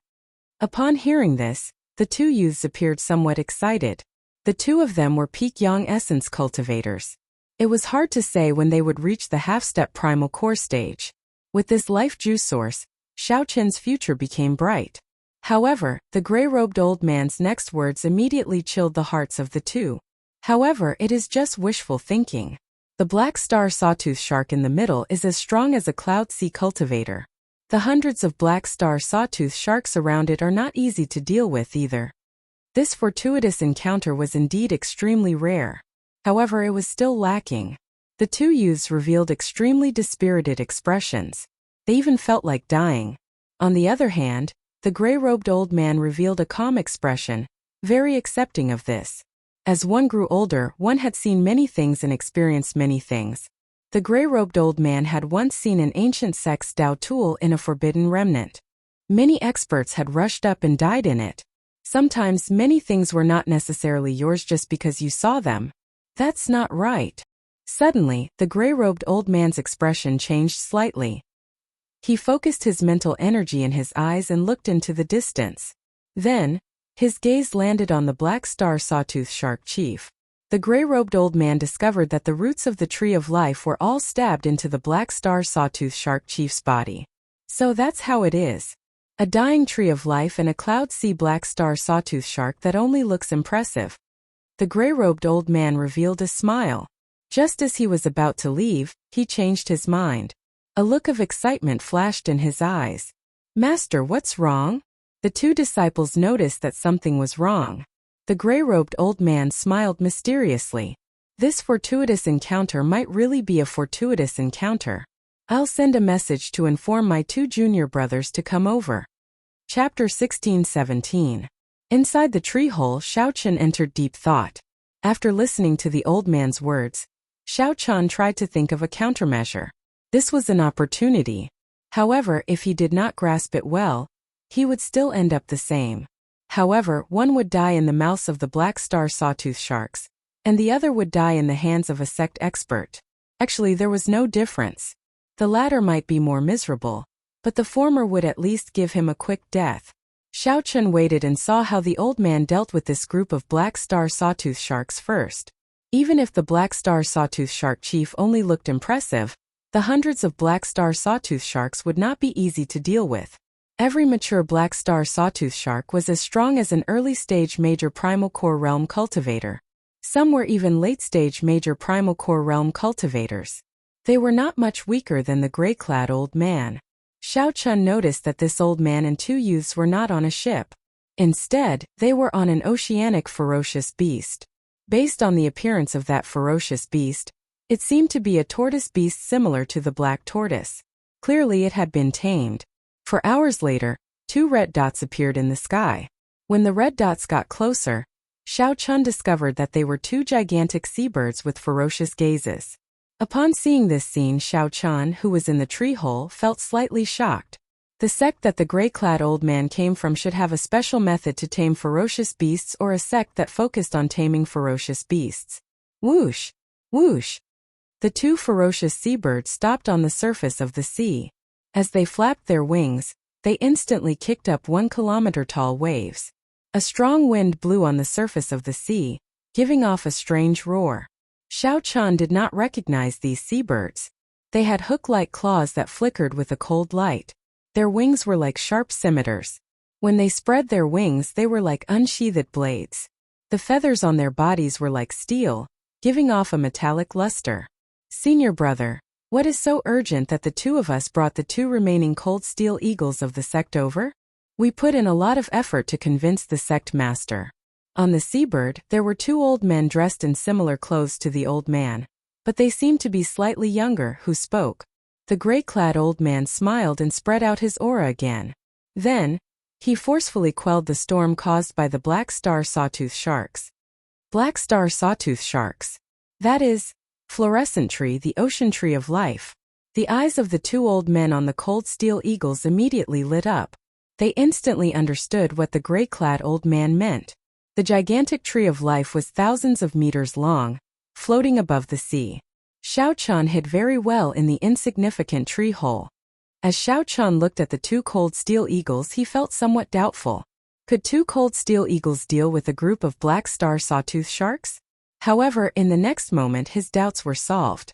Upon hearing this, the 2 youths appeared somewhat excited. The 2 of them were peak yang essence cultivators. It was hard to say when they would reach the half-step primal core stage. With this life juice source, Xiao Chen's future became bright. However, the gray-robed old man's next words immediately chilled the hearts of the 2. "However, it is just wishful thinking. The black star sawtooth shark in the middle is as strong as a cloud sea cultivator. The hundreds of black star sawtooth sharks around it are not easy to deal with either." This fortuitous encounter was indeed extremely rare. However, it was still lacking. The 2 youths revealed extremely dispirited expressions. They even felt like dying. On the other hand, the gray-robed old man revealed a calm expression, very accepting of this. As one grew older, one had seen many things and experienced many things. The gray-robed old man had once seen an ancient sex Dao tool in a forbidden remnant. Many experts had rushed up and died in it. Sometimes many things were not necessarily yours just because you saw them. That's not right. Suddenly, the gray-robed old man's expression changed slightly. He focused his mental energy in his eyes and looked into the distance. Then, his gaze landed on the black star sawtooth shark chief. The gray-robed old man discovered that the roots of the tree of life were all stabbed into the black star sawtooth shark chief's body. So that's how it is. A dying tree of life and a cloud sea black star sawtooth shark that only looks impressive. The gray-robed old man revealed a smile. Just as he was about to leave, he changed his mind. A look of excitement flashed in his eyes. "Master, what's wrong?" The 2 disciples noticed that something was wrong. The gray-robed old man smiled mysteriously. This fortuitous encounter might really be a fortuitous encounter. I'll send a message to inform my 2 junior brothers to come over. Chapter 16-17. Inside the tree hole, Xiao Chen entered deep thought. After listening to the old man's words, Xiao Chen tried to think of a countermeasure. This was an opportunity. However, if he did not grasp it well, he would still end up the same. However, one would die in the mouths of the black star sawtooth sharks, and the other would die in the hands of a sect expert. Actually, there was no difference. The latter might be more miserable, but the former would at least give him a quick death. Xiao Chun waited and saw how the old man dealt with this group of black star sawtooth sharks first. Even if the black star sawtooth shark chief only looked impressive, the hundreds of black star sawtooth sharks would not be easy to deal with. Every mature black star sawtooth shark was as strong as an early-stage major primal core realm cultivator. Some were even late-stage major primal core realm cultivators. They were not much weaker than the gray-clad old man. Xiao Chun noticed that this old man and two youths were not on a ship. Instead, they were on an oceanic ferocious beast. Based on the appearance of that ferocious beast, it seemed to be a tortoise beast similar to the black tortoise. Clearly it had been tamed. For hours later, two red dots appeared in the sky. When the red dots got closer, Xiao Chun discovered that they were two gigantic seabirds with ferocious gazes. Upon seeing this scene, Xiao Chun, who was in the tree hole, felt slightly shocked. The sect that the gray-clad old man came from should have a special method to tame ferocious beasts, or a sect that focused on taming ferocious beasts. Whoosh! Whoosh! The two ferocious seabirds stopped on the surface of the sea. As they flapped their wings, they instantly kicked up 1-kilometer-tall waves. A strong wind blew on the surface of the sea, giving off a strange roar. Xiao Chun did not recognize these seabirds. They had hook-like claws that flickered with a cold light. Their wings were like sharp scimitars. When they spread their wings, they were like unsheathed blades. The feathers on their bodies were like steel, giving off a metallic luster. Senior brother, what is so urgent that the two of us brought the two remaining cold steel eagles of the sect over? We put in a lot of effort to convince the sect master. On the seabird, there were two old men dressed in similar clothes to the old man, but they seemed to be slightly younger, who spoke. The gray-clad old man smiled and spread out his aura again. Then, he forcefully quelled the storm caused by the black star sawtooth sharks. Black star sawtooth sharks. That is, fluorescent tree, the ocean tree of life. The eyes of the two old men on the cold steel eagles immediately lit up. They instantly understood what the gray-clad old man meant. The gigantic tree of life was thousands of meters long, floating above the sea. Xiao Chun hid very well in the insignificant tree hole. As Xiao Chun looked at the two cold steel eagles, he felt somewhat doubtful. Could two cold steel eagles deal with a group of black star sawtooth sharks? However, in the next moment his doubts were solved.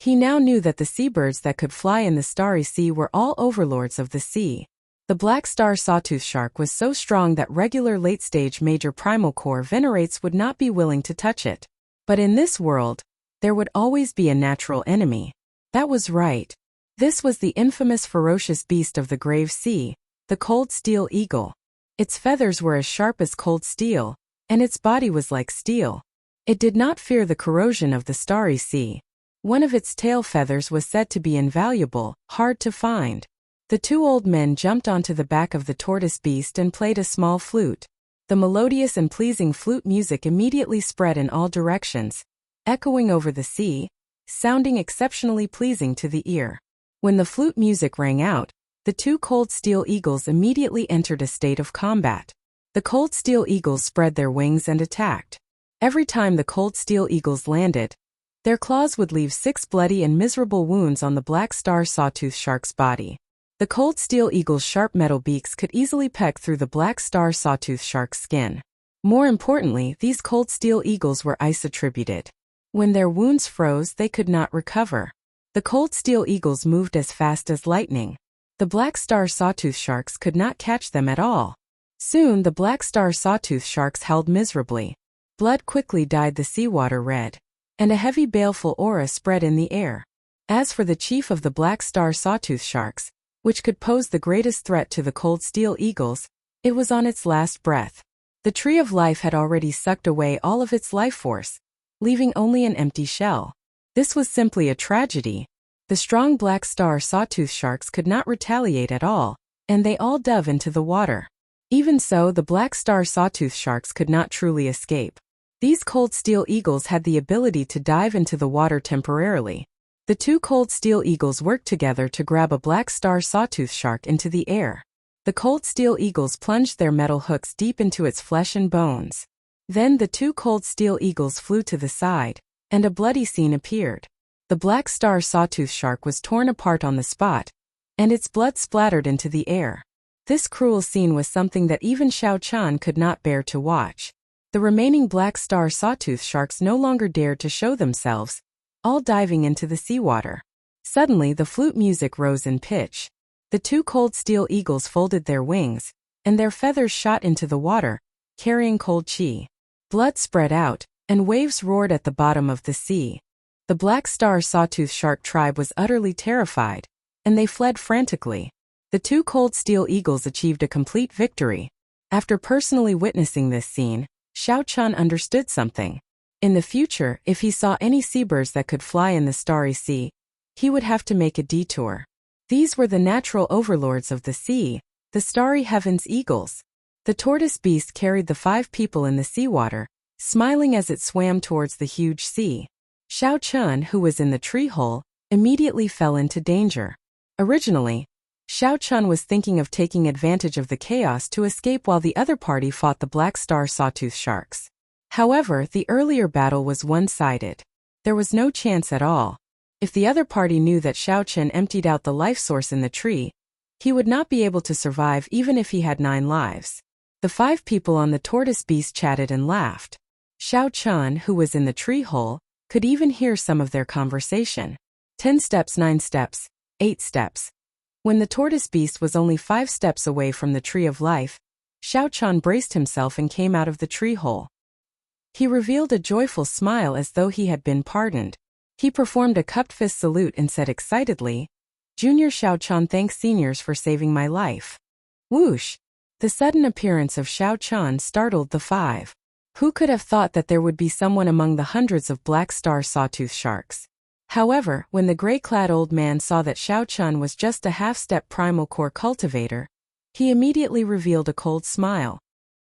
He now knew that the seabirds that could fly in the starry sea were all overlords of the sea. The black star sawtooth shark was so strong that regular late-stage major primal core venerates would not be willing to touch it. But in this world, there would always be a natural enemy. That was right. This was the infamous ferocious beast of the grave sea, the cold steel eagle. Its feathers were as sharp as cold steel, and its body was like steel. It did not fear the corrosion of the starry sea. One of its tail feathers was said to be invaluable, hard to find. The two old men jumped onto the back of the tortoise beast and played a small flute. The melodious and pleasing flute music immediately spread in all directions, echoing over the sea, sounding exceptionally pleasing to the ear. When the flute music rang out, the two cold steel eagles immediately entered a state of combat. The cold steel eagles spread their wings and attacked. Every time the cold steel eagles landed, their claws would leave 6 bloody and miserable wounds on the black star sawtooth shark's body. The cold steel eagle's sharp metal beaks could easily peck through the black star sawtooth shark's skin. More importantly, these cold steel eagles were ice-attributed. When their wounds froze, they could not recover. The cold steel eagles moved as fast as lightning. The black star sawtooth sharks could not catch them at all. Soon the black star sawtooth sharks howled miserably. Blood quickly dyed the seawater red, and a heavy baleful aura spread in the air. As for the chief of the black star sawtooth sharks, which could pose the greatest threat to the cold steel eagles, it was on its last breath. The tree of life had already sucked away all of its life force, leaving only an empty shell. This was simply a tragedy. The strong black star sawtooth sharks could not retaliate at all, and they all dove into the water. Even so, the black star sawtooth sharks could not truly escape. These cold steel eagles had the ability to dive into the water temporarily. The two cold steel eagles worked together to grab a black star sawtooth shark into the air. The cold steel eagles plunged their metal hooks deep into its flesh and bones. Then the two cold steel eagles flew to the side, and a bloody scene appeared. The black star sawtooth shark was torn apart on the spot, and its blood splattered into the air. This cruel scene was something that even Xiao Chan could not bear to watch. The remaining black star sawtooth sharks no longer dared to show themselves, all diving into the seawater. Suddenly the flute music rose in pitch. The two cold steel eagles folded their wings, and their feathers shot into the water, carrying cold chi. Blood spread out, and waves roared at the bottom of the sea. The black star sawtooth shark tribe was utterly terrified, and they fled frantically. The two cold steel eagles achieved a complete victory. After personally witnessing this scene, Xiao Chan understood something. In the future, if he saw any seabirds that could fly in the starry sea, he would have to make a detour. These were the natural overlords of the sea, the starry heavens eagles. The tortoise beast carried the 5 people in the seawater, smiling as it swam towards the huge sea. Xiao Chun, who was in the tree hole, immediately fell into danger. Originally, Xiao Chun was thinking of taking advantage of the chaos to escape while the other party fought the black star sawtooth sharks. However, the earlier battle was one-sided. There was no chance at all. If the other party knew that Xiao Chun emptied out the life source in the tree, he would not be able to survive even if he had 9 lives. The 5 people on the tortoise beast chatted and laughed. Xiao Chun, who was in the tree hole, could even hear some of their conversation. 10 steps, 9 steps, 8 steps. When the tortoise beast was only 5 steps away from the tree of life, Xiao Chun braced himself and came out of the tree hole. He revealed a joyful smile as though he had been pardoned. He performed a cupped fist salute and said excitedly, "Junior Xiao Chan thanks seniors for saving my life." Whoosh! The sudden appearance of Xiao Chan startled the 5. Who could have thought that there would be someone among the hundreds of black star sawtooth sharks? However, when the gray-clad old man saw that Xiao Chun was just a half-step primal core cultivator, he immediately revealed a cold smile.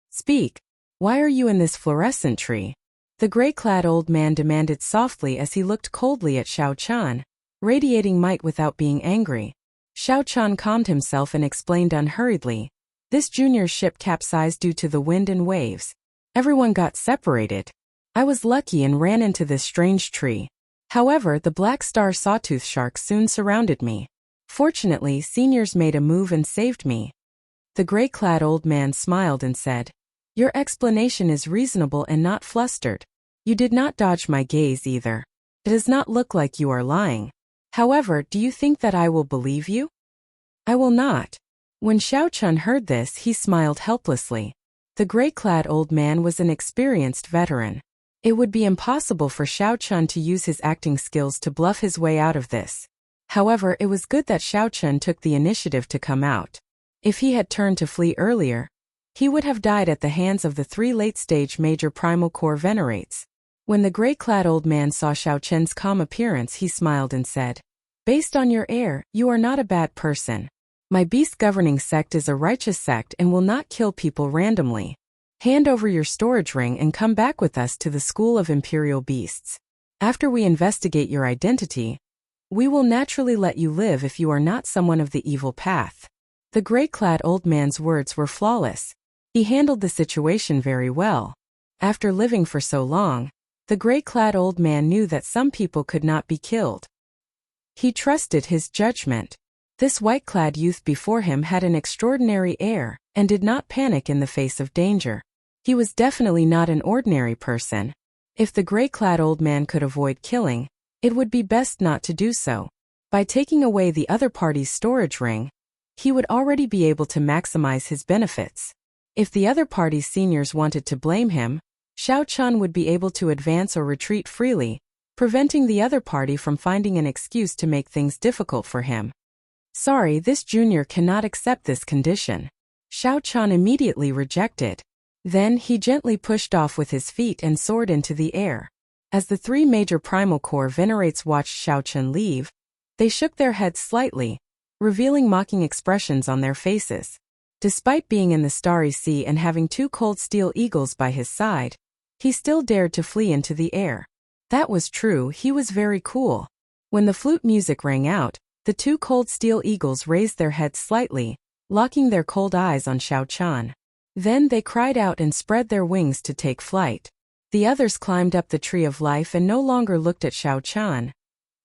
"Speak. Why are you in this fluorescent tree?" The gray-clad old man demanded softly as he looked coldly at Xiao Chun, radiating might without being angry. Xiao Chun calmed himself and explained unhurriedly, "This junior ship capsized due to the wind and waves. Everyone got separated. I was lucky and ran into this strange tree. However, the black star sawtooth sharks soon surrounded me. Fortunately, seniors made a move and saved me." The gray-clad old man smiled and said, "Your explanation is reasonable and not flustered. You did not dodge my gaze either. It does not look like you are lying. However, do you think that I will believe you?" "I will not." When Xiao Chun heard this, he smiled helplessly. The gray-clad old man was an experienced veteran. It would be impossible for Xiao Chun to use his acting skills to bluff his way out of this. However, it was good that Xiao Chun took the initiative to come out. If he had turned to flee earlier, he would have died at the hands of the 3 late-stage major primal core venerates. When the gray-clad old man saw Xiao Chun's calm appearance, he smiled and said, "Based on your air, you are not a bad person. My beast governing sect is a righteous sect and will not kill people randomly. Hand over your storage ring and come back with us to the School of Imperial Beasts. After we investigate your identity, we will naturally let you live if you are not someone of the evil path." The gray-clad old man's words were flawless. He handled the situation very well. After living for so long, the gray-clad old man knew that some people could not be killed. He trusted his judgment. This white-clad youth before him had an extraordinary air and did not panic in the face of danger. He was definitely not an ordinary person. If the gray-clad old man could avoid killing, it would be best not to do so. By taking away the other party's storage ring, he would already be able to maximize his benefits. If the other party's seniors wanted to blame him, Xiao Chun would be able to advance or retreat freely, preventing the other party from finding an excuse to make things difficult for him. "Sorry, this junior cannot accept this condition." Xiao Chun immediately rejected. Then he gently pushed off with his feet and soared into the air. As the 3 major primal core venerates watched Xiao Chun leave, they shook their heads slightly, revealing mocking expressions on their faces. Despite being in the starry sea and having 2 cold steel eagles by his side, he still dared to flee into the air. That was true, he was very cool. When the flute music rang out, the two cold steel eagles raised their heads slightly, locking their cold eyes on Xiao Chan. Then they cried out and spread their wings to take flight. The others climbed up the tree of life and no longer looked at Xiao Chan.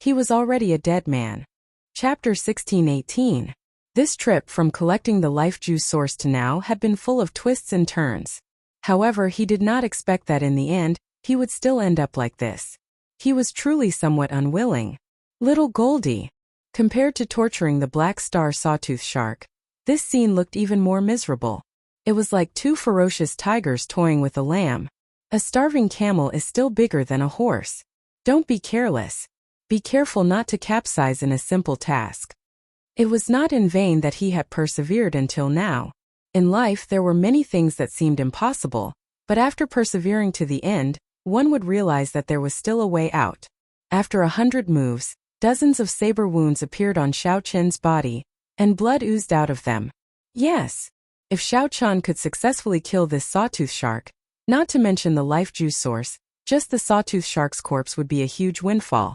He was already a dead man. Chapter 16:18. This trip from collecting the life juice source to now had been full of twists and turns. However, he did not expect that in the end, he would still end up like this. He was truly somewhat unwilling. Little Goldie. Compared to torturing the black star sawtooth shark, this scene looked even more miserable. It was like two ferocious tigers toying with a lamb. A starving camel is still bigger than a horse. Don't be careless. Be careful not to capsize in a simple task. It was not in vain that he had persevered until now. In life there were many things that seemed impossible, but after persevering to the end, one would realize that there was still a way out. After 100 moves, dozens of saber wounds appeared on Xiao Chen's body, and blood oozed out of them. Yes. If Xiao Chan could successfully kill this sawtooth shark, not to mention the life juice source, just the sawtooth shark's corpse would be a huge windfall.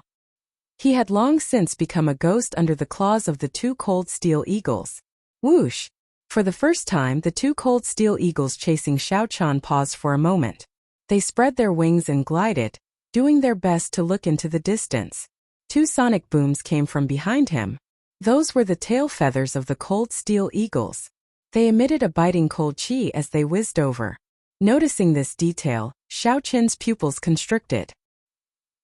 He had long since become a ghost under the claws of the two cold steel eagles. Whoosh! For the first time, the two cold steel eagles chasing Xiao Chan paused for a moment. They spread their wings and glided, doing their best to look into the distance. Two sonic booms came from behind him. Those were the tail feathers of the cold steel eagles. They emitted a biting cold chi as they whizzed over. Noticing this detail, Xiao Chen's pupils constricted.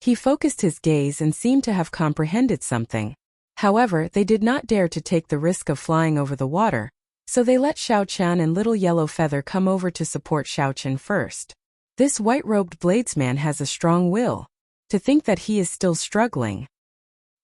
He focused his gaze and seemed to have comprehended something. However, they did not dare to take the risk of flying over the water, so they let Xiao Chan and Little Yellow Feather come over to support Xiao Chen first. This white-robed bladesman has a strong will. To think that he is still struggling.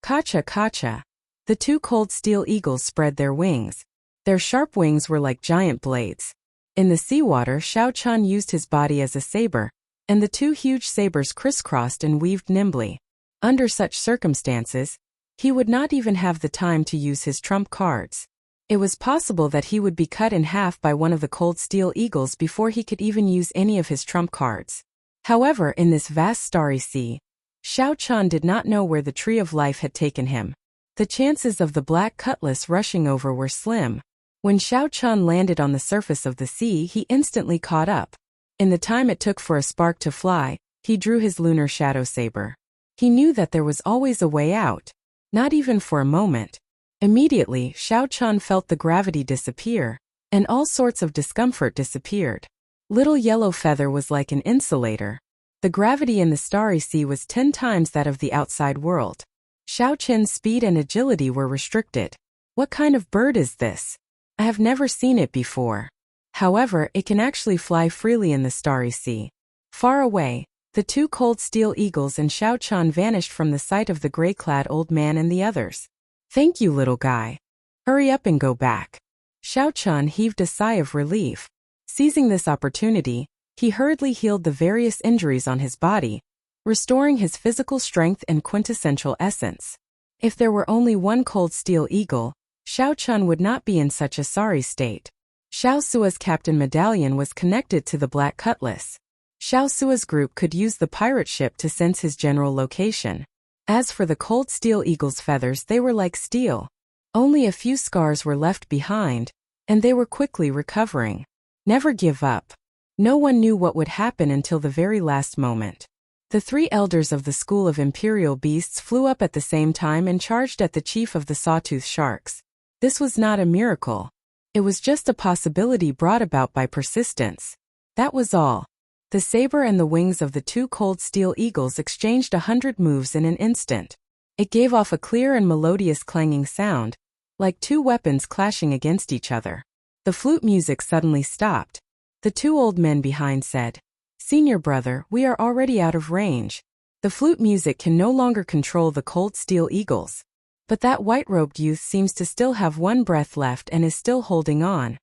Kacha kacha. The two cold steel eagles spread their wings. Their sharp wings were like giant blades. In the seawater, Xiao Chan used his body as a saber, and the two huge sabers crisscrossed and weaved nimbly. Under such circumstances, he would not even have the time to use his trump cards. It was possible that he would be cut in half by one of the cold steel eagles before he could even use any of his trump cards. However, in this vast starry sea, Xiao Chan did not know where the tree of life had taken him. The chances of the black cutlass rushing over were slim. When Xiao Chan landed on the surface of the sea, he instantly caught up. In the time it took for a spark to fly, he drew his lunar shadow saber. He knew that there was always a way out. Not even for a moment. Immediately, Xiao Chan felt the gravity disappear, and all sorts of discomfort disappeared. Little Yellow Feather was like an insulator. The gravity in the starry sea was 10 times that of the outside world. Xiao Chen's speed and agility were restricted. What kind of bird is this? I have never seen it before. However, it can actually fly freely in the starry sea. Far away, the two cold steel eagles and Xiao Chan vanished from the sight of the gray-clad old man and the others. Thank you, little guy. Hurry up and go back. Xiao Chan heaved a sigh of relief. Seizing this opportunity, he hurriedly healed the various injuries on his body, restoring his physical strength and quintessential essence. If there were only one cold steel eagle, Xiao Chan would not be in such a sorry state. Xiao Sua's captain medallion was connected to the Black Cutlass. Xiao Sua's group could use the pirate ship to sense his general location. As for the cold steel eagle's feathers, they were like steel. Only a few scars were left behind, and they were quickly recovering. Never give up. No one knew what would happen until the very last moment. The 3 elders of the School of Imperial Beasts flew up at the same time and charged at the chief of the Sawtooth Sharks. This was not a miracle. It was just a possibility brought about by persistence. That was all. The saber and the wings of the 2 cold steel eagles exchanged 100 moves in an instant. It gave off a clear and melodious clanging sound, like 2 weapons clashing against each other. The flute music suddenly stopped. The 2 old men behind said, "Senior brother, we are already out of range. The flute music can no longer control the cold steel eagles. But that white-robed youth seems to still have 1 breath left and is still holding on."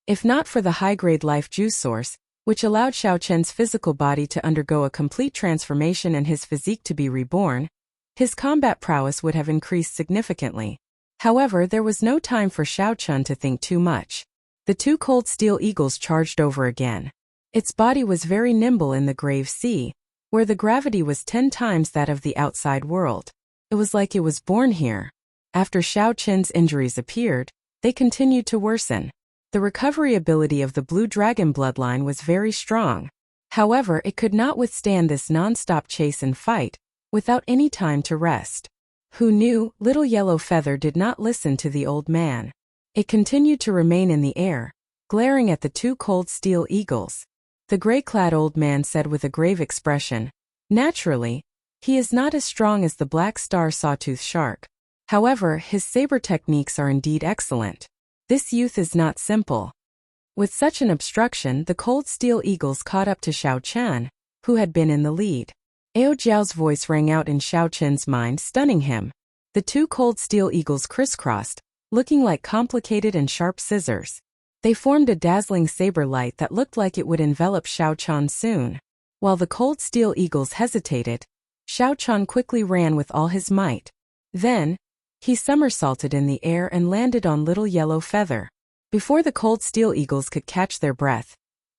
If not for the high-grade life juice source, which allowed Xiao Chen's physical body to undergo a complete transformation and his physique to be reborn, his combat prowess would have increased significantly. However, there was no time for Xiao Chen to think too much. The 2 cold steel eagles charged over again. Its body was very nimble in the grave sea, where the gravity was 10 times that of the outside world. It was like it was born here. After Xiao Qin's injuries appeared, they continued to worsen. The recovery ability of the Blue Dragon bloodline was very strong. However, it could not withstand this non-stop chase and fight, without any time to rest. Who knew? Little Yellow Feather did not listen to the old man. It continued to remain in the air, glaring at the two cold steel eagles. The gray-clad old man said with a grave expression, "Naturally, he is not as strong as the black star sawtooth shark. However, his saber techniques are indeed excellent. This youth is not simple." With such an obstruction, the cold steel eagles caught up to Xiao Qian, who had been in the lead. Ao Jiao's voice rang out in Xiao Qin's mind, stunning him. The two cold steel eagles crisscrossed, looking like complicated and sharp scissors. They formed a dazzling saber light that looked like it would envelop Xiao Qian soon. While the cold steel eagles hesitated, Xiao Qian quickly ran with all his might. Then, he somersaulted in the air and landed on Little Yellow Feather. Before the cold steel eagles could catch their breath,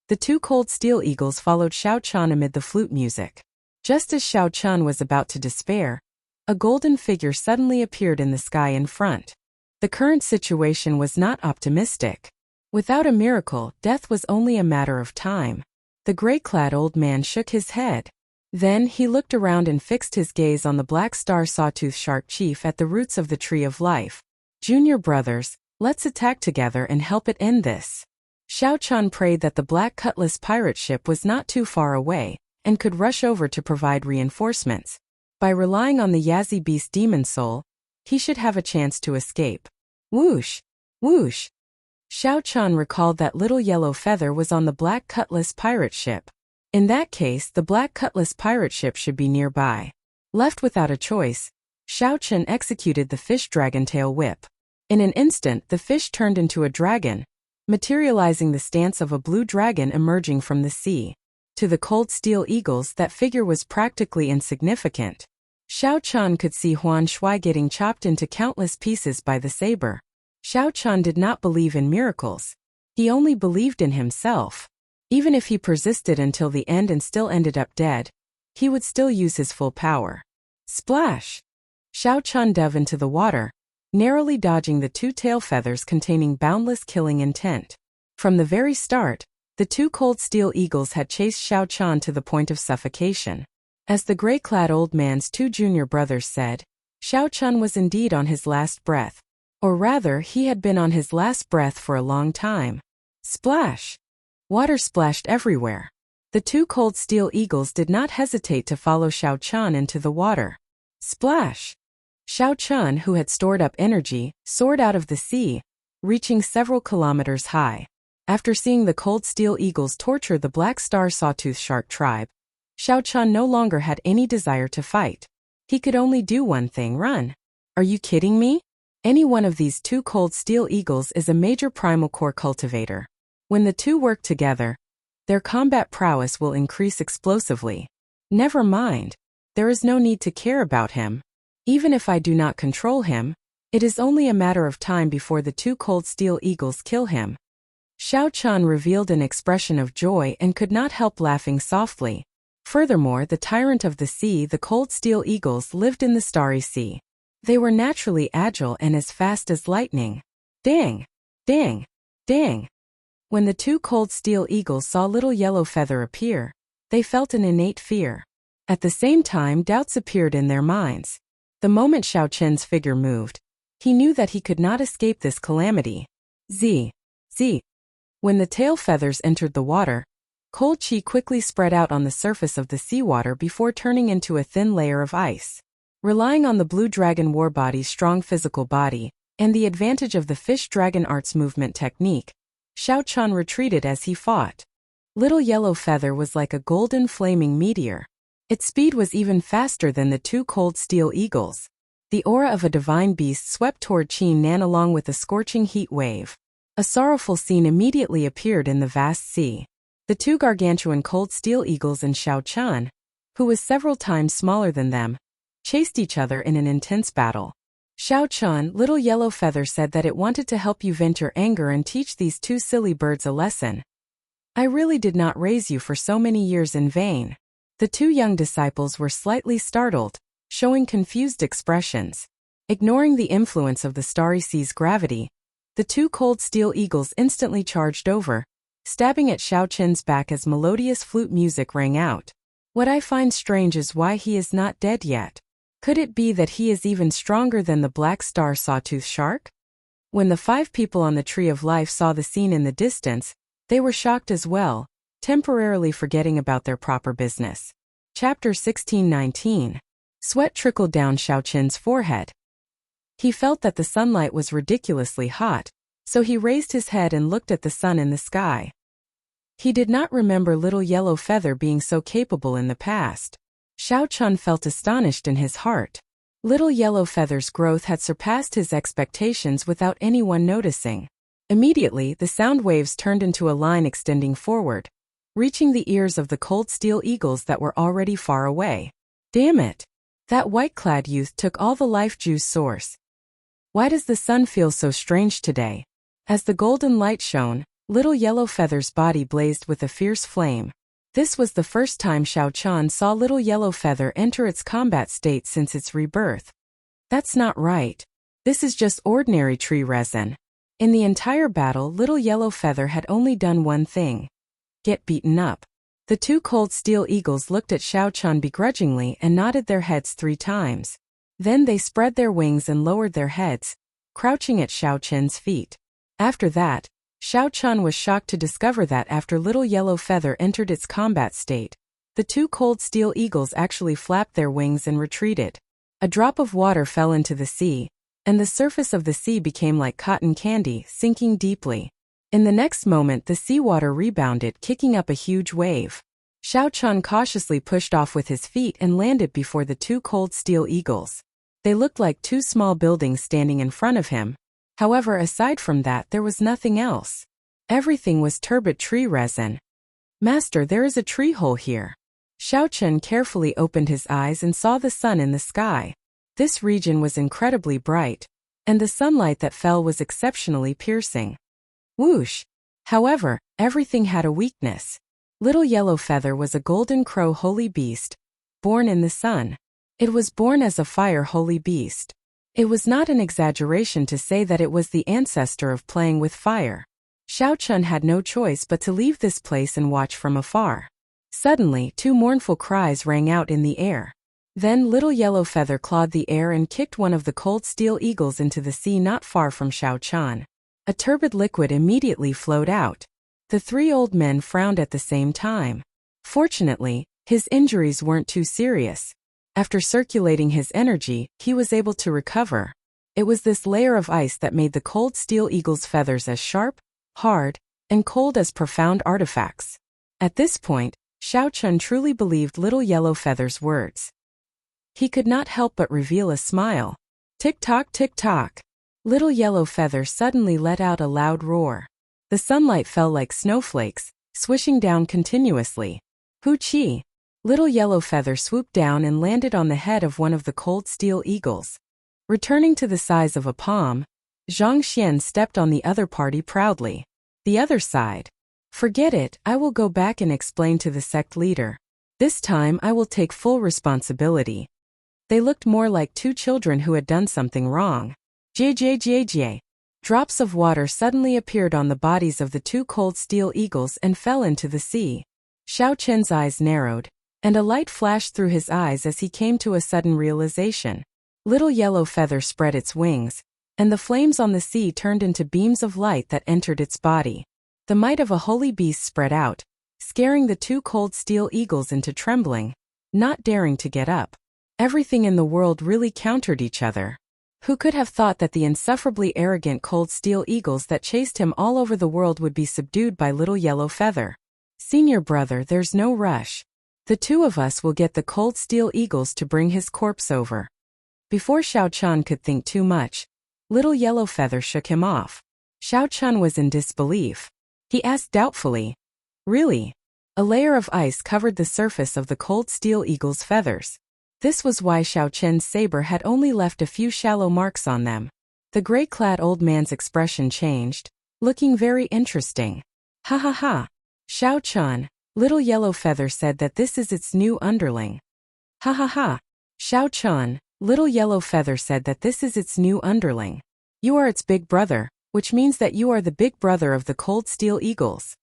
the two cold steel eagles followed Xiao Qian amid the flute music. Just as Xiao Qian was about to despair, a golden figure suddenly appeared in the sky in front. The current situation was not optimistic. Without a miracle, death was only a matter of time. The gray-clad old man shook his head. Then he looked around and fixed his gaze on the black star sawtooth shark chief at the roots of the tree of life. "Junior brothers, let's attack together and help it end this." Xiao Qian prayed that the Black Cutlass pirate ship was not too far away, and could rush over to provide reinforcements. By relying on the Yazi Beast Demon Soul, he should have a chance to escape. Whoosh! Whoosh! Xiao Qian recalled that Little Yellow Feather was on the Black Cutlass pirate ship. In that case, the Black Cutlass pirate ship should be nearby. Left without a choice, Xiao Qian executed the fish dragon tail whip. In an instant, the fish turned into a dragon, materializing the stance of a blue dragon emerging from the sea. To the cold steel eagles, that figure was practically insignificant. Xiao Qian could see Huan Shui getting chopped into countless pieces by the saber. Xiao Qian did not believe in miracles. He only believed in himself. Even if he persisted until the end and still ended up dead, he would still use his full power. Splash! Xiao Qian dove into the water, narrowly dodging the two tail feathers containing boundless killing intent. From the very start, the two cold steel eagles had chased Xiao Qian to the point of suffocation. As the gray-clad old man's two junior brothers said, Xiao Qian was indeed on his last breath. Or rather, he had been on his last breath for a long time. Splash! Water splashed everywhere. The two cold steel eagles did not hesitate to follow Xiao Qian into the water. Splash! Xiao Qian, who had stored up energy, soared out of the sea, reaching several kilometers high. After seeing the cold steel eagles torture the black star sawtooth shark tribe, Xiao Qian no longer had any desire to fight. He could only do one thing: run. Are you kidding me? Any one of these two cold steel eagles is a major primal core cultivator. When the two work together, their combat prowess will increase explosively. Never mind. There is no need to care about him. Even if I do not control him, it is only a matter of time before the two cold steel eagles kill him. Xiao Qian revealed an expression of joy and could not help laughing softly. Furthermore, the tyrant of the sea, the cold steel eagles, lived in the starry sea. They were naturally agile and as fast as lightning. Ding! Ding! Ding! When the two cold steel eagles saw Little Yellow Feather appear, they felt an innate fear. At the same time, doubts appeared in their minds. The moment Xiao Qian's figure moved, he knew that he could not escape this calamity. Z. When the tail feathers entered the water, cold chi quickly spread out on the surface of the seawater before turning into a thin layer of ice. Relying on the blue dragon warbody's strong physical body, and the advantage of the fish dragon arts movement technique, Xiao Qian retreated as he fought. Little Yellow Feather was like a golden flaming meteor. Its speed was even faster than the two cold steel eagles. The aura of a divine beast swept toward Qin Nan along with a scorching heat wave. A sorrowful scene immediately appeared in the vast sea. The two gargantuan cold steel eagles and Xiao Qian, who was several times smaller than them, chased each other in an intense battle. Xiao Qian, Little Yellow Feather said that it wanted to help you vent your anger and teach these two silly birds a lesson. I really did not raise you for so many years in vain. The two young disciples were slightly startled. showing confused expressions. Ignoring the influence of the starry sea's gravity, the two cold steel eagles instantly charged over, stabbing at Xiao Qin's back as melodious flute music rang out. What I find strange is why he is not dead yet. Could it be that he is even stronger than the black star sawtooth shark? When the 5 people on the Tree of Life saw the scene in the distance, they were shocked as well, temporarily forgetting about their proper business. Chapter 16:19. Sweat trickled down Xiao Qin's forehead. He felt that the sunlight was ridiculously hot, so he raised his head and looked at the sun in the sky. He did not remember Little Yellow Feather being so capable in the past. Xiao Chun felt astonished in his heart. Little Yellow Feather's growth had surpassed his expectations without anyone noticing. Immediately, the sound waves turned into a line extending forward, reaching the ears of the cold steel eagles that were already far away. Damn it! That white-clad youth took all the life juice source. Why does the sun feel so strange today? As the golden light shone, Little Yellow Feather's body blazed with a fierce flame. This was the first time Xiao Chan saw Little Yellow Feather enter its combat state since its rebirth. That's not right. This is just ordinary tree resin. In the entire battle, Little Yellow Feather had only done one thing: get beaten up. The two cold steel eagles looked at Xiao Chan begrudgingly and nodded their heads 3 times. Then they spread their wings and lowered their heads, crouching at Xiao Chen's feet. After that, Xiao Chan was shocked to discover that after Little Yellow Feather entered its combat state, the two cold steel eagles actually flapped their wings and retreated. A drop of water fell into the sea, and the surface of the sea became like cotton candy, sinking deeply. In the next moment, the seawater rebounded, kicking up a huge wave. Xiao Chan cautiously pushed off with his feet and landed before the two cold steel eagles. They looked like 2 small buildings standing in front of him. However, aside from that, there was nothing else. Everything was turbid tree resin. Master, there is a tree hole here. Xiao Chen carefully opened his eyes and saw the sun in the sky. This region was incredibly bright, and the sunlight that fell was exceptionally piercing. Whoosh! However, everything had a weakness. Little Yellow Feather was a golden crow holy beast, born in the sun. It was born as a fire holy beast. It was not an exaggeration to say that it was the ancestor of playing with fire. Xiao Chun had no choice but to leave this place and watch from afar. Suddenly, 2 mournful cries rang out in the air. Then Little Yellow Feather clawed the air and kicked one of the cold steel eagles into the sea not far from Xiao Chan. A turbid liquid immediately flowed out. The 3 old men frowned at the same time. Fortunately, his injuries weren't too serious. After circulating his energy, he was able to recover. It was this layer of ice that made the cold steel eagle's feathers as sharp, hard, and cold as profound artifacts. At this point, Xiao Chun truly believed Little Yellow Feather's words. He could not help but reveal a smile. Tick-tock, tick-tock. Little Yellow Feather suddenly let out a loud roar. The sunlight fell like snowflakes, swishing down continuously. Hoo-chee! Little Yellow Feather swooped down and landed on the head of one of the cold steel eagles. Returning to the size of a palm, Zhang Xian stepped on the other party proudly. The other side. Forget it, I will go back and explain to the sect leader. This time I will take full responsibility. They looked more like 2 children who had done something wrong. JJJJ. Drops of water suddenly appeared on the bodies of the 2 cold steel eagles and fell into the sea. Xiao Chen's eyes narrowed, and a light flashed through his eyes as he came to a sudden realization. Little Yellow Feather spread its wings, and the flames on the sea turned into beams of light that entered its body. The might of a holy beast spread out, scaring the 2 cold steel eagles into trembling, not daring to get up. Everything in the world really countered each other. Who could have thought that the insufferably arrogant cold steel eagles that chased him all over the world would be subdued by Little Yellow Feather? Senior brother, there's no rush. The 2 of us will get the cold steel eagles to bring his corpse over. Before Xiao Chan could think too much, Little Yellow Feather shook him off. Xiao Chan was in disbelief. He asked doubtfully, "Really?" A layer of ice covered the surface of the cold steel eagle's feathers. This was why Xiao Chen's saber had only left a few shallow marks on them. The gray-clad old man's expression changed, looking very interesting. Ha ha ha. Xiao Chan, Little Yellow Feather said that this is its new underling. Ha ha ha. Xiao Chun, Little Yellow Feather said that this is its new underling. You are its big brother, which means that you are the big brother of the cold steel eagles.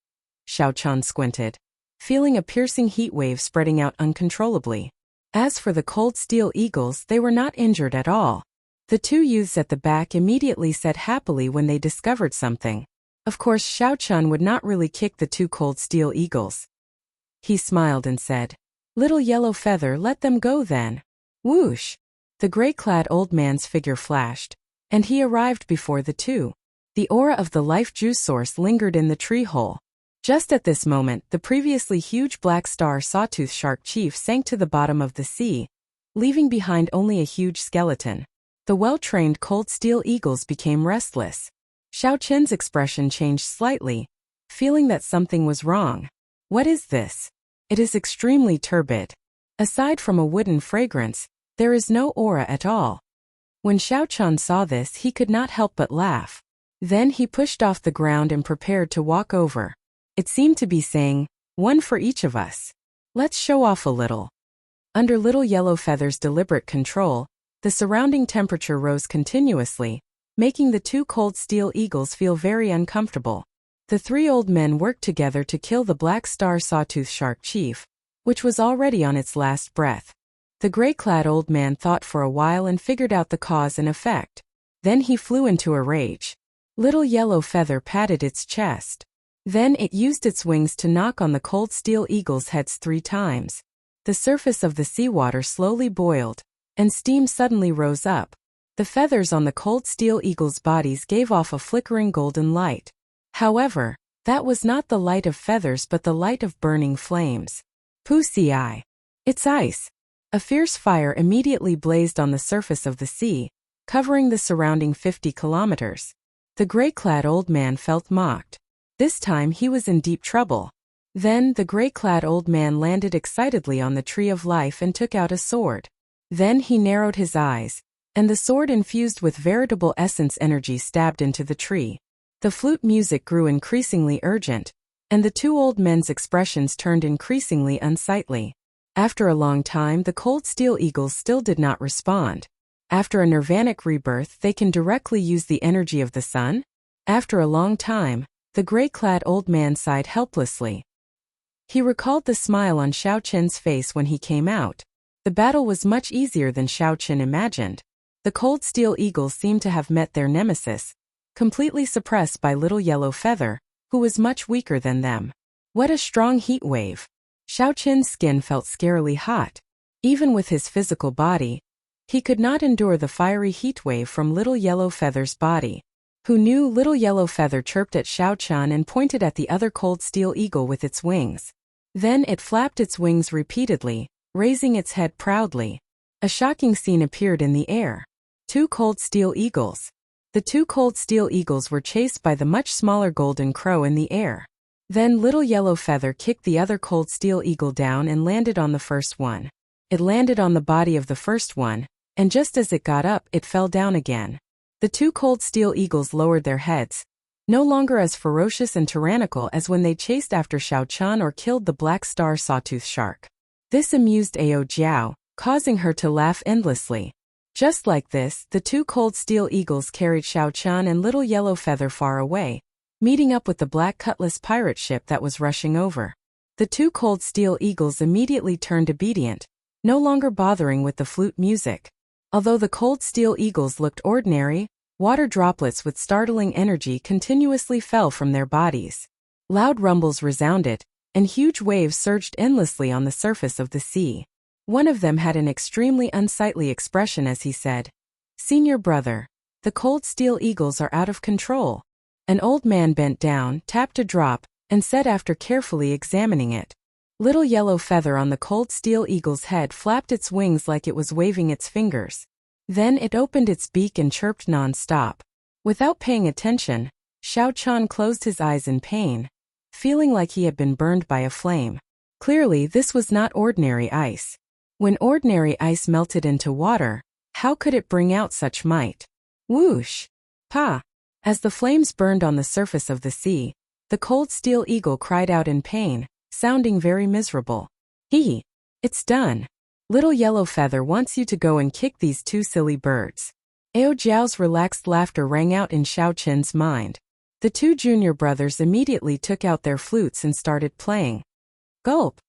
Xiao Chun squinted, feeling a piercing heat wave spreading out uncontrollably. As for the cold steel eagles, they were not injured at all. The two youths at the back immediately said happily when they discovered something. Of course, Xiao Chun would not really kick the two cold steel eagles. He smiled and said, "Little Yellow Feather, let them go then." Whoosh! The gray-clad old man's figure flashed, and he arrived before the two. The aura of the life juice source lingered in the tree hole. Just at this moment, the previously huge black star sawtooth shark chief sank to the bottom of the sea, leaving behind only a huge skeleton. The well-trained cold steel eagles became restless. Xiao Chun's expression changed slightly, feeling that something was wrong. What is this? It is extremely turbid. Aside from a wooden fragrance, there is no aura at all. When Xiao Chun saw this, he could not help but laugh. Then he pushed off the ground and prepared to walk over. It seemed to be saying, "One for each of us. Let's show off a little." Under Little Yellow Feather's deliberate control, the surrounding temperature rose continuously, making the two cold steel eagles feel very uncomfortable. The three old men worked together to kill the black star sawtooth shark chief, which was already on its last breath. The gray-clad old man thought for a while and figured out the cause and effect. Then he flew into a rage. Little Yellow Feather patted its chest. Then it used its wings to knock on the cold steel eagles' heads 3 times. The surface of the seawater slowly boiled, and steam suddenly rose up. The feathers on the cold steel eagles' bodies gave off a flickering golden light. However, that was not the light of feathers but the light of burning flames. Pussy eye. It's ice. A fierce fire immediately blazed on the surface of the sea, covering the surrounding 50 kilometers. The gray-clad old man felt mocked. This time he was in deep trouble. Then the gray-clad old man landed excitedly on the tree of life and took out a sword. Then he narrowed his eyes, and the sword infused with veritable essence energy stabbed into the tree. The flute music grew increasingly urgent, and the two old men's expressions turned increasingly unsightly. After a long time, the cold steel eagles still did not respond. After a nirvanic rebirth, they can directly use the energy of the sun? After a long time, the gray-clad old man sighed helplessly. He recalled the smile on Xiao Chun's face when he came out. The battle was much easier than Xiao Chun imagined. The cold steel eagles seemed to have met their nemesis, completely suppressed by Little Yellow Feather, who was much weaker than them. What a strong heat wave! Xiao Chun's skin felt scarily hot. Even with his physical body, he could not endure the fiery heat wave from Little Yellow Feather's body. Who knew? Little Yellow Feather chirped at Xiao Chun and pointed at the other cold steel eagle with its wings. Then it flapped its wings repeatedly, raising its head proudly. A shocking scene appeared in the air. 2 cold steel eagles. The 2 cold steel eagles were chased by the much smaller golden crow in the air. Then Little Yellow Feather kicked the other cold steel eagle down and landed on the first one. It landed on the body of the first one, and just as it got up, it fell down again. The 2 cold steel eagles lowered their heads, no longer as ferocious and tyrannical as when they chased after Xiao Chun or killed the black star sawtooth shark. This amused Ao Jiao, causing her to laugh endlessly. Just like this, the 2 cold steel eagles carried Xiao Chun and Little Yellow Feather far away, meeting up with the Black Cutlass pirate ship that was rushing over. The 2 cold steel eagles immediately turned obedient, no longer bothering with the flute music. Although the cold steel eagles looked ordinary, water droplets with startling energy continuously fell from their bodies. Loud rumbles resounded, and huge waves surged endlessly on the surface of the sea. One of them had an extremely unsightly expression as he said, "Senior brother, the cold steel eagles are out of control." An old man bent down, tapped a drop, and said after carefully examining it. Little Yellow Feather on the cold steel eagle's head flapped its wings like it was waving its fingers. Then it opened its beak and chirped non-stop. Without paying attention, Xiao Chun closed his eyes in pain, feeling like he had been burned by a flame. Clearly, this was not ordinary ice. When ordinary ice melted into water, how could it bring out such might? Whoosh! Pa! As the flames burned on the surface of the sea, the cold steel eagle cried out in pain, sounding very miserable. It's done. Little Yellow Feather wants you to go and kick these two silly birds. Ao Jiao's relaxed laughter rang out in Xiao Qin's mind. The two junior brothers immediately took out their flutes and started playing. Gulp.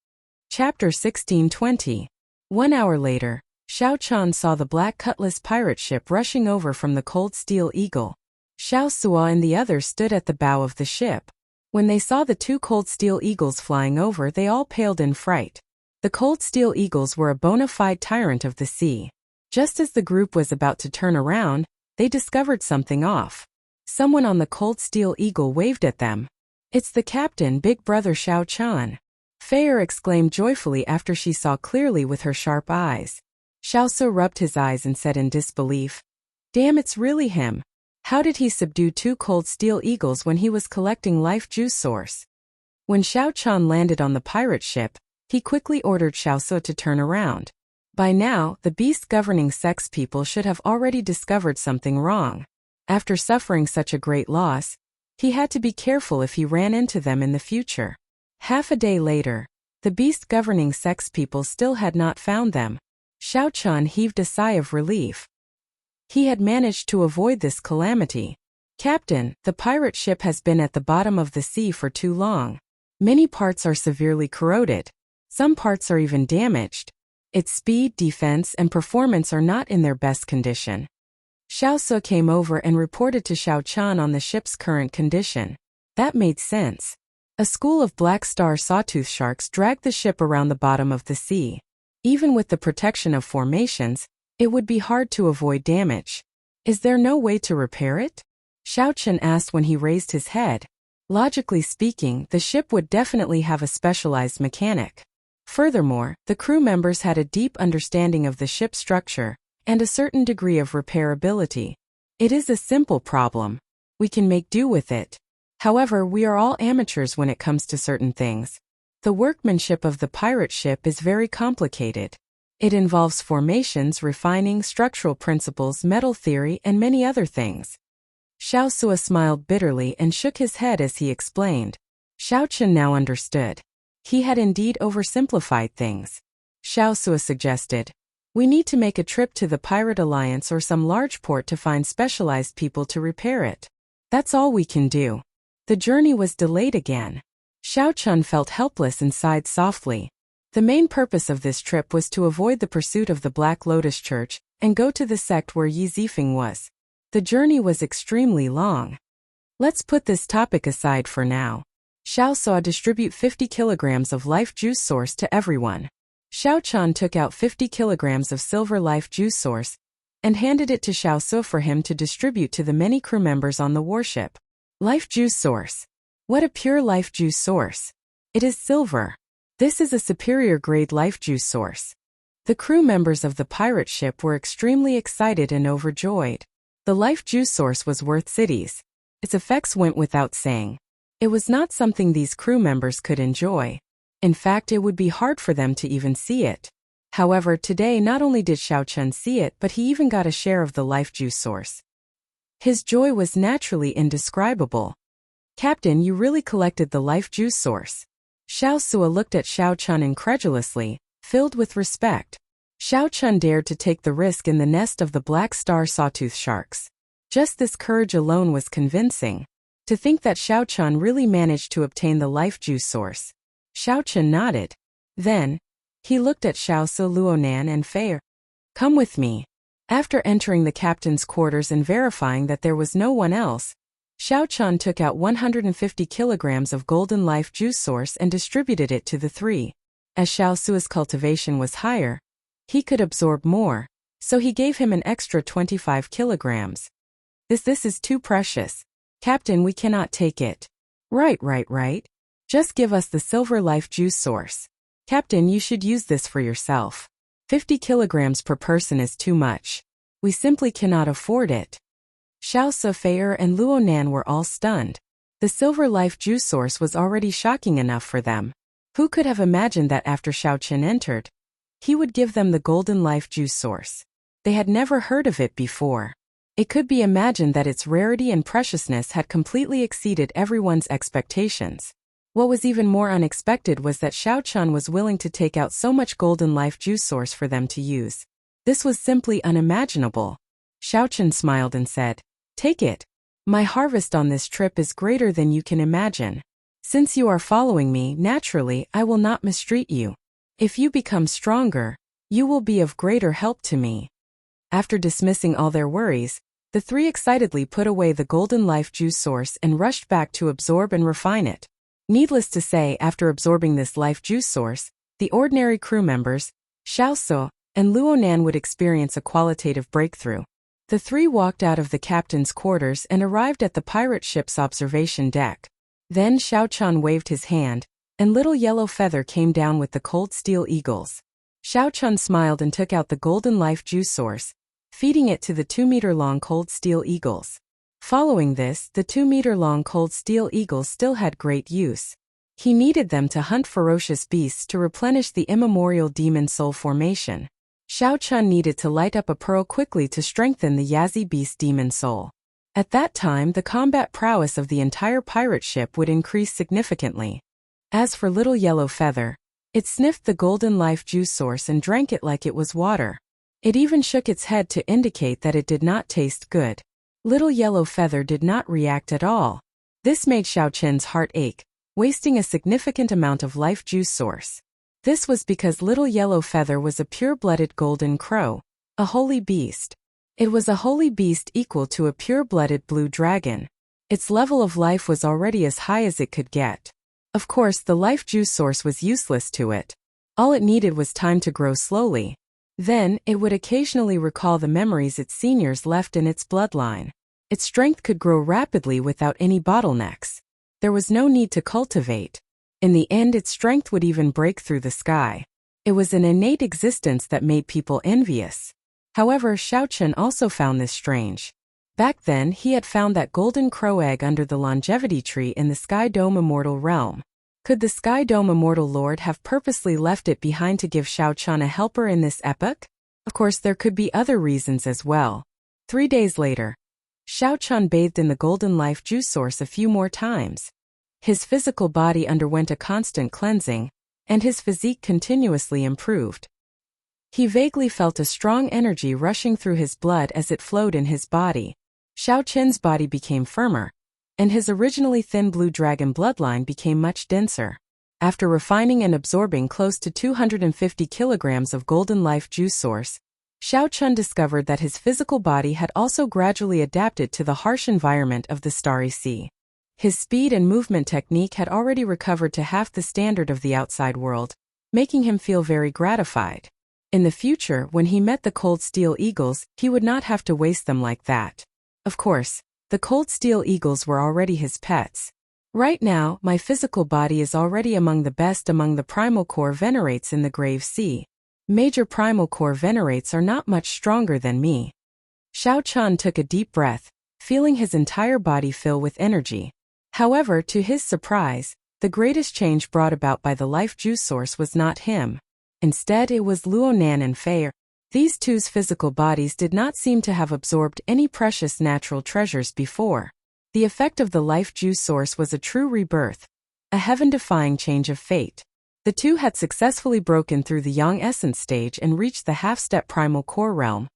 Chapter 1620. 1 hour later, Xiao Qian saw the Black Cutlass pirate ship rushing over from the Cold Steel Eagle. Xiao Sua and the others stood at the bow of the ship. When they saw the two Cold Steel Eagles flying over, they all paled in fright. The Cold Steel Eagles were a bona fide tyrant of the sea. Just as the group was about to turn around, they discovered something off. Someone on the Cold Steel Eagle waved at them. "It's the captain, big brother Xiao Qian," Fei exclaimed joyfully after she saw clearly with her sharp eyes. Xiao Su rubbed his eyes and said in disbelief, "Damn, it's really him. How did he subdue two Cold Steel Eagles when he was collecting life juice source?" When Xiao Qian landed on the pirate ship, he quickly ordered Xiao Su to turn around. By now, the beast governing sex people should have already discovered something wrong. After suffering such a great loss, he had to be careful if he ran into them in the future. Half a day later, the beast governing sex people still had not found them. Xiao Qian heaved a sigh of relief. He had managed to avoid this calamity. "Captain, the pirate ship has been at the bottom of the sea for too long. Many parts are severely corroded. Some parts are even damaged. Its speed, defense, and performance are not in their best condition." Xiao Su came over and reported to Xiao Qian on the ship's current condition. That made sense. A school of black star sawtooth sharks dragged the ship around the bottom of the sea. Even with the protection of formations, it would be hard to avoid damage. "Is there no way to repair it?" Xiao Qian asked when he raised his head. Logically speaking, the ship would definitely have a specialized mechanic. Furthermore, the crew members had a deep understanding of the ship's structure and a certain degree of repairability. "It is a simple problem. We can make do with it. However, we are all amateurs when it comes to certain things. The workmanship of the pirate ship is very complicated. It involves formations, refining, structural principles, metal theory, and many other things." Xiao Sua smiled bitterly and shook his head as he explained. Xiao Qian now understood. He had indeed oversimplified things. Xiao Sua suggested, "We need to make a trip to the Pirate Alliance or some large port to find specialized people to repair it. That's all we can do." The journey was delayed again. Xiao Qian felt helpless and sighed softly. The main purpose of this trip was to avoid the pursuit of the Black Lotus Church and go to the sect where Yi Zifeng was. The journey was extremely long. Let's put this topic aside for now. Xiao Su distribute 50 kilograms of life juice source to everyone. Xiao Qian took out 50 kilograms of silver life juice source and handed it to Xiao Su for him to distribute to the many crew members on the warship. Life juice source. What a pure life juice source. It is silver. This is a superior grade life juice source. The crew members of the pirate ship were extremely excited and overjoyed. The life juice source was worth cities. Its effects went without saying. It was not something these crew members could enjoy. In fact, it would be hard for them to even see it. However, today not only did Xiao Qian see it, but he even got a share of the life juice source. His joy was naturally indescribable. "Captain, you really collected the life juice source." Xiao Sua looked at Xiao Qian incredulously, filled with respect. Xiao Qian dared to take the risk in the nest of the black star sawtooth sharks. Just this courage alone was convincing. To think that Xiao Qian really managed to obtain the life juice source. Xiao Qian nodded. Then, he looked at Xiao Su, Luonan, and Fei. "Come with me." After entering the captain's quarters and verifying that there was no one else, Xiao Qian took out 150 kilograms of golden life juice source and distributed it to the three. As Xiao Su's cultivation was higher, he could absorb more, so he gave him an extra 25 kilograms. This is too precious. Captain, we cannot take it." Right. Just give us the silver life juice source. Captain, you should use this for yourself. 50 kilograms per person is too much. We simply cannot afford it." Xiao Su, Fei and Luonan were all stunned. The silver life juice source was already shocking enough for them. Who could have imagined that after Xiao Qian entered, he would give them the golden life juice source? They had never heard of it before. It could be imagined that its rarity and preciousness had completely exceeded everyone's expectations. What was even more unexpected was that Xiao Chun was willing to take out so much golden life juice source for them to use. This was simply unimaginable. Xiao Chun smiled and said, "Take it. My harvest on this trip is greater than you can imagine. Since you are following me, naturally, I will not mistreat you. If you become stronger, you will be of greater help to me." After dismissing all their worries, the three excitedly put away the golden life juice source and rushed back to absorb and refine it. Needless to say, after absorbing this life juice source, the ordinary crew members, Xiao Su and Luo Nan, would experience a qualitative breakthrough. The three walked out of the captain's quarters and arrived at the pirate ship's observation deck. Then Xiao Chun waved his hand, and little yellow feather came down with the cold steel eagles. Xiao Chun smiled and took out the golden life juice source, feeding it to the 2-meter-long cold steel eagles. Following this, the 2-meter-long cold steel eagles still had great use. He needed them to hunt ferocious beasts to replenish the immemorial demon soul formation. Xiao Chun needed to light up a pearl quickly to strengthen the Yazi beast demon soul. At that time, the combat prowess of the entire pirate ship would increase significantly. As for little yellow feather, it sniffed the golden life juice source and drank it like it was water. It even shook its head to indicate that it did not taste good. Little yellow feather did not react at all. This made Xiao Chun's heart ache, wasting a significant amount of life juice source. This was because little yellow feather was a pure-blooded golden crow, a holy beast. It was a holy beast equal to a pure-blooded blue dragon. Its level of life was already as high as it could get. Of course, the life juice source was useless to it. All it needed was time to grow slowly. Then, it would occasionally recall the memories its seniors left in its bloodline. Its strength could grow rapidly without any bottlenecks. There was no need to cultivate. In the end, its strength would even break through the sky. It was an innate existence that made people envious. However, Xiao Chun also found this strange. Back then, he had found that golden crow egg under the longevity tree in the Sky Dome Immortal realm. Could the Sky Dome Immortal Lord have purposely left it behind to give Xiao Chun a helper in this epoch? Of course, there could be other reasons as well. 3 days later, Xiao Chun bathed in the golden life juice source a few more times. His physical body underwent a constant cleansing, and his physique continuously improved. He vaguely felt a strong energy rushing through his blood as it flowed in his body. Xiao Chun's body became firmer, and his originally thin blue dragon bloodline became much denser. After refining and absorbing close to 250 kilograms of golden life juice source, Xiao Chun discovered that his physical body had also gradually adapted to the harsh environment of the Starry Sea. His speed and movement technique had already recovered to half the standard of the outside world, making him feel very gratified. In the future, when he met the cold steel eagles, he would not have to waste them like that. Of course, the cold steel eagles were already his pets. Right now, my physical body is already among the best among the primal core venerates in the Grave Sea. Major primal core venerates are not much stronger than me. Xiao Chun took a deep breath, feeling his entire body fill with energy. However, to his surprise, the greatest change brought about by the life juice source was not him. Instead, it was Luo Nan and Fei. These two's physical bodies did not seem to have absorbed any precious natural treasures before. The effect of the life juice source was a true rebirth, a heaven-defying change of fate. The two had successfully broken through the Yang Essence stage and reached the half-step primal core realm,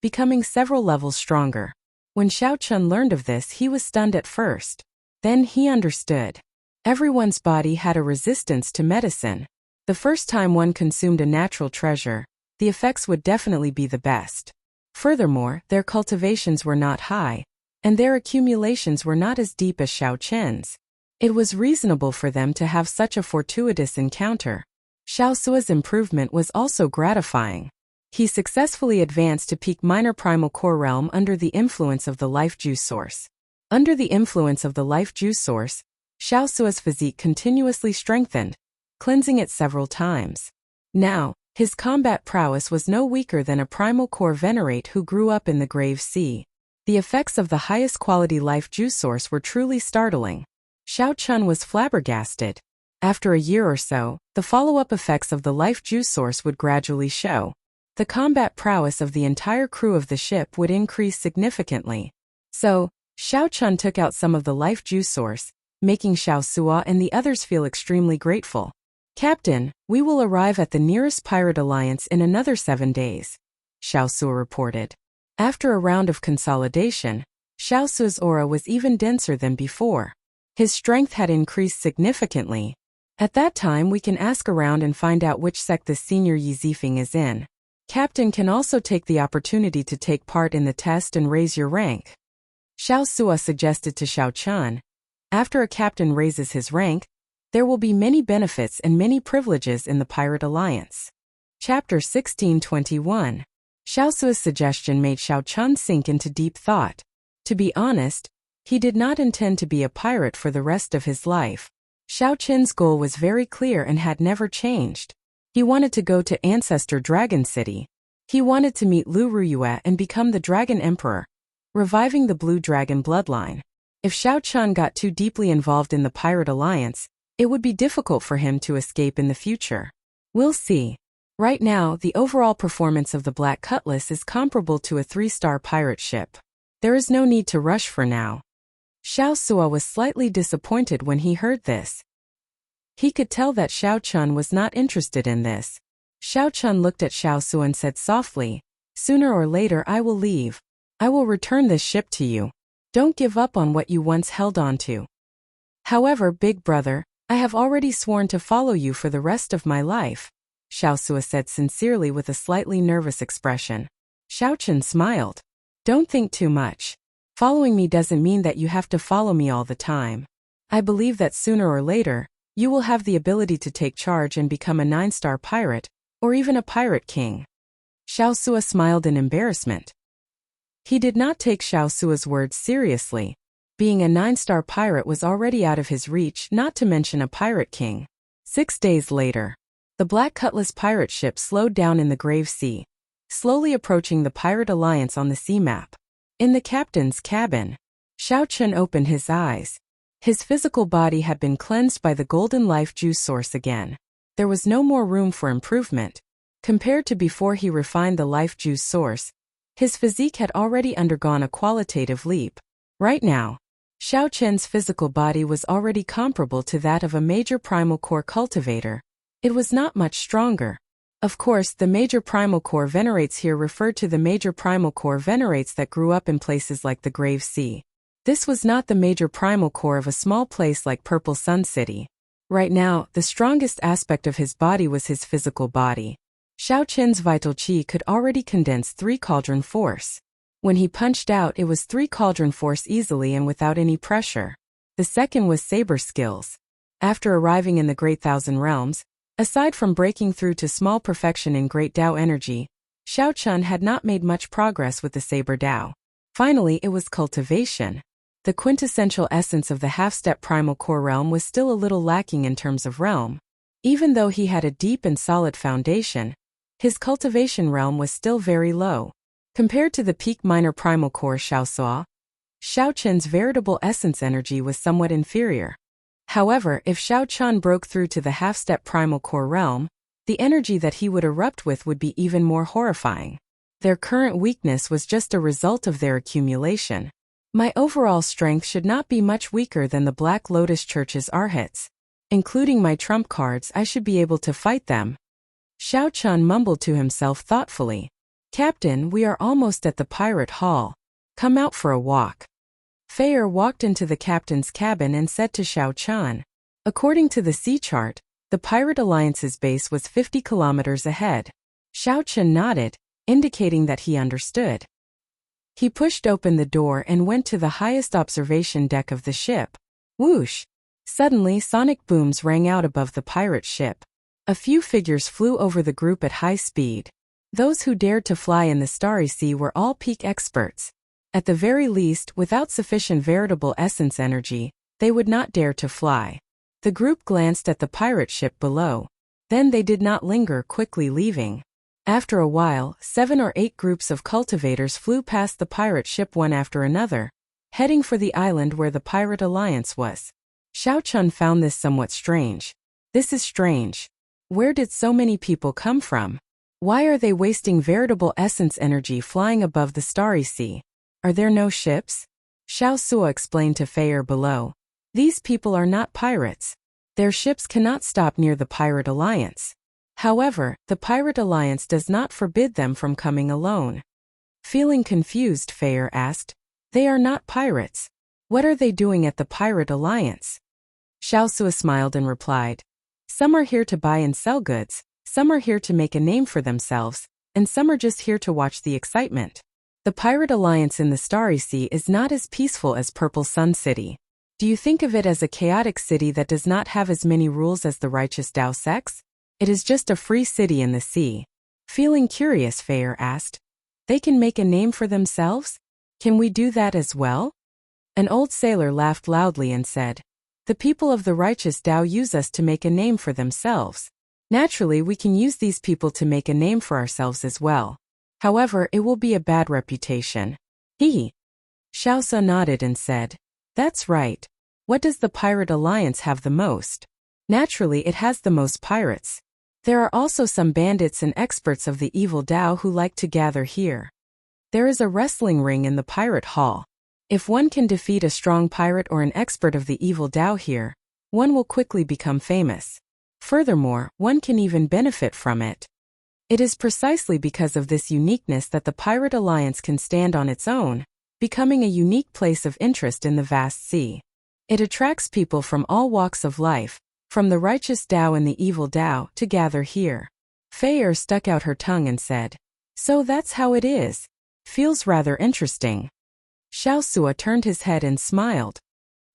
becoming several levels stronger. When Xiao Chun learned of this, he was stunned at first. Then he understood. Everyone's body had a resistance to medicine. The first time one consumed a natural treasure, the effects would definitely be the best. Furthermore, their cultivations were not high, and their accumulations were not as deep as Xiao Chen's. It was reasonable for them to have such a fortuitous encounter. Xiao Sua's improvement was also gratifying. He successfully advanced to peak minor primal core realm under the influence of the life juice source. Under the influence of the life juice source, Xiao Sua's physique continuously strengthened, cleansing it several times. Now, his combat prowess was no weaker than a primal core venerate who grew up in the Grave Sea. The effects of the highest quality life juice source were truly startling. Xiao Chun was flabbergasted. After a year or so, the follow-up effects of the life juice source would gradually show. The combat prowess of the entire crew of the ship would increase significantly. So, Xiao Chun took out some of the life juice source, making Xiao Sua and the others feel extremely grateful. "Captain, we will arrive at the nearest pirate alliance in another 7 days," Xiao Sua reported. After a round of consolidation, Xiao Sua's aura was even denser than before. His strength had increased significantly. "At that time we can ask around and find out which sect the senior Yi Zifeng is in. Captain can also take the opportunity to take part in the test and raise your rank," Xiao Sua suggested to Xiao Chun. "After a captain raises his rank, there will be many benefits and many privileges in the Pirate Alliance." Chapter 1621. Xiao Sua's suggestion made Xiao Chun sink into deep thought. To be honest, he did not intend to be a pirate for the rest of his life. Xiao Chun's goal was very clear and had never changed. He wanted to go to Ancestor Dragon City. He wanted to meet Lu Ruyue and become the Dragon Emperor, reviving the Blue Dragon bloodline. If Xiao Chun got too deeply involved in the Pirate Alliance, it would be difficult for him to escape in the future. We'll see. Right now, the overall performance of the Black Cutlass is comparable to a 3-star pirate ship. There is no need to rush for now. Xiao Sua was slightly disappointed when he heard this. He could tell that Xiao Chun was not interested in this. Xiao Chun looked at Xiao Sua and said softly, "Sooner or later I will leave. I will return this ship to you. Don't give up on what you once held on to." "However, big brother, I have already sworn to follow you for the rest of my life," Xiao Sua said sincerely with a slightly nervous expression. Xiao Chun smiled. "Don't think too much. Following me doesn't mean that you have to follow me all the time. I believe that sooner or later, you will have the ability to take charge and become a 9-star pirate, or even a pirate king." Xiao Sua smiled in embarrassment. He did not take Xiao Sua's words seriously. Being a 9-star pirate was already out of his reach, not to mention a pirate king. 6 days later, the Black Cutlass pirate ship slowed down in the Grave Sea, slowly approaching the Pirate Alliance on the sea map. In the captain's cabin, Xiao Chun opened his eyes. His physical body had been cleansed by the golden life juice source again. There was no more room for improvement. Compared to before he refined the life juice source, his physique had already undergone a qualitative leap. Right now, Xiao Chun's physical body was already comparable to that of a major primal core cultivator. It was not much stronger. Of course, the major primal core venerates here referred to the major primal core venerates that grew up in places like the Grave Sea. This was not the major primal core of a small place like Purple Sun City. Right now, the strongest aspect of his body was his physical body. Xiao Chun's vital qi could already condense 3 cauldron force. When he punched out, it was 3 cauldron force easily and without any pressure. The second was saber skills. After arriving in the Great Thousand Realms, aside from breaking through to small perfection in Great Tao energy, Xiao Chun had not made much progress with the Saber Tao. Finally, it was cultivation. The quintessential essence of the half-step primal core realm was still a little lacking in terms of realm. Even though he had a deep and solid foundation, his cultivation realm was still very low. Compared to the peak minor primal core Xiao Chun's veritable essence energy was somewhat inferior. However, if Xiao Chun broke through to the half-step primal core realm, the energy that he would erupt with would be even more horrifying. Their current weakness was just a result of their accumulation. My overall strength should not be much weaker than the Black Lotus Church's Arhats. Including my trump cards, I should be able to fight them. Xiao Chun mumbled to himself thoughtfully. "Captain, we are almost at the pirate hall. Come out for a walk." Fayer walked into the captain's cabin and said to Xiao Chun. According to the sea chart, the Pirate Alliance's base was 50 kilometers ahead. Xiao Chun nodded, indicating that he understood. He pushed open the door and went to the highest observation deck of the ship. Whoosh! Suddenly, sonic booms rang out above the pirate ship. A few figures flew over the group at high speed. Those who dared to fly in the Starry Sea were all peak experts. At the very least, without sufficient veritable essence energy, they would not dare to fly. The group glanced at the pirate ship below. Then they did not linger, quickly leaving. After a while, 7 or 8 groups of cultivators flew past the pirate ship one after another, heading for the island where the Pirate Alliance was. Xiao Chun found this somewhat strange. This is strange. Where did so many people come from? Why are they wasting veritable essence energy flying above the Starry Sea? Are there no ships? Xiao Sua explained to Fayer below. These people are not pirates. Their ships cannot stop near the Pirate Alliance. However, the Pirate Alliance does not forbid them from coming alone. Feeling confused, Fayer asked, "They are not pirates. What are they doing at the Pirate Alliance?" Xiaosua smiled and replied, "Some are here to buy and sell goods, some are here to make a name for themselves, and some are just here to watch the excitement. The Pirate Alliance in the Starry Sea is not as peaceful as Purple Sun City. Do you think of it as a chaotic city that does not have as many rules as the righteous Dao sects? It is just a free city in the sea." Feeling curious, Fayer asked, "They can make a name for themselves? Can we do that as well?" An old sailor laughed loudly and said, "The people of the righteous Dao use us to make a name for themselves. Naturally, we can use these people to make a name for ourselves as well. However, it will be a bad reputation." He. Xiaosua nodded and said, "That's right. What does the Pirate Alliance have the most? Naturally, it has the most pirates. There are also some bandits and experts of the evil Dao who like to gather here. There is a wrestling ring in the Pirate Hall. If one can defeat a strong pirate or an expert of the evil Dao here, one will quickly become famous. Furthermore, one can even benefit from it. It is precisely because of this uniqueness that the Pirate Alliance can stand on its own, becoming a unique place of interest in the vast sea. It attracts people from all walks of life, from the righteous Dao and the evil Dao, to gather here." Fayer stuck out her tongue and said, "So that's how it is. Feels rather interesting." Xiaosua turned his head and smiled.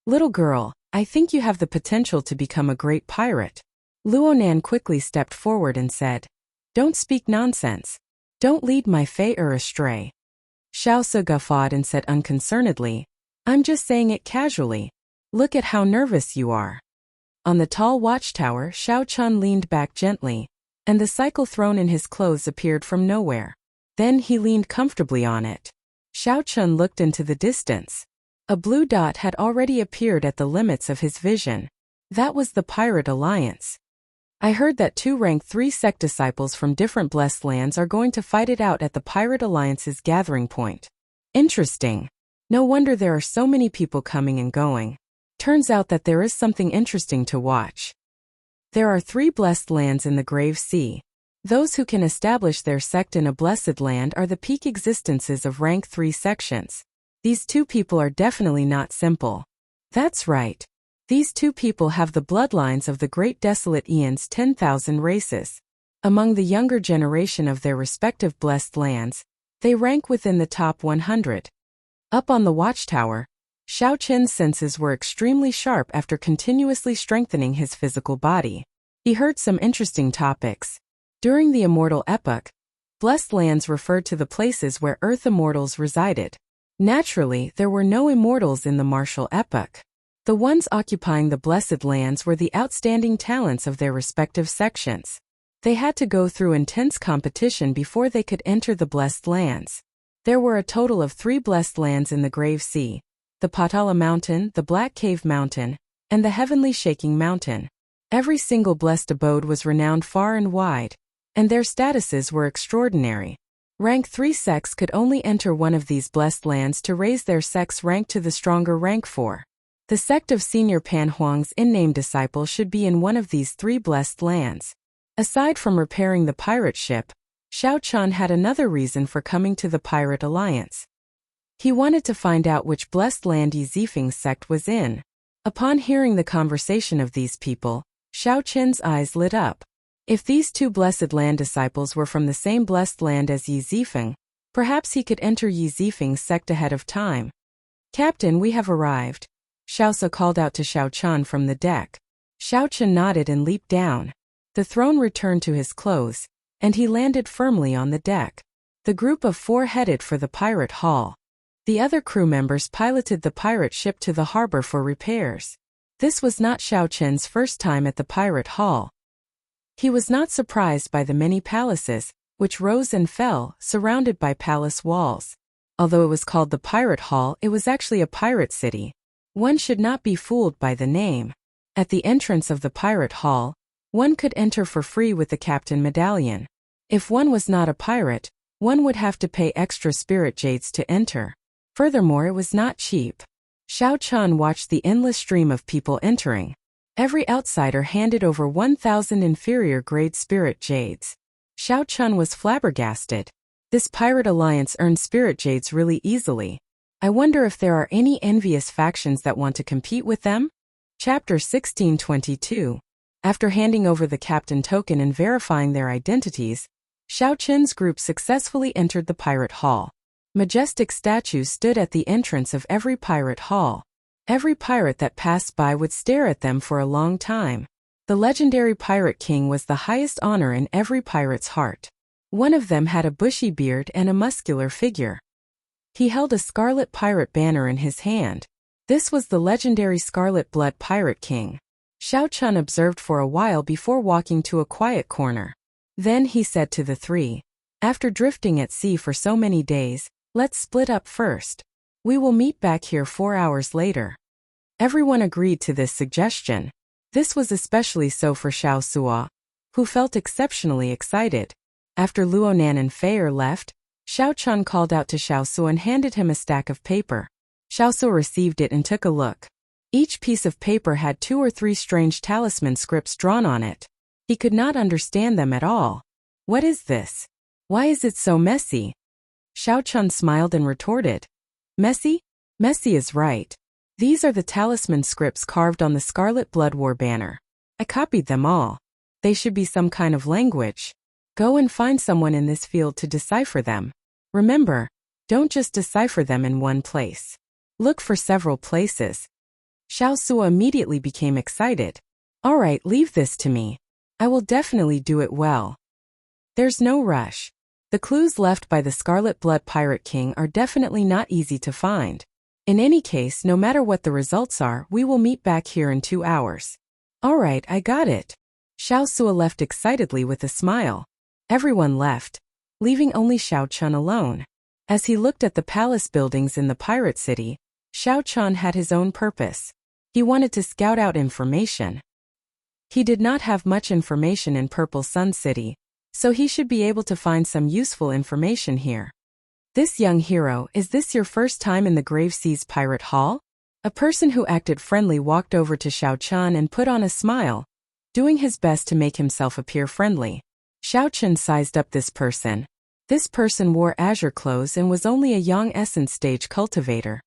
"Little girl, I think you have the potential to become a great pirate." Luonan quickly stepped forward and said, "Don't speak nonsense. Don't lead my Fayer astray." Xiaosua guffawed and said unconcernedly, "I'm just saying it casually. Look at how nervous you are." On the tall watchtower, Xiao Chun leaned back gently, and the cycle thrown in his clothes appeared from nowhere. Then he leaned comfortably on it. Xiao Chun looked into the distance. A blue dot had already appeared at the limits of his vision. That was the Pirate Alliance. "I heard that 2 rank 3 sect disciples from different blessed lands are going to fight it out at the Pirate Alliance's gathering point. Interesting. No wonder there are so many people coming and going. Turns out that there is something interesting to watch. There are 3 blessed lands in the Grave Sea. Those who can establish their sect in a blessed land are the peak existences of rank 3 sections. These 2 people are definitely not simple." "That's right. These 2 people have the bloodlines of the great desolate Aeon's 10,000 races. Among the younger generation of their respective blessed lands, they rank within the top 100. Up on the watchtower, Xiao Chen's senses were extremely sharp after continuously strengthening his physical body. He heard some interesting topics. During the Immortal Epoch, blessed lands referred to the places where Earth immortals resided. Naturally, there were no immortals in the Martial Epoch. The ones occupying the blessed lands were the outstanding talents of their respective sections. They had to go through intense competition before they could enter the blessed lands. There were a total of 3 blessed lands in the Grave Sea: the Patala Mountain, the Black Cave Mountain, and the Heavenly Shaking Mountain. Every single blessed abode was renowned far and wide, and their statuses were extraordinary. Rank 3 sects could only enter one of these blessed lands to raise their sect's rank to the stronger rank 4. The sect of Senior Pan Huang's in-name disciple should be in one of these 3 blessed lands. Aside from repairing the pirate ship, Xiao Chun had another reason for coming to the Pirate Alliance. He wanted to find out which blessed land Yi Zifeng's sect was in. Upon hearing the conversation of these people, Xiao Chen's eyes lit up. If these 2 blessed land disciples were from the same blessed land as Yi Zifeng, perhaps he could enter Yi Zifeng's sect ahead of time. "Captain, we have arrived," Xiaosua called out to Xiao Chun from the deck. Xiao Chun nodded and leaped down. The throne returned to his clothes, and he landed firmly on the deck. The group of 4 headed for the pirate hall. The other crew members piloted the pirate ship to the harbor for repairs. This was not Xiao Chen's first time at the pirate hall. He was not surprised by the many palaces, which rose and fell, surrounded by palace walls. Although it was called the Pirate Hall, it was actually a pirate city. One should not be fooled by the name. At the entrance of the Pirate Hall, one could enter for free with the Captain Medallion. If one was not a pirate, one would have to pay extra spirit jades to enter. Furthermore, it was not cheap. Xiao Chun watched the endless stream of people entering. Every outsider handed over 1,000 inferior-grade spirit jades. Xiao Chun was flabbergasted. This pirate alliance earned spirit jades really easily. I wonder if there are any envious factions that want to compete with them? Chapter 1622. After handing over the captain token and verifying their identities, Xiao Chun's group successfully entered the pirate hall. Majestic statues stood at the entrance of every pirate hall. Every pirate that passed by would stare at them for a long time. The legendary Pirate King was the highest honor in every pirate's heart. One of them had a bushy beard and a muscular figure. He held a scarlet pirate banner in his hand. This was the legendary Scarlet Blood Pirate King. Xiao Chun observed for a while before walking to a quiet corner. Then he said to the three, "After drifting at sea for so many days, let's split up first. We will meet back here 4 hours later." Everyone agreed to this suggestion. This was especially so for Xiao Suo, who felt exceptionally excited. After Luonan and Feier left, Xiao Chun called out to Xiao Suo and handed him a stack of paper. Xiao Suo received it and took a look. Each piece of paper had 2 or 3 strange talisman scripts drawn on it. He could not understand them at all. What is this? Why is it so messy? Xiao Chun smiled and retorted. Messy? Messy is right. These are the talisman scripts carved on the Scarlet Blood War banner. I copied them all. They should be some kind of language. Go and find someone in this field to decipher them. Remember, don't just decipher them in one place. Look for several places. Xiao Suo immediately became excited. All right, leave this to me. I will definitely do it well. There's no rush. The clues left by the Scarlet Blood Pirate King are definitely not easy to find. In any case, no matter what the results are, we will meet back here in 2 hours. All right, I got it. Xiao Suo left excitedly with a smile. Everyone left, leaving only Xiao Chun alone. As he looked at the palace buildings in the pirate city, Xiao Chun had his own purpose. He wanted to scout out information. He did not have much information in Purple Sun City, so he should be able to find some useful information here. This young hero, is this your first time in the Grave Seas Pirate Hall? A person who acted friendly walked over to Xiao Chun and put on a smile, doing his best to make himself appear friendly. Xiao Chun sized up this person. This person wore azure clothes and was only a young essence stage cultivator.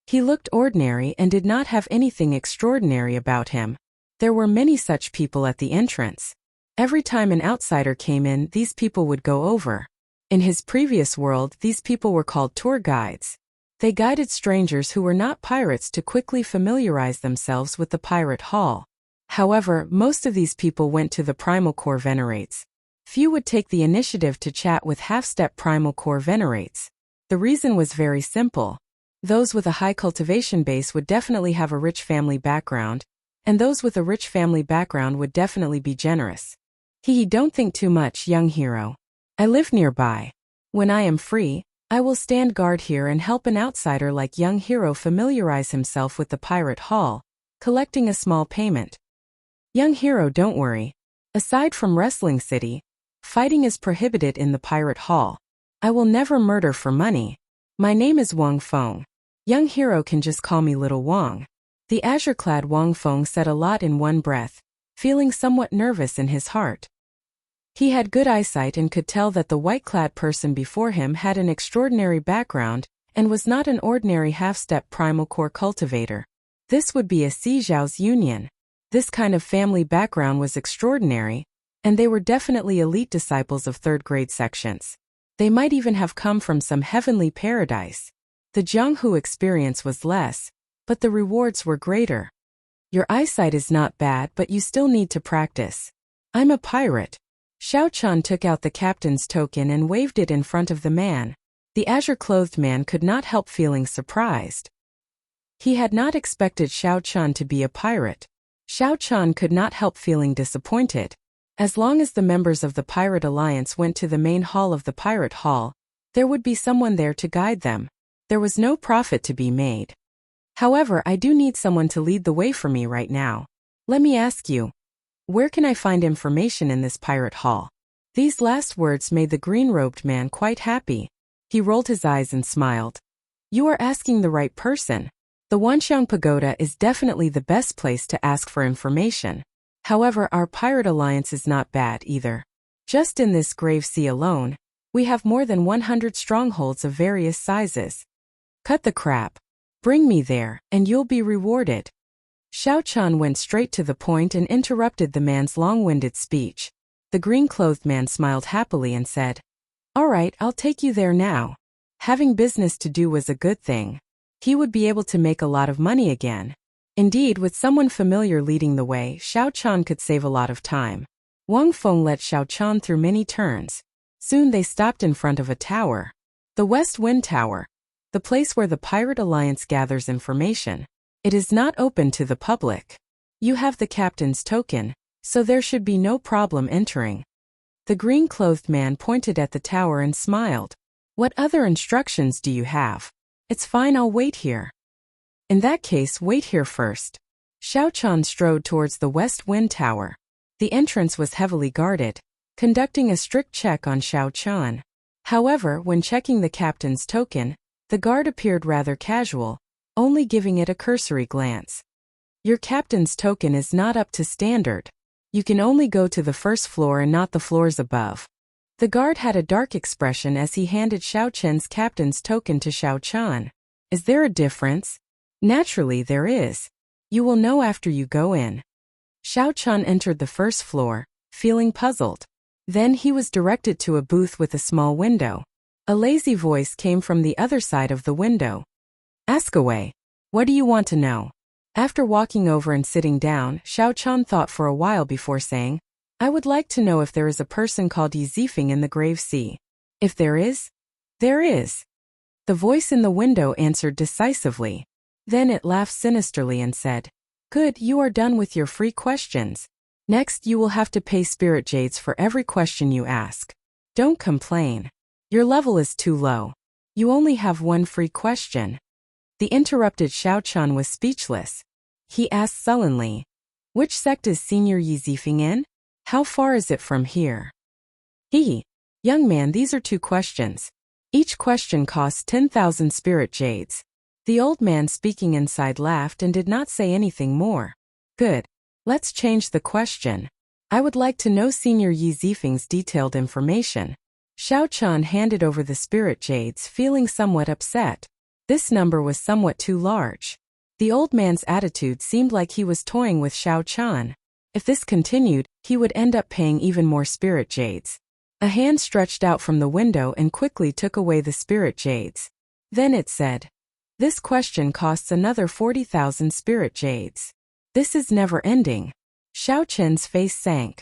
He looked ordinary and did not have anything extraordinary about him. There were many such people at the entrance. Every time an outsider came in, these people would go over. In his previous world, these people were called tour guides. They guided strangers who were not pirates to quickly familiarize themselves with the pirate hall. However, most of these people went to the Primal Core Venerates. Few would take the initiative to chat with half-step Primal Core Venerates. The reason was very simple. Those with a high cultivation base would definitely have a rich family background, and those with a rich family background would definitely be generous. Don't think too much, young hero. I live nearby. When I am free, I will stand guard here and help an outsider like young hero familiarize himself with the pirate hall, collecting a small payment. Young hero, don't worry. Aside from Wrestling City, fighting is prohibited in the pirate hall. I will never murder for money. My name is Wang Feng. Young hero can just call me Little Wang. The azure-clad Wang Feng said a lot in one breath, feeling somewhat nervous in his heart. He had good eyesight and could tell that the white-clad person before him had an extraordinary background and was not an ordinary half-step primal core cultivator. This would be a Zijiao's union. This kind of family background was extraordinary, and they were definitely elite disciples of third-grade sections. They might even have come from some heavenly paradise. The Jianghu experience was less, but the rewards were greater. Your eyesight is not bad, but you still need to practice. I'm a pirate. Xiao Chun took out the captain's token and waved it in front of the man. The azure-clothed man could not help feeling surprised. He had not expected Xiao Chun to be a pirate. Xiao Chun could not help feeling disappointed. As long as the members of the Pirate Alliance went to the main hall of the Pirate Hall, there would be someone there to guide them. There was no profit to be made. However, I do need someone to lead the way for me right now. Let me ask you, where can I find information in this pirate hall? These last words made the green-robed man quite happy. He rolled his eyes and smiled. You are asking the right person. The Wanxiang Pagoda is definitely the best place to ask for information. However, our pirate alliance is not bad either. Just in this grave sea alone, we have more than 100 strongholds of various sizes. Cut the crap. Bring me there, and you'll be rewarded. Xiao Chan went straight to the point and interrupted the man's long-winded speech. The green-clothed man smiled happily and said, "All right, I'll take you there now." Having business to do was a good thing. He would be able to make a lot of money again. Indeed, with someone familiar leading the way, Xiao Chan could save a lot of time. Wang Feng led Xiao Chan through many turns. Soon they stopped in front of a tower. The West Wind Tower, the place where the Pirate Alliance gathers information. It is not open to the public. You have the captain's token, so there should be no problem entering. The green-clothed man pointed at the tower and smiled. "What other instructions do you have?" "It's fine, I'll wait here." "In that case, wait here first." Xiao Chan strode towards the West Wind Tower. The entrance was heavily guarded, conducting a strict check on Xiao Chan. However, when checking the captain's token, the guard appeared rather casual, only giving it a cursory glance. "Your captain's token is not up to standard. You can only go to the first floor and not the floors above." The guard had a dark expression as he handed Xiao Chen's captain's token to Xiao Chan. "Is there a difference?" "Naturally there is. You will know after you go in." Xiao Chan entered the first floor, feeling puzzled. Then he was directed to a booth with a small window. A lazy voice came from the other side of the window. "Ask away. What do you want to know?" After walking over and sitting down, Xiao Chan thought for a while before saying, "I would like to know if there is a person called Yi Zifeng in the Grave Sea." "If there is?" "There is." The voice in the window answered decisively. Then it laughed sinisterly and said, "Good, you are done with your free questions. Next you will have to pay spirit jades for every question you ask. Don't complain. Your level is too low. You only have one free question." The interrupted Xiao Chan was speechless. He asked sullenly, "Which sect is Senior Yi Zifeng in? How far is it from here?" "He. Young man, these are 2 questions. Each question costs 10,000 spirit jades." The old man speaking inside laughed and did not say anything more. "Good. Let's change the question. I would like to know Senior Yi Zifeng's detailed information." Xiao Chan handed over the spirit jades, feeling somewhat upset. This number was somewhat too large. The old man's attitude seemed like he was toying with Xiao Chan. If this continued, he would end up paying even more spirit jades. A hand stretched out from the window and quickly took away the spirit jades. Then it said, "This question costs another 40,000 spirit jades. This is never ending." Xiao Chen's face sank.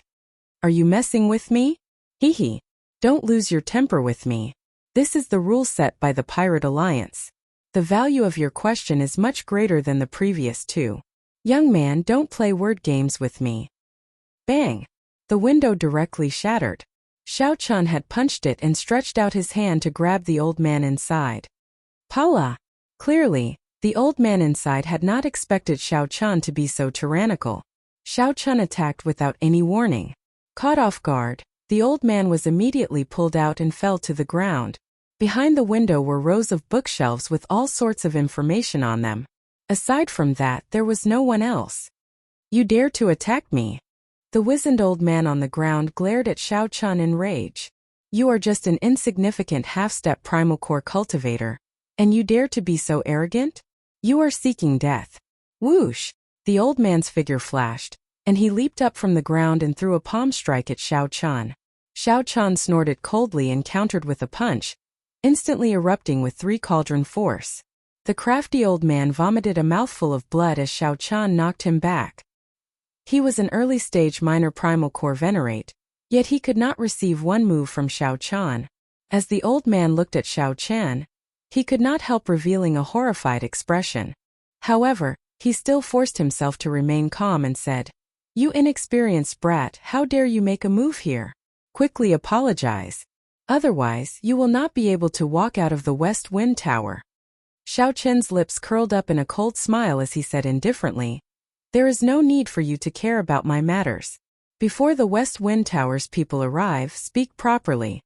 "Are you messing with me? Hee. Don't lose your temper with me. This is the rule set by the Pirate Alliance. The value of your question is much greater than the previous 2. Young man, don't play word games with me." Bang! The window directly shattered. Xiao Chan had punched it and stretched out his hand to grab the old man inside. Pala! Clearly, the old man inside had not expected Xiao Chan to be so tyrannical. Xiao Chan attacked without any warning. Caught off guard, the old man was immediately pulled out and fell to the ground. Behind the window were rows of bookshelves with all sorts of information on them. Aside from that, there was no one else. "You dare to attack me?" The wizened old man on the ground glared at Xiao Chan in rage. "You are just an insignificant half-step primal core cultivator, and you dare to be so arrogant? You are seeking death." Whoosh! The old man's figure flashed, and he leaped up from the ground and threw a palm strike at Xiao Chan. Xiao Chan snorted coldly and countered with a punch, instantly erupting with 3 cauldron force. The crafty old man vomited a mouthful of blood as Xiao Chan knocked him back. He was an early-stage minor primal core venerate, yet he could not receive one move from Xiao Chan. As the old man looked at Xiao Chan, he could not help revealing a horrified expression. However, he still forced himself to remain calm and said, "You inexperienced brat, how dare you make a move here? Quickly apologize. Otherwise, you will not be able to walk out of the West Wind Tower." Xiao Chen's lips curled up in a cold smile as he said indifferently, "There is no need for you to care about my matters. Before the West Wind Tower's people arrive, speak properly."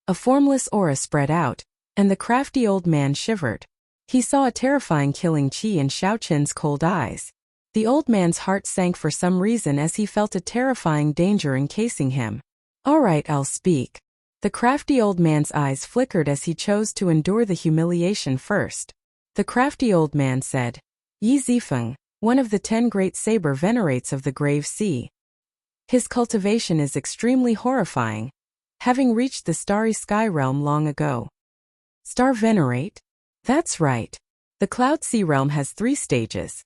A formless aura spread out, and the crafty old man shivered. He saw a terrifying killing chi in Xiao Qin's cold eyes. The old man's heart sank for some reason as he felt a terrifying danger encasing him. All right, I'll speak. The crafty old man's eyes flickered as he chose to endure the humiliation first. The crafty old man said, Yi Zifeng, one of the 10 great saber venerates of the Grave Sea. His cultivation is extremely horrifying, having reached the starry sky realm long ago. Star venerate? That's right. The Cloud Sea realm has 3 stages.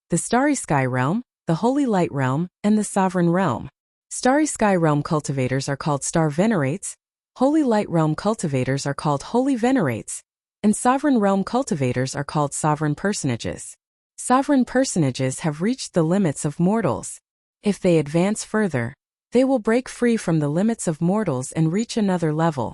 The Starry Sky Realm, the Holy Light Realm, and the Sovereign Realm. Starry Sky Realm cultivators are called Star Venerates, Holy Light Realm cultivators are called Holy Venerates, and Sovereign Realm cultivators are called Sovereign Personages. Sovereign Personages have reached the limits of mortals. If they advance further, they will break free from the limits of mortals and reach another level.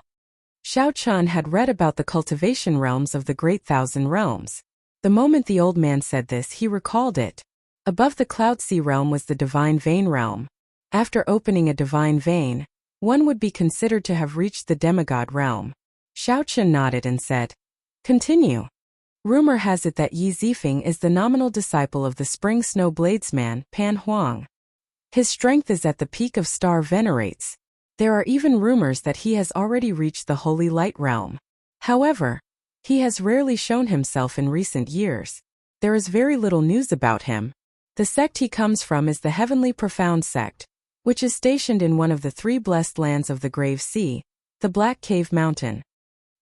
Xiao Chun had read about the cultivation realms of the Great Thousand Realms. The moment the old man said this, he recalled it. Above the Cloud Sea realm was the Divine Vein realm. After opening a divine vein, one would be considered to have reached the demigod realm. Xiao Chun nodded and said, Continue. Rumor has it that Yi Zifeng is the nominal disciple of the Spring Snow Bladesman, Pan Huang. His strength is at the peak of Star Venerates. There are even rumors that he has already reached the Holy Light realm. However, he has rarely shown himself in recent years. There is very little news about him. The sect he comes from is the Heavenly Profound sect, which is stationed in one of the 3 blessed lands of the Grave Sea, the Black Cave Mountain.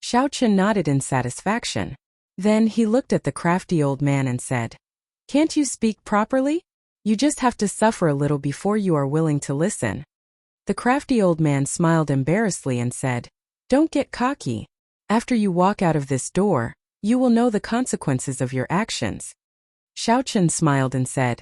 Xiao Chun nodded in satisfaction. Then he looked at the crafty old man and said, Can't you speak properly? You just have to suffer a little before you are willing to listen. The crafty old man smiled embarrassedly and said, Don't get cocky. After you walk out of this door, you will know the consequences of your actions. Xiao Chun smiled and said,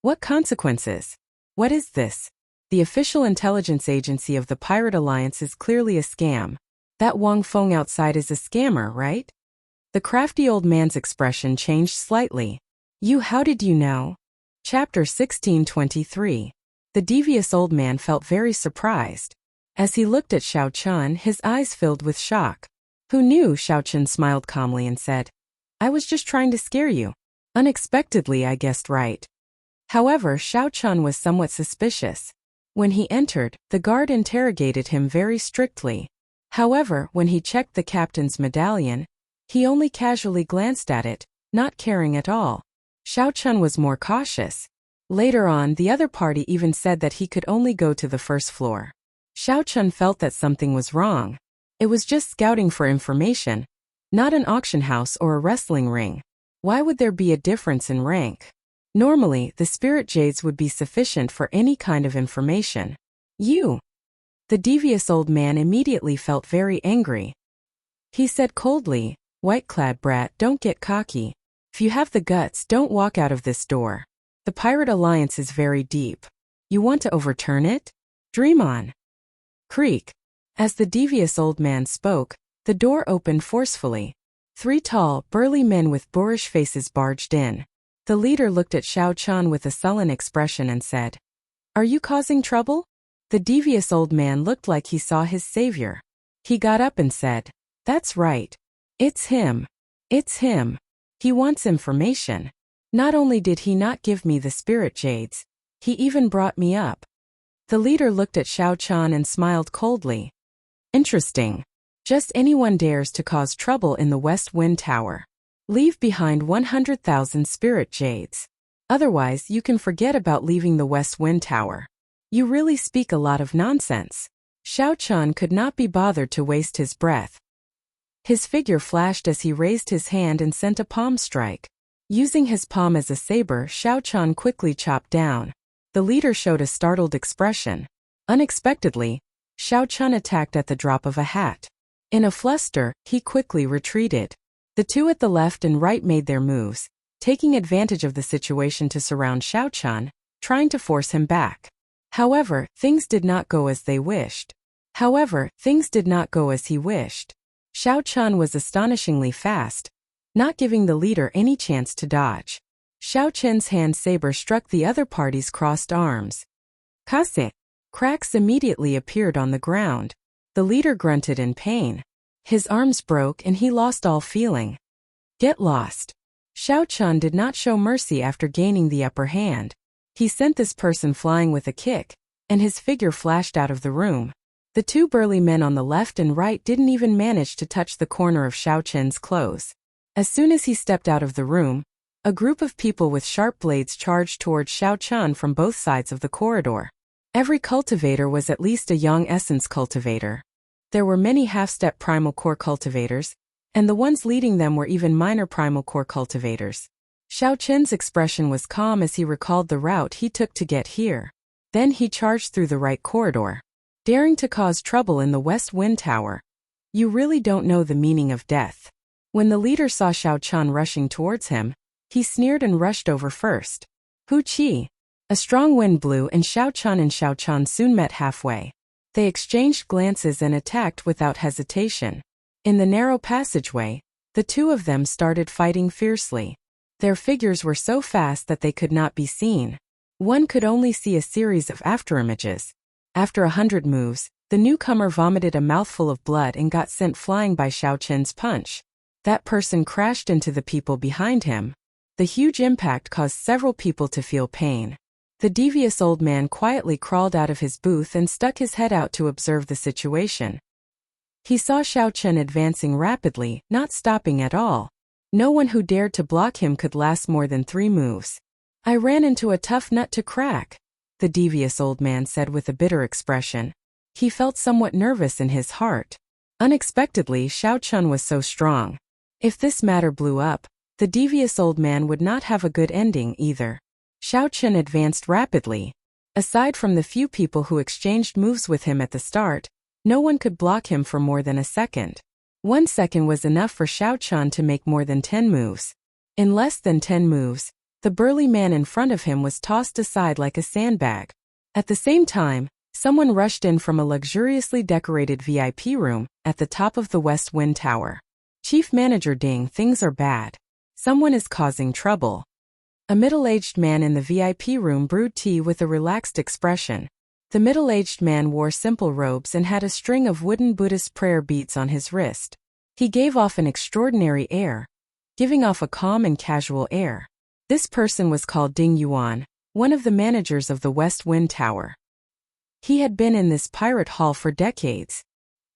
What consequences? What is this? The official intelligence agency of the Pirate Alliance is clearly a scam. That Wang Feng outside is a scammer, right? The crafty old man's expression changed slightly. How did you know? Chapter 1623. The devious old man felt very surprised. As he looked at Xiao Chun, his eyes filled with shock. Who knew? Xiao Chun smiled calmly and said, I was just trying to scare you. Unexpectedly, I guessed right. However, Xiao Chun was somewhat suspicious. When he entered, the guard interrogated him very strictly. However, when he checked the captain's medallion, he only casually glanced at it, not caring at all. Xiao Chun was more cautious. Later on, the other party even said that he could only go to the first floor. Xiao Chun felt that something was wrong. It was just scouting for information, not an auction house or a wrestling ring. Why would there be a difference in rank? Normally, the spirit jades would be sufficient for any kind of information. You. The devious old man immediately felt very angry. He said coldly, White-clad brat, don't get cocky. If you have the guts, don't walk out of this door. The Pirate Alliance is very deep. You want to overturn it? Dream on. Creak. As the devious old man spoke, the door opened forcefully. 3 tall, burly men with boorish faces barged in. The leader looked at Xiao Chun with a sullen expression and said, Are you causing trouble? The devious old man looked like he saw his savior. He got up and said, That's right. It's him. It's him. He wants information. Not only did he not give me the spirit jades, he even brought me up. The leader looked at Xiao Chun and smiled coldly. Interesting. Just anyone dares to cause trouble in the West Wind Tower. Leave behind 100,000 spirit jades. Otherwise, you can forget about leaving the West Wind Tower. You really speak a lot of nonsense. Xiao Chun could not be bothered to waste his breath. His figure flashed as he raised his hand and sent a palm strike. Using his palm as a saber, Xiao Chun quickly chopped down. The leader showed a startled expression. Unexpectedly, Xiao Chun attacked at the drop of a hat. In a fluster, he quickly retreated. The 2 at the left and right made their moves, taking advantage of the situation to surround Xiao Chun, trying to force him back. However, things did not go as he wished. Xiao Chun was astonishingly fast, not giving the leader any chance to dodge. Xiao Chun's hand saber struck the other party's crossed arms. Kase! Cracks immediately appeared on the ground. The leader grunted in pain. His arms broke and he lost all feeling. Get lost. Xiao Chun did not show mercy after gaining the upper hand. He sent this person flying with a kick, and his figure flashed out of the room. The two burly men on the left and right didn't even manage to touch the corner of Xiao Chun's clothes. As soon as he stepped out of the room, a group of people with sharp blades charged towards Xiao Chun from both sides of the corridor. Every cultivator was at least a young essence cultivator. There were many half-step primal core cultivators, and the ones leading them were even minor primal core cultivators. Xiao Chun's expression was calm as he recalled the route he took to get here. Then he charged through the right corridor, daring to cause trouble in the West Wind Tower. You really don't know the meaning of death. When the leader saw Xiao Chun rushing towards him, he sneered and rushed over first. Hu Qi. A strong wind blew and Xiao Chun soon met halfway. They exchanged glances and attacked without hesitation. In the narrow passageway, the two of them started fighting fiercely. Their figures were so fast that they could not be seen. One could only see a series of afterimages. After 100 moves, the newcomer vomited a mouthful of blood and got sent flying by Xiao Chun's punch. That person crashed into the people behind him. The huge impact caused several people to feel pain. The devious old man quietly crawled out of his booth and stuck his head out to observe the situation. He saw Xiao Chun advancing rapidly, not stopping at all. No one who dared to block him could last more than 3 moves. I ran into a tough nut to crack, the devious old man said with a bitter expression. He felt somewhat nervous in his heart. Unexpectedly, Xiao Chun was so strong. If this matter blew up, the devious old man would not have a good ending either. Xiao Chun advanced rapidly. Aside from the few people who exchanged moves with him at the start, no one could block him for more than a second. 1 second was enough for Xiao Chun to make more than 10 moves. In less than 10 moves, the burly man in front of him was tossed aside like a sandbag. At the same time, someone rushed in from a luxuriously decorated VIP room at the top of the West Wind Tower. Chief Manager Ding, things are bad. Someone is causing trouble. A middle-aged man in the VIP room brewed tea with a relaxed expression. The middle-aged man wore simple robes and had a string of wooden Buddhist prayer beads on his wrist. He gave off an extraordinary air, giving off a calm and casual air. This person was called Ding Yuan, one of the managers of the West Wind Tower. He had been in this pirate hall for decades.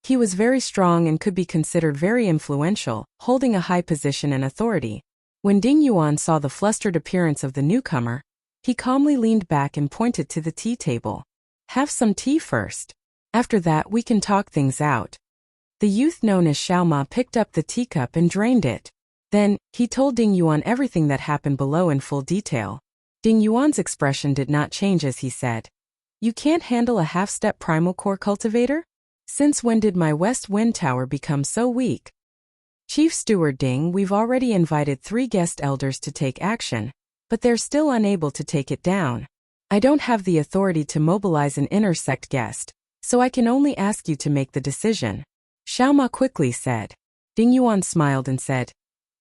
He was very strong and could be considered very influential, holding a high position and authority. When Ding Yuan saw the flustered appearance of the newcomer, he calmly leaned back and pointed to the tea table. Have some tea first. After that we can talk things out. The youth known as Xiao Ma picked up the teacup and drained it. Then, he told Ding Yuan everything that happened below in full detail. Ding Yuan's expression did not change as he said, "You can't handle a half-step primal core cultivator? Since when did my West Wind Tower become so weak?" Chief Steward Ding, we've already invited 3 guest elders to take action, but they're still unable to take it down. I don't have the authority to mobilize an intersect guest, so I can only ask you to make the decision. Xiao Ma quickly said. Ding Yuan smiled and said,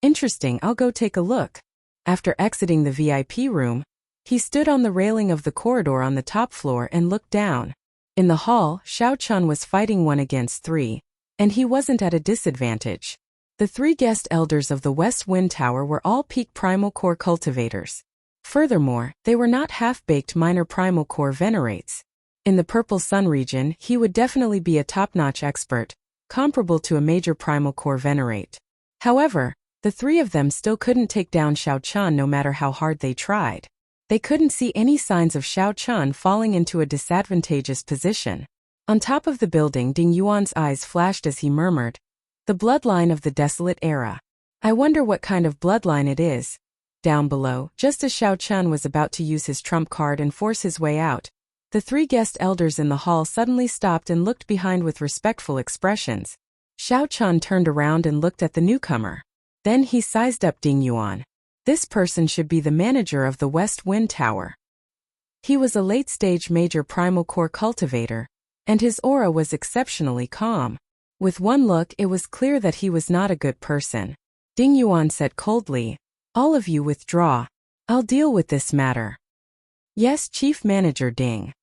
"Interesting, I'll go take a look." After exiting the VIP room, he stood on the railing of the corridor on the top floor and looked down. In the hall, Xiao Chun was fighting 1 against 3, and he wasn't at a disadvantage. The 3 guest elders of the West Wind Tower were all peak primal core cultivators. Furthermore, they were not half-baked minor primal core venerates. In the Purple Sun region, he would definitely be a top-notch expert, comparable to a major primal core venerate. However, the 3 of them still couldn't take down Xiao Chun no matter how hard they tried. They couldn't see any signs of Xiao Chun falling into a disadvantageous position. On top of the building, Ding Yuan's eyes flashed as he murmured, "The bloodline of the desolate era. I wonder what kind of bloodline it is." Down below, just as Xiao Chun was about to use his trump card and force his way out, the 3 guest elders in the hall suddenly stopped and looked behind with respectful expressions. Xiao Chun turned around and looked at the newcomer. Then he sized up Ding Yuan. This person should be the manager of the West Wind Tower. He was a late-stage major primal core cultivator, and his aura was exceptionally calm. With one look, it was clear that he was not a good person. Ding Yuan said coldly, "All of you withdraw. I'll deal with this matter." "Yes, Chief Manager Ding."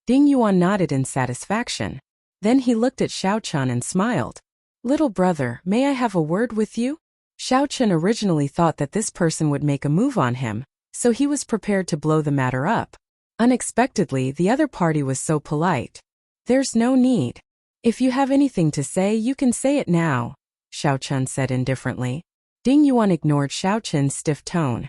Ding Yuan nodded in satisfaction. Then he looked at Xiao Chun and smiled. "Little brother, may I have a word with you?" Xiao Chen originally thought that this person would make a move on him, so he was prepared to blow the matter up. Unexpectedly, the other party was so polite. "There's no need. If you have anything to say, you can say it now," Xiao Chen said indifferently. Ding Yuan ignored Xiao Chen's stiff tone.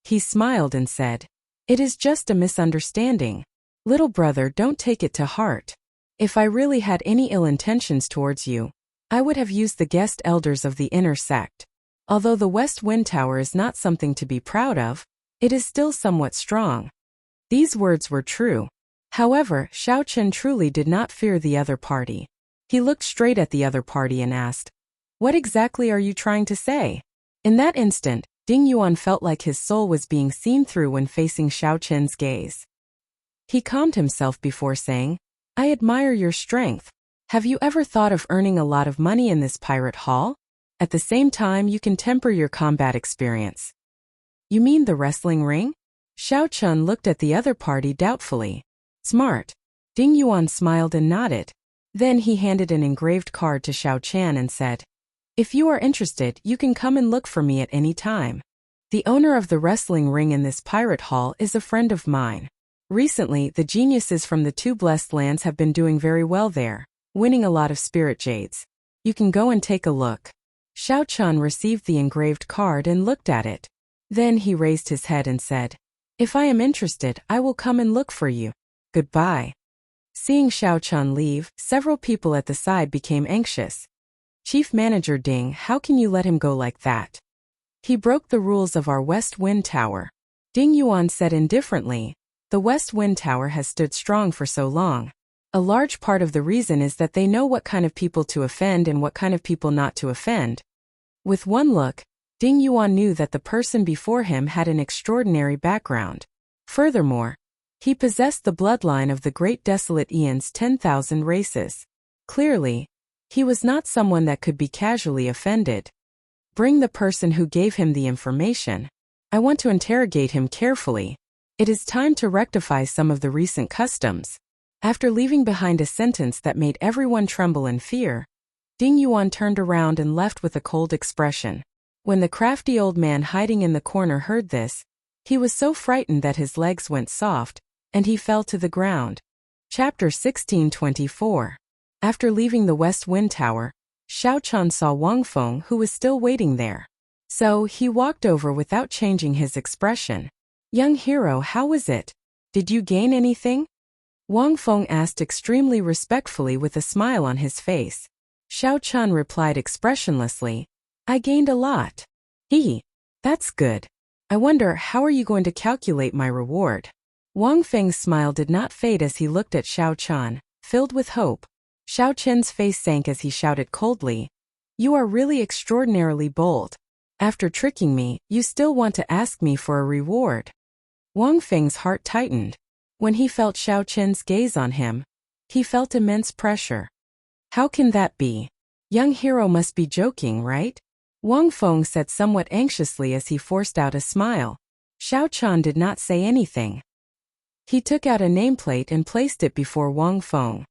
He smiled and said, "It is just a misunderstanding. Little brother, don't take it to heart. If I really had any ill intentions towards you, I would have used the guest elders of the inner sect. Although the West Wind Tower is not something to be proud of, it is still somewhat strong." These words were true. However, Xiao Chen truly did not fear the other party. He looked straight at the other party and asked, "What exactly are you trying to say?" In that instant, Ding Yuan felt like his soul was being seen through when facing Xiao Chen's gaze. He calmed himself before saying, "I admire your strength. Have you ever thought of earning a lot of money in this pirate hall? At the same time, you can temper your combat experience." "You mean the wrestling ring?" Xiao Chen looked at the other party doubtfully. "Smart." Ding Yuan smiled and nodded. Then he handed an engraved card to Xiao Chen and said, "If you are interested, you can come and look for me at any time. The owner of the wrestling ring in this pirate hall is a friend of mine. Recently, the geniuses from the two blessed lands have been doing very well there, winning a lot of spirit jades. You can go and take a look." Xiao Chen received the engraved card and looked at it. Then he raised his head and said, "If I am interested, I will come and look for you. Goodbye." Seeing Xiao Chen leave, several people at the side became anxious. "Chief Manager Ding, how can you let him go like that? He broke the rules of our West Wind Tower." Ding Yuan said indifferently, "The West Wind Tower has stood strong for so long. A large part of the reason is that they know what kind of people to offend and what kind of people not to offend." With one look, Ding Yuan knew that the person before him had an extraordinary background. Furthermore, he possessed the bloodline of the great desolate Aeon's 10,000 races. Clearly, he was not someone that could be casually offended. "Bring the person who gave him the information. I want to interrogate him carefully. It is time to rectify some of the recent customs." After leaving behind a sentence that made everyone tremble in fear, Ding Yuan turned around and left with a cold expression. When the crafty old man hiding in the corner heard this, he was so frightened that his legs went soft, and he fell to the ground. Chapter 1624. After leaving the West Wind Tower, Xiao Chen saw Wang Feng, who was still waiting there. So he walked over without changing his expression. "Young hero, how was it? Did you gain anything?" Wang Feng asked extremely respectfully with a smile on his face. Xiao Chen replied expressionlessly, "I gained a lot." "Hee, that's good. I wonder, how are you going to calculate my reward?" Wang Feng's smile did not fade as he looked at Xiao Chen, filled with hope. Xiao Chen's face sank as he shouted coldly, "You are really extraordinarily bold. After tricking me, you still want to ask me for a reward." Wang Feng's heart tightened. When he felt Xiao Chen's gaze on him, he felt immense pressure. "How can that be? Young hero must be joking, right?" Wang Feng said somewhat anxiously as he forced out a smile. Xiao Chen did not say anything. He took out a nameplate and placed it before Wang Feng.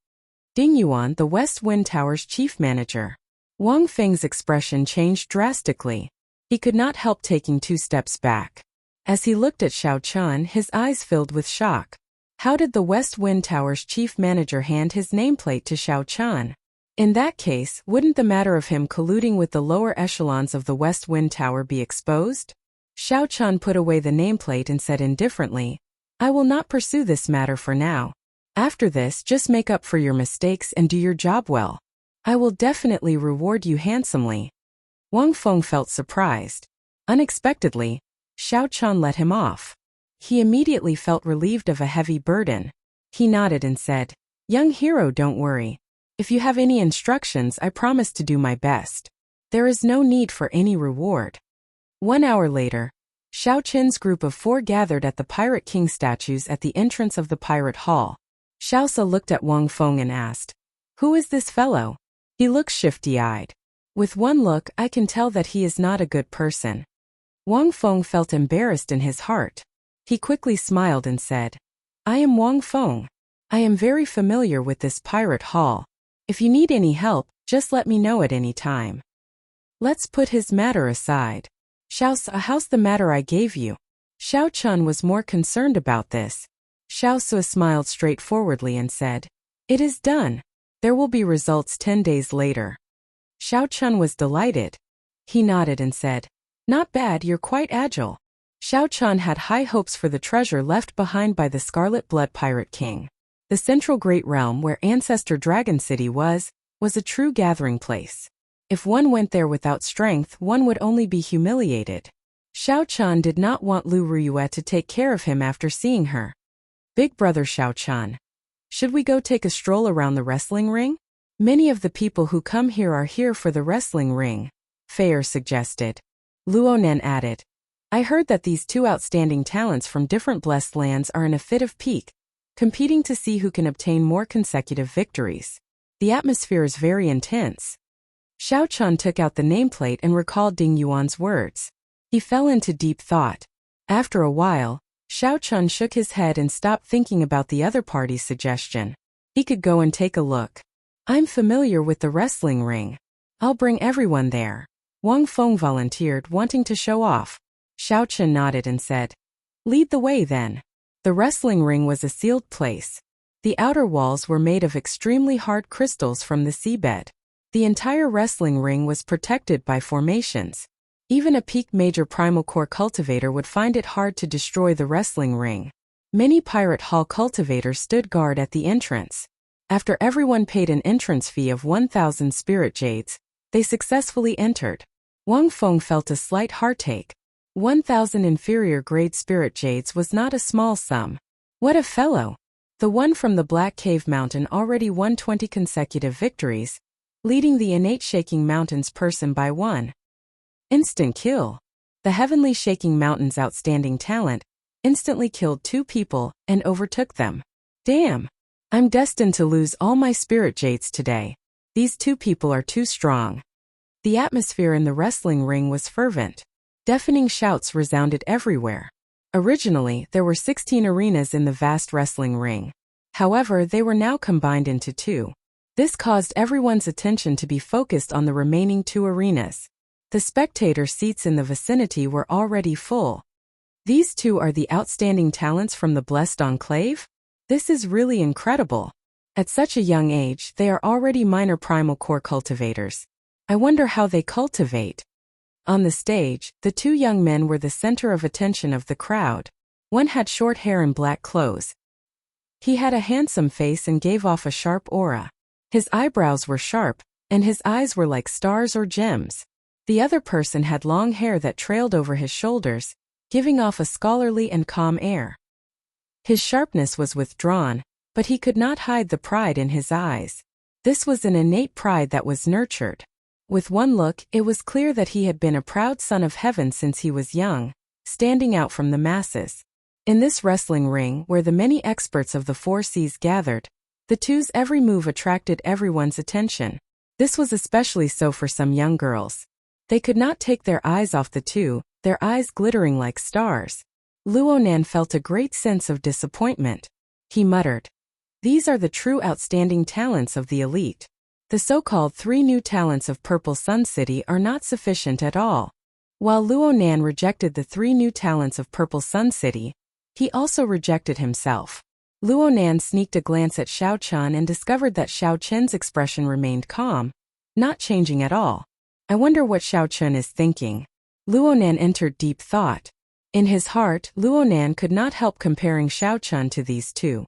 "Ding Yuan, the West Wind Tower's chief manager." Wang Feng's expression changed drastically. He could not help taking 2 steps back. As he looked at Xiao Chen, his eyes filled with shock. How did the West Wind Tower's chief manager hand his nameplate to Xiao Chen? In that case, wouldn't the matter of him colluding with the lower echelons of the West Wind Tower be exposed? Xiao Chen put away the nameplate and said indifferently, "I will not pursue this matter for now. After this, just make up for your mistakes and do your job well. I will definitely reward you handsomely." Wang Feng felt surprised. Unexpectedly, Xiao Chen let him off. He immediately felt relieved of a heavy burden. He nodded and said, "Young hero, don't worry. If you have any instructions, I promise to do my best. There is no need for any reward." 1 hour later, Xiao Chen's group of 4 gathered at the Pirate King statues at the entrance of the Pirate Hall. Xiaosa looked at Wang Feng and asked, "Who is this fellow? He looks shifty-eyed. With one look, I can tell that he is not a good person." Wang Feng felt embarrassed in his heart. He quickly smiled and said, "I am Wang Feng. I am very familiar with this Pirate Hall. If you need any help, just let me know at any time." Let's put his matter aside. How's the matter I gave you? Xiao Chun was more concerned about this. Xiao Su smiled straightforwardly and said, It is done. There will be results 10 days later. Xiao Chun was delighted. He nodded and said, Not bad, you're quite agile. Xiao Chun had high hopes for the treasure left behind by the Scarlet Blood Pirate King. The central great realm where Ancestor Dragon City was a true gathering place. If one went there without strength, one would only be humiliated. Xiao Chun did not want Lu Ruyue to take care of him after seeing her. Big brother Xiao Chun, should we go take a stroll around the wrestling ring? Many of the people who come here are here for the wrestling ring, Fair suggested. Luonan added, I heard that these two outstanding talents from different blessed lands are in a fit of pique, competing to see who can obtain more consecutive victories. The atmosphere is very intense. Xiao Chun took out the nameplate and recalled Ding Yuan's words. He fell into deep thought. After a while, Xiao Chun shook his head and stopped thinking about the other party's suggestion. He could go and take a look. I'm familiar with the wrestling ring. I'll bring everyone there. Wang Feng volunteered, wanting to show off. Xiao Chun nodded and said, Lead the way then. The wrestling ring was a sealed place. The outer walls were made of extremely hard crystals from the seabed. The entire wrestling ring was protected by formations. Even a peak major primal core cultivator would find it hard to destroy the wrestling ring. Many pirate hall cultivators stood guard at the entrance. After everyone paid an entrance fee of 1,000 spirit jades, they successfully entered. Wang Feng felt a slight heartache. 1,000 inferior grade spirit jades was not a small sum. What a fellow! The one from the Black Cave Mountain already won 20 consecutive victories, leading the innate Shaking Mountains person by one. Instant kill. The Heavenly Shaking Mountains' outstanding talent instantly killed 2 people and overtook them. Damn! I'm destined to lose all my spirit jades today. These 2 people are too strong. The atmosphere in the wrestling ring was fervent. Deafening shouts resounded everywhere. Originally, there were 16 arenas in the vast wrestling ring. However, they were now combined into 2. This caused everyone's attention to be focused on the remaining 2 arenas. The spectator seats in the vicinity were already full. These 2 are the outstanding talents from the Blessed Enclave? This is really incredible. At such a young age, they are already minor primal core cultivators. I wonder how they cultivate. On the stage, the 2 young men were the center of attention of the crowd. One had short hair and black clothes. He had a handsome face and gave off a sharp aura. His eyebrows were sharp, and his eyes were like stars or gems. The other person had long hair that trailed over his shoulders, giving off a scholarly and calm air. His sharpness was withdrawn, but he could not hide the pride in his eyes. This was an innate pride that was nurtured. With one look, it was clear that he had been a proud son of heaven since he was young, standing out from the masses. In this wrestling ring, where the many experts of the 4 seas gathered, the 2's every move attracted everyone's attention. This was especially so for some young girls. They could not take their eyes off the 2, their eyes glittering like stars. Luonan felt a great sense of disappointment. He muttered, These are the true outstanding talents of the elite. The so-called 3 new talents of Purple Sun City are not sufficient at all. While Luonan rejected the 3 new talents of Purple Sun City, he also rejected himself. Luonan sneaked a glance at Xiao Chun and discovered that Xiao Chen's expression remained calm, not changing at all. I wonder what Xiao Chun is thinking. Luonan entered deep thought. In his heart, Luonan could not help comparing Xiao Chun to these 2.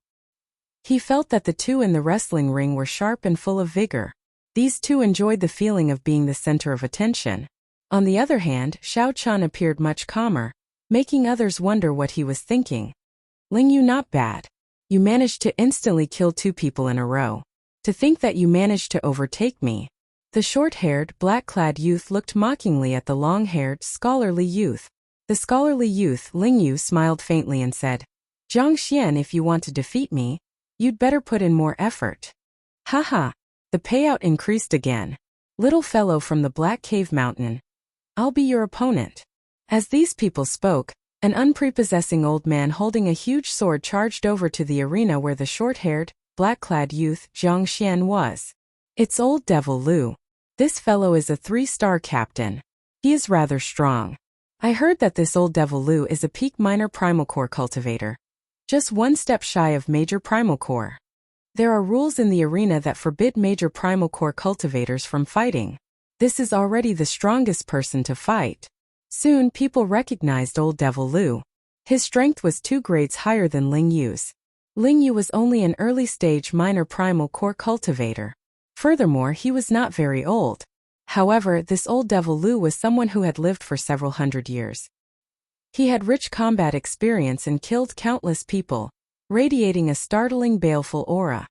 He felt that the 2 in the wrestling ring were sharp and full of vigor. These 2 enjoyed the feeling of being the center of attention. On the other hand, Xiao Chun appeared much calmer, making others wonder what he was thinking. Ling Yu, not bad. You managed to instantly kill 2 people in a row. To think that you managed to overtake me. The short-haired, black-clad youth looked mockingly at the long-haired, scholarly youth. The scholarly youth, Ling Yu, smiled faintly and said, Zhang Xian, if you want to defeat me, you'd better put in more effort. Haha. The payout increased again. Little fellow from the Black Cave Mountain. I'll be your opponent. As these people spoke, an unprepossessing old man holding a huge sword charged over to the arena where the short-haired, black-clad youth, Zhang Xian, was. It's old Devil Lu. This fellow is a 3-star captain. He is rather strong. I heard that this old devil Lu is a peak minor primal core cultivator. Just one step shy of major primal core. There are rules in the arena that forbid major primal core cultivators from fighting. This is already the strongest person to fight. Soon people recognized old devil Lu. His strength was 2 grades higher than Ling Yu's. Ling Yu was only an early-stage minor primal core cultivator. Furthermore, he was not very old. However, this old devil Lu was someone who had lived for several hundred years. He had rich combat experience and killed countless people, radiating a startling baleful aura.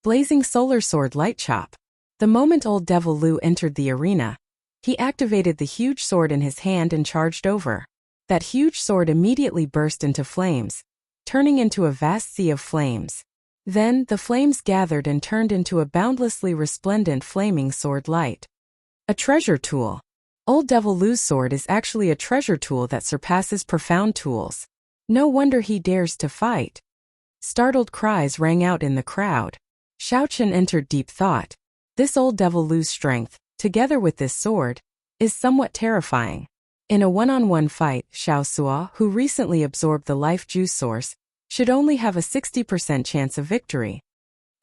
Blazing solar sword light chop. The moment old devil Lu entered the arena, he activated the huge sword in his hand and charged over. That huge sword immediately burst into flames, turning into a vast sea of flames. Then, the flames gathered and turned into a boundlessly resplendent flaming sword light. A treasure tool. Old devil Lu's sword is actually a treasure tool that surpasses profound tools. No wonder he dares to fight. Startled cries rang out in the crowd. Xiaochen entered deep thought. This old devil Lu's strength, together with this sword, is somewhat terrifying. In a one-on-one fight, Xiao Suo, who recently absorbed the life juice source, should only have a 60% chance of victory.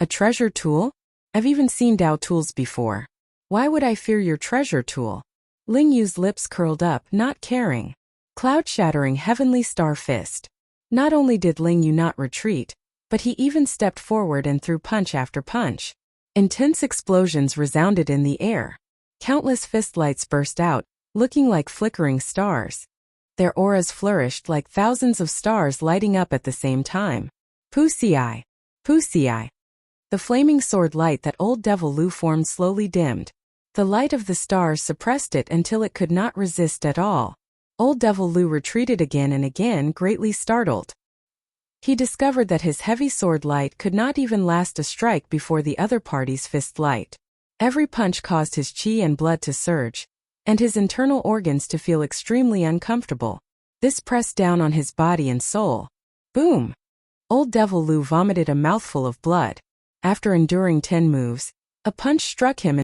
A treasure tool? I've even seen Dao tools before. Why would I fear your treasure tool? Ling Yu's lips curled up, not caring. Cloud-shattering heavenly star fist. Not only did Ling Yu not retreat, but he even stepped forward and threw punch after punch. Intense explosions resounded in the air. Countless fist lights burst out, looking like flickering stars. Their auras flourished like thousands of stars lighting up at the same time. Pussy-eye. Pussy-eye. The flaming sword light that old devil Lu formed slowly dimmed. The light of the stars suppressed it until it could not resist at all. Old devil Lu retreated again and again, greatly startled. He discovered that his heavy sword light could not even last a strike before the other party's fist light. Every punch caused his qi and blood to surge, and his internal organs to feel extremely uncomfortable. This pressed down on his body and soul. Boom! Old devil Lu vomited a mouthful of blood. After enduring 10 moves, a punch struck him